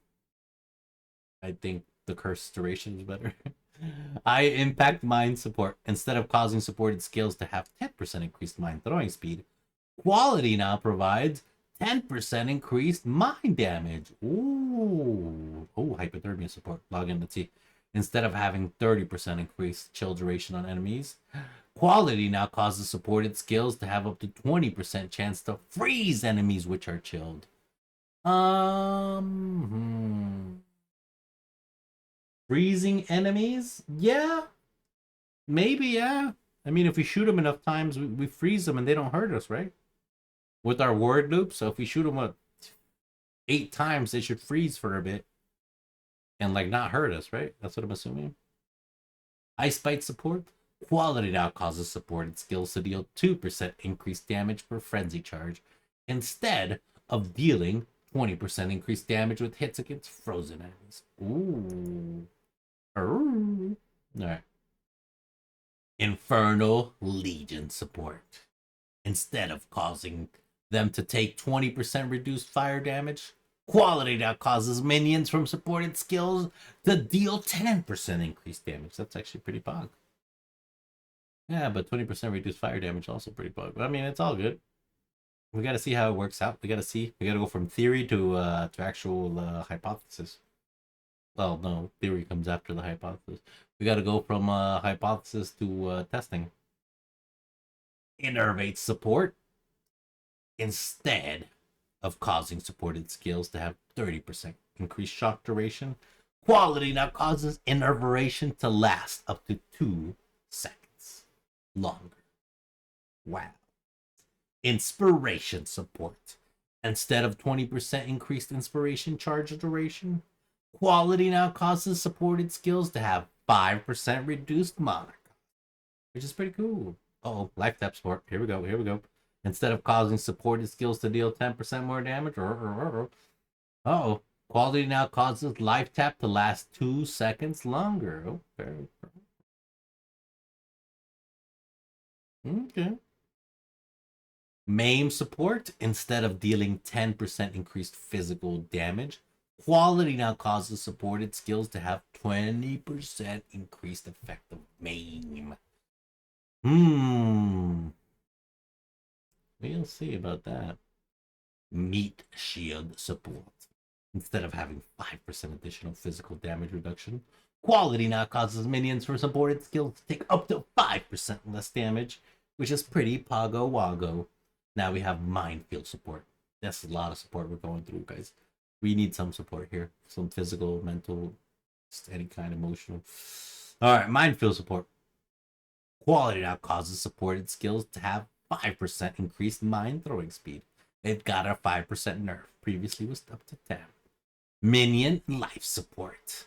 I think the curse duration is better. High impact mind support. Instead of causing supported skills to have 10% increased mind throwing speed, quality now provides 10% increased mind damage. Ooh. Oh, hypothermia support. Log in, let's see. Instead of having 30% increased chill duration on enemies, quality now causes supported skills to have up to 20% chance to freeze enemies which are chilled. Freezing enemies? Yeah. Maybe, yeah. I mean, if we shoot them enough times, we freeze them and they don't hurt us, right? With our word loop. So if we shoot them 8 times, they should freeze for a bit. And like not hurt us, right? That's what I'm assuming. Ice Bite support. Quality now causes supported skills to deal 2% increased damage per frenzy charge, instead of dealing 20% increased damage with hits against frozen enemies. Ooh. Alright. Infernal Legion support. Instead of causing them to take 20% reduced fire damage, quality now causes minions from supported skills to deal 10% increased damage. That's actually pretty pog. Yeah, but 20% reduced fire damage also pretty pog. But I mean, it's all good. We got to see how it works out. We got to see. We got to go from theory to actual hypothesis. Well, no, theory comes after the hypothesis. We got to go from hypothesis to testing. Innervate support. Instead of causing supported skills to have 30% increased shock duration, quality now causes innervation to last up to 2 seconds longer. Wow. Inspiration support. Instead of 20% increased inspiration charge duration, quality now causes supported skills to have 5% reduced mana, which is pretty cool. Uh-oh, life tap support. Here we go. Instead of causing supported skills to deal 10% more damage, uh-oh, quality now causes life tap to last 2 seconds longer. Oh, very okay. Maim support. Instead of dealing 10% increased physical damage, quality now causes supported skills to have 20% increased effective maim. We'll see about that. Meat shield support. Instead of having 5% additional physical damage reduction, quality now causes minions for supported skills to take up to 5% less damage, which is pretty pogo wago. Now we have minefield support. That's a lot of support we're going through, guys. We need some support here. Some physical, mental, just any kind of emotional. Alright, minefield support. Quality now causes supported skills to have 5% increased mine throwing speed. It got a 5% nerf. Previously was up to 10. Minion life support.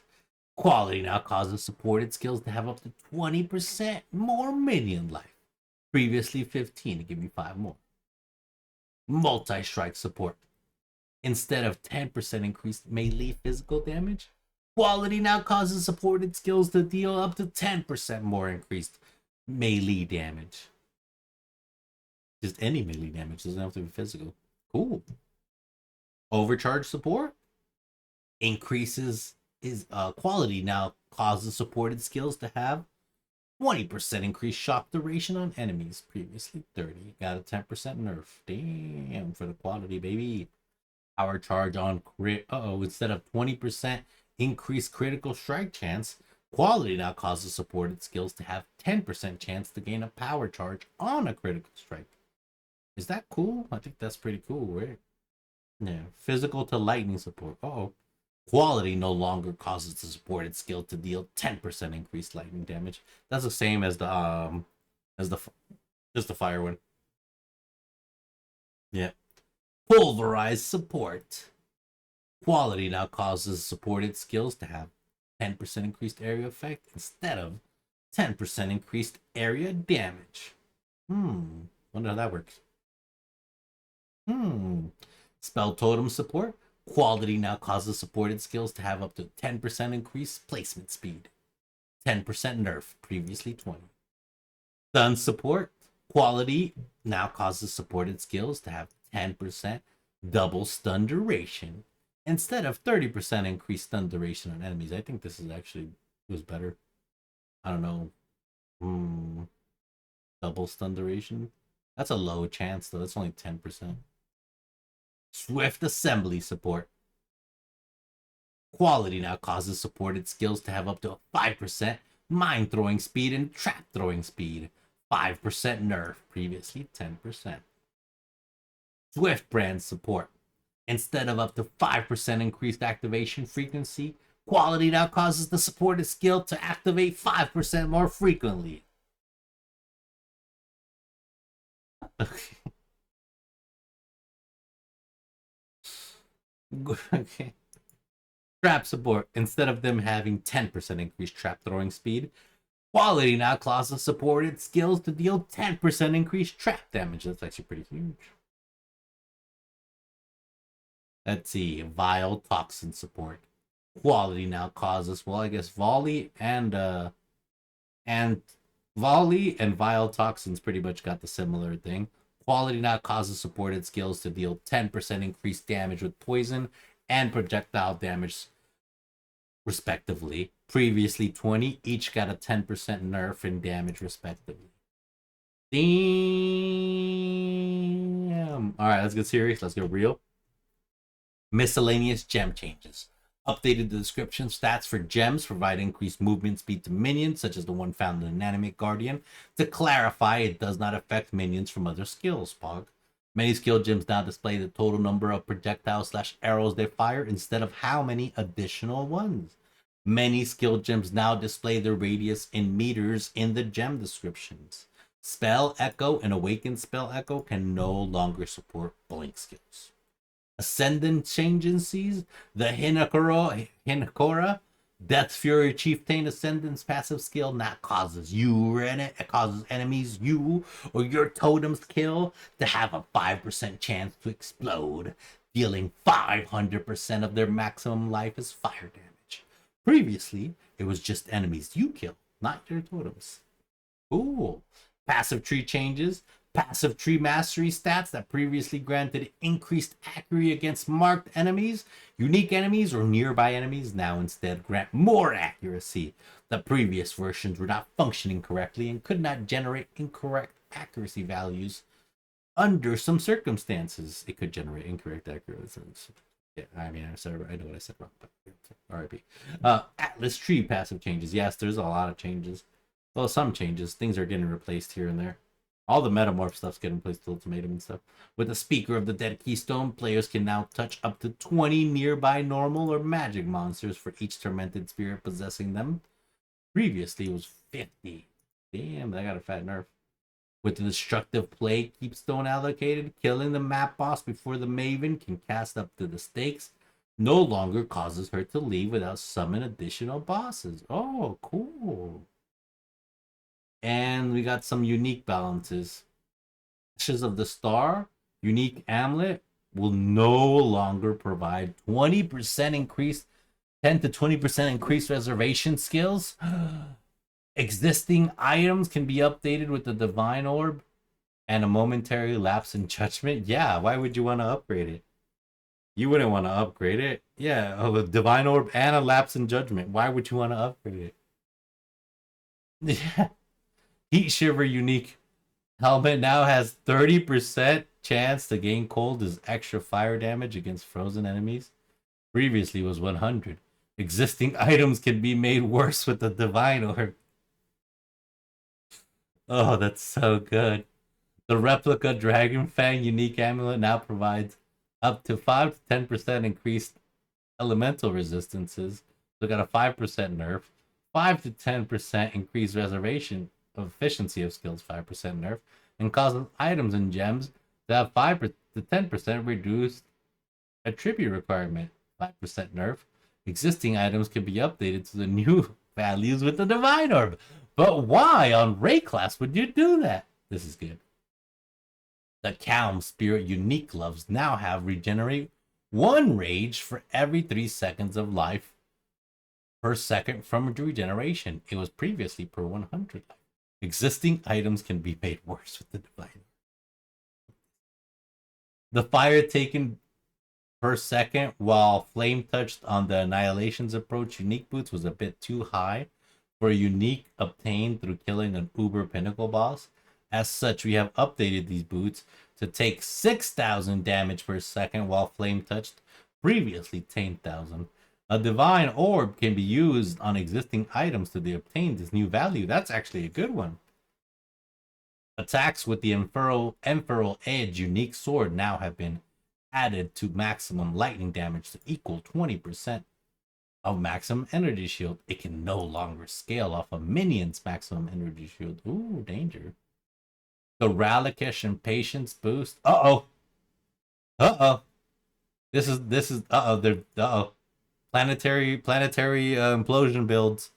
Quality now causes supported skills to have up to 20% more minion life. Previously 15 to give me 5 more. Multi-strike support. Instead of 10% increased melee physical damage, quality now causes supported skills to deal up to 10% more increased melee damage. Just any melee damage, doesn't have to be physical. Cool. Overcharge support increases is quality now causes supported skills to have 20% increased shock duration on enemies. Previously 30. Got a 10% nerf. Damn, for the quality, baby. Power charge on crit. Instead of 20% increased critical strike chance, quality now causes supported skills to have 10% chance to gain a power charge on a critical strike. Is that cool? I think that's pretty cool, right? Yeah, physical to lightning support. Oh, quality no longer causes the supported skill to deal 10% increased lightning damage. That's the same as the just the fire one. Yeah. Pulverized support. Quality now causes supported skills to have 10% increased area effect instead of 10% increased area damage. Wonder how that works. Spell totem support. Quality now causes supported skills to have up to 10% increased placement speed. 10% nerf, previously 20. Stun support. Quality now causes supported skills to have 10% double stun duration instead of 30% increased stun duration on enemies. I think this is actually was better. I don't know. Double stun duration. That's a low chance though. That's only 10%. Swift assembly support. Quality now causes supported skills to have up to 5% mine throwing speed and trap throwing speed. 5% nerf, previously 10%. Swift brand support. Instead of up to 5% increased activation frequency, quality now causes the supported skill to activate 5% more frequently. Okay. Trap support. Instead of them having 10% increased trap throwing speed, quality now causes supported skills to deal 10% increased trap damage. That's actually pretty huge. Let's see. Vile toxin support. Quality now causes, well, I guess volley and volley and vile toxins pretty much got the similar thing. Quality now causes supported skills to deal 10% increased damage with poison and projectile damage, respectively. Previously 20, each got a 10% nerf in damage, respectively. Damn. Alright, let's get serious. Let's get real. Miscellaneous gem changes. Updated the description stats for gems, provide increased movement speed to minions, such as the one found in Inanimate Guardian. To clarify, it does not affect minions from other skills, Pog. Many skill gems now display the total number of projectiles/arrows they fire instead of how many additional ones. Many skill gems now display the radius in meters in the gem descriptions. Spell Echo and Awakened Spell Echo can no longer support blink skills. Ascendant changes. The Hinakora Death Fury Chieftain Ascendant's passive skill not causes it causes enemies you or your totem's kill to have a 5% chance to explode, dealing 500% of their maximum life as fire damage. Previously, it was just enemies you kill, not your totems. Cool. Passive tree changes. Passive tree mastery stats that previously granted increased accuracy against marked enemies, unique enemies, or nearby enemies now instead grant more accuracy. The previous versions were not functioning correctly and could not generate incorrect accuracy values under some circumstances. It could generate incorrect accuracy. Yeah, I mean, I know what I said wrong, but RIP. Atlas tree passive changes. Yes, there's a lot of changes. Well, some changes. Things are getting replaced here and there. All the metamorph stuff's getting replaced with ultimatum and stuff. With the Speaker of the Dead Keystone, players can now touch up to 20 nearby normal or magic monsters for each tormented spirit possessing them. Previously, it was 50. Damn, that got a fat nerf. With the Destructive Plague Keystone allocated, killing the map boss before the Maven can cast up to the stakes no longer causes her to leave without summon additional bosses. Oh, cool. And we got some unique balances. Ashes of the Star, unique amulet, will no longer provide 20% increased, 10 to 20% increased reservation skills. Existing items can be updated with the Divine Orb and a momentary lapse in judgment. Yeah, why would you want to upgrade it? You wouldn't want to upgrade it. Yeah, a Divine Orb and a lapse in judgment. Why would you want to upgrade it? Yeah. Heat Shiver unique helmet now has 30% chance to gain cold as extra fire damage against frozen enemies. Previously was 100. Existing items can be made worse with the Divine Orb. Oh, that's so good. The replica Dragon Fang unique amulet now provides up to 5 to 10% increased elemental resistances. So got a 5% nerf, 5 to 10% increased reservation of efficiency of skills, 5% nerf, and causes items and gems to have 5 to 10% reduced attribute requirement, 5% nerf. Existing items can be updated to the new values with the Divine Orb. But why on Ray class would you do that? This is good. The Calm Spirit unique gloves now have regenerate 1 rage for every 3 seconds of life per second from regeneration. It was previously per 100 life. Existing items can be made worse with the Divine. The fire taken per second while flame touched on the Annihilation's approach unique boots was a bit too high for a unique obtained through killing an Uber Pinnacle boss. As such, we have updated these boots to take 6,000 damage per second while flame touched, previously 10,000. A Divine Orb can be used on existing items to obtain this new value. That's actually a good one. Attacks with the Emperor Edge unique sword now have been added to maximum lightning damage to equal 20% of maximum energy shield. It can no longer scale off a minion's maximum energy shield. Ooh, danger. The Ralakesh and Patience boost. This is planetary implosion builds.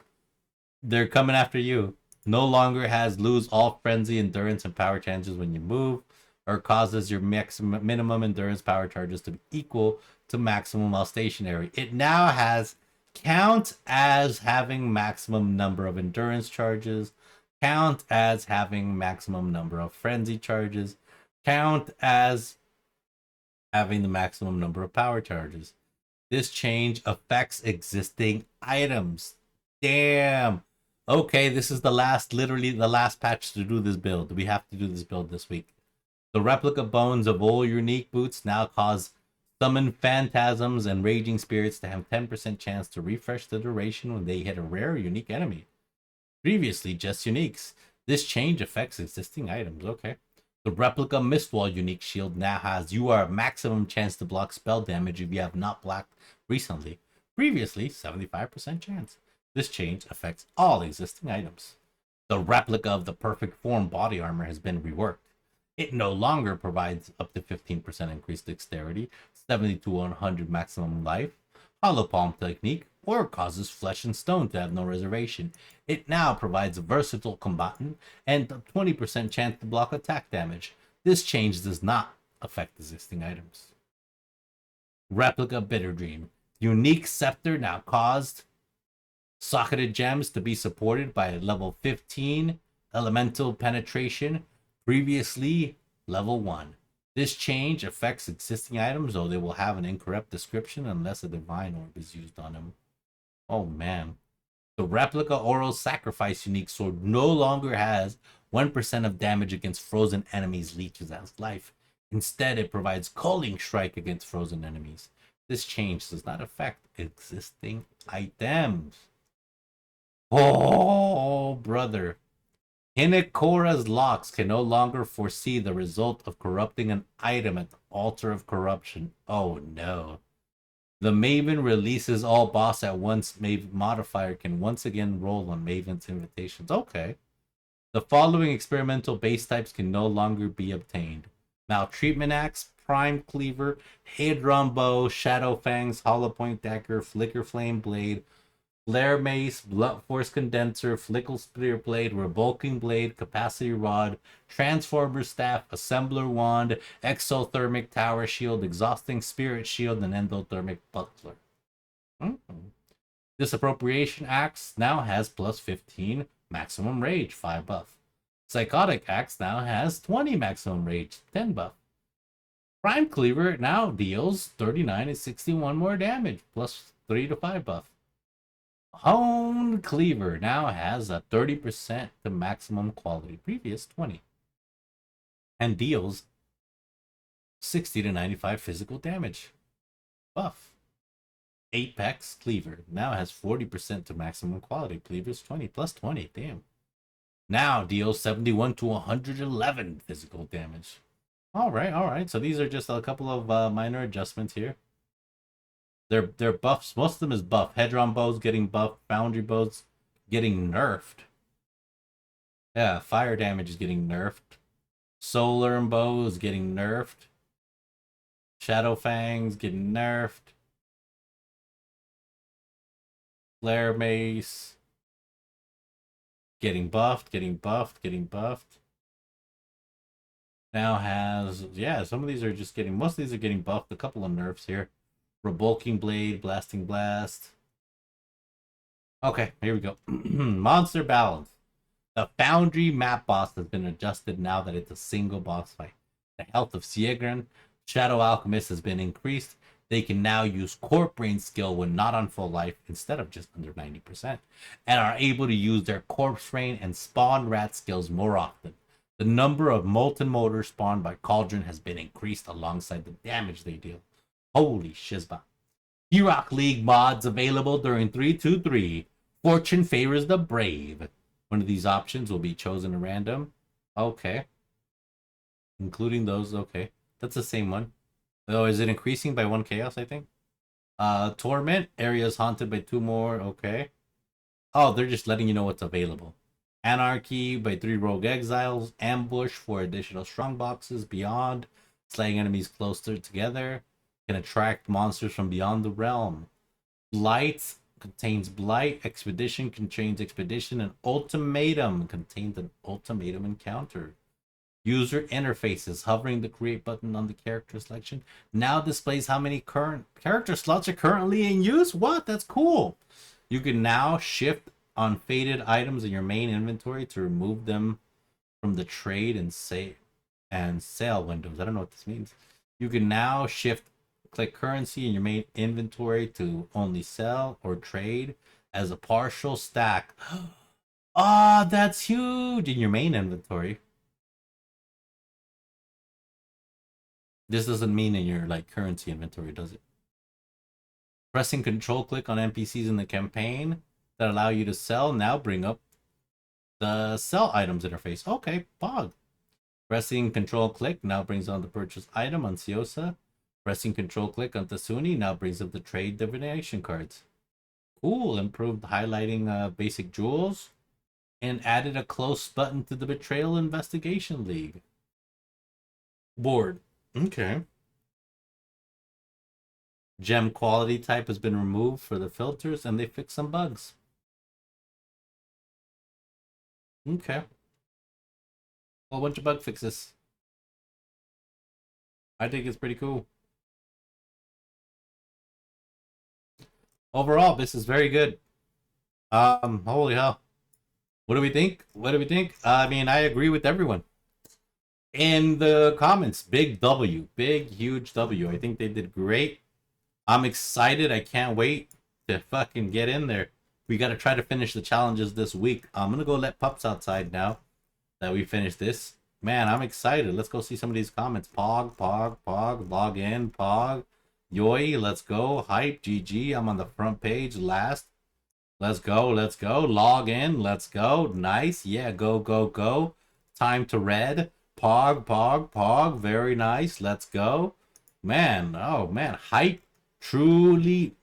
They're coming after you. No longer has lose all frenzy, endurance, and power changes when you move, or causes your minimum endurance power charges to be equal to maximum while stationary. It now has count as having maximum number of endurance charges, count as having maximum number of frenzy charges, count as having the maximum number of power charges. This change affects existing items. Damn. Okay, this is literally the last patch to do this build. We have to do this build this week. The replica bones of all unique boots now cause summon phantasms and raging spirits to have 10% chance to refresh the duration when they hit a rare unique enemy. Previously just uniques. This change affects existing items. Okay. The replica Mistwall unique shield now has you are maximum chance to block spell damage if you have not blocked recently. Previously 75% chance. This change affects all existing items. The replica of the perfect form body armor has been reworked. It no longer provides up to 15% increased dexterity, 70 to 100 maximum life, hollow palm technique, or causes flesh and stone to have no reservation. It now provides a versatile combatant and a 20% chance to block attack damage. This change does not affect existing items. Replica Bitter Dream. Unique scepter now caused socketed gems to be supported by level 15 elemental penetration, previously level 1. This change affects existing items, though they will have an incorrect description unless a divine orb is used on them. Oh man. The replica Oral Sacrifice unique sword no longer has 1% of damage against frozen enemies leeches as life. Instead, it provides Culling Strike against frozen enemies. This change does not affect existing items. Oh, brother. Hinekora's locks can no longer foresee the result of corrupting an item at the altar of corruption. Oh no. The Maven releases all boss at once. Maven modifier can once again roll on Maven's invitations. Okay. The following experimental base types can no longer be obtained: Maltreatment Axe, Prime Cleaver, Hadron Bow, Shadow Fangs, Hollow Point Dagger, Flicker Flame Blade, Flare Mace, Blunt Force Condenser, Flickle Spear Blade, Revolking Blade, Capacity Rod, Transformer Staff, Assembler Wand, Exothermic Tower Shield, Exhausting Spirit Shield, and Endothermic Buckler. This Appropriation Axe now has plus 15 maximum rage, 5 buff. Psychotic Axe now has 20 maximum rage, 10 buff. Prime Cleaver now deals 39 and 61 more damage, plus 3 to 5 buff. Honed Cleaver now has a 30% to maximum quality, previous 20, and deals 60 to 95 physical damage, buff. Apex Cleaver now has 40% to maximum quality, previous 20, plus 20, damn. Now deals 71 to 111 physical damage. All right. So these are just a couple of minor adjustments here. They're buffs. Most of them is buff. Hedron bows getting buffed. Foundry bows getting nerfed. Yeah, fire damage is getting nerfed. Solar bow is getting nerfed. Shadow Fangs getting nerfed. Flare Mace getting buffed, getting buffed, getting buffed. Now has, yeah, some of these are just getting, most of these are getting buffed. A couple of nerfs here. Rebulking Blade, Blasting Blast. Okay, here we go. Monster Balance. The Foundry map boss has been adjusted now that it's a single boss fight. The health of Siegren, Shadow Alchemist has been increased. They can now use Corp Brain skill when not on full life instead of just under 90%, and are able to use their Corpse Brain and Spawn Rat skills more often. The number of Molten Motors spawned by Cauldron has been increased alongside the damage they deal. Holy shizba. Hirok League mods available during 323. Fortune favors the brave. One of these options will be chosen at random. Okay. Including those, okay. That's the same one. Oh, is it increasing by 1 chaos, I think? Torment, areas haunted by 2 more, okay. Oh, they're just letting you know what's available. Anarchy by 3 rogue exiles, ambush for additional strong boxes, beyond, slaying enemies closer together, can attract monsters from beyond the realm. Blight contains blight, expedition contains expedition, and ultimatum contains an ultimatum encounter. User interfaces. Hovering the create button on the character selection now displays how many current character slots are currently in use. What? That's cool. You can now shift on faded items in your main inventory to remove them from the trade and sale windows. I don't know what this means. You can now click currency in your main inventory to only sell or trade as a partial stack. Ah, that's huge in your main inventory. This doesn't mean in your currency inventory, does it? Pressing control click on NPCs in the campaign that allow you to sell now bring up the sell items interface. Okay, Pog. Pressing control click now brings on the purchase item on Siosa. Pressing control click on Tasuni now brings up the trade divination cards. Cool. Improved highlighting basic jewels and added a close button to the Betrayal Investigation League board. Okay. Gem quality type has been removed for the filters and they fixed some bugs. Okay. A bunch of bug fixes. I think it's pretty cool. Overall, this is very good. Holy hell. What do we think? I mean, I agree with everyone. In the comments, big W, big huge W. I think they did great. I'm excited. I can't wait to fucking get in there. We got to try to finish the challenges this week. I'm gonna go let pups outside now that we finish this. Man, I'm excited. Let's go see some of these comments. Pog, log in, Pog, Yoi, let's go. Hype, GG, I'm on the front page last. Let's go, log in, let's go. Nice, yeah, go. Time to red. Pog, very nice, let's go. Man, oh man, hype, truing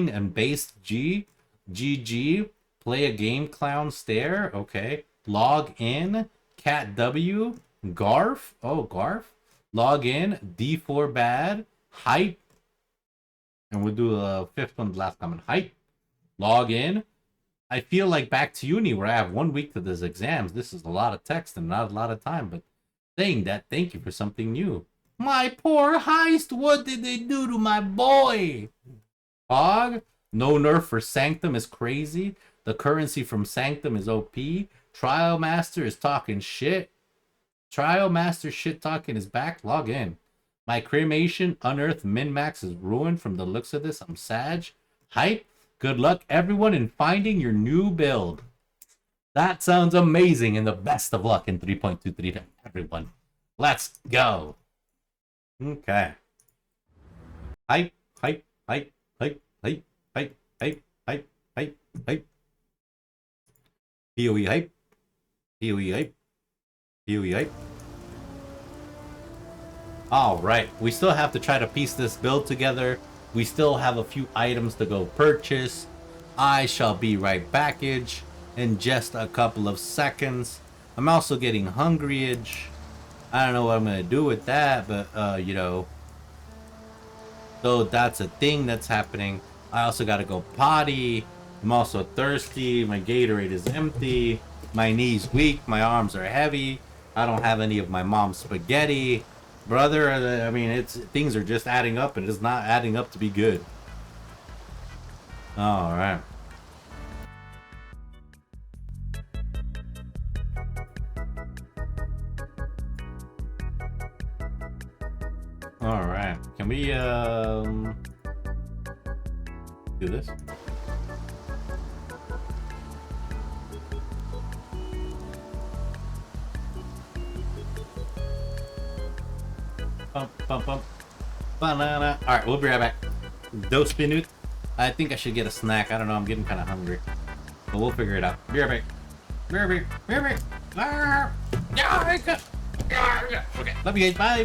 and based GG, play a game clown stare, okay. Log in, cat W, Garf, oh Garf, log in, D4 bad, hype, and we'll do a fifth one, last comment, hype, log in. I feel like back to uni where I have 1 week to these exams. This is a lot of text and not a lot of time, but saying that, thank you for something new. My poor heist, what did they do to my boy? Pog, no nerf for Sanctum is crazy. The currency from Sanctum is OP. Trial Master is talking shit. Trial Master shit talking is back. Log in. My cremation unearthed min-max is ruined from the looks of this. I'm Sag. Hype. Good luck everyone in finding your new build. That sounds amazing and the best of luck in 3.23 to everyone. Let's go. Okay. Hype. POE hype. Alright, we still have to try to piece this build together. We still have a few items to go purchase. I shall be right backage in just a couple of seconds. I'm also getting hungry-age. I don't know what I'm gonna do with that, but you know. So that's a thing that's happening. I also gotta go potty. I'm also thirsty. My Gatorade is empty. My knee's weak. My arms are heavy. I don't have any of my mom's spaghetti. Brother, I mean, things are just adding up, and it's not adding up to be good. Alright. Alright. Can we, do this? Bump. Banana. Alright, we'll be right back. Dos minutes. I think I should get a snack. I don't know, I'm getting kind of hungry. But we'll figure it out. Be right back. Be right back. Okay, love you guys. Bye.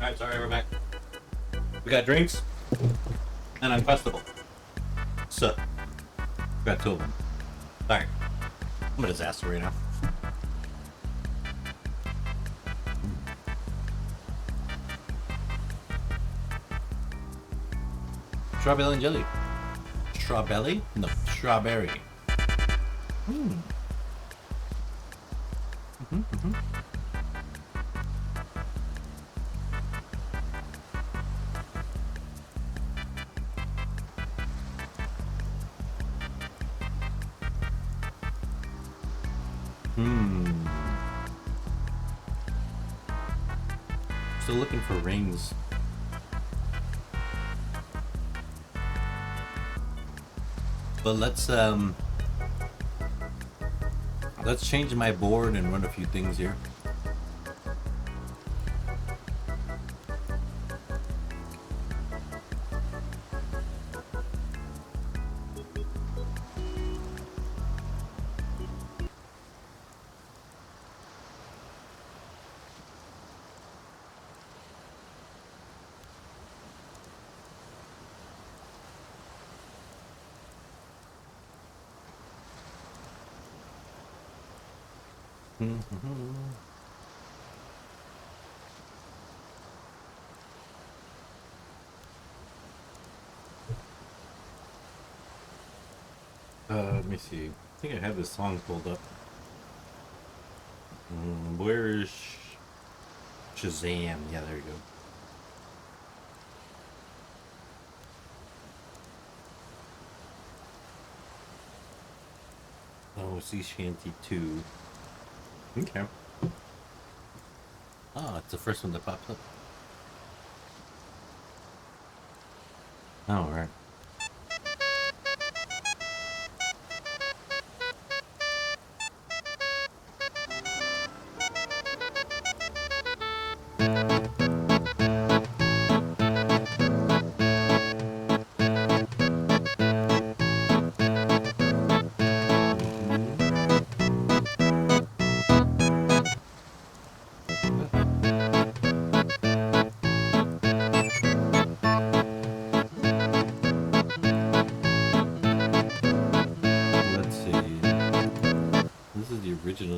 Alright, sorry, we're back. We got drinks and Unquestable. So, we got 2 of them. Sorry. I'm a disaster right now. Strawberry and jelly. Strawberry? No, strawberry. Hmm. Still looking for rings. But let's change my board and run a few things here. Let me see. I think I have this song pulled up. Where is Shazam? Yeah, there you go. Oh, Sea Shanty 2. Okay. Oh, it's the first one that pops up. Oh, right.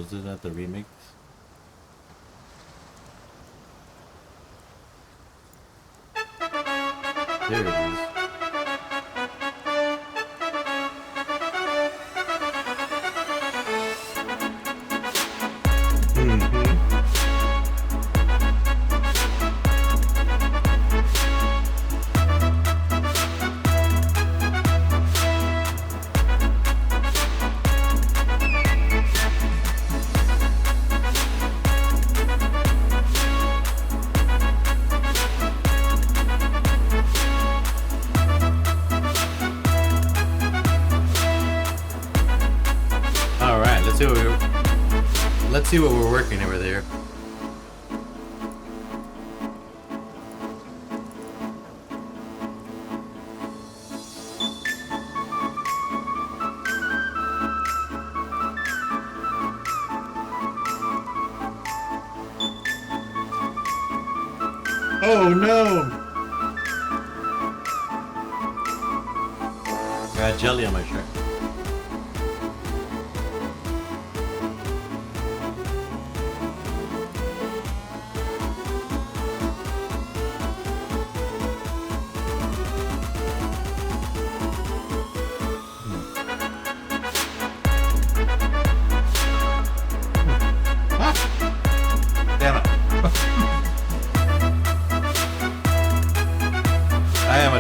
Is it not the remix? There it is. Let's see what we're working over there. Oh no! Got jelly on my shirt.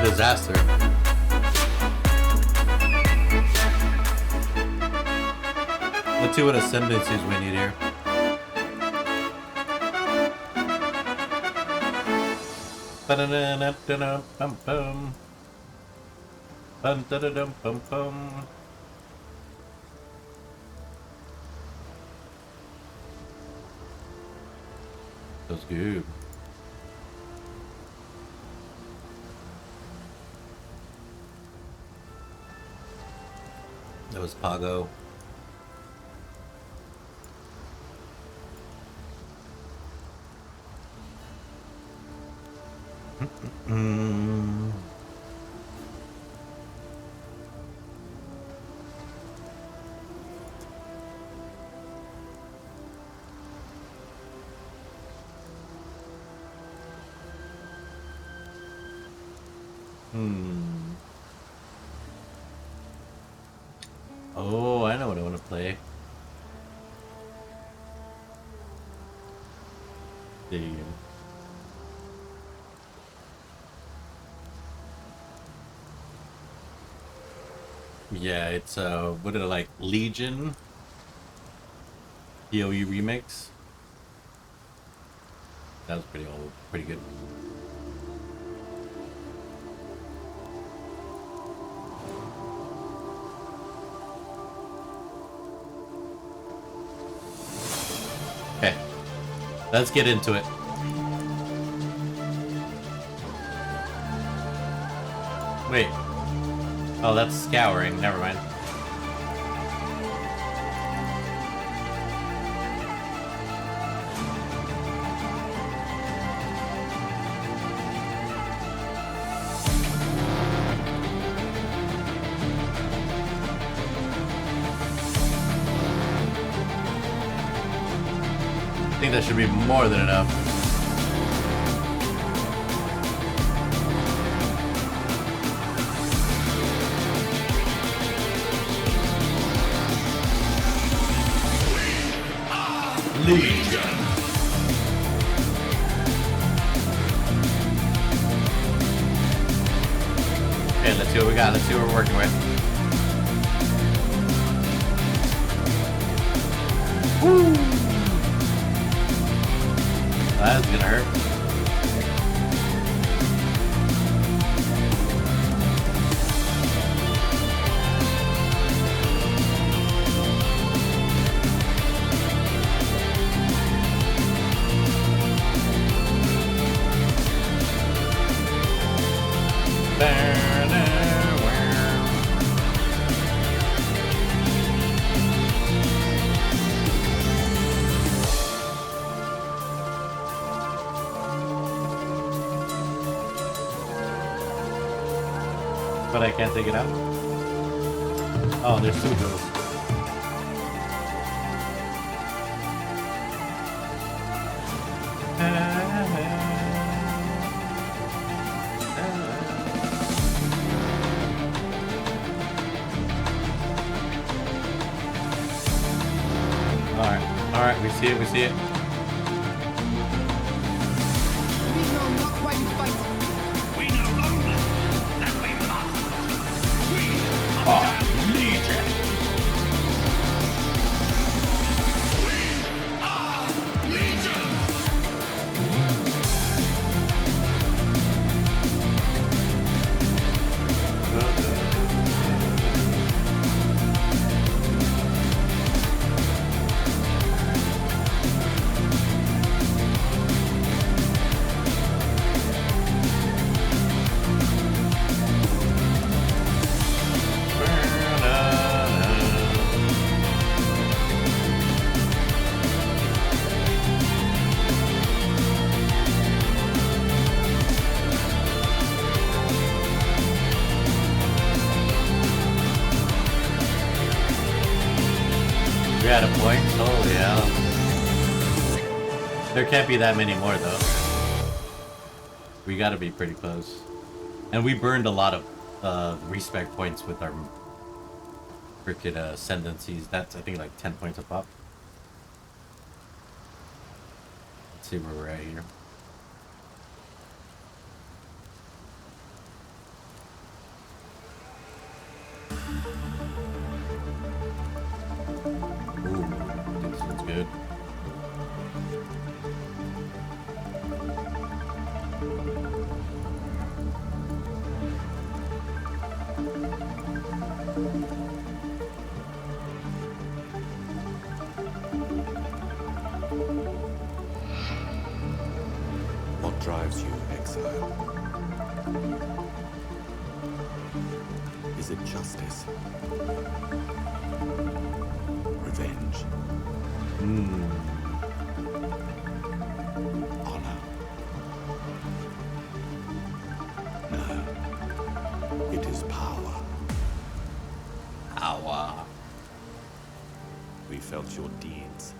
Disaster. Let's see what ascendancies we need here. That's good. That was Pago. Oh, I know what I want to play. Damn. Yeah, it's what are like Legion POE remix. That was pretty old, pretty good. Okay, let's get into it. Wait. Oh, that's scouring. Never mind. I think that should be more than enough. Legion. Okay, let's see what we got. Let's see what we're working with. Woo! That's gonna hurt. But I can't take it out. Oh, there's two girls. All right, we see it, we see it. We know not why we fight. We know only that we must. We are Legion. We are Legion. We're out of points? Holy hell. There can't be that many more though. We gotta be pretty close. And we burned a lot of respect points with our freaking ascendancies. That's I think like 10 points a pop. Let's see where we're at here. Ooh, this one's good. What drives you, exile? Is it justice? Revenge? Honor? No. It is power. Power. We felt your deeds.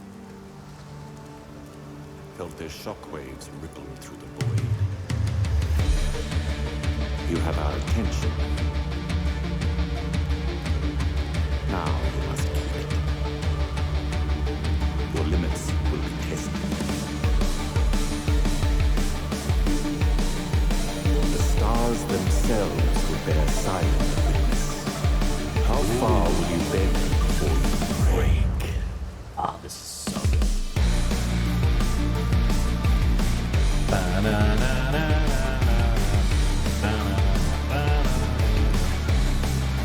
Felt their shockwaves rippling through the void. You have our attention. Now you must keep it. Your limits will be tested. The stars themselves will bear silent witness. How far will you bend before you break? Ah, this is so good.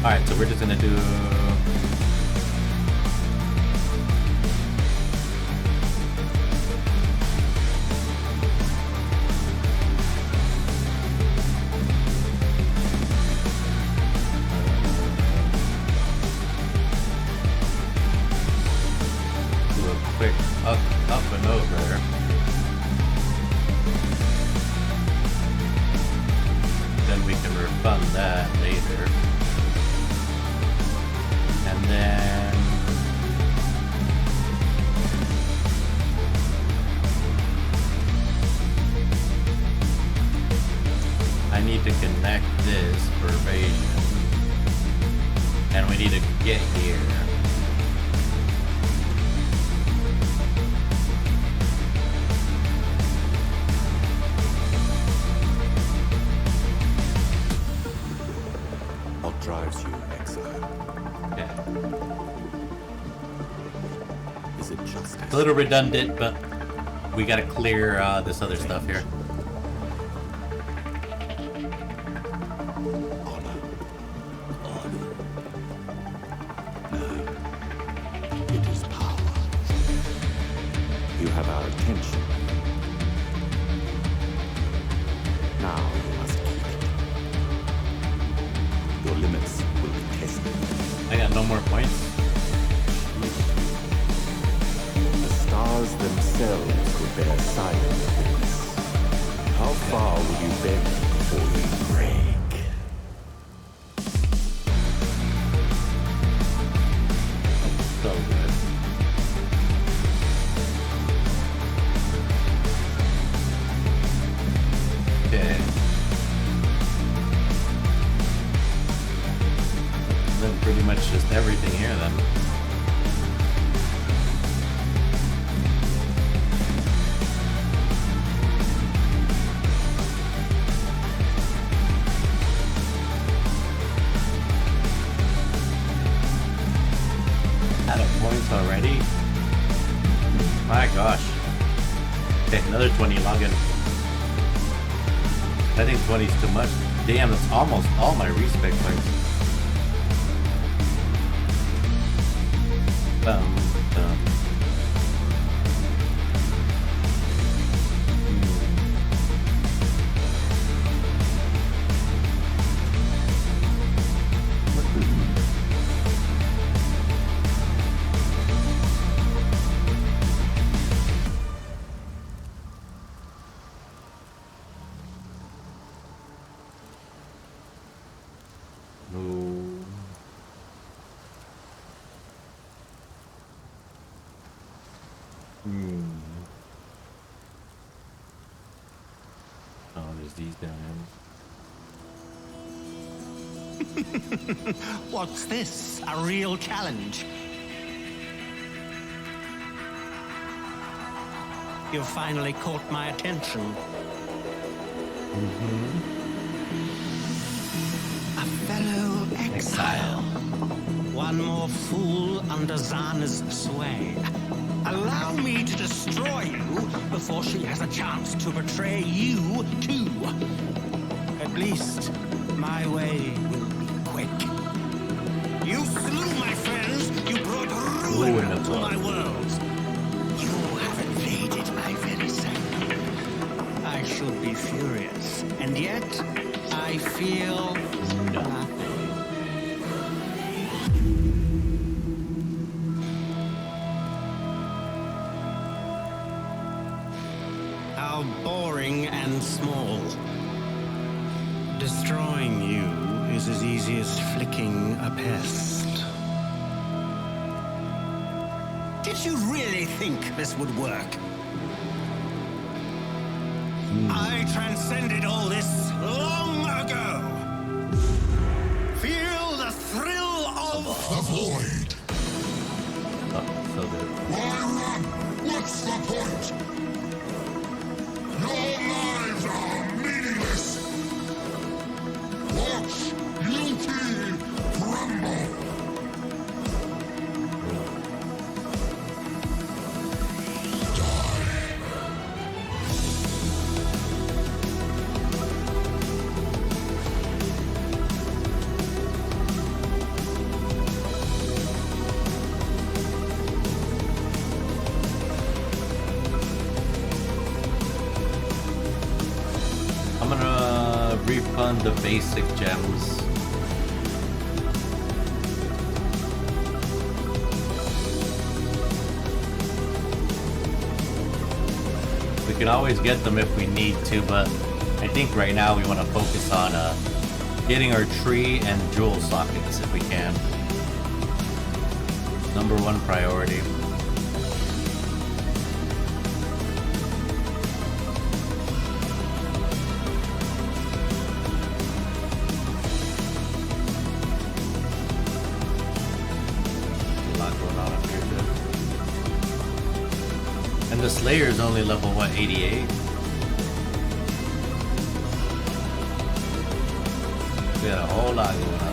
Alright, so we're just gonna do a quick up and over. Then we can refund that later. And then I need to connect this for evasion. And we need to get here. What drives you, exile? Is it justice? It's a little redundant, but we gotta clear this other stuff here. It is power. You have our attention. Now you must keep it. Your limits will be tested. I got no more points. The stars themselves will bear silent witness. How far will you bend before you break? So good. Okay. Then pretty much just everything here then. Out of points already? My gosh. Okay, another 20 login. I think 20 is too much. Damn, that's almost all my respect points. Bum, bum. Oh, there's these down here. What's this? A real challenge? You've finally caught my attention. A fellow exile. One more fool under Zana's sway. Allow me to destroy you before she has a chance to betray you too. At least my way will be quick. You slew my friends. You brought ruin to my world. You have invaded my very sanctum. I should be furious, and yet I feel nothing. How boring and small. Destroying you is as easy as flicking a pest. Did you really think this would work? I transcended all this long ago. the void. So good. Why run? What's the point? Your lives are meaningless. Watch Yuki crumble. I'm gonna refund the basic gems. We can always get them if we need to, but I think right now we want to focus on getting our tree and jewel sockets if we can. #1 priority. And the Slayer is only level, what, 88? We got a whole lot going on.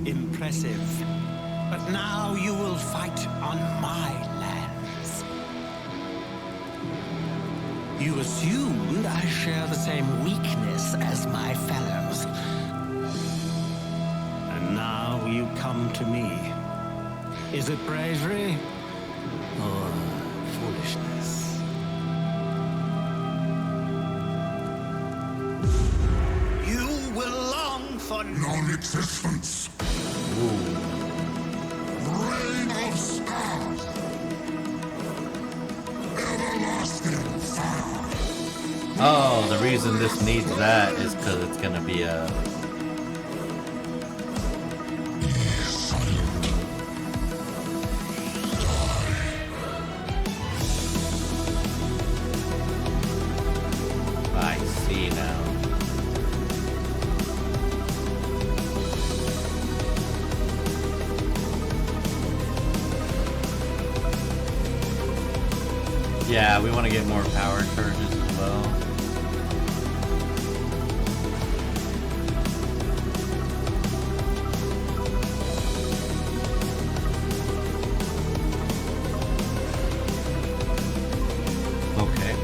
Impressive. But now you will fight on my lands. You assumed I share the same weakness as my fellows. And now you come to me. Is it bravery or foolishness? You will long for non-existence. Rain of stars. Everlasting fire. Oh, the reason this needs that is because it's gonna be a... I see now. Yeah, we want to get more power charges as well. Okay.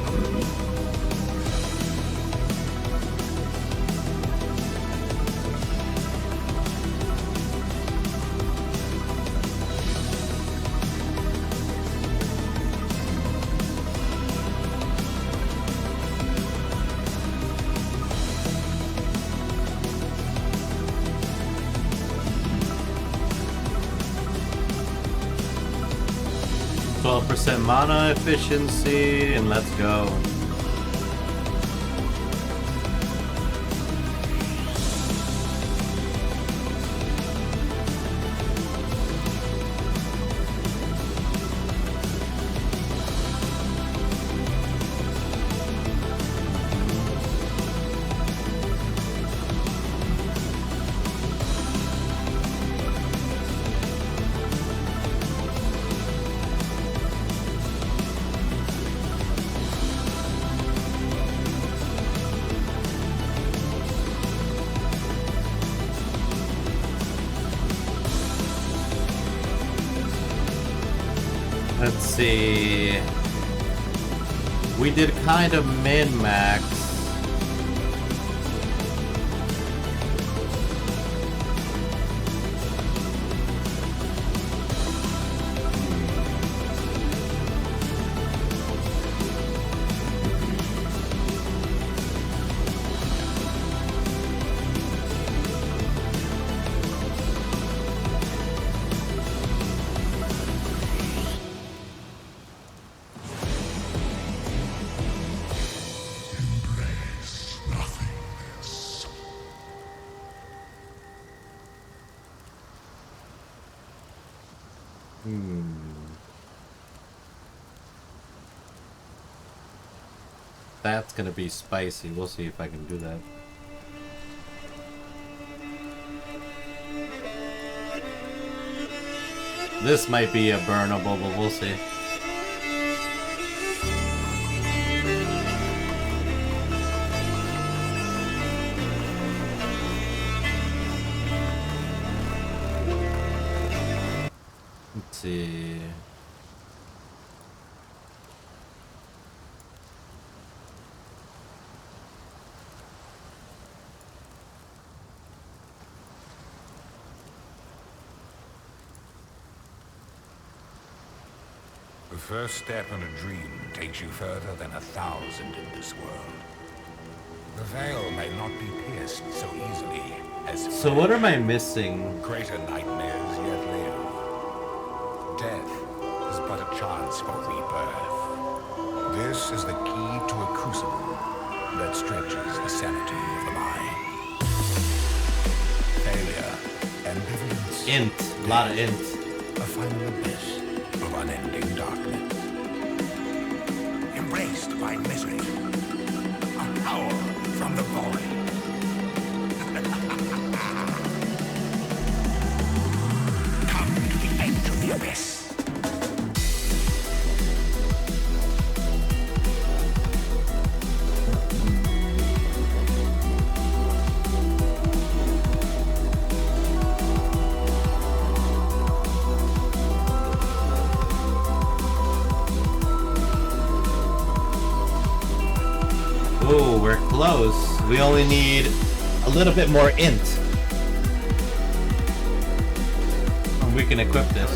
%, mana efficiency, and let's go. Let's see. We did kind of min-max. That's gonna be spicy. We'll see if I can do that. This might be a burnable, but we'll see. Let's see. The first step in a dream takes you further than 1,000 in this world. The veil may not be pierced so easily as... So what am I missing? Greater nightmares yet live. Death is but a chance for rebirth. This is the key to a crucible that stretches the sanity of the mind. Failure, ambivalence... Int. A lot of int. A final abyss of unending darkness. Embraced by misery. A power from the void. Come to the edge of the abyss. Oh, we're close. We only need a little bit more int. And we can equip this.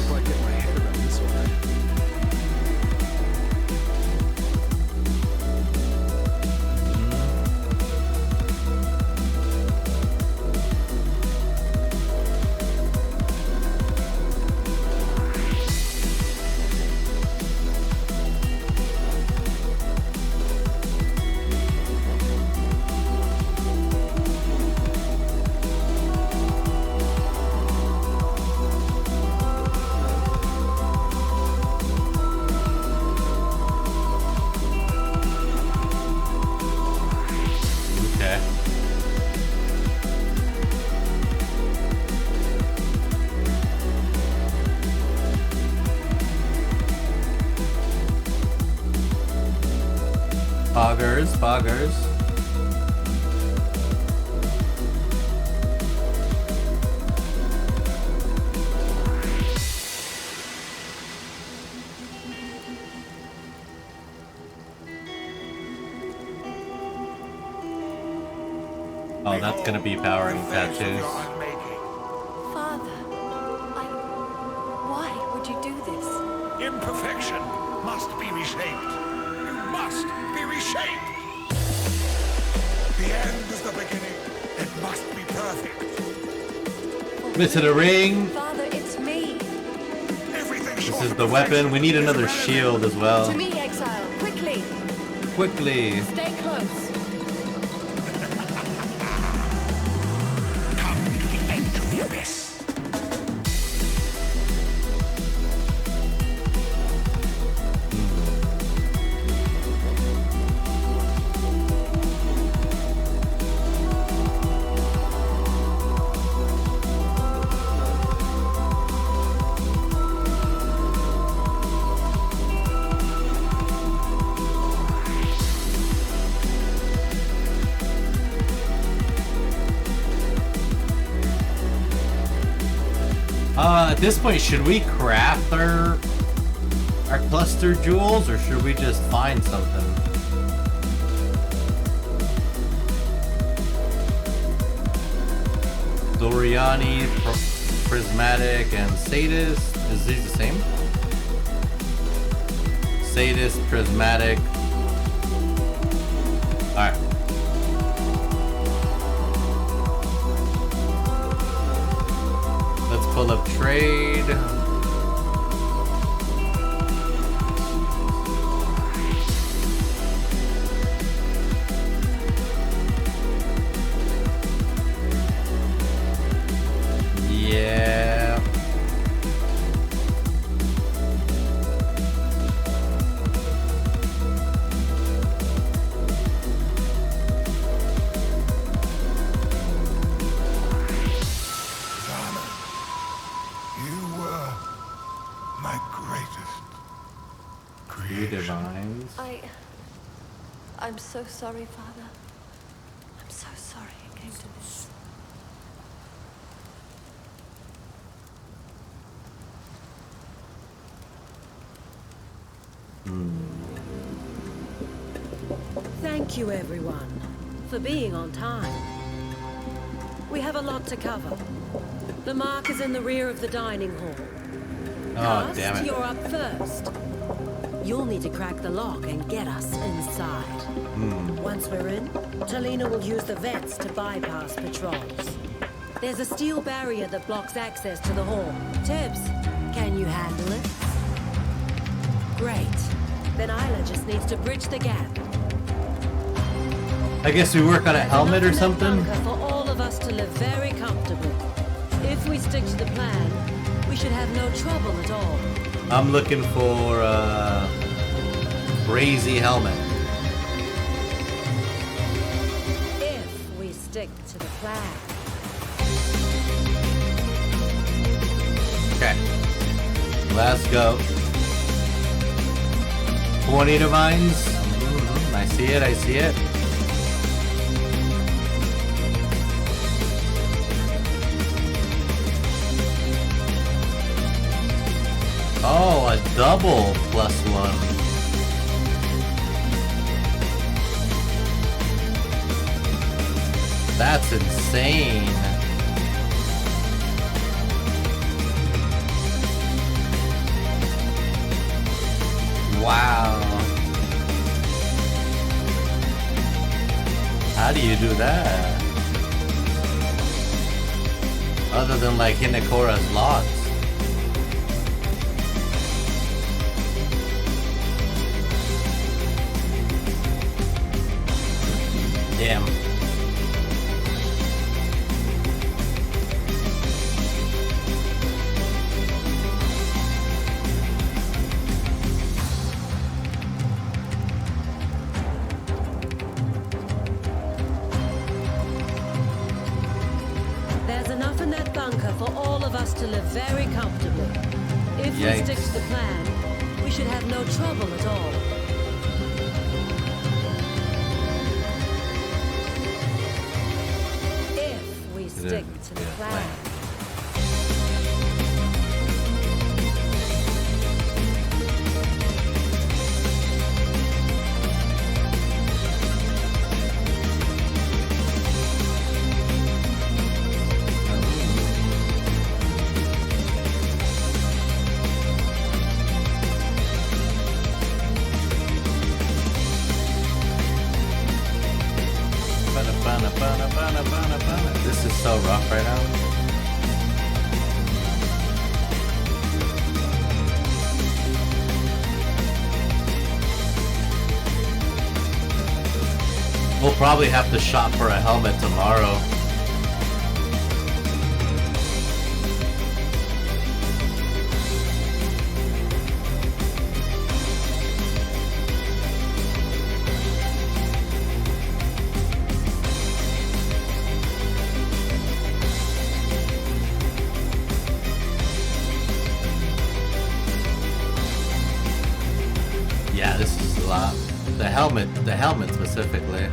Poggers. Oh, that's gonna be powering tattoos. Father, why would you do this? Imperfection must be reshaped. You must be reshaped. The end is the beginning. It must be perfect. Missing a ring. Father, it's me. This is the weapon. We need another shield as well. To me, exile. Quickly. Quickly. Stay close. Come to the edge of the abyss. At this point, should we craft our cluster jewels, or should we just find something? Doriani, Prismatic, and Sadist. Is these the same? Sadist, Prismatic. Alright. Let's pull up trade. Yeah. divines. I'm so sorry, Father. I'm so sorry it came to this. Thank you, everyone, for being on time. We have a lot to cover. The mark is in the rear of the dining hall. Oh, damn it. You're up first. You'll need to crack the lock and get us inside. Once we're in, Talina will use the vets to bypass patrols. There's a steel barrier that blocks access to the hall. Tibbs, can you handle it? Great. Then Isla just needs to bridge the gap. I guess we work on a helmet or something? For all of us to live very comfortably. If we stick to the plan, we should have no trouble at all. I'm looking for a crazy helmet. If we stick to the plan. Okay. Let's go. 20 divines. I see it, I see it. Oh, a double +1. That's insane. Wow. How do you do that? Other than like Hinakora's locks. Damn. There's enough in that bunker for all of us to live very comfortably. If we stick to the plan, we should have no trouble at all. If we stick to the plan. This is so rough right now. We'll probably have to shop for a helmet tomorrow. Yeah, this is a lot. The helmet specifically.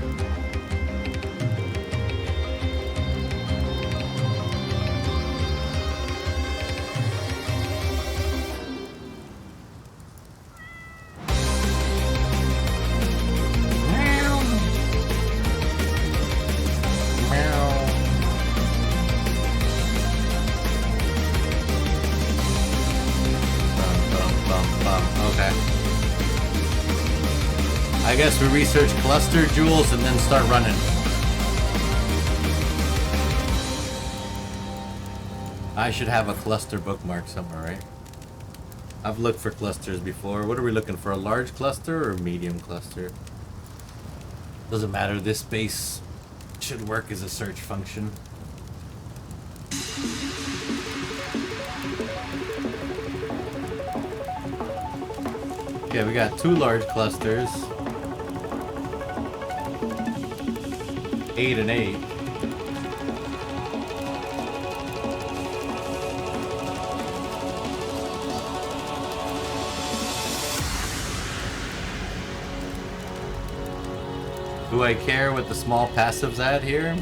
Okay. I guess we research cluster jewels and then start running. I should have a cluster bookmark somewhere, right? I've looked for clusters before. What are we looking for? A large cluster or a medium cluster? Doesn't matter. This base should work as a search function. Okay, we got 2 large clusters. 8 and 8. Do I care what the small passives at here?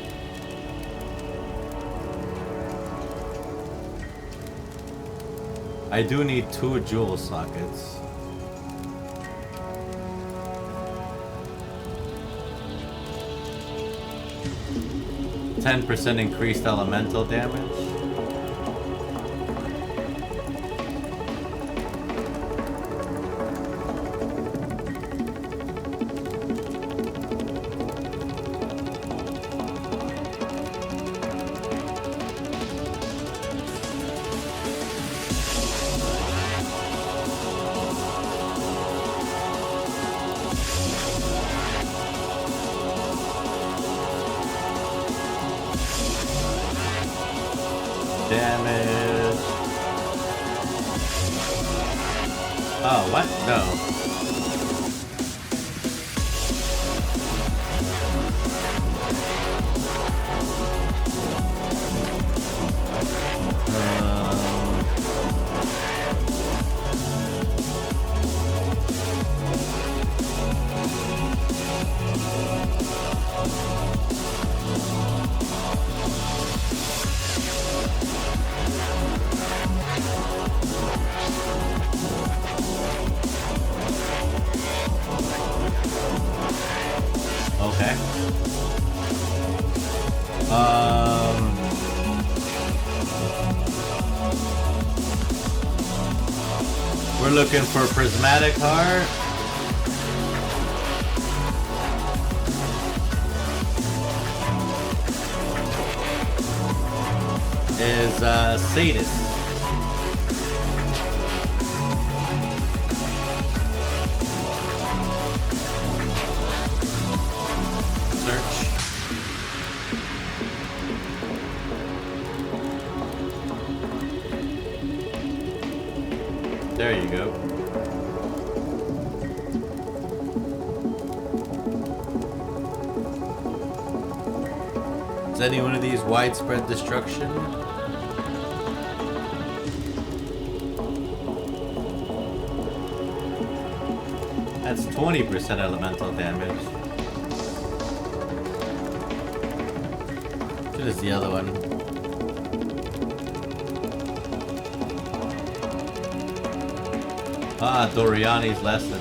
I do need 2 jewel sockets. %10 increased elemental damage. Damage. Oh, what? No. Okay. We're looking for prismatic heart. Is sadist. There you go. Is any one of these widespread destruction? That's 20% elemental damage. What is the other one? Ah, Doriani's lesson.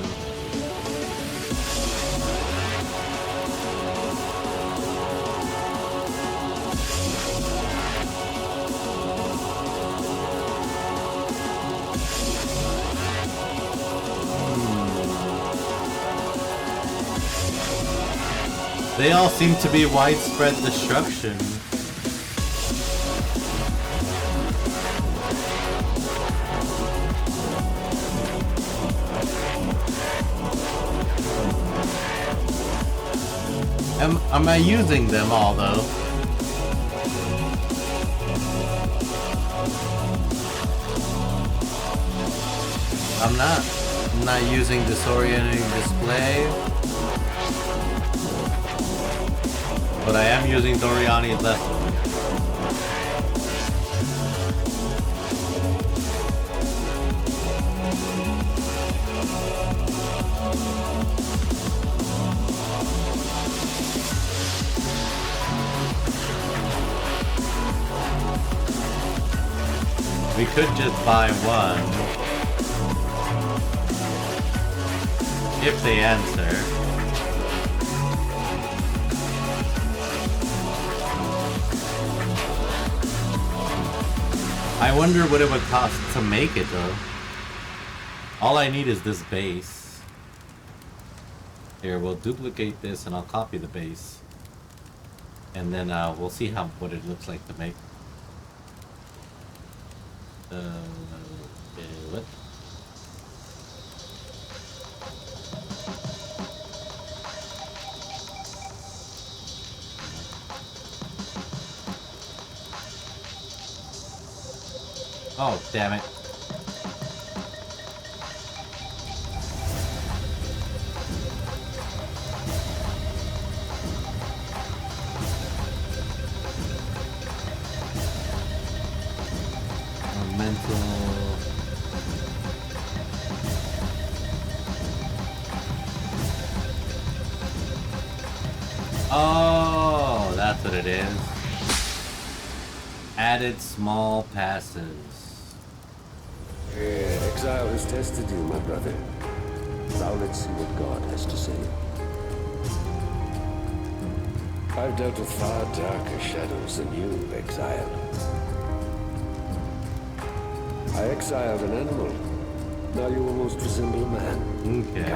They all seem to be widespread destruction. Am I using them all though? I'm not using disorienting display, but I am using Doriani's lesson. We could just buy one. If they answer. I wonder what it would cost to make it though. All I need is this base. Here, we'll duplicate this and I'll copy the base. And then we'll see what it looks like to make. What? Oh, damn it. it is. Added small passes. Exile has tested you, my brother. Now let's see what God has to say. I've dealt with far darker shadows than you, Exile. I exiled an animal. Now you almost resemble a man. Okay.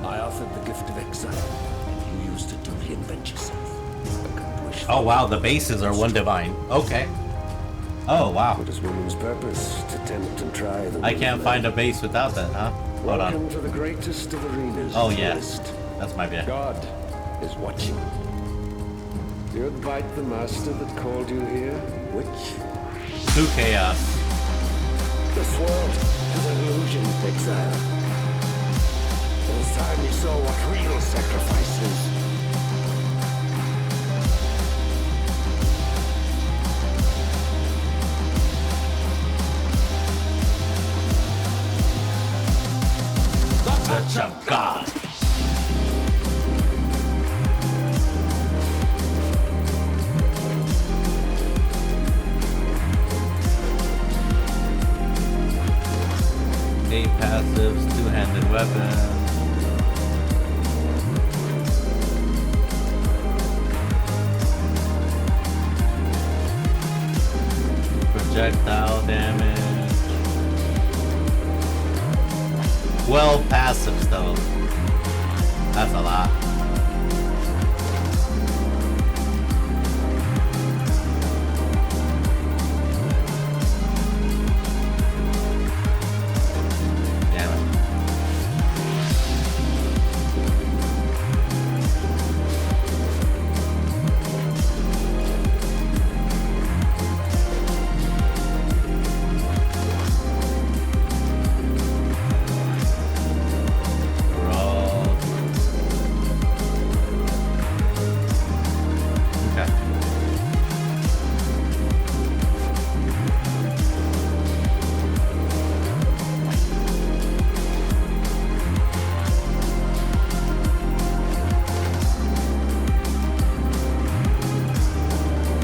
I offered the gift of exile, and you used it to reinvent yourself. Oh wow, the bases are one divine. Okay. Oh wow. What is woman's purpose? To tempt and try the I can't find a base without that, huh? Hold Welcome on. to the greatest of arenas. Oh yeah. That's my bad. God is watching. You'd bite the master that called you here, which? To chaos. This world is an illusion, exile. It's time you saw what real sacrifice is. The touch of God. Eight passives, two-handed weapon. Projectile damage. 12 passives though. That's a lot.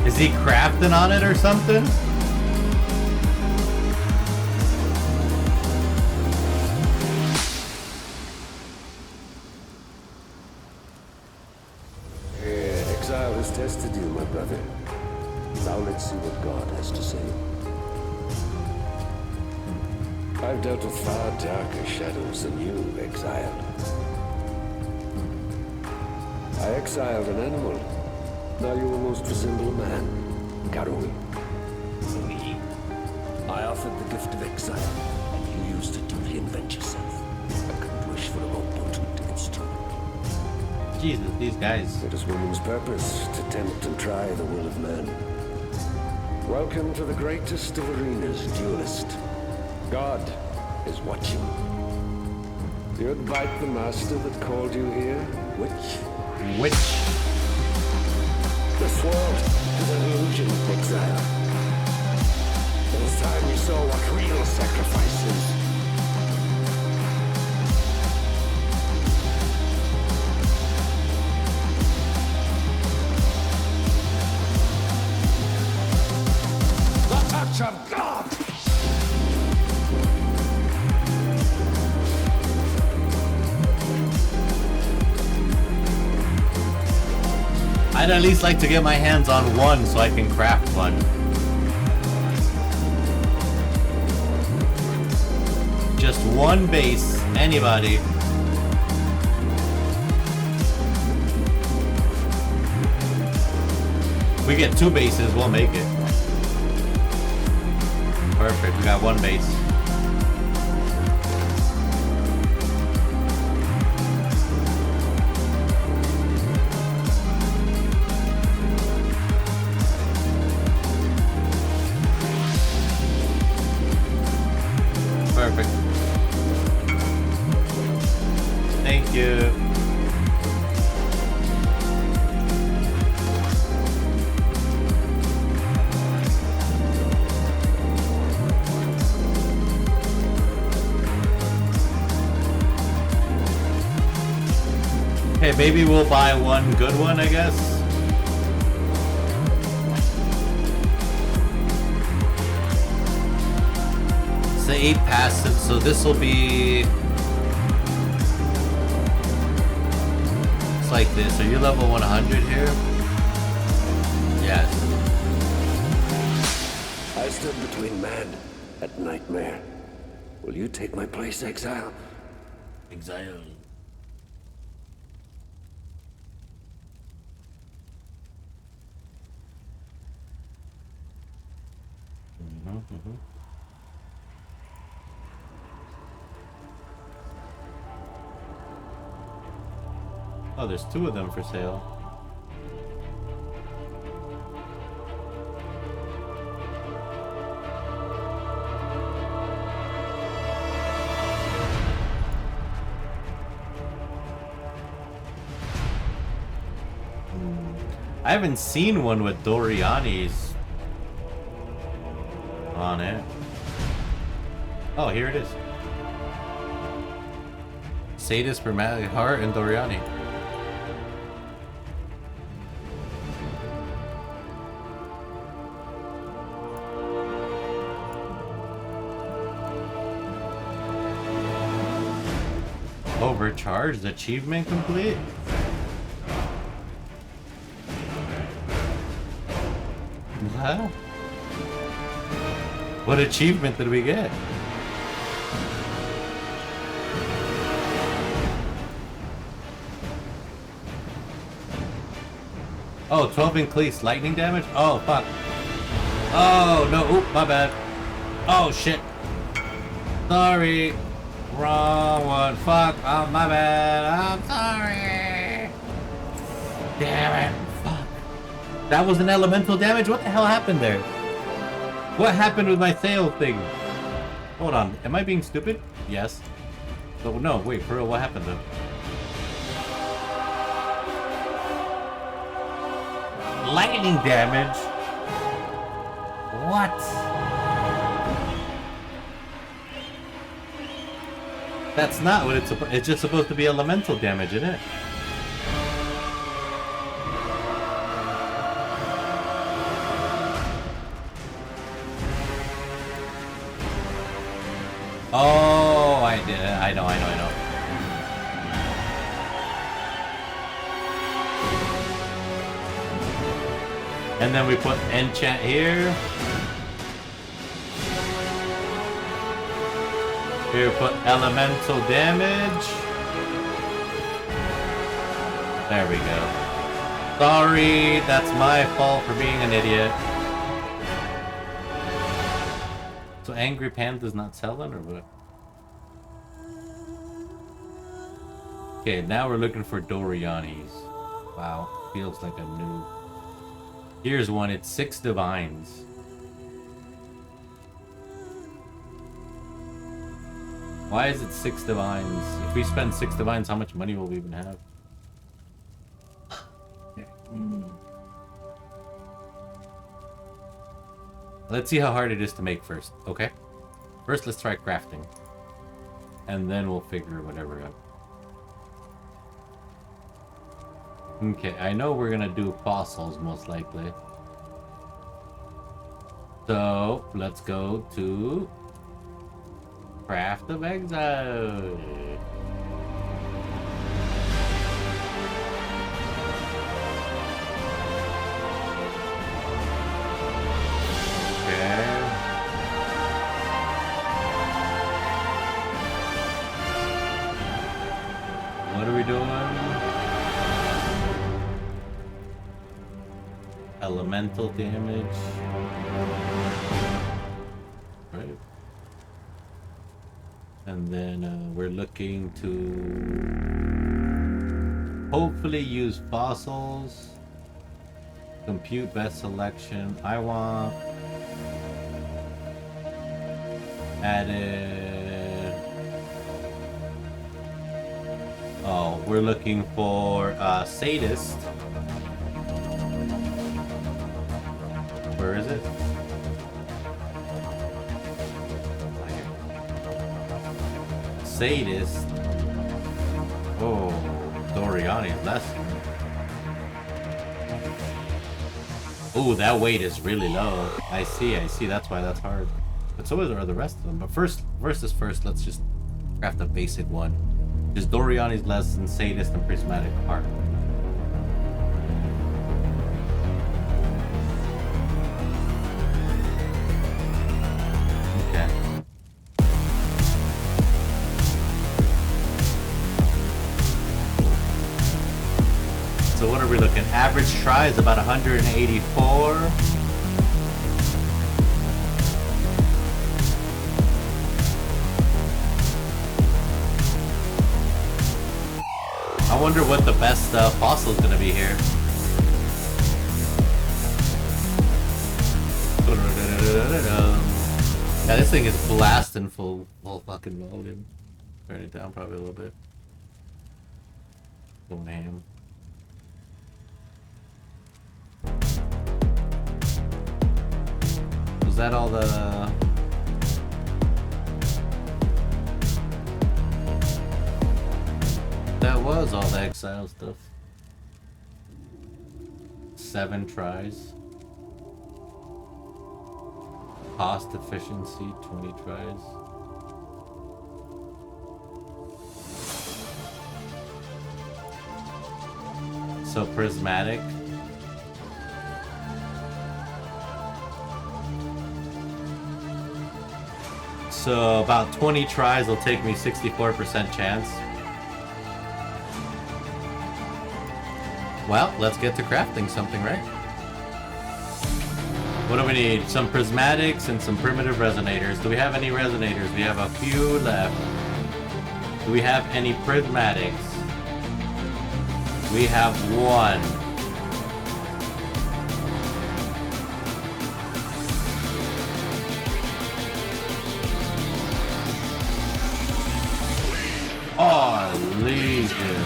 Is he crafting on it or something? Exile has tested you, my brother. Now let's see what God has to say. I've dealt with far darker shadows than you, Exile. I exiled an animal. Now you almost resemble a man. Garui. I offered the gift of exile, and you used it to reinvent yourself. I couldn't wish for a more potent instrument. Jesus, these guys. It is woman's purpose to tempt and try the will of man. Welcome to the greatest of arenas, duelist. God is watching. You'd bite the master that called you here, which? This world is an illusion, exile. It is time you saw what real sacrifice is. The touch of God! I'd at least like to get my hands on one so I can craft one. Just one base, anybody. If we get two bases, we'll make it. Perfect, we got one base. Perfect. Thank you. Okay, maybe we'll buy one good one, I guess. It's the 8 passive, so this will be... It's like this. Are you level 100 here? Yes. I stood between man and nightmare. Will you take my place, exile? Exile. Oh, there's 2 of them for sale. I haven't seen one with Doriani's on it. Oh, here it is. Sadist, Dramatic Heart, and Doriani. Overcharged, achievement complete? What? What achievement did we get? Oh, 12 increased lightning damage? Oh, fuck. Oh, no. Oop, my bad. Oh, shit. Sorry. Wrong one. Fuck. Oh, my bad. I'm sorry. Damn it. Fuck. That was an elemental damage? What the hell happened there? What happened with my sail thing? Hold on. Am I being stupid? Yes. Oh, no. Wait. For real, what happened though? Lightning damage? What? That's not what it's just supposed to be elemental damage, isn't it? Oh, I did it. I know. And then we put enchant here. Here, put elemental damage. There we go. Sorry, that's my fault for being an idiot. So Angry Panda's not selling or what? Okay, now we're looking for Doriani's. Wow, feels like a new... Here's one, it's 6 divines. Why is it 6 divines? If we spend 6 divines, how much money will we even have? Let's see how hard it is to make first, okay? First, let's try crafting. And then we'll figure whatever out. Okay, I know we're gonna do fossils most likely. So, let's go to Craft of Exile. Okay. What are we doing? Elemental damage. Right. And then we're looking to hopefully use fossils. Compute best selection. I want added. Oh, we're looking for sadist. Where is it? Sadist. Oh, Dorian. Doriani's lesson. Ooh, that weight is really low. I see. That's why that's hard. But so are the rest of them. But first is first. Let's just craft a basic one. Just Doriani's lesson, Sadist, and Prismatic Heart. Okay. So what are we looking? Average try is about 184. I wonder what the best fossil is going to be here. Yeah, this thing is blasting full fucking volume. Turn it down probably a little bit. Going ham. Was that all the... That was all the exile stuff. 7 tries. Cost efficiency, 20 tries. So prismatic. So about 20 tries will take me 64% chance. Well, let's get to crafting something, right? What do we need? Some prismatics and some primitive resonators. Do we have any resonators? We have a few left. Do we have any prismatics? We have 1. Oh, Legion.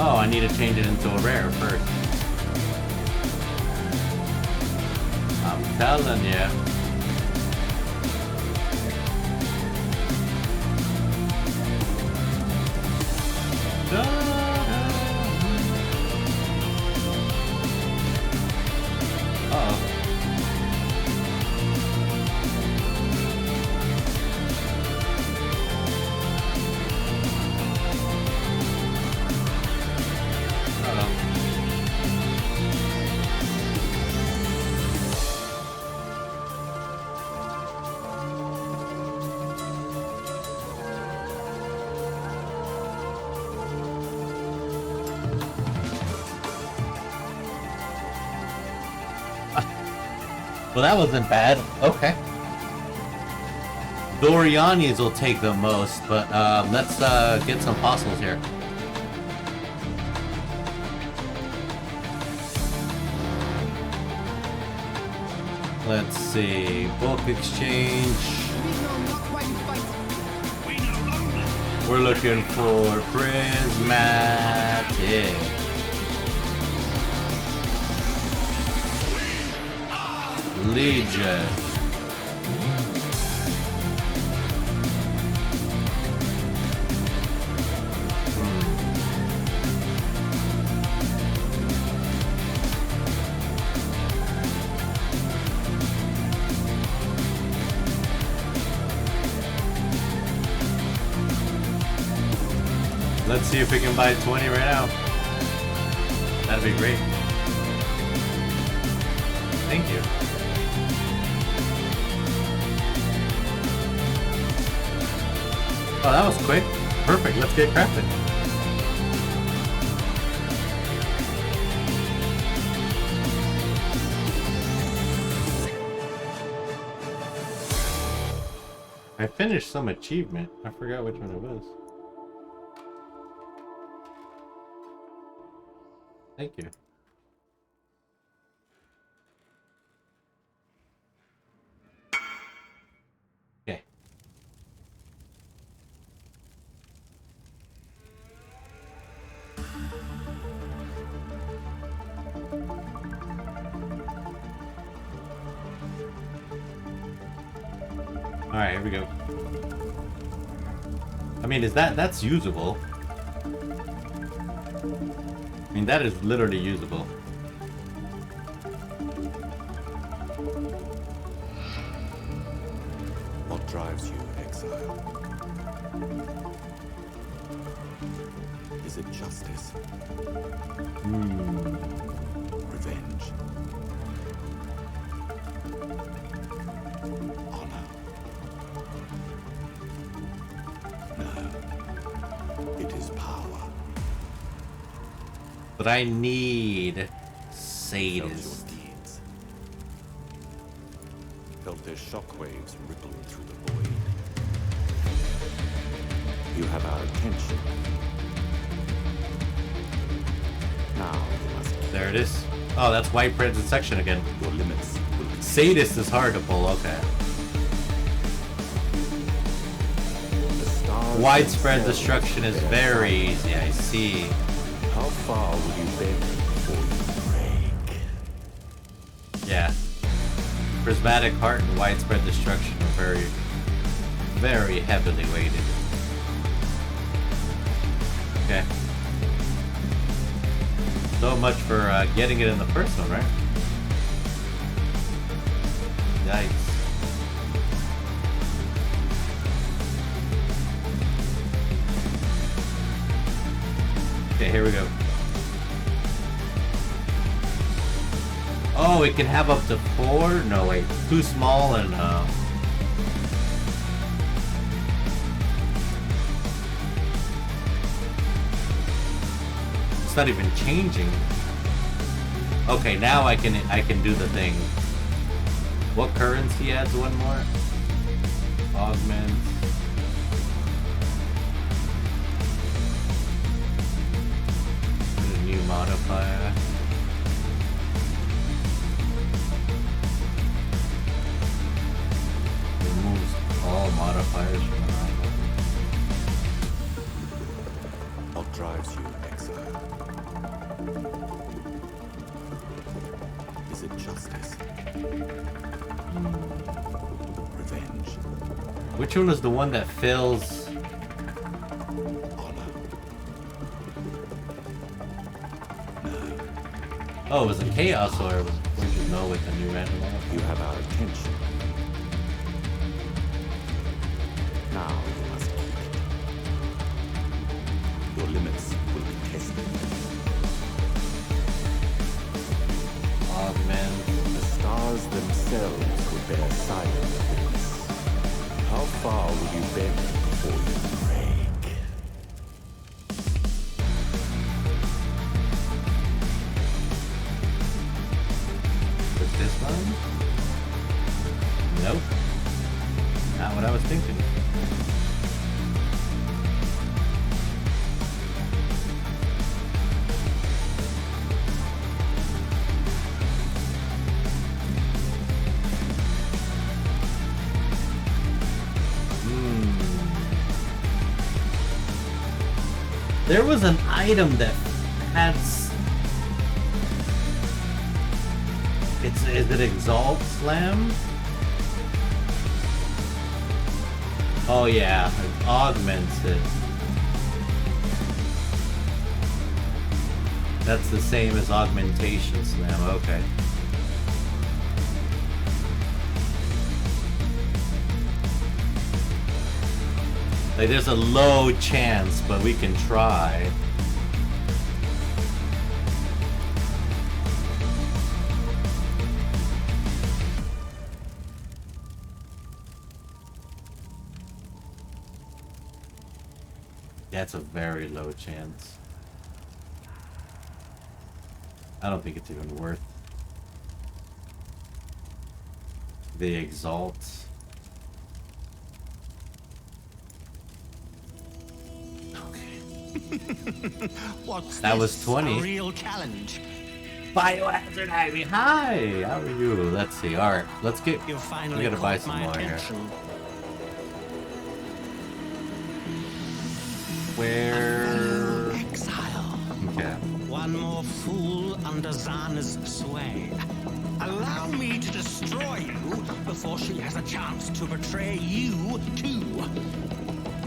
Oh, I need to change it into a rare first. I'm telling you. Well, that wasn't bad. Okay. Doriani's will take the most, but let's get some fossils here. Let's see. Bulk exchange. We're looking for prismatic. Legion. Let's see if we can buy 20 right now. That'd be great. Thank you. Oh, that was quick. Perfect. Let's get crafting. I finished some achievement. I forgot which one it was. Thank you. Okay. Alright, here we go. I mean, that's usable. I mean, that is literally usable. What drives you, exile? Is it justice? Revenge? Honor? No. It is power. But I need sadist. Felt their shockwaves ripple through the void. You have our attention. Now you must. There it is. Oh, that's white present section again. Your limits. Sadist is hard to pull. Okay. Widespread destruction is very easy. I see. How far will you bend before you break? Yeah. Prismatic heart and widespread destruction are very, very heavily weighted. Okay. So much for getting it in the first one, right? Yikes. Okay, here we go. Oh, it can have up to 4? No, wait. Too small and, it's not even changing. Okay, now I can do the thing. What currency adds one more? Augment. Put a new modifier. Removes all modifiers from the rival. What drives you, exile? Is it justice? Revenge? Which one is the one that fills? Oh, it was a chaos orb. Where'd you know with the new random orb? You have our attention. Now you must keep it. Your limits will be tested. Augment. The stars themselves will bear silent witness. How far will you bend before you break? With this one? Nope. Not what I was thinking. There was an item that had... Is it Exalt Slam? Oh yeah, it augments it. That's the same as Augmentation Slam, okay. Like, there's a low chance, but we can try. That's a very low chance. I don't think it's even worth the Exalt. That was 20. A real challenge. Biohazard Ivy, hi! How are you? Let's see. Alright, let's get... We gotta buy some more here. Where... Exile. Okay. One more fool under Zana's sway. Allow me to destroy you before she has a chance to betray you too.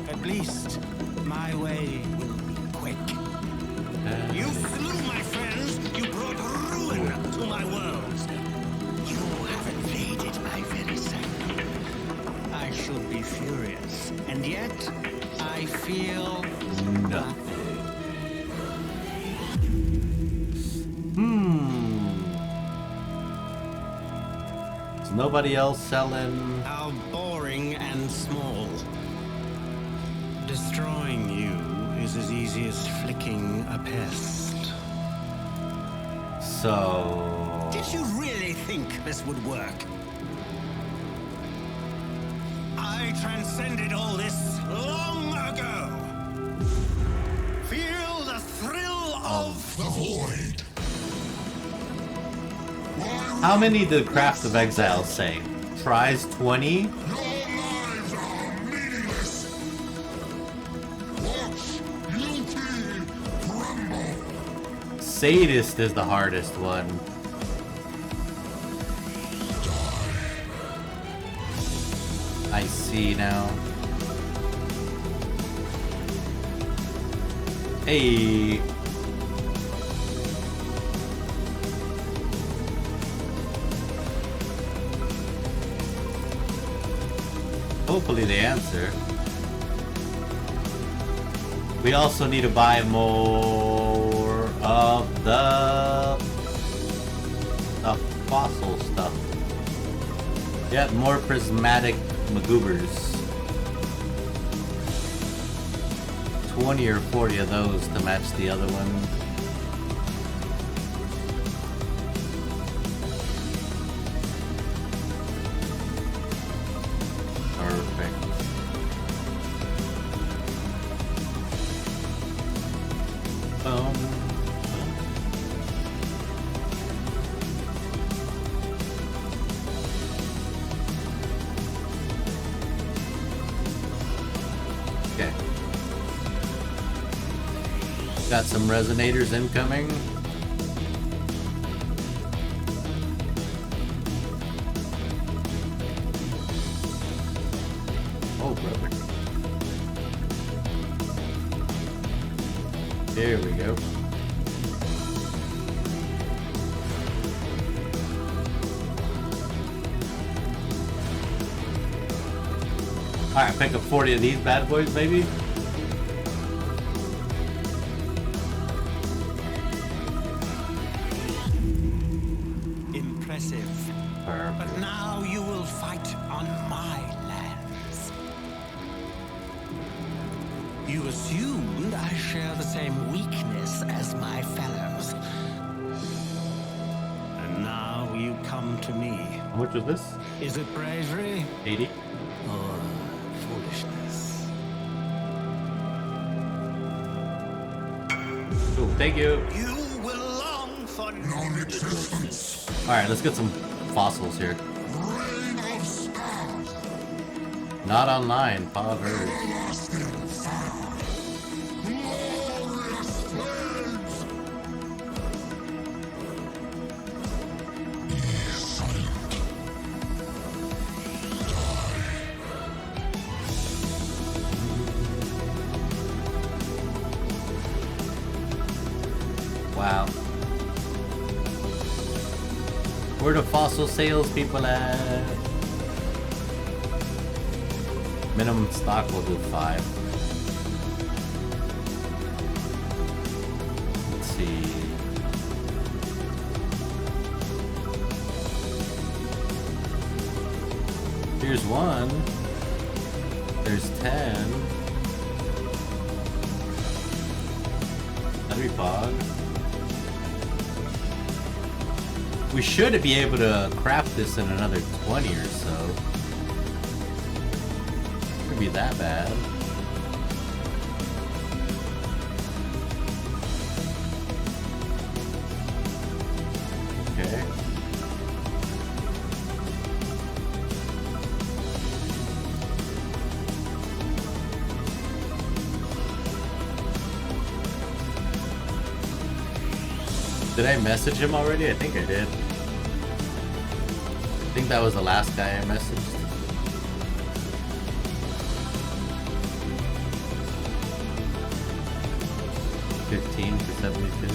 At least, my way will be quick. You slew my friends. You brought ruin to my world. You have invaded my very center. I should be furious, and yet I feel nothing. Is nobody else selling? How boring and small. Destroying you is as easy as flicking a pest. So... Did you really think this would work? I transcended all this long ago. Feel the thrill of the void. How many did Craft of Exile say? Tries 20? Sadist is the hardest one. I see now. Hey. Hopefully they answer. We also need to buy more of the fossil stuff. Yeah, more prismatic magoobers. 20 or 40 of those to match the other one. Got some resonators incoming. Oh, brother. There we go. Alright, pick up 40 of these bad boys, maybe? But now you will fight on my lands. You assumed I share the same weakness as my fellows. And now you come to me. How much was this? Is it bravery? 80. Or foolishness? Cool, thank you. You will long for non-existence. Alright, let's get some fossils here. Not online, Poggers. Wow. Where the fossil sales people at? Minimum stock will do 5. Let's see. Here's 1. There's 10. That'd be Pog. We should be able to craft this in another 20 or so. Could be that bad. Okay. Did I message him already? I think I did. think that was the last guy I messaged. $15 for 72.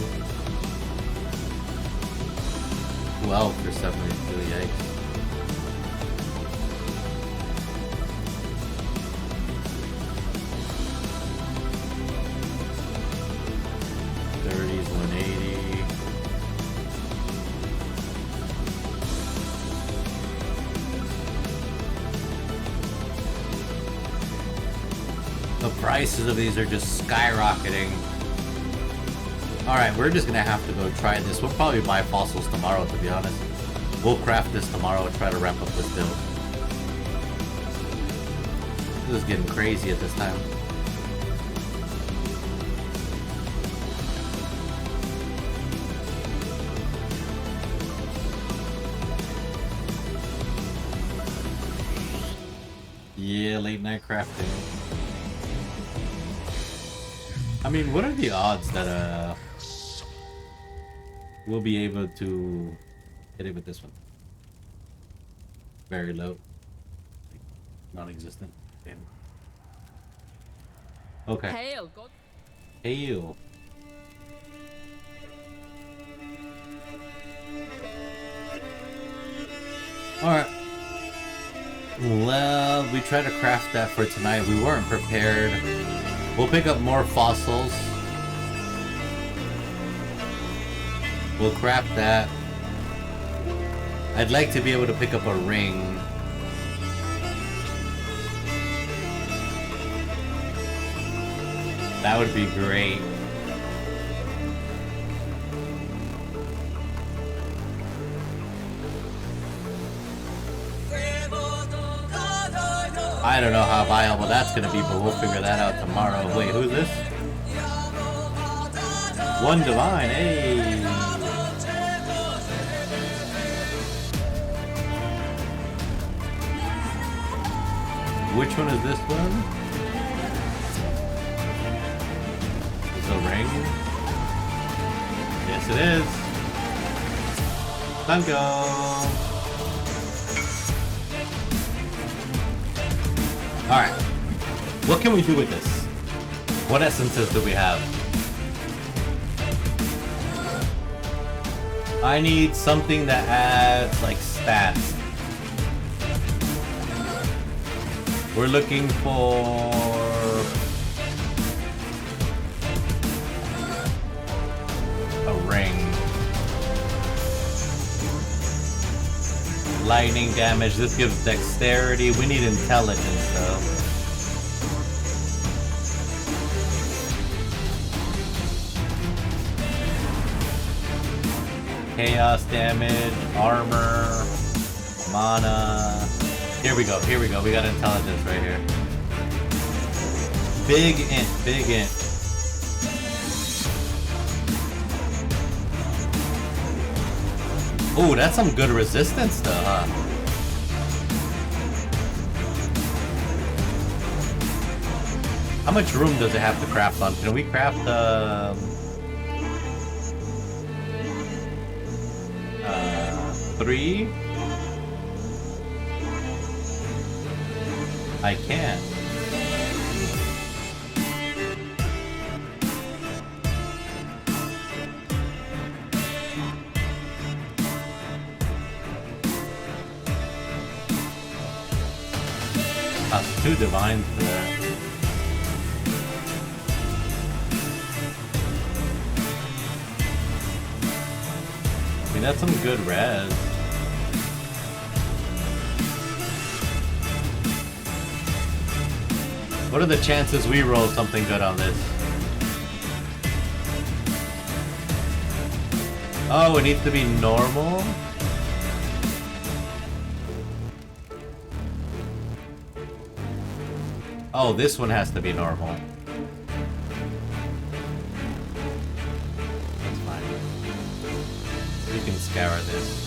12 for 72, yikes. $30s, 180. The prices of these are just skyrocketing. Alright, we're just gonna have to go try this. We'll probably buy fossils tomorrow, to be honest. We'll craft this tomorrow and try to wrap up this build. This is getting crazy at this time. Yeah, late night crafting. I mean, what are the odds that we'll be able to hit it with this one? Very low. Non-existent. Damn. Okay. Hail. Hail. Alright. Well, we tried to craft that for tonight. We weren't prepared. We'll pick up more fossils. We'll craft that. I'd like to be able to pick up a ring. That would be great. I don't know how viable that's gonna be, but we'll figure that out tomorrow. Wait, who's this? One Divine, hey! Which one is this one? Is it a ring? Yes, it is. Danko! Alright. What can we do with this? What essences do we have? I need something that adds, like, stats. We're looking for... a ring. Lightning damage. This gives dexterity. We need intelligence, though. Chaos damage, armor, mana. Here we go, here we go. We got intelligence right here. Big int, big int. Ooh, that's some good resistance though, huh? How much room does it have to craft on? Can we craft 3? I can't. That's 2 divines for that. I mean, that's some good res. What are the chances we roll something good on this? Oh, it needs to be normal? Oh, this one has to be normal. That's fine. We can scour this.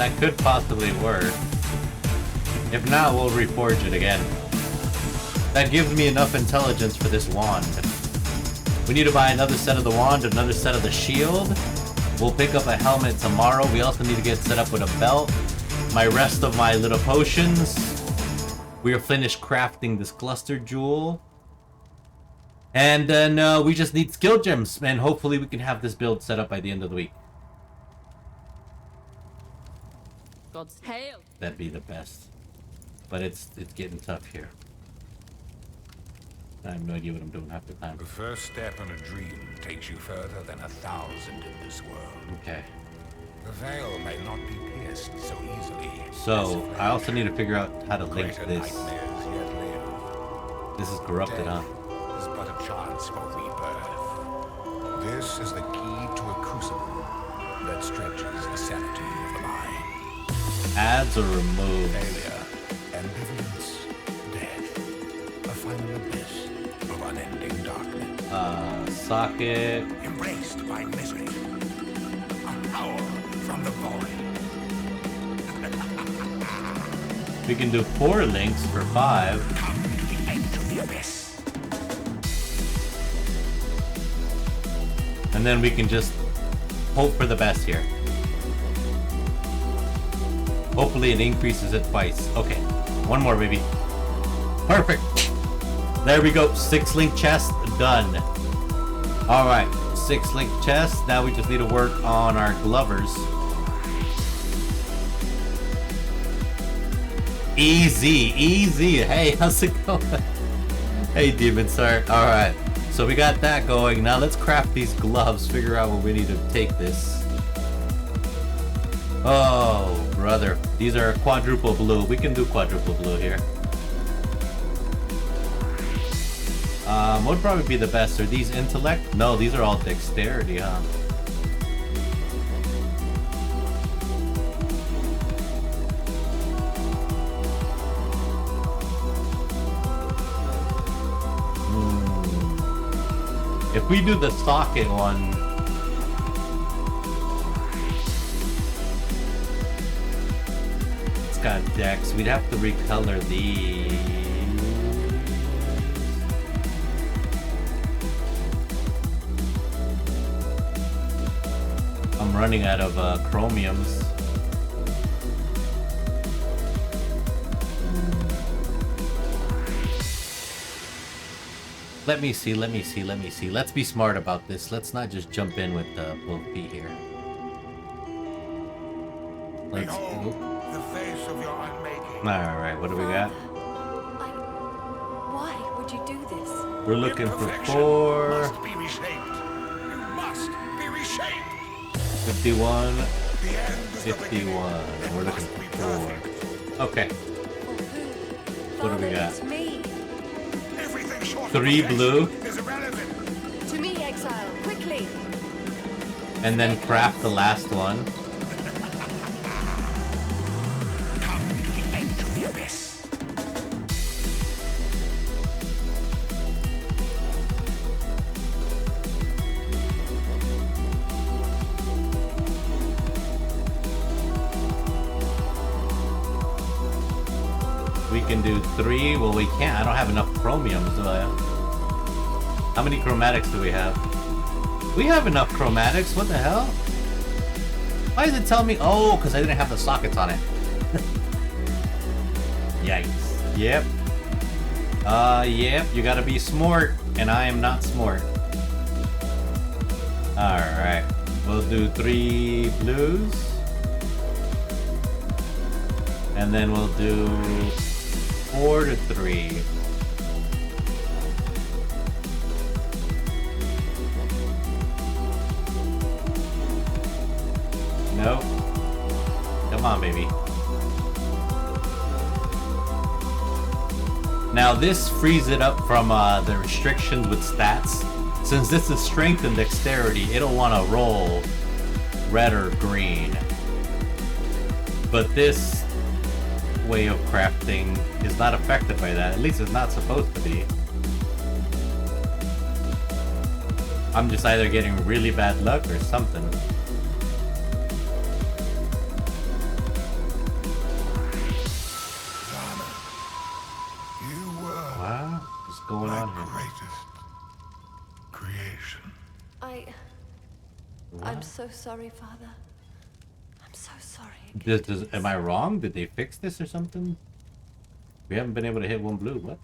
That could possibly work. If not, we'll reforge it again. That gives me enough intelligence for this wand. We need to buy another set of the wand, another set of the shield. We'll pick up a helmet tomorrow. We also need to get set up with a belt. My rest of my little potions. We are finished crafting this cluster jewel. And then we just need skill gems. And hopefully we can have this build set up by the end of the week. God's hail. That'd be the best. But it's getting tough here. I have no idea what I'm doing half the time. The first step in a dream takes you further than 1,000 in this world. Okay. The veil may not be pierced so easily. So, I also need to figure out how to link Greater this. nightmares yet live. This is corrupted, huh? Death is but a chance for rebirth. This is the key to a crucible that stretches the sanity of the mind. Adds or remove? Failure, ambivalence, death, a final abyss of unending darkness. Socket. Embraced by misery. A howl from the void. We can do 4 links for 5. Come to the edge of the abyss. And then we can just hope for the best here. Hopefully it increases it twice. Okay, 1 more, baby. Perfect. There we go. 6 link chest done. All right, 6 link chest. Now we just need to work on our glovers. Easy, easy. Hey, how's it going? Hey, Demon Sir. All right, so we got that going. Now let's craft these gloves. Figure out what we need to take this. Oh, brother. These are quadruple blue. We can do quadruple blue here. What would probably be the best? Are these intellect? No, these are all dexterity, huh? If we do the socket one, it's got dex. We'd have to recolor these. I'm running out of chromiums. Let me see. Let's be smart about this. Let's not just jump in with both feet here. Let's go. The face of your unmaking. Alright, what do we got? Why would you do this? We're looking for 4. Must be reshaped. You must be reshaped. 51. 51. We're looking for 4. Okay. What do we got? 3 blue. To me, exile, quickly. And then craft the last one. Come to the edge of the abyss. We can do 3. Well, we can't. I don't have enough chromiums, do I? How many chromatics do we have? We have enough chromatics. What the hell? Why does it tell me? Oh, because I didn't have the sockets on it. Yikes. Yep. Yep. You gotta be smart, and I am not smart. Alright. We'll do 3 blues. And then we'll do 4 to 3. Nope. Come on, baby. Now this frees it up from the restrictions with stats. Since this is strength and dexterity, it'll want to roll red or green. But this way of crafting is not affected by that. At least it's not supposed to be. I'm just either getting really bad luck or something. I'm so sorry, Father. I'm so sorry. Am I wrong? Did they fix this or something? We haven't been able to hit one blue. What?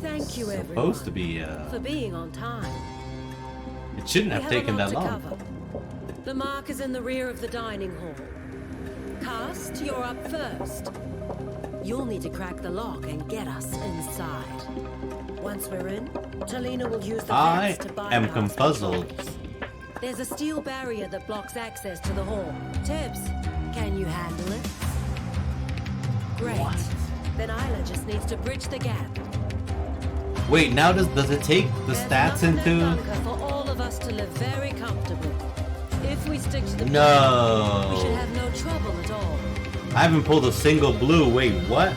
Thank you, everyone. Supposed to be for being on time. It shouldn't have taken that long. Cover. The mark is in the rear of the dining hall. Cast, you're up first. You'll need to crack the lock and get us inside. Once we're in, Talina will use the vents to bypass I am confuzzled. controls. There's a steel barrier that blocks access to the hall. Tibbs, can you handle it? Great. Then Isla just needs to bridge the gap. Wait, now does it take the stats into? For all of us to live very comfortably. If we stick to the No. plan, we should have no trouble at all. I haven't pulled a single blue. Wait, what?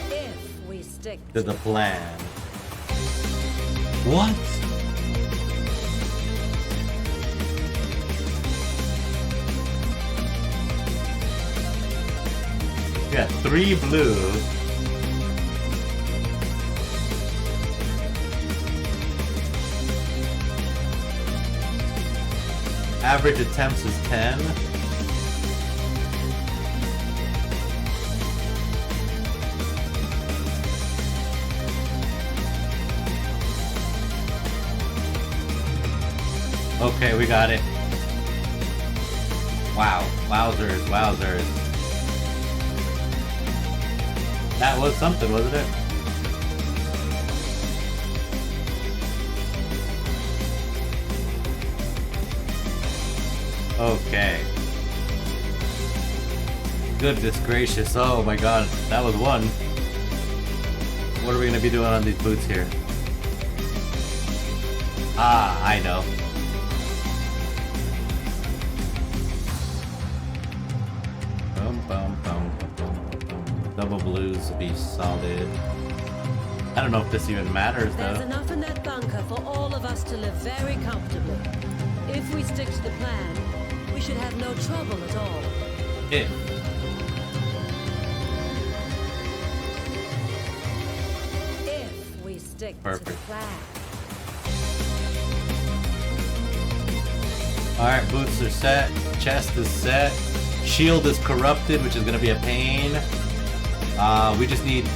If we stick To the plan. What? Yeah, 3 blue. Average attempts is 10. Okay, we got it. Wow. Wowzers, wowzers. That was something, wasn't it? Okay. Goodness gracious. Oh my god. That was one. What are we going to be doing on these boots here? Ah, I know. Double blues will be solid. I don't know if this even matters though. There's enough in that bunker for all of us to live very comfortably. If we stick to the plan, we should have no trouble at all. If. If we stick to the plan. Alright, boots are set. Chest is set. Shield is corrupted, which is going to be a pain. We just need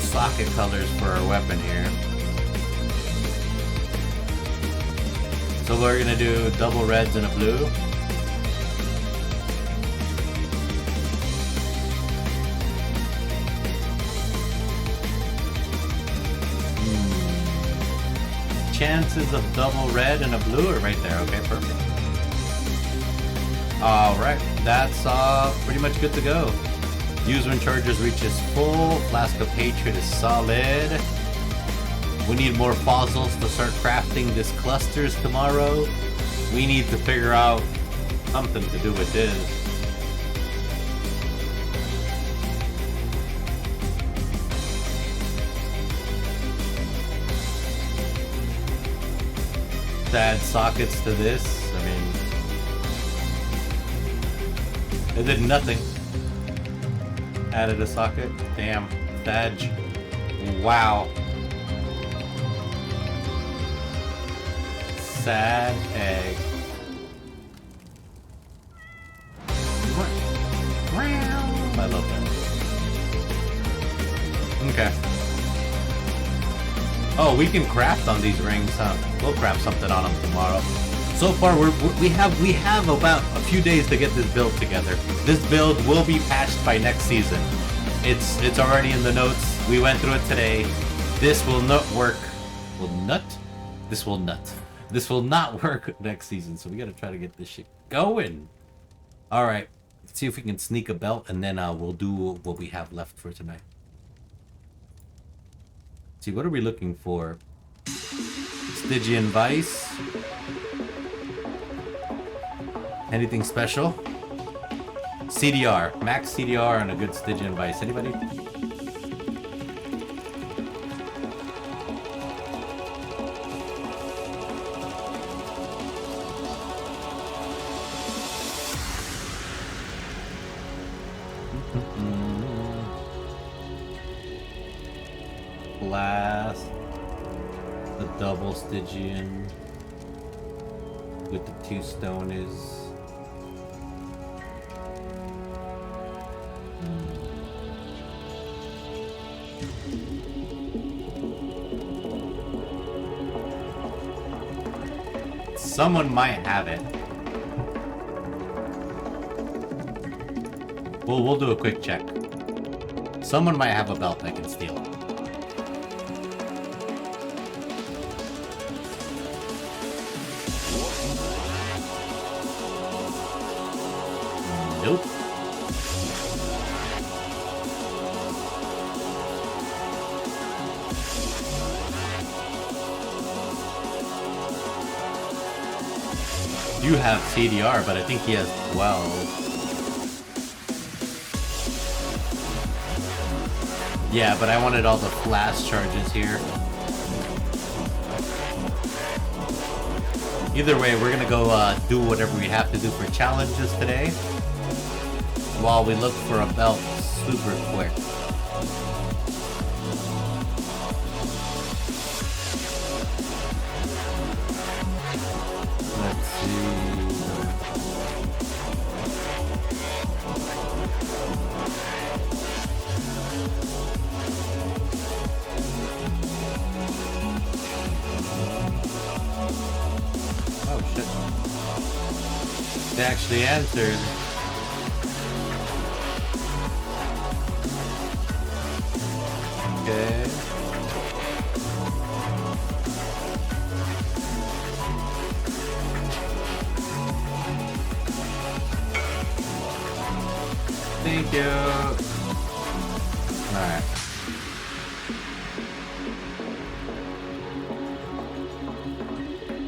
socket colors for our weapon here. So we're going to do double reds and a blue. Chances of double red and a blue are right there. Okay, perfect. Alright, that's pretty much good to go. Use when charges reaches full. Flask of Hatred is solid. We need more fossils to start crafting these clusters tomorrow. We need to figure out something to do with this. To add sockets to this, I mean, it did nothing. Added a socket. Damn. Thadge. Wow. Sad egg. I love that. Okay. Oh, we can craft on these rings, huh? We'll craft something on them tomorrow. So far, we have about a few days to get this build together. This build will be patched by next season. It's already in the notes. We went through it today. This will not work. This will not work next season. So we gotta try to get this shit going. All right. Let's see if we can sneak a belt, and then we'll do what we have left for tonight. Let's see, what are we looking for? Stygian Vice. Anything special? CDR. Max CDR and a good Stygian Vice. Anybody? the double Stygian with the 2 stone is. Someone might have it. We'll do a quick check. Someone might have a belt that can steal it. Nope. You have CDR, but I think he has 12. Yeah, but I wanted all the flash charges here. Either way, we're gonna go do whatever we have to do for challenges today, while we look for a belt super quick. Let's see. Oh shit. They actually answered. Okay. Thank you. Alright.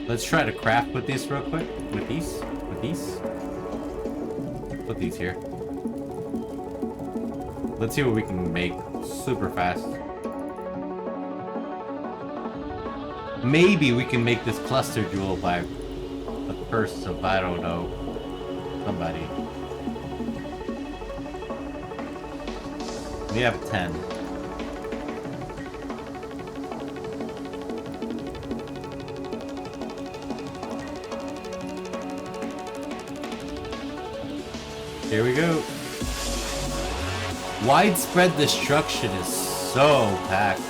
Let's try to craft with these real quick. With these? With these? Put these here. Let's see what we can make super fast. Maybe we can make this cluster jewel by the first of, I don't know, somebody. We have 10. Here we go. Widespread destruction is so packed.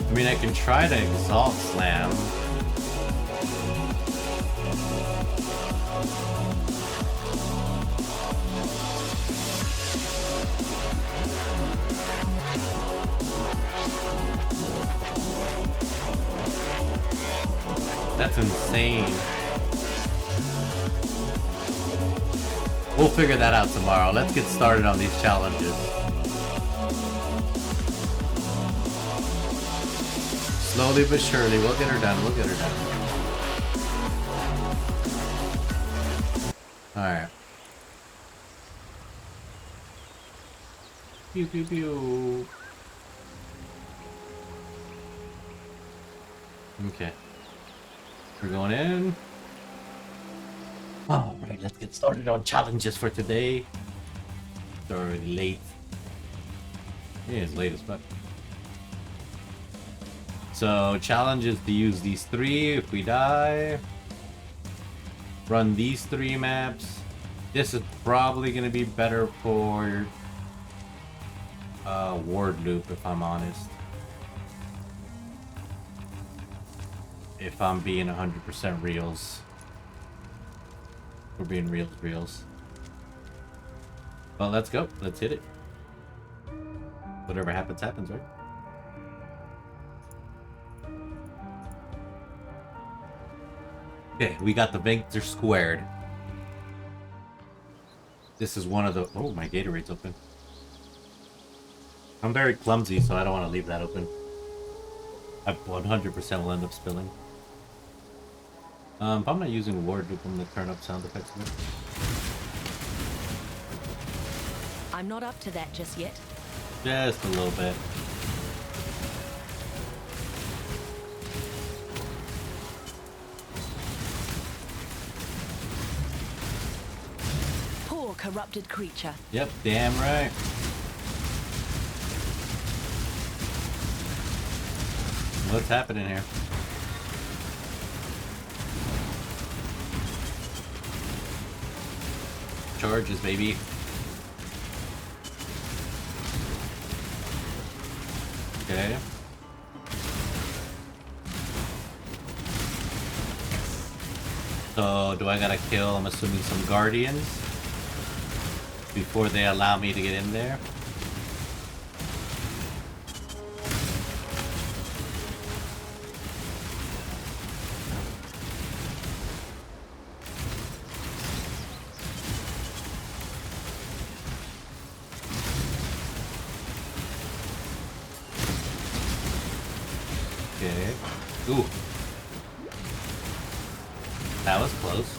I mean, I can try to exalt slam. That's insane. We'll figure that out tomorrow. Let's get started on these challenges. Slowly but surely, we'll get her done, we'll get her done. Alright. Pew pew pew. Okay. We're going in. Alright, let's get started on challenges for today. It's already late. Yeah, it's late as fuck. So, challenge is to use these 3 if we die. Run these 3 maps. This is probably going to be better for ward loop, if I'm honest. If I'm being 100% reals. We're being reals. Well, let's go. Let's hit it. Whatever happens, happens, right? Okay, we got the Victor squared. This is one of the... Oh, my Gatorade's open. I'm very clumsy, so I don't want to leave that open. I 100% will end up spilling. If I'm not using ward loop, I'm gonna turn up sound effects a bit. I'm not up to that just yet. Just a little bit. Poor corrupted creature. Yep, damn right. What's happening here? Charges, baby. Okay. So, do I gotta kill, I'm assuming, some guardians before they allow me to get in there? Okay. Ooh. That was close.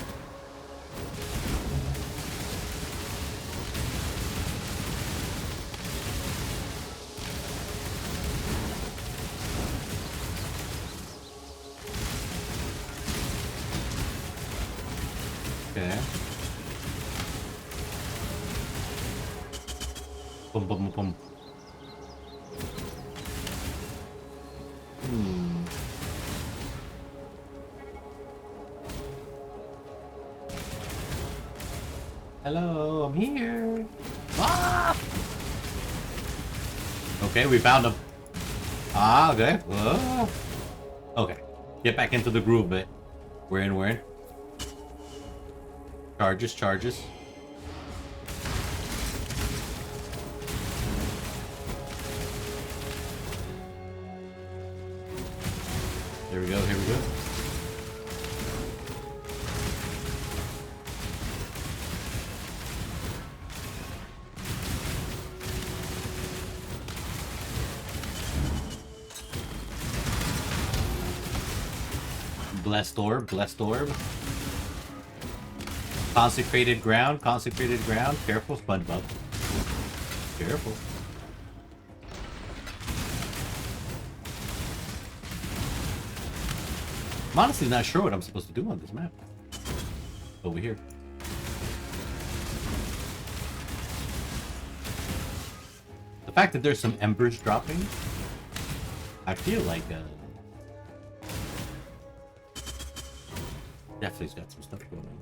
Okay. Boom, boom, boom, boom. Hello, I'm here. Ah! Okay, we found him. Ah, okay. Whoa. Okay. Get back into the groove bit. We're in, we're in. Charges, charges. Here we go, here we go. Blessed orb, blessed orb. Consecrated ground, consecrated ground. Careful, SpongeBob. Careful. I'm honestly not sure what I'm supposed to do on this map. Over here. The fact that there's some embers dropping, I feel like definitely's got some stuff going on.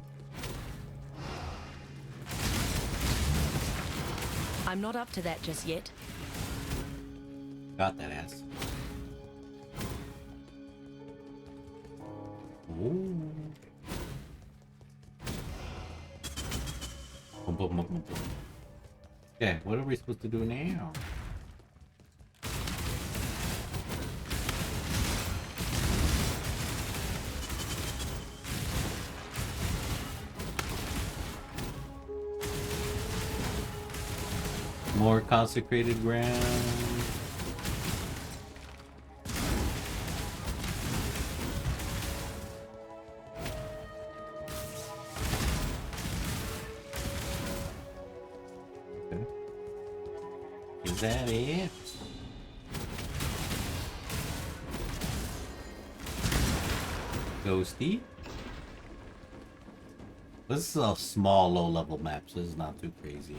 I'm not up to that just yet. Got that ass. Ooh. Boom, boom, boom, boom, boom. Okay, what are we supposed to do now? More consecrated ground. Okay. Is that it? Ghosty? This is a small low-level map, so this is not too crazy.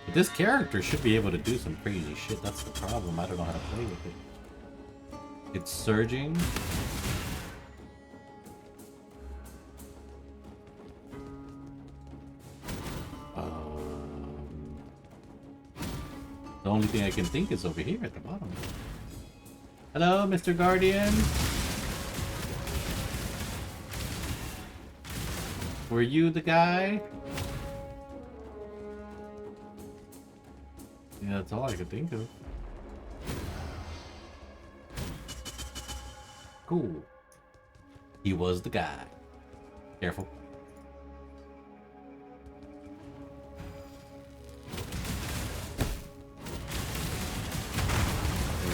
But this character should be able to do some crazy shit. That's the problem. I don't know how to play with it. It's surging. The only thing I can think is over here at the bottom. Hello, Mr. Guardian. Were you the guy? Yeah, that's all I could think of. Cool. He was the guy. Careful.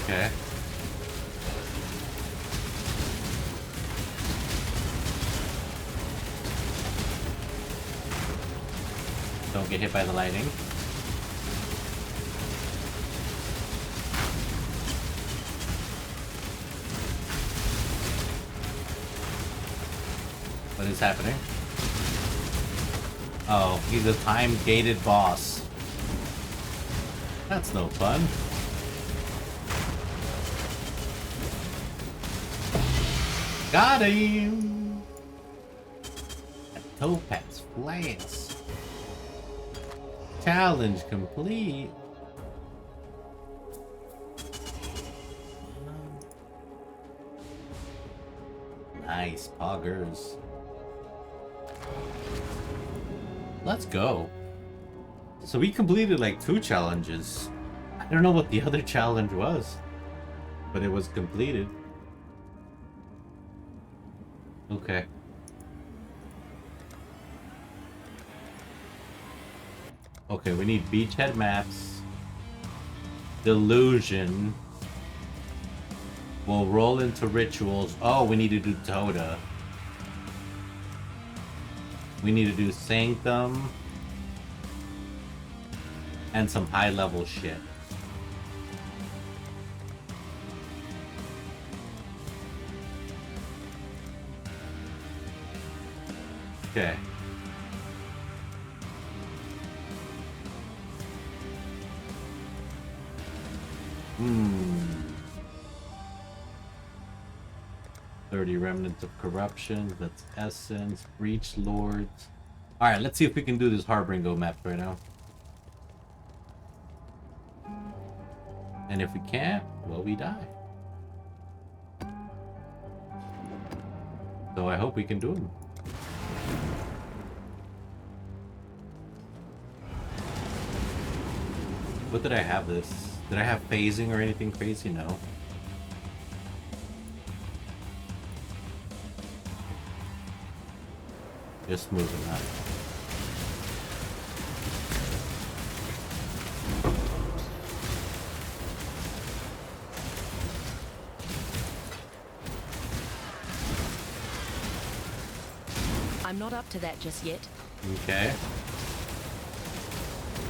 Okay. Don't get hit by the lightning. What is happening? Oh, he's a time-gated boss. That's no fun. Got him! A topaz flask. Challenge complete. Nice, poggers. Let's go. So we completed like 2 challenges. I don't know what the other challenge was, but it was completed. Okay. Okay, we need beachhead maps. Delusion. We'll roll into rituals. Oh, we need to do Toda. We need to do Sanctum. And some high level shit. Okay. Hmm. 30 remnants of corruption. That's essence. Breach lords. Alright, let's see if we can do this Harbringo map right now. And if we can't, well, we die. So I hope we can do them. What did I have this? Did I have phasing or anything crazy? No. Just moving on. I'm not up to that just yet. Okay.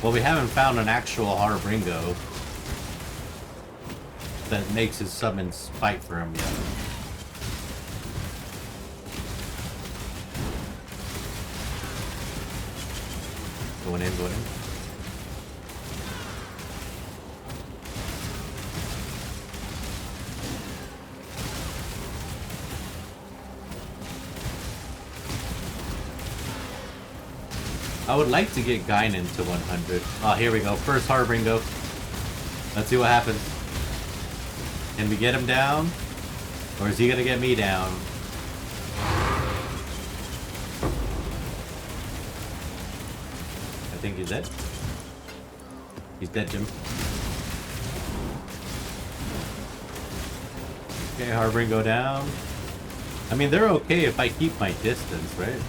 Well, we haven't found an actual Harbringo that makes his summons fight for him yet. Going in, going in. I would like to get Gaignuns to 100. Oh, here we go. First Harbringo. Let's see what happens. Can we get him down? Or is he gonna get me down? I think he's dead. He's dead, Jim. Okay, Harbringo down. I mean, they're okay if I keep my distance, right?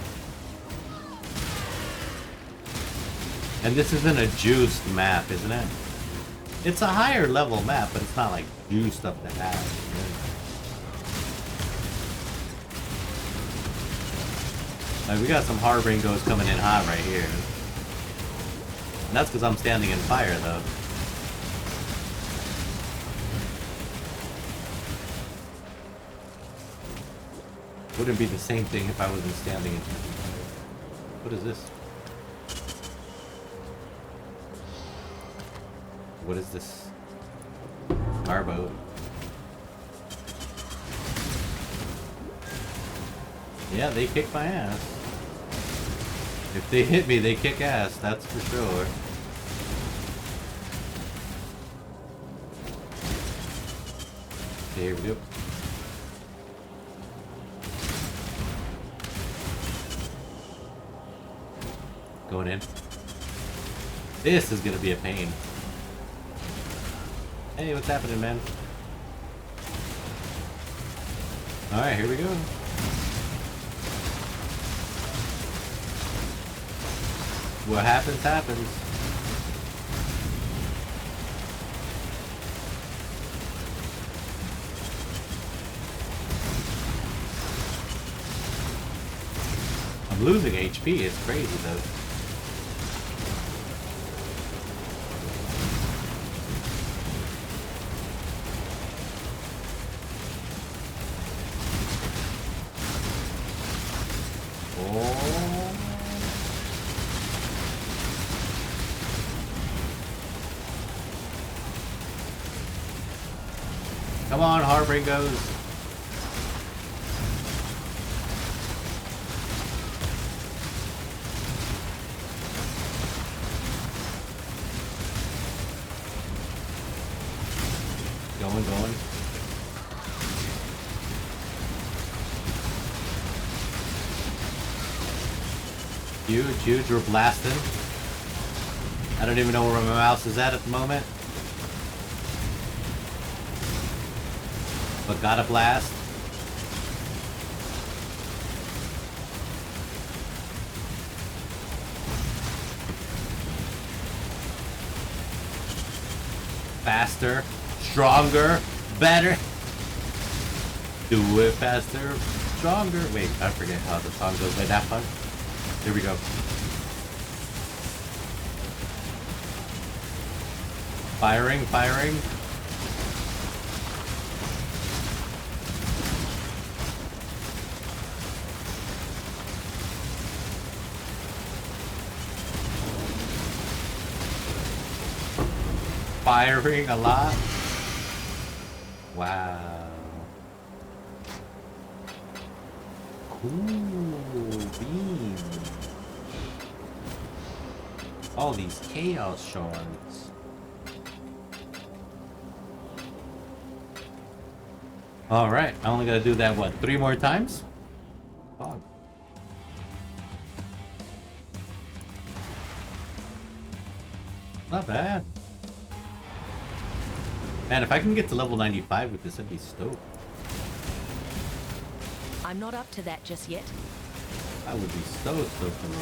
And this isn't a juiced map, isn't it? It's a higher level map, but it's not like juiced up to half. Right? Like, we got some Harbringos coming in hot right here. And that's because I'm standing in fire, though. Wouldn't be the same thing if I wasn't standing in fire. What is this? What is this? Garbo. Yeah, they kick my ass. If they hit me, they kick ass, that's for sure. Okay, here we go. Going in. This is gonna be a pain. Hey, what's happening, man? Alright, here we go. What happens, happens. I'm losing HP, it's crazy though. Oh. Come on, Harbingos. Going. Huge, we're blasting. I don't even know where my mouse is at the moment. But gotta blast. Faster, stronger, better. Do it faster, stronger. Wait, I forget how the song goes by Daft Punk. Here we go. Firing. Firing a lot. Wow. Cool beam. All these chaos shards. Alright, I only gotta do that, what, 3 more times? Oh. Not bad. Man, if I can get to level 95 with this, I'd be stoked. I'm not up to that just yet. I would be so stoked to learn.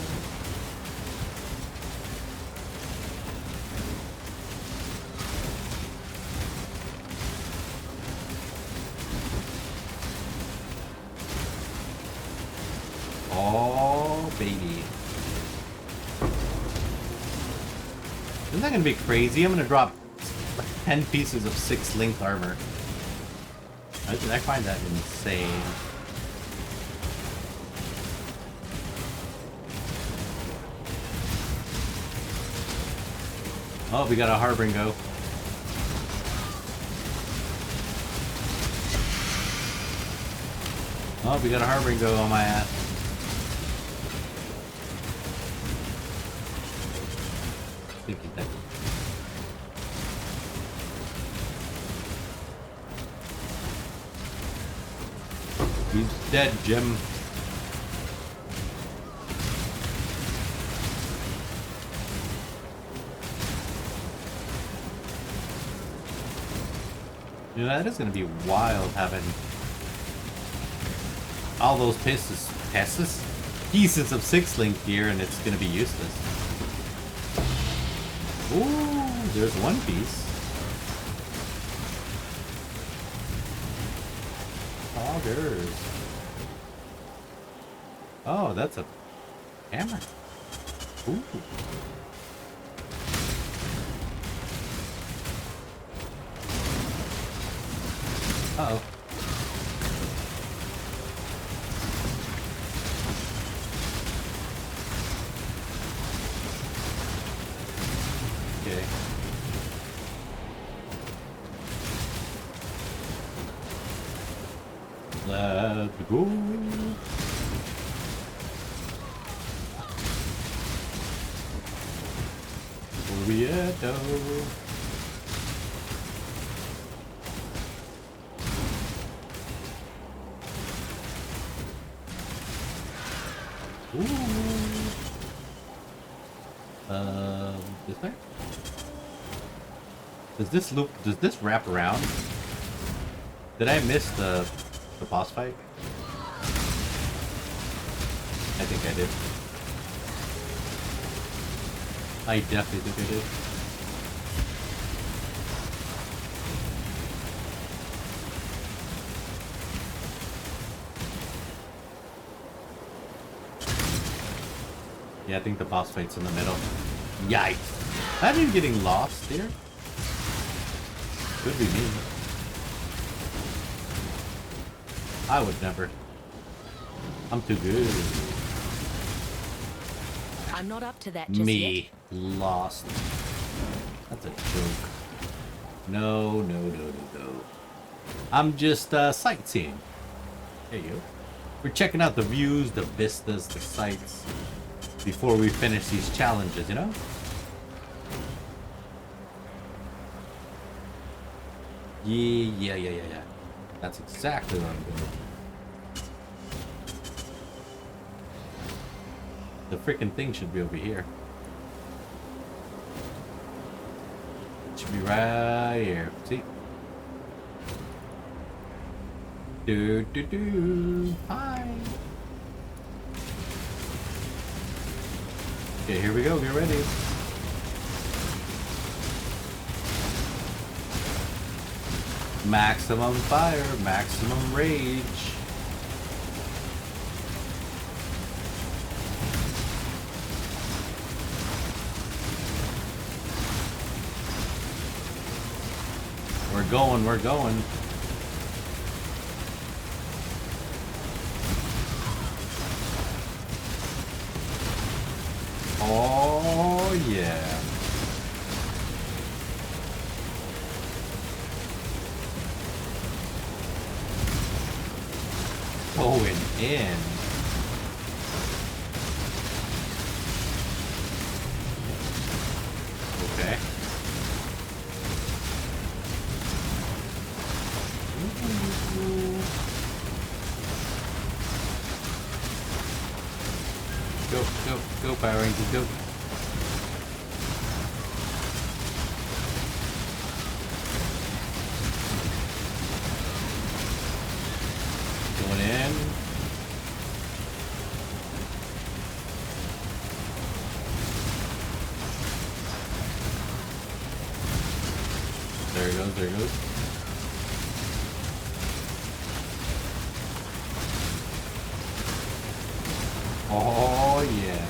Oh, baby. Isn't that gonna be crazy? I'm gonna drop 10 pieces of 6 length armor. I find that insane. Oh, we got a Harbingo. Oh, we got a Harbingo on my ass. Stinky thing. He's dead, Jim. Dude, that is gonna be wild having all those pieces of 6 link gear, and it's gonna be useless. Ooh, there's one piece. Poggers. Oh, that's a hammer. Ooh. Uh-oh. Okay. Let's go. Where we at, though? This way? Does this loop, does this wrap around? Did I miss the boss fight? I think I did. I definitely think I did. Yeah, I think the boss fight's in the middle. Yikes! I've been getting lost here. Could be me. I would never. I'm too good. I'm not up to that just Me yet. lost. That's a joke. No, no, no, no, no. I'm just sightseeing. There you go. We're checking out the views, the vistas, the sights before we finish these challenges, you know? Yeah. That's exactly what I'm doing. The freaking thing should be over here. It should be right here. See? Hi. Okay, here we go. Get ready. Maximum fire, maximum rage. We're going. Oh, yeah. Going in. Okay. Go, Power Rangers, go. Going in. There it goes, there it goes. Oh, yeah.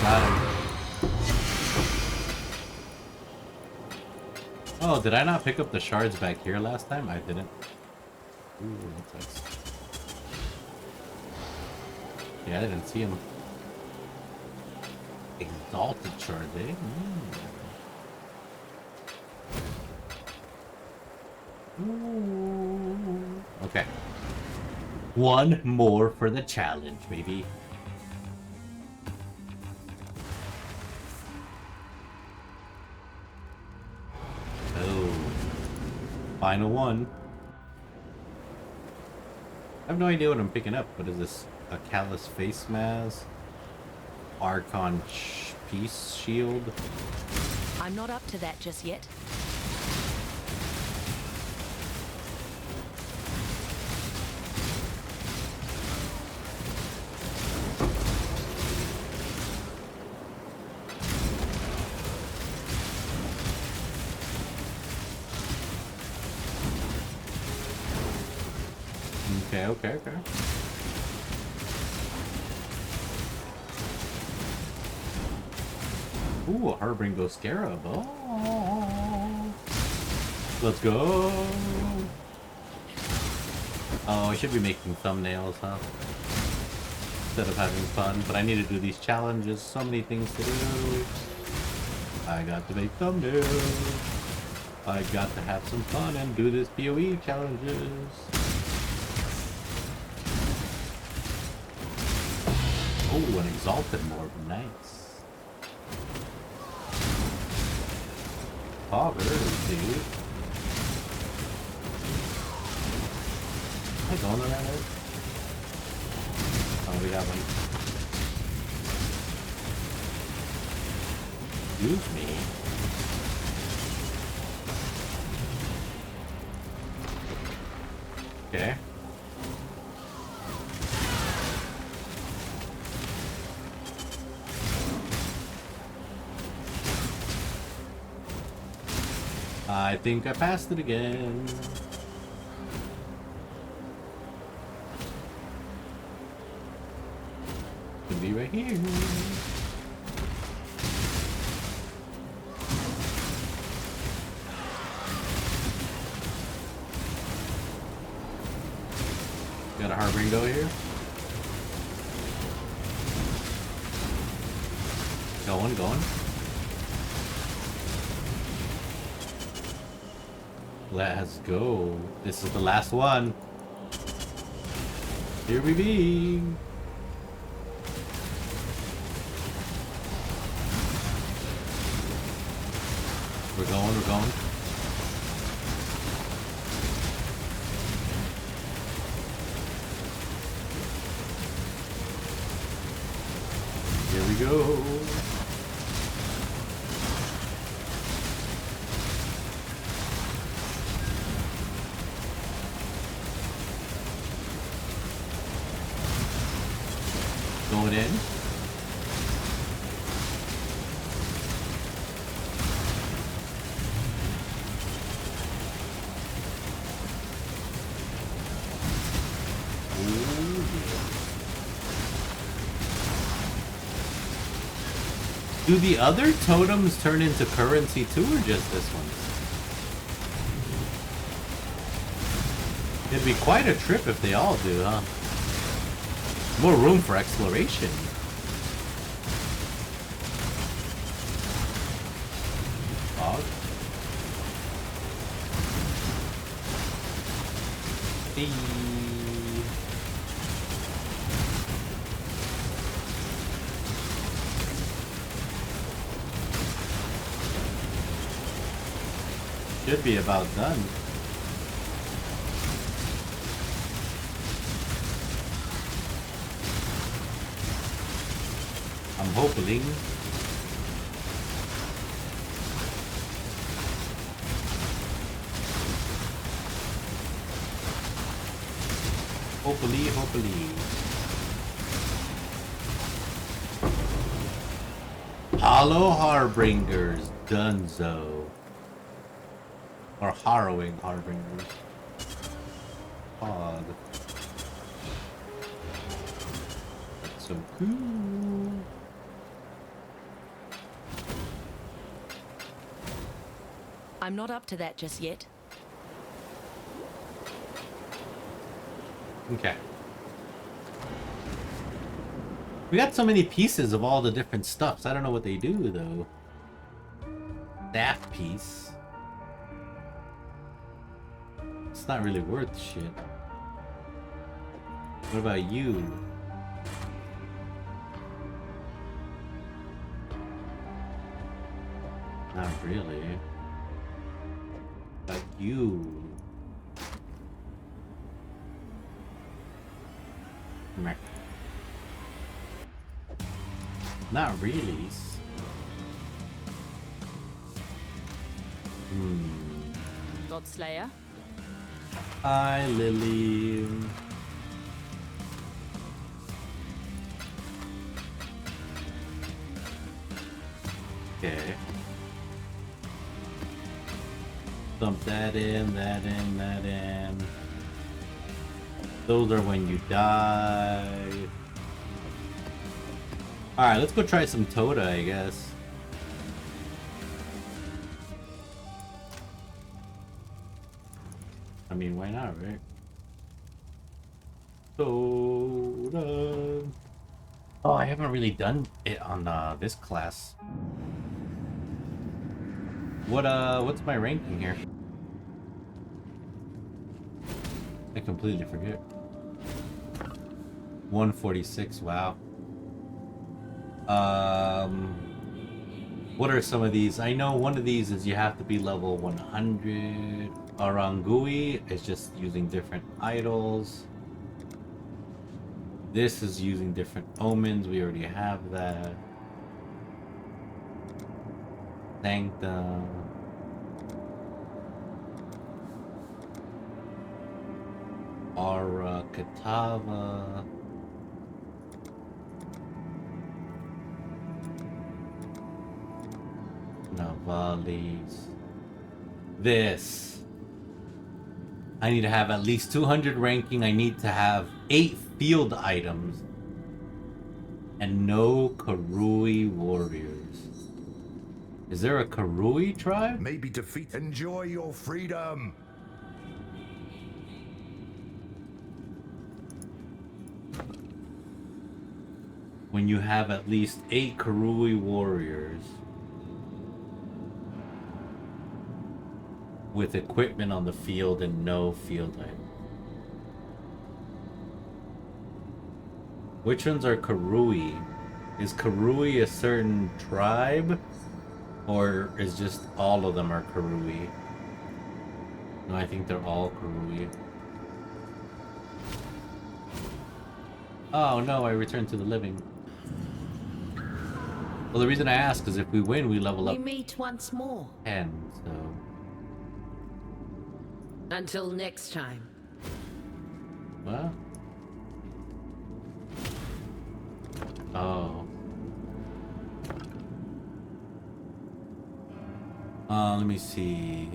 Got him. Oh, did I not pick up the shards back here last time? I didn't. Ooh, that sucks. Yeah, I didn't see him. Exalted shard, eh? Ooh. Okay. One more for the challenge, baby. Oh. Final one. I have no idea what I'm picking up. What is this? A callous face mask? Archon peace shield? I'm not up to that just yet. Okay. Ooh, a Harbingo Scarab. Oh. Let's go. Oh, I should be making thumbnails, huh? Instead of having fun, but I need to do these challenges. So many things to do. I got to make thumbnails. I got to have some fun and do this POE challenges. Oh, an Exalted Morb. Nice. Poggers, dude. Am I going the right way? Oh, we got one. Excuse me. Okay. I think I passed it again. Could be right here. Got a Harbringer here. Going. Let's go. This is the last one. Here we be. We're going. Here we go. Going in. Do the other totems turn into currency too, or just this one? It'd be quite a trip if they all do, huh? More room for exploration. Fog. Should be about done. I'm hoping. Hopefully. Hollow Harbingers, Dunzo. Or Harrowing Harbingers. Odd. That's so cool. I'm not up to that just yet. Okay. We got so many pieces of all the different stuffs. I don't know what they do though. That piece. It's not really worth shit. What about you? Not really. But you. Meh. Not really. Godslayer. Hi, Lily. Okay. Dump that in, that in, that in. Those are when you die. Alright, let's go try some Toda, I guess. I mean, why not, right? Toda. Oh, I haven't really done it on this class. What's my ranking here? I completely forget. 146, wow. What are some of these? I know one of these is you have to be level 100. Arangui is just using different idols. This is using different omens. We already have that. Sanctum. Arakatava. Navalis. This. I need to have at least 200 ranking. I need to have 8 field items. And no Karui warriors. Is there a Karui tribe? Maybe defeat. Enjoy your freedom. when you have at least 8 Karui warriors with equipment on the field and no field item. Which ones are Karui? Is Karui a certain tribe? Or is just all of them are Karui? No, I think they're all Karui. Oh no, I returned to the living. Well, the reason I ask is if we win, we level up. We meet once more. 10, so... Until next time. What? Oh. Let me see.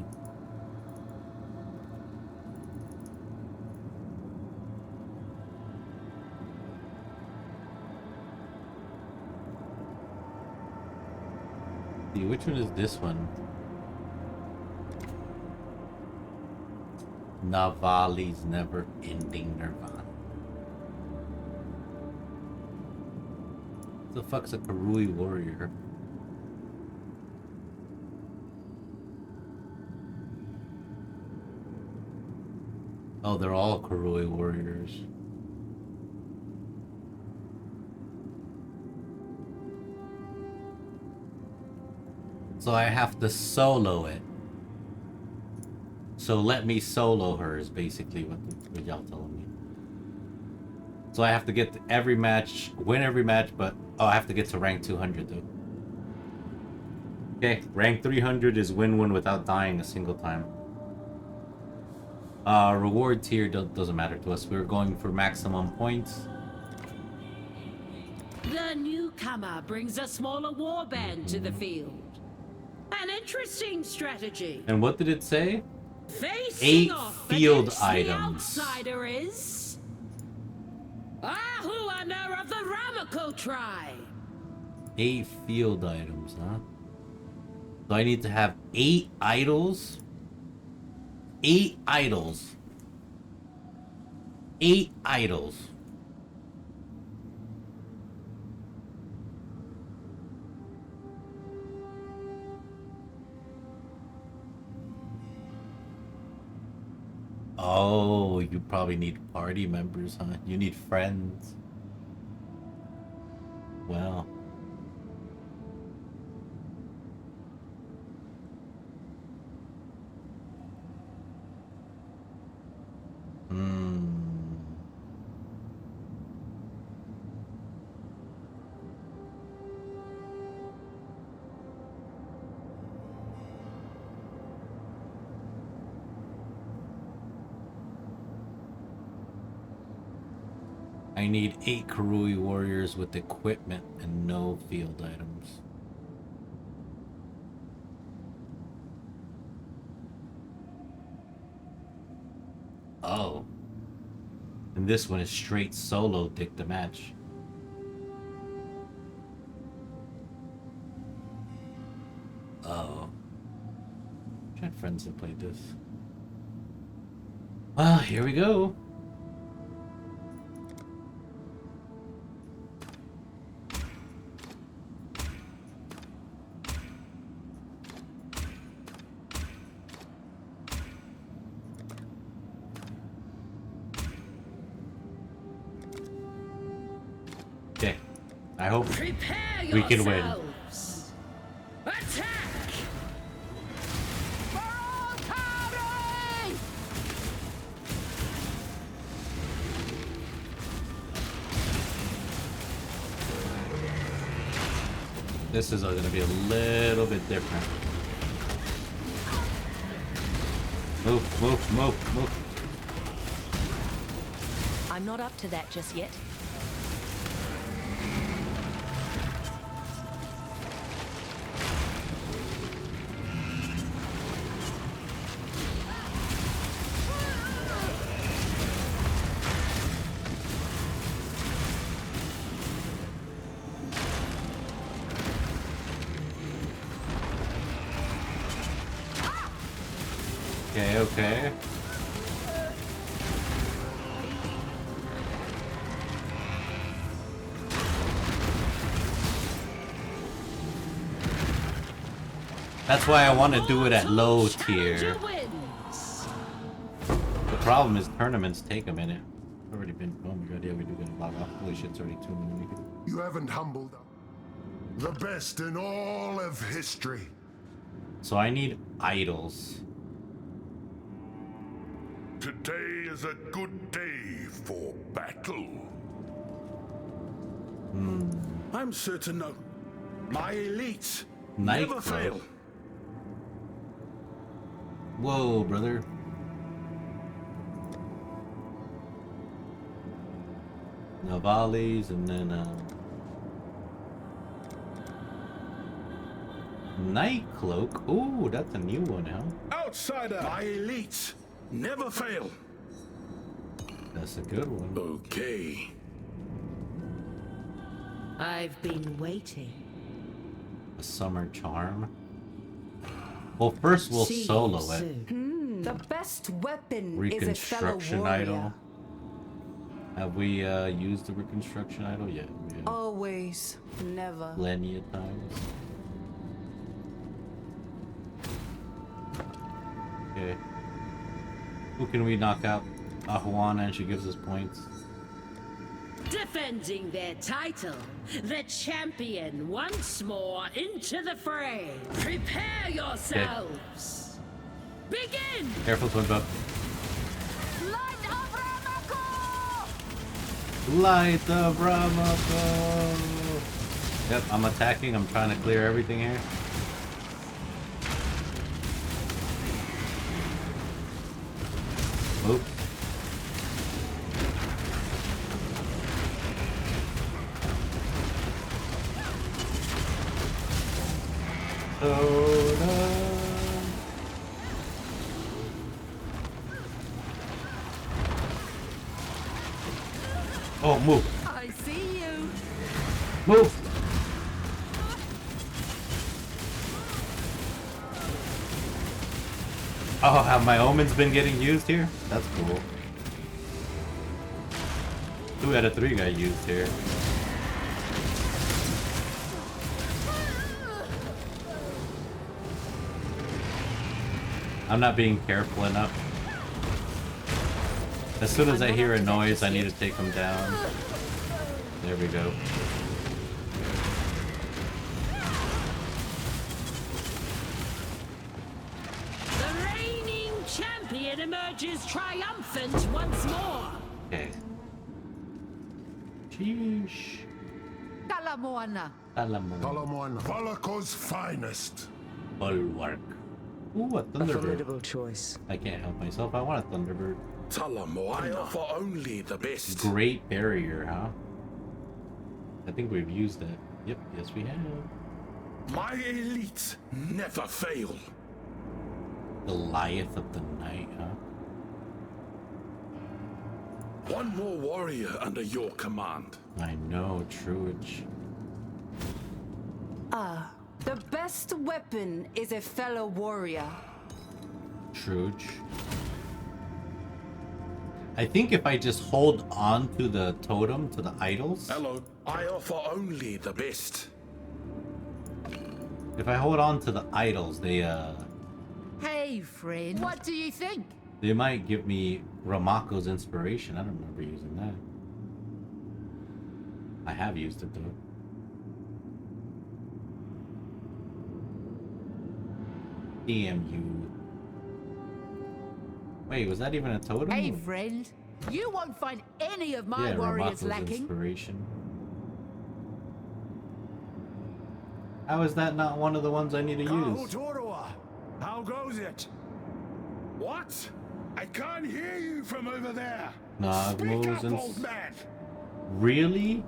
Which one is this one? Navali's never-ending Nirvana. What the fuck's a Karui warrior? Oh, they're all Karui warriors. So I have to solo it. So let me solo her is basically what y'all telling me. So I have to get to every match, win every match, but oh, I have to get to rank 200 though. Okay, rank 300 is win one without dying a single time. Reward tier doesn't matter to us. We're going for maximum points. The newcomer brings a smaller warband to the field. An interesting strategy. And what did it say? Facing 8 off field against items. The outsider is Ahuana of the Ramaco tribe. 8 field items, huh? So I need to have 8 idols? 8 idols. 8 idols. Oh, you probably need party members, huh? You need friends. Well. I need 8 Karui warriors with equipment and no field items. Oh. And this one is straight solo dick the match. Oh. I had friends that played this. Well, here we go. Okay, I hope we can win. Attack! This is going to be a little bit different. Move, move, move, move. I'm not up to that just yet. Okay, okay. That's why I want to do it at low tier. The problem is tournaments take a minute. Already been. Oh my god, yeah, we do get a log off. Holy shit, it's already 2 minutes. You haven't humbled the best in all of history. So I need idols. Today is a good day for battle. I'm certain no. My elite never fail. Whoa, brother. Navales and then Night Cloak. Ooh, that's a new one, huh? Outsider. My elite never fail. That's a good one. Okay. I've been waiting. A summer charm. Well, first we'll solo it. The best weapon Reconstruction is a fellow idol. warrior. Have we used the reconstruction idol yet? Yeah. Always, never. Plenty of times. Okay. Who can we knock out? Ahuana, and she gives us points. Defending their title, the champion once more into the fray. Prepare yourselves. Begin. Careful, twin buff. Light of Ramako. Yep, I'm attacking. I'm trying to clear everything here. Oops. Oh, move. I see you. Move. Oh, have my omens been getting used here? That's cool. 2 out of 3 got used here. I'm not being careful enough. As soon as I hear a noise, I need to take them down. There we go. The reigning champion emerges triumphant once more. Okay. Sheesh. Talamoana. Talamoana. Valako's finest. Bulwark. Ooh, a Thunderbird. formidable choice. I can't help myself. I want a Thunderbird. I offer only the best. Great Barrier, huh? I think we've used it. Yep, yes we have. My elite never fail. Goliath of the Night, huh? One more warrior under your command. I know, Truage. The best weapon is a fellow warrior. Truage. I think if I just hold on to the totem, to the idols. Hello, I offer only the best. If I hold on to the idols, they Hey, friend. What do you think? they might give me Ramako's inspiration. I don't remember using that. I have used it though. Damn you. Wait, was that even a totem? Hey, friend. You won't find any of my warriors Ramako's lacking. inspiration. How is that not one of the ones I need to use? How goes it? What? I can't hear you from over there. Speak up, old man. Really?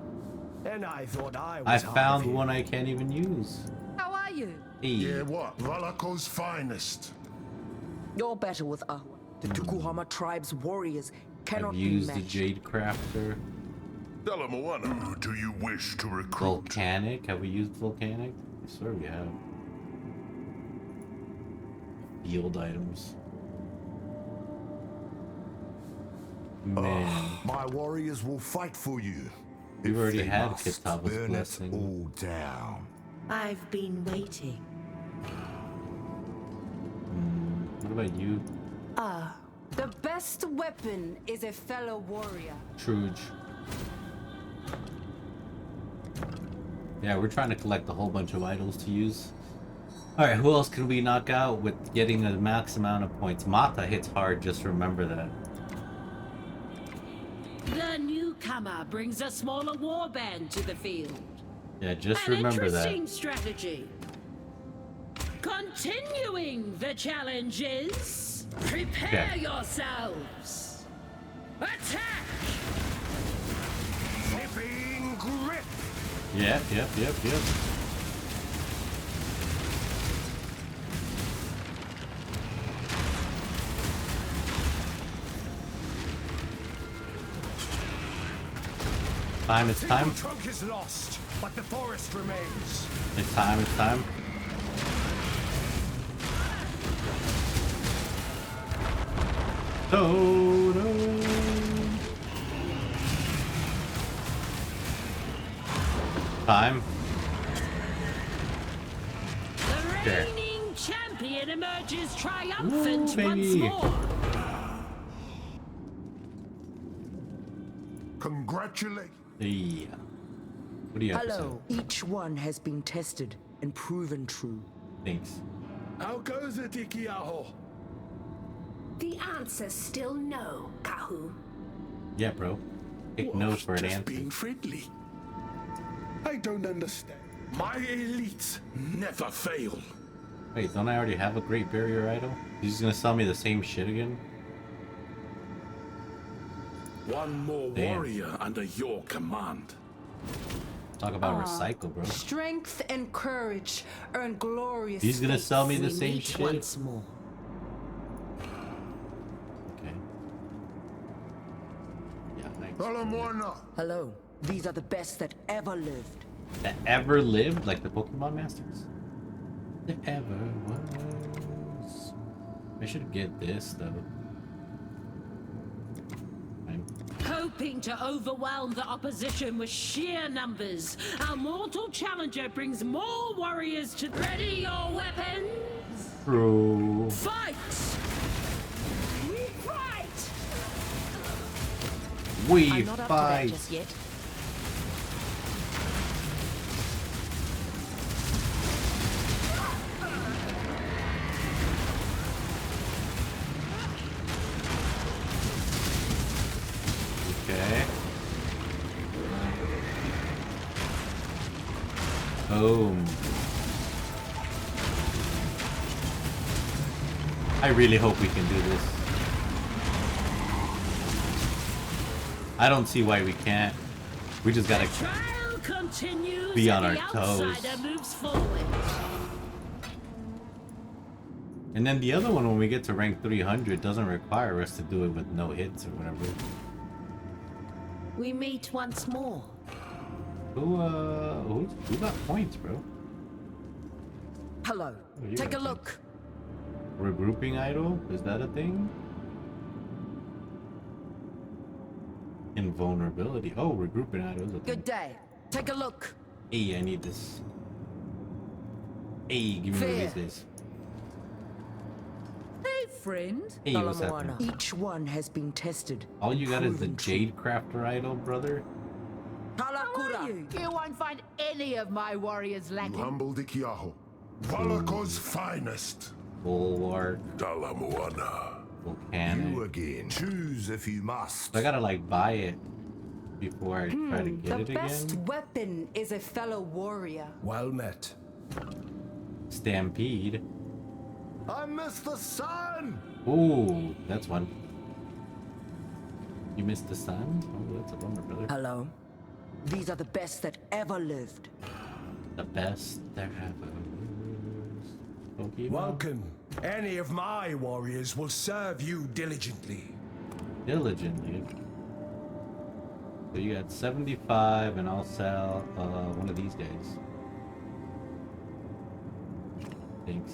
And I thought I found one I can't even use. How are you? Hey. Yeah, what? Valako's finest. You're better with Ahwa. The Tukuhama tribe's warriors cannot I've be used the matched. Jade Crafter. Who do you wish to recruit? Volcanic? Have we used Volcanic? I swear we have. Field items. Man. My warriors will fight for you. We've already They had must Kitava's burn blessing. it all down. I've been waiting. about you? The best weapon is a fellow warrior. Truge. Yeah, we're trying to collect a whole bunch of idols to use. Alright, who else can we knock out with getting the max amount of points? Mata hits hard, just remember that. The newcomer brings a smaller warband to the field. Yeah, just remember that. Interesting strategy. Continuing the challenges, prepare yourselves. Attack! Flipping grip! Yep. It's time. The trunk is lost, but the forest remains. It's time. Oh no. Time. The reigning champion emerges triumphant once more. Congratulations. Yeah. What do you have to say? Hello. Each one has been tested and proven true. Thanks. How goes it, Ikiaho? The answer's still no, Kahu. Yeah, bro. Take notes for an answer. Being friendly. I don't understand. My elites never fail. Wait, don't I already have a Great Barrier Idol? He's just gonna sell me the same shit again? One more warrior under your command. Talk about recycle, bro. Strength and courage earn glorious. He's gonna sell me the We same meet shit. once more. Okay. Yeah, thanks. Hello. These are the best that ever lived. That ever lived? Like the Pokemon Masters? That ever was. I should get this, though. Hoping to overwhelm the opposition with sheer numbers, our mortal challenger brings more warriors to ready your weapons. Bro. Fight! We fight! We I'm not up to fight! that just yet. Okay. Boom. I really hope we can do this. I don't see why we can't. We just gotta be on our toes. And then the other one, when we get to rank 300, doesn't require us to do it with no hits or whatever. We meet once more. Who got points, bro? Hello. Oh, you Take a got look. Regrouping idol? Is that a thing? Invulnerability. Oh, regrouping idol is a thing. Good day. Take a look. Hey, I need this. Hey, give me one of these days. Hey, friend. Hey, what's happening? Each one has been tested. All you got is the Jade Crafter idol, brother? You won't find any of my warriors lacking. Humble Ikiaho. Valako's finest. Bulwark. Dalamuana. Volcanic. You again. Choose if you must. So I gotta like buy it before I try to get it The best again. weapon is a fellow warrior. Well met. Stampede. I missed the sun. Ooh, that's one. You missed the sun? Oh, that's a bummer, brother. Hello. These are the best that ever lived. The best there ever was. Pokemon. Welcome. Any of my warriors will serve you diligently. Diligently. So you got 75, and I'll sell one of these guys. Thanks.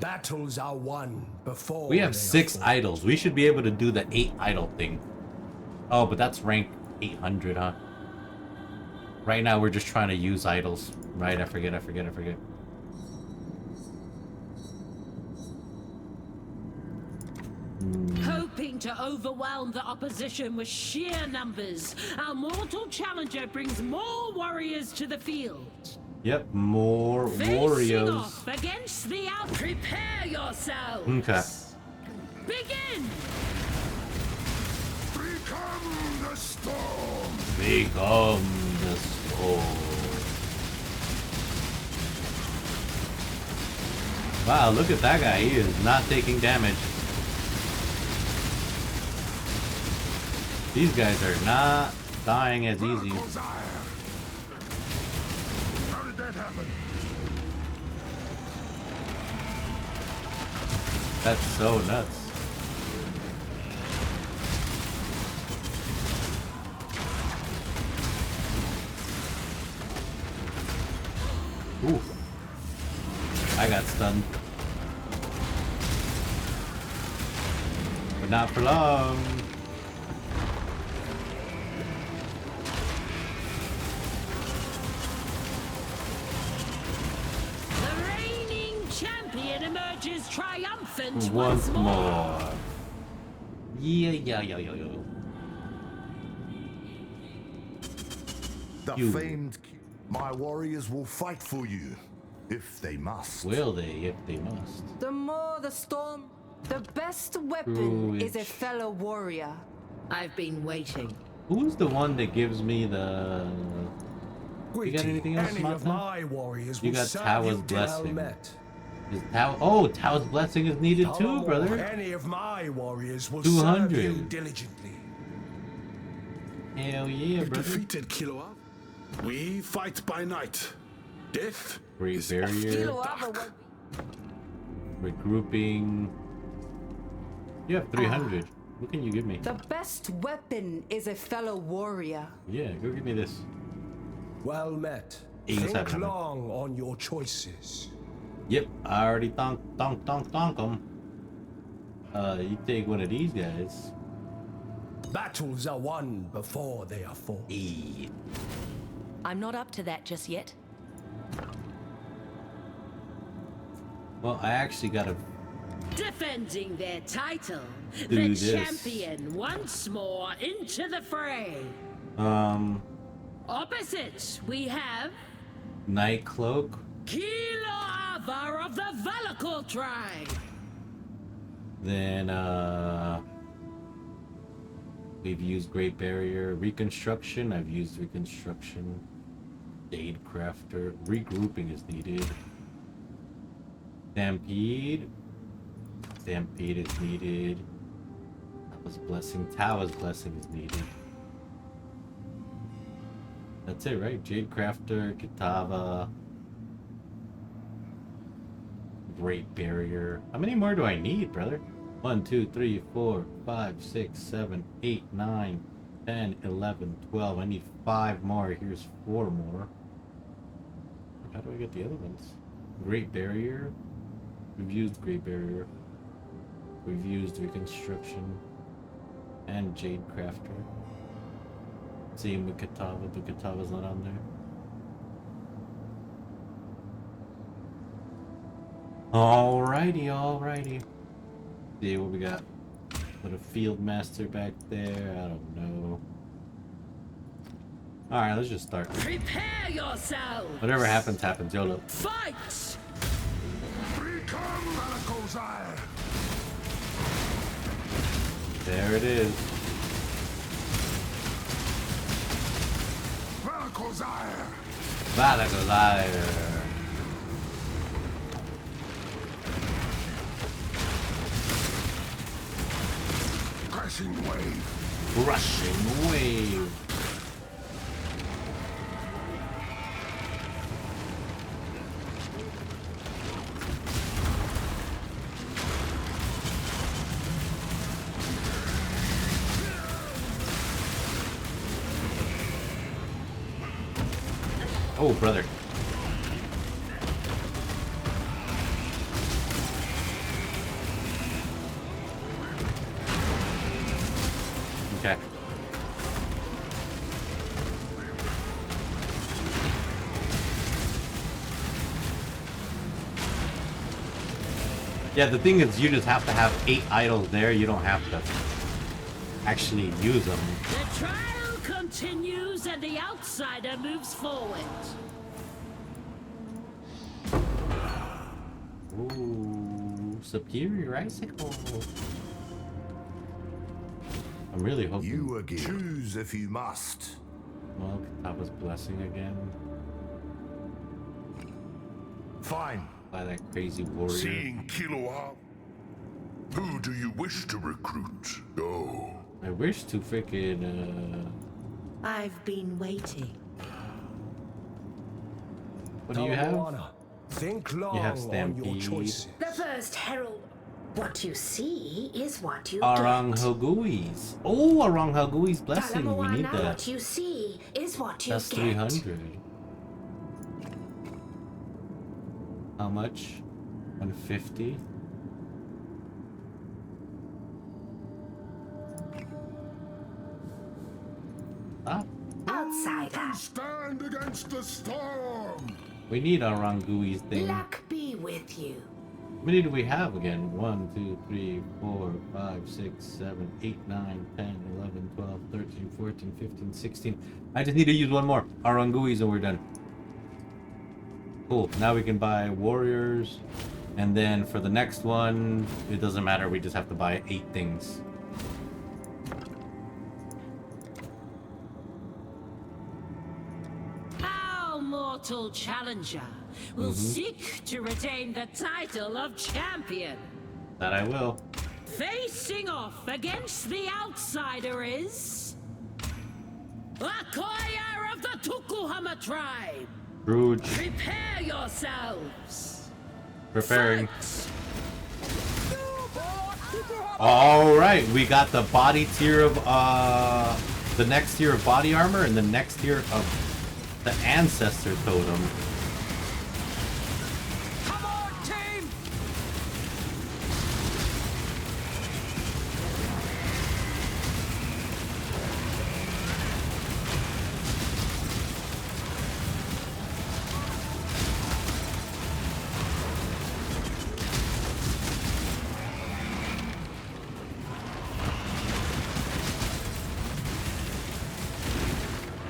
Battles are won before We have they 6 are fought. idols. We should be able to do the 8 idol thing. Oh, but that's rank 800, huh? Right now we're just trying to use idols. Right, I forget. Hoping to overwhelm the opposition with sheer numbers, our mortal challenger brings more warriors to the field. Yep, more Facing warriors. off against the out. Prepare yourselves. Okay. Begin. Become the storm. Become the storm. Wow, look at that guy. He is not taking damage. These guys are not dying as easy. How did that happen? That's so nuts. Ooh. I got stunned. But not for long. The reigning champion emerges triumphant Once more. Yeah. The You. famed my warriors will fight for you, if they must. Will they, if they must? The more the storm, the best weapon True is a fellow warrior. I've been waiting. Who's the one that gives me the... You got anything else, Any of Martha? my warriors You will got serve Tao's you till blessing. met. Is Tao? Oh, Tao's blessing is needed too, brother. Any of my warriors will 200. serve you diligently. Hell yeah, We've brother. defeated Kiloa. We fight by night. Death Great is barrier. dark. Regrouping. You have 300. What can you give me? The best weapon is a fellow warrior. Yeah, go give me this. Well met. 87. Think long on your choices. Yep, I already donk them. You take one of these guys. Battles are won before they are fought. I'm not up to that just yet. Well, I actually gotta Defending their title, do the this. champion once more into the fray. Opposite, we have Night Cloak. Kilo Avar of the Valakor tribe. Then we've used Great Barrier. Reconstruction, I've used Reconstruction. Jade Crafter. Regrouping is needed. Stampede. Stampede is needed. Tao's Blessing. Tao's Blessing is needed. That's it, right? Jade Crafter, Kitava. Great Barrier. How many more do I need, brother? 1, 2, 3, 4, 5, 6, 7, 8, 9, 10, 11, 12. I need 5 more. Here's 4 more. How do I get the other ones? Great Barrier. We've used Great Barrier. We've used Reconstruction. And Jade Crafter. Same with Kitava. The Kitava's not on there. Alrighty. See what we got. Put a Field Master back there. I don't know. Alright, let's just start. Prepare yourself. Whatever happens, happens. YOLO. Fight! Become Malakozai. There it is. Malakozai. Valakazire. Crashing wave. Rushing wave. Oh, brother. Okay. Yeah, the thing is, you just have to have 8 idols there. You don't have to actually use them. The trial continues and the outsider moves forward. Ooh, superior icicle. I'm really hoping. You again. Choose if you must. Well, Kataba's blessing again. Fine. By that crazy warrior. Seeing Killua, who do you wish to recruit? Go. I wish to freaking. I've been waiting. What do you have? Think long You have on your Stampede. choices. The first herald. What you see is what you Aranghagui's. Oh, Aranghagui's blessing. We need that. What you see is what you That's get. 300. How much? 150. Ah. Outsider. Stand against the storm. We need Arangui's thing. Luck be with you. How many do we have again? 1, 2, 3, 4, 5, 6, 7, 8, 9, 10, 11, 12, 13, 14, 15, 16. I just need to use one more. Arangui's and we're done. Cool. Now we can buy warriors. And then for the next one, it doesn't matter. We just have to buy 8 things. Our mortal challenger will seek to retain the title of champion. That I will. Facing off against the outsider is Akoya of the Tukuhama tribe. Rouge. Prepare yourselves. Preparing. Alright, we got the body tier of the next tier of body armor and the next tier of the ancestor totem. Come on, team!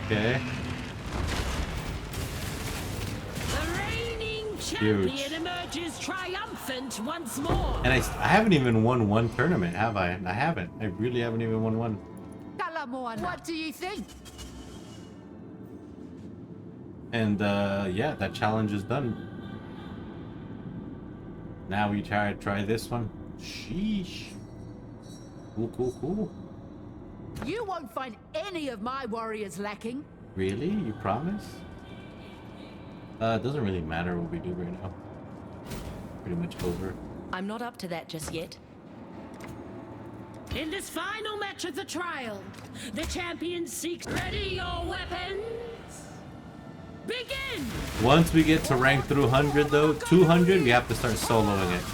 Okay. The reigning champion emerges triumphant once more. And I haven't even won one tournament, have I? I haven't. I really haven't even won one. What do you think? And yeah, that challenge is done. Now we try this one. Sheesh. Cool, cool, cool. You won't find any of my warriors lacking. Really? You promise? It doesn't really matter what we do right now. Pretty much over. I'm not up to that just yet. In this final match of the trial, the champion seeks. Ready your weapons. Begin. Once we get to rank through 100 though, 200, we have to start soloing it.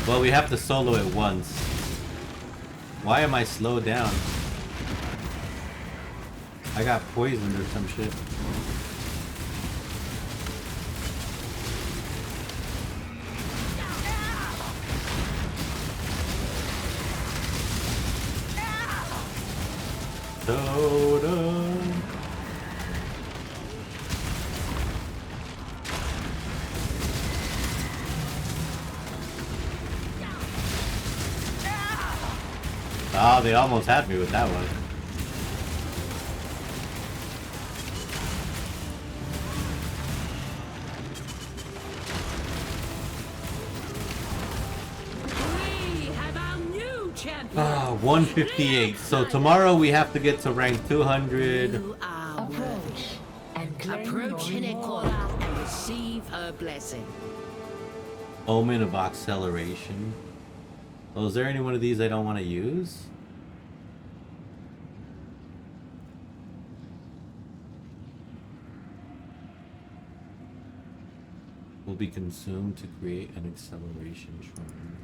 Well, we have to solo it once. Why am I slowed down? I got poisoned or some shit. Totem. Oh, they almost had me with that one. We have our new champion. Ah, 158. So tomorrow we have to get to rank 200. Approach Hinekora and receive her blessing. Omen of acceleration. Oh, is there any one of these I don't want to use? Will be consumed to create an acceleration shrine.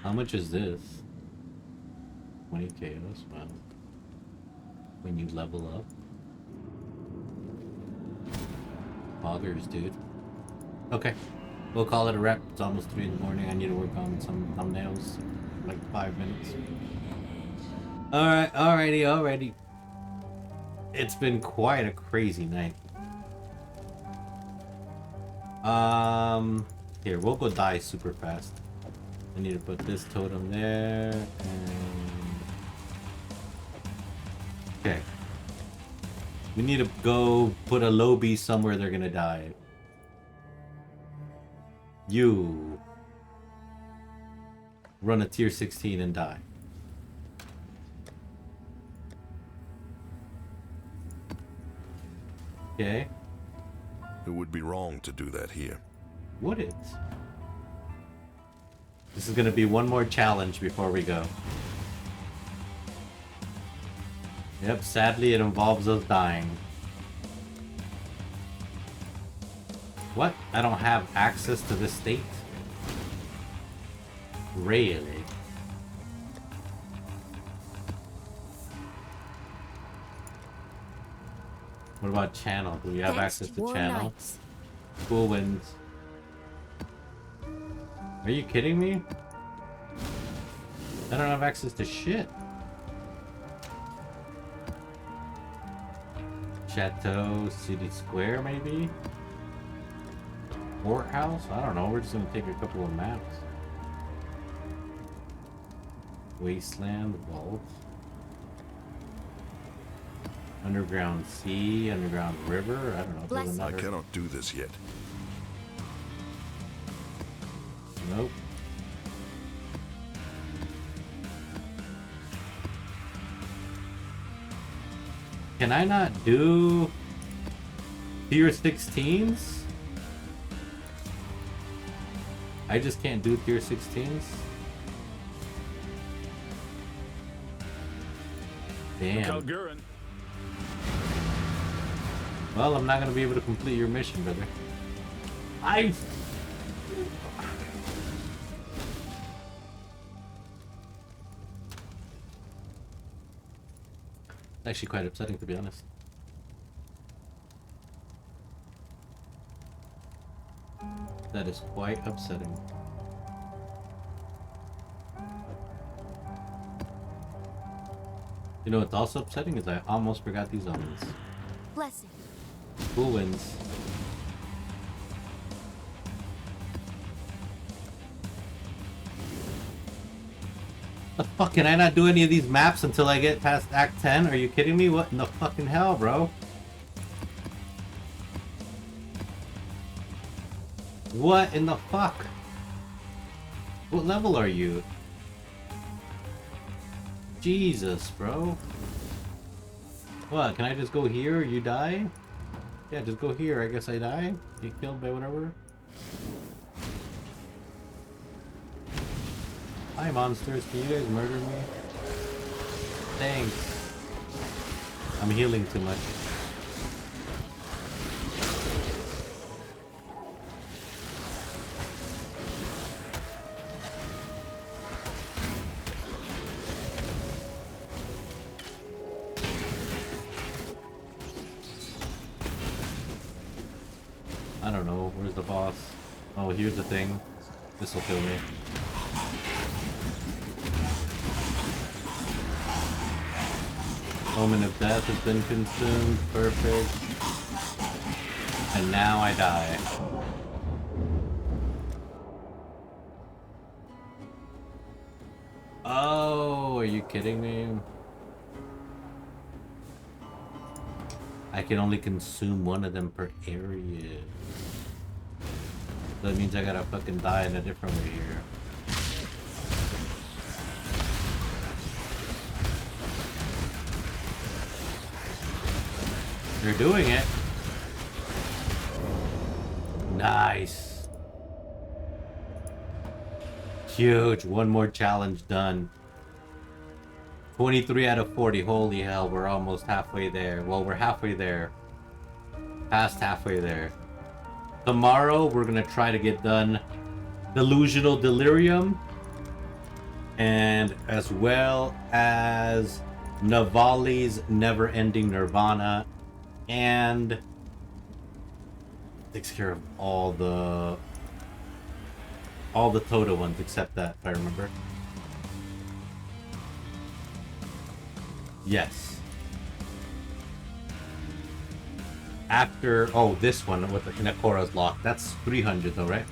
How much is this? 20 chaos? Wow. When you level up? Poggers, dude. Okay. We'll call it a wrap. It's almost 3 in the morning. I need to work on some thumbnails. Like 5 minutes. Alright, alrighty. It's been quite a crazy night. Here, we'll go die super fast. I need to put this totem there. And... okay. We need to go put a lobby somewhere they're gonna die. You run a tier 16 and die. Okay. It would be wrong to do that here. Would it? This is gonna be one more challenge before we go. Yep, sadly it involves us dying. What? I don't have access to this state? Really? What about channel? Do we have access to channel? Cool wins. Are you kidding me? I don't have access to shit. Chateau, City Square, maybe? Courthouse? I don't know. We're just gonna take a couple of maps. Wasteland, Vault. Underground Sea, Underground River. I don't know. Doesn't I matter. cannot do this yet. Nope. Can I not do tier 16s? I just can't do tier 16s? Damn. Well, I'm not gonna be able to complete your mission, brother. Actually quite upsetting, to be honest. That is quite upsetting. You know what's also upsetting is I almost forgot these omens. Blessing. Cool wins. The fuck, can I not do any of these maps until I get past Act 10? Are you kidding me? What in the fucking hell, bro? What in the fuck? What level are you? Jesus, bro. What, can I just go here? You die? Yeah, just go here. I guess I die? Get killed by whatever? Hi, monsters. Can you guys murder me? Thanks. I'm healing too much. I don't know. Where's the boss? Oh, here's the thing. This will kill me. Omen of Death has been consumed. Perfect. And now I die. Oh, are you kidding me? I can only consume one of them per area. That means I gotta fucking die in a different way here. They're doing it. Nice. Huge. One more challenge done. 23 out of 40. Holy hell, we're almost halfway there. Well, we're halfway there. Past halfway there. Tomorrow, we're gonna try to get done Delusional Delirium. And as well as Navali's Never Ending Nirvana. And takes care of all the all the Toto ones except that, if I remember. Yes. After, oh, this one with the Inakora's lock. That's 300 though, right?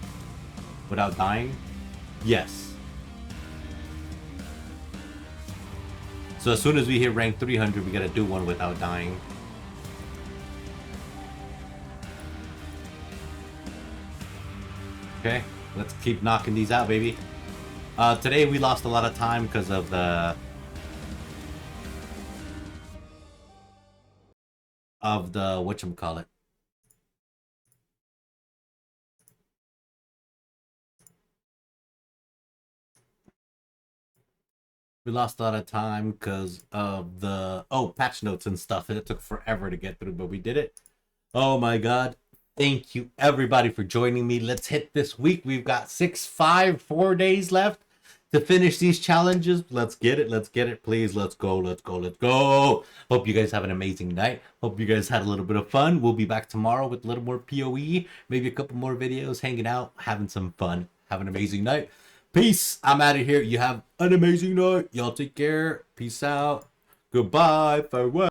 Without dying? Yes. So as soon as we hit rank 300, we gotta do one without dying. Okay, let's keep knocking these out, baby. Today we lost a lot of time because of the whatchamacallit. We lost a lot of time because of the patch notes and stuff. It took forever to get through, but we did it. Oh my god. Thank you everybody for joining me. Let's hit this week. We've got 4 days left to finish these challenges. Let's get it. Let's get it. Please, let's go. Let's go. Let's go. Hope you guys have an amazing night. Hope you guys had a little bit of fun. We'll be back tomorrow with a little more POE. Maybe a couple more videos, hanging out, having some fun. Have an amazing night. Peace. I'm out of here. You have an amazing night. Y'all take care. Peace out. Goodbye. Farewell.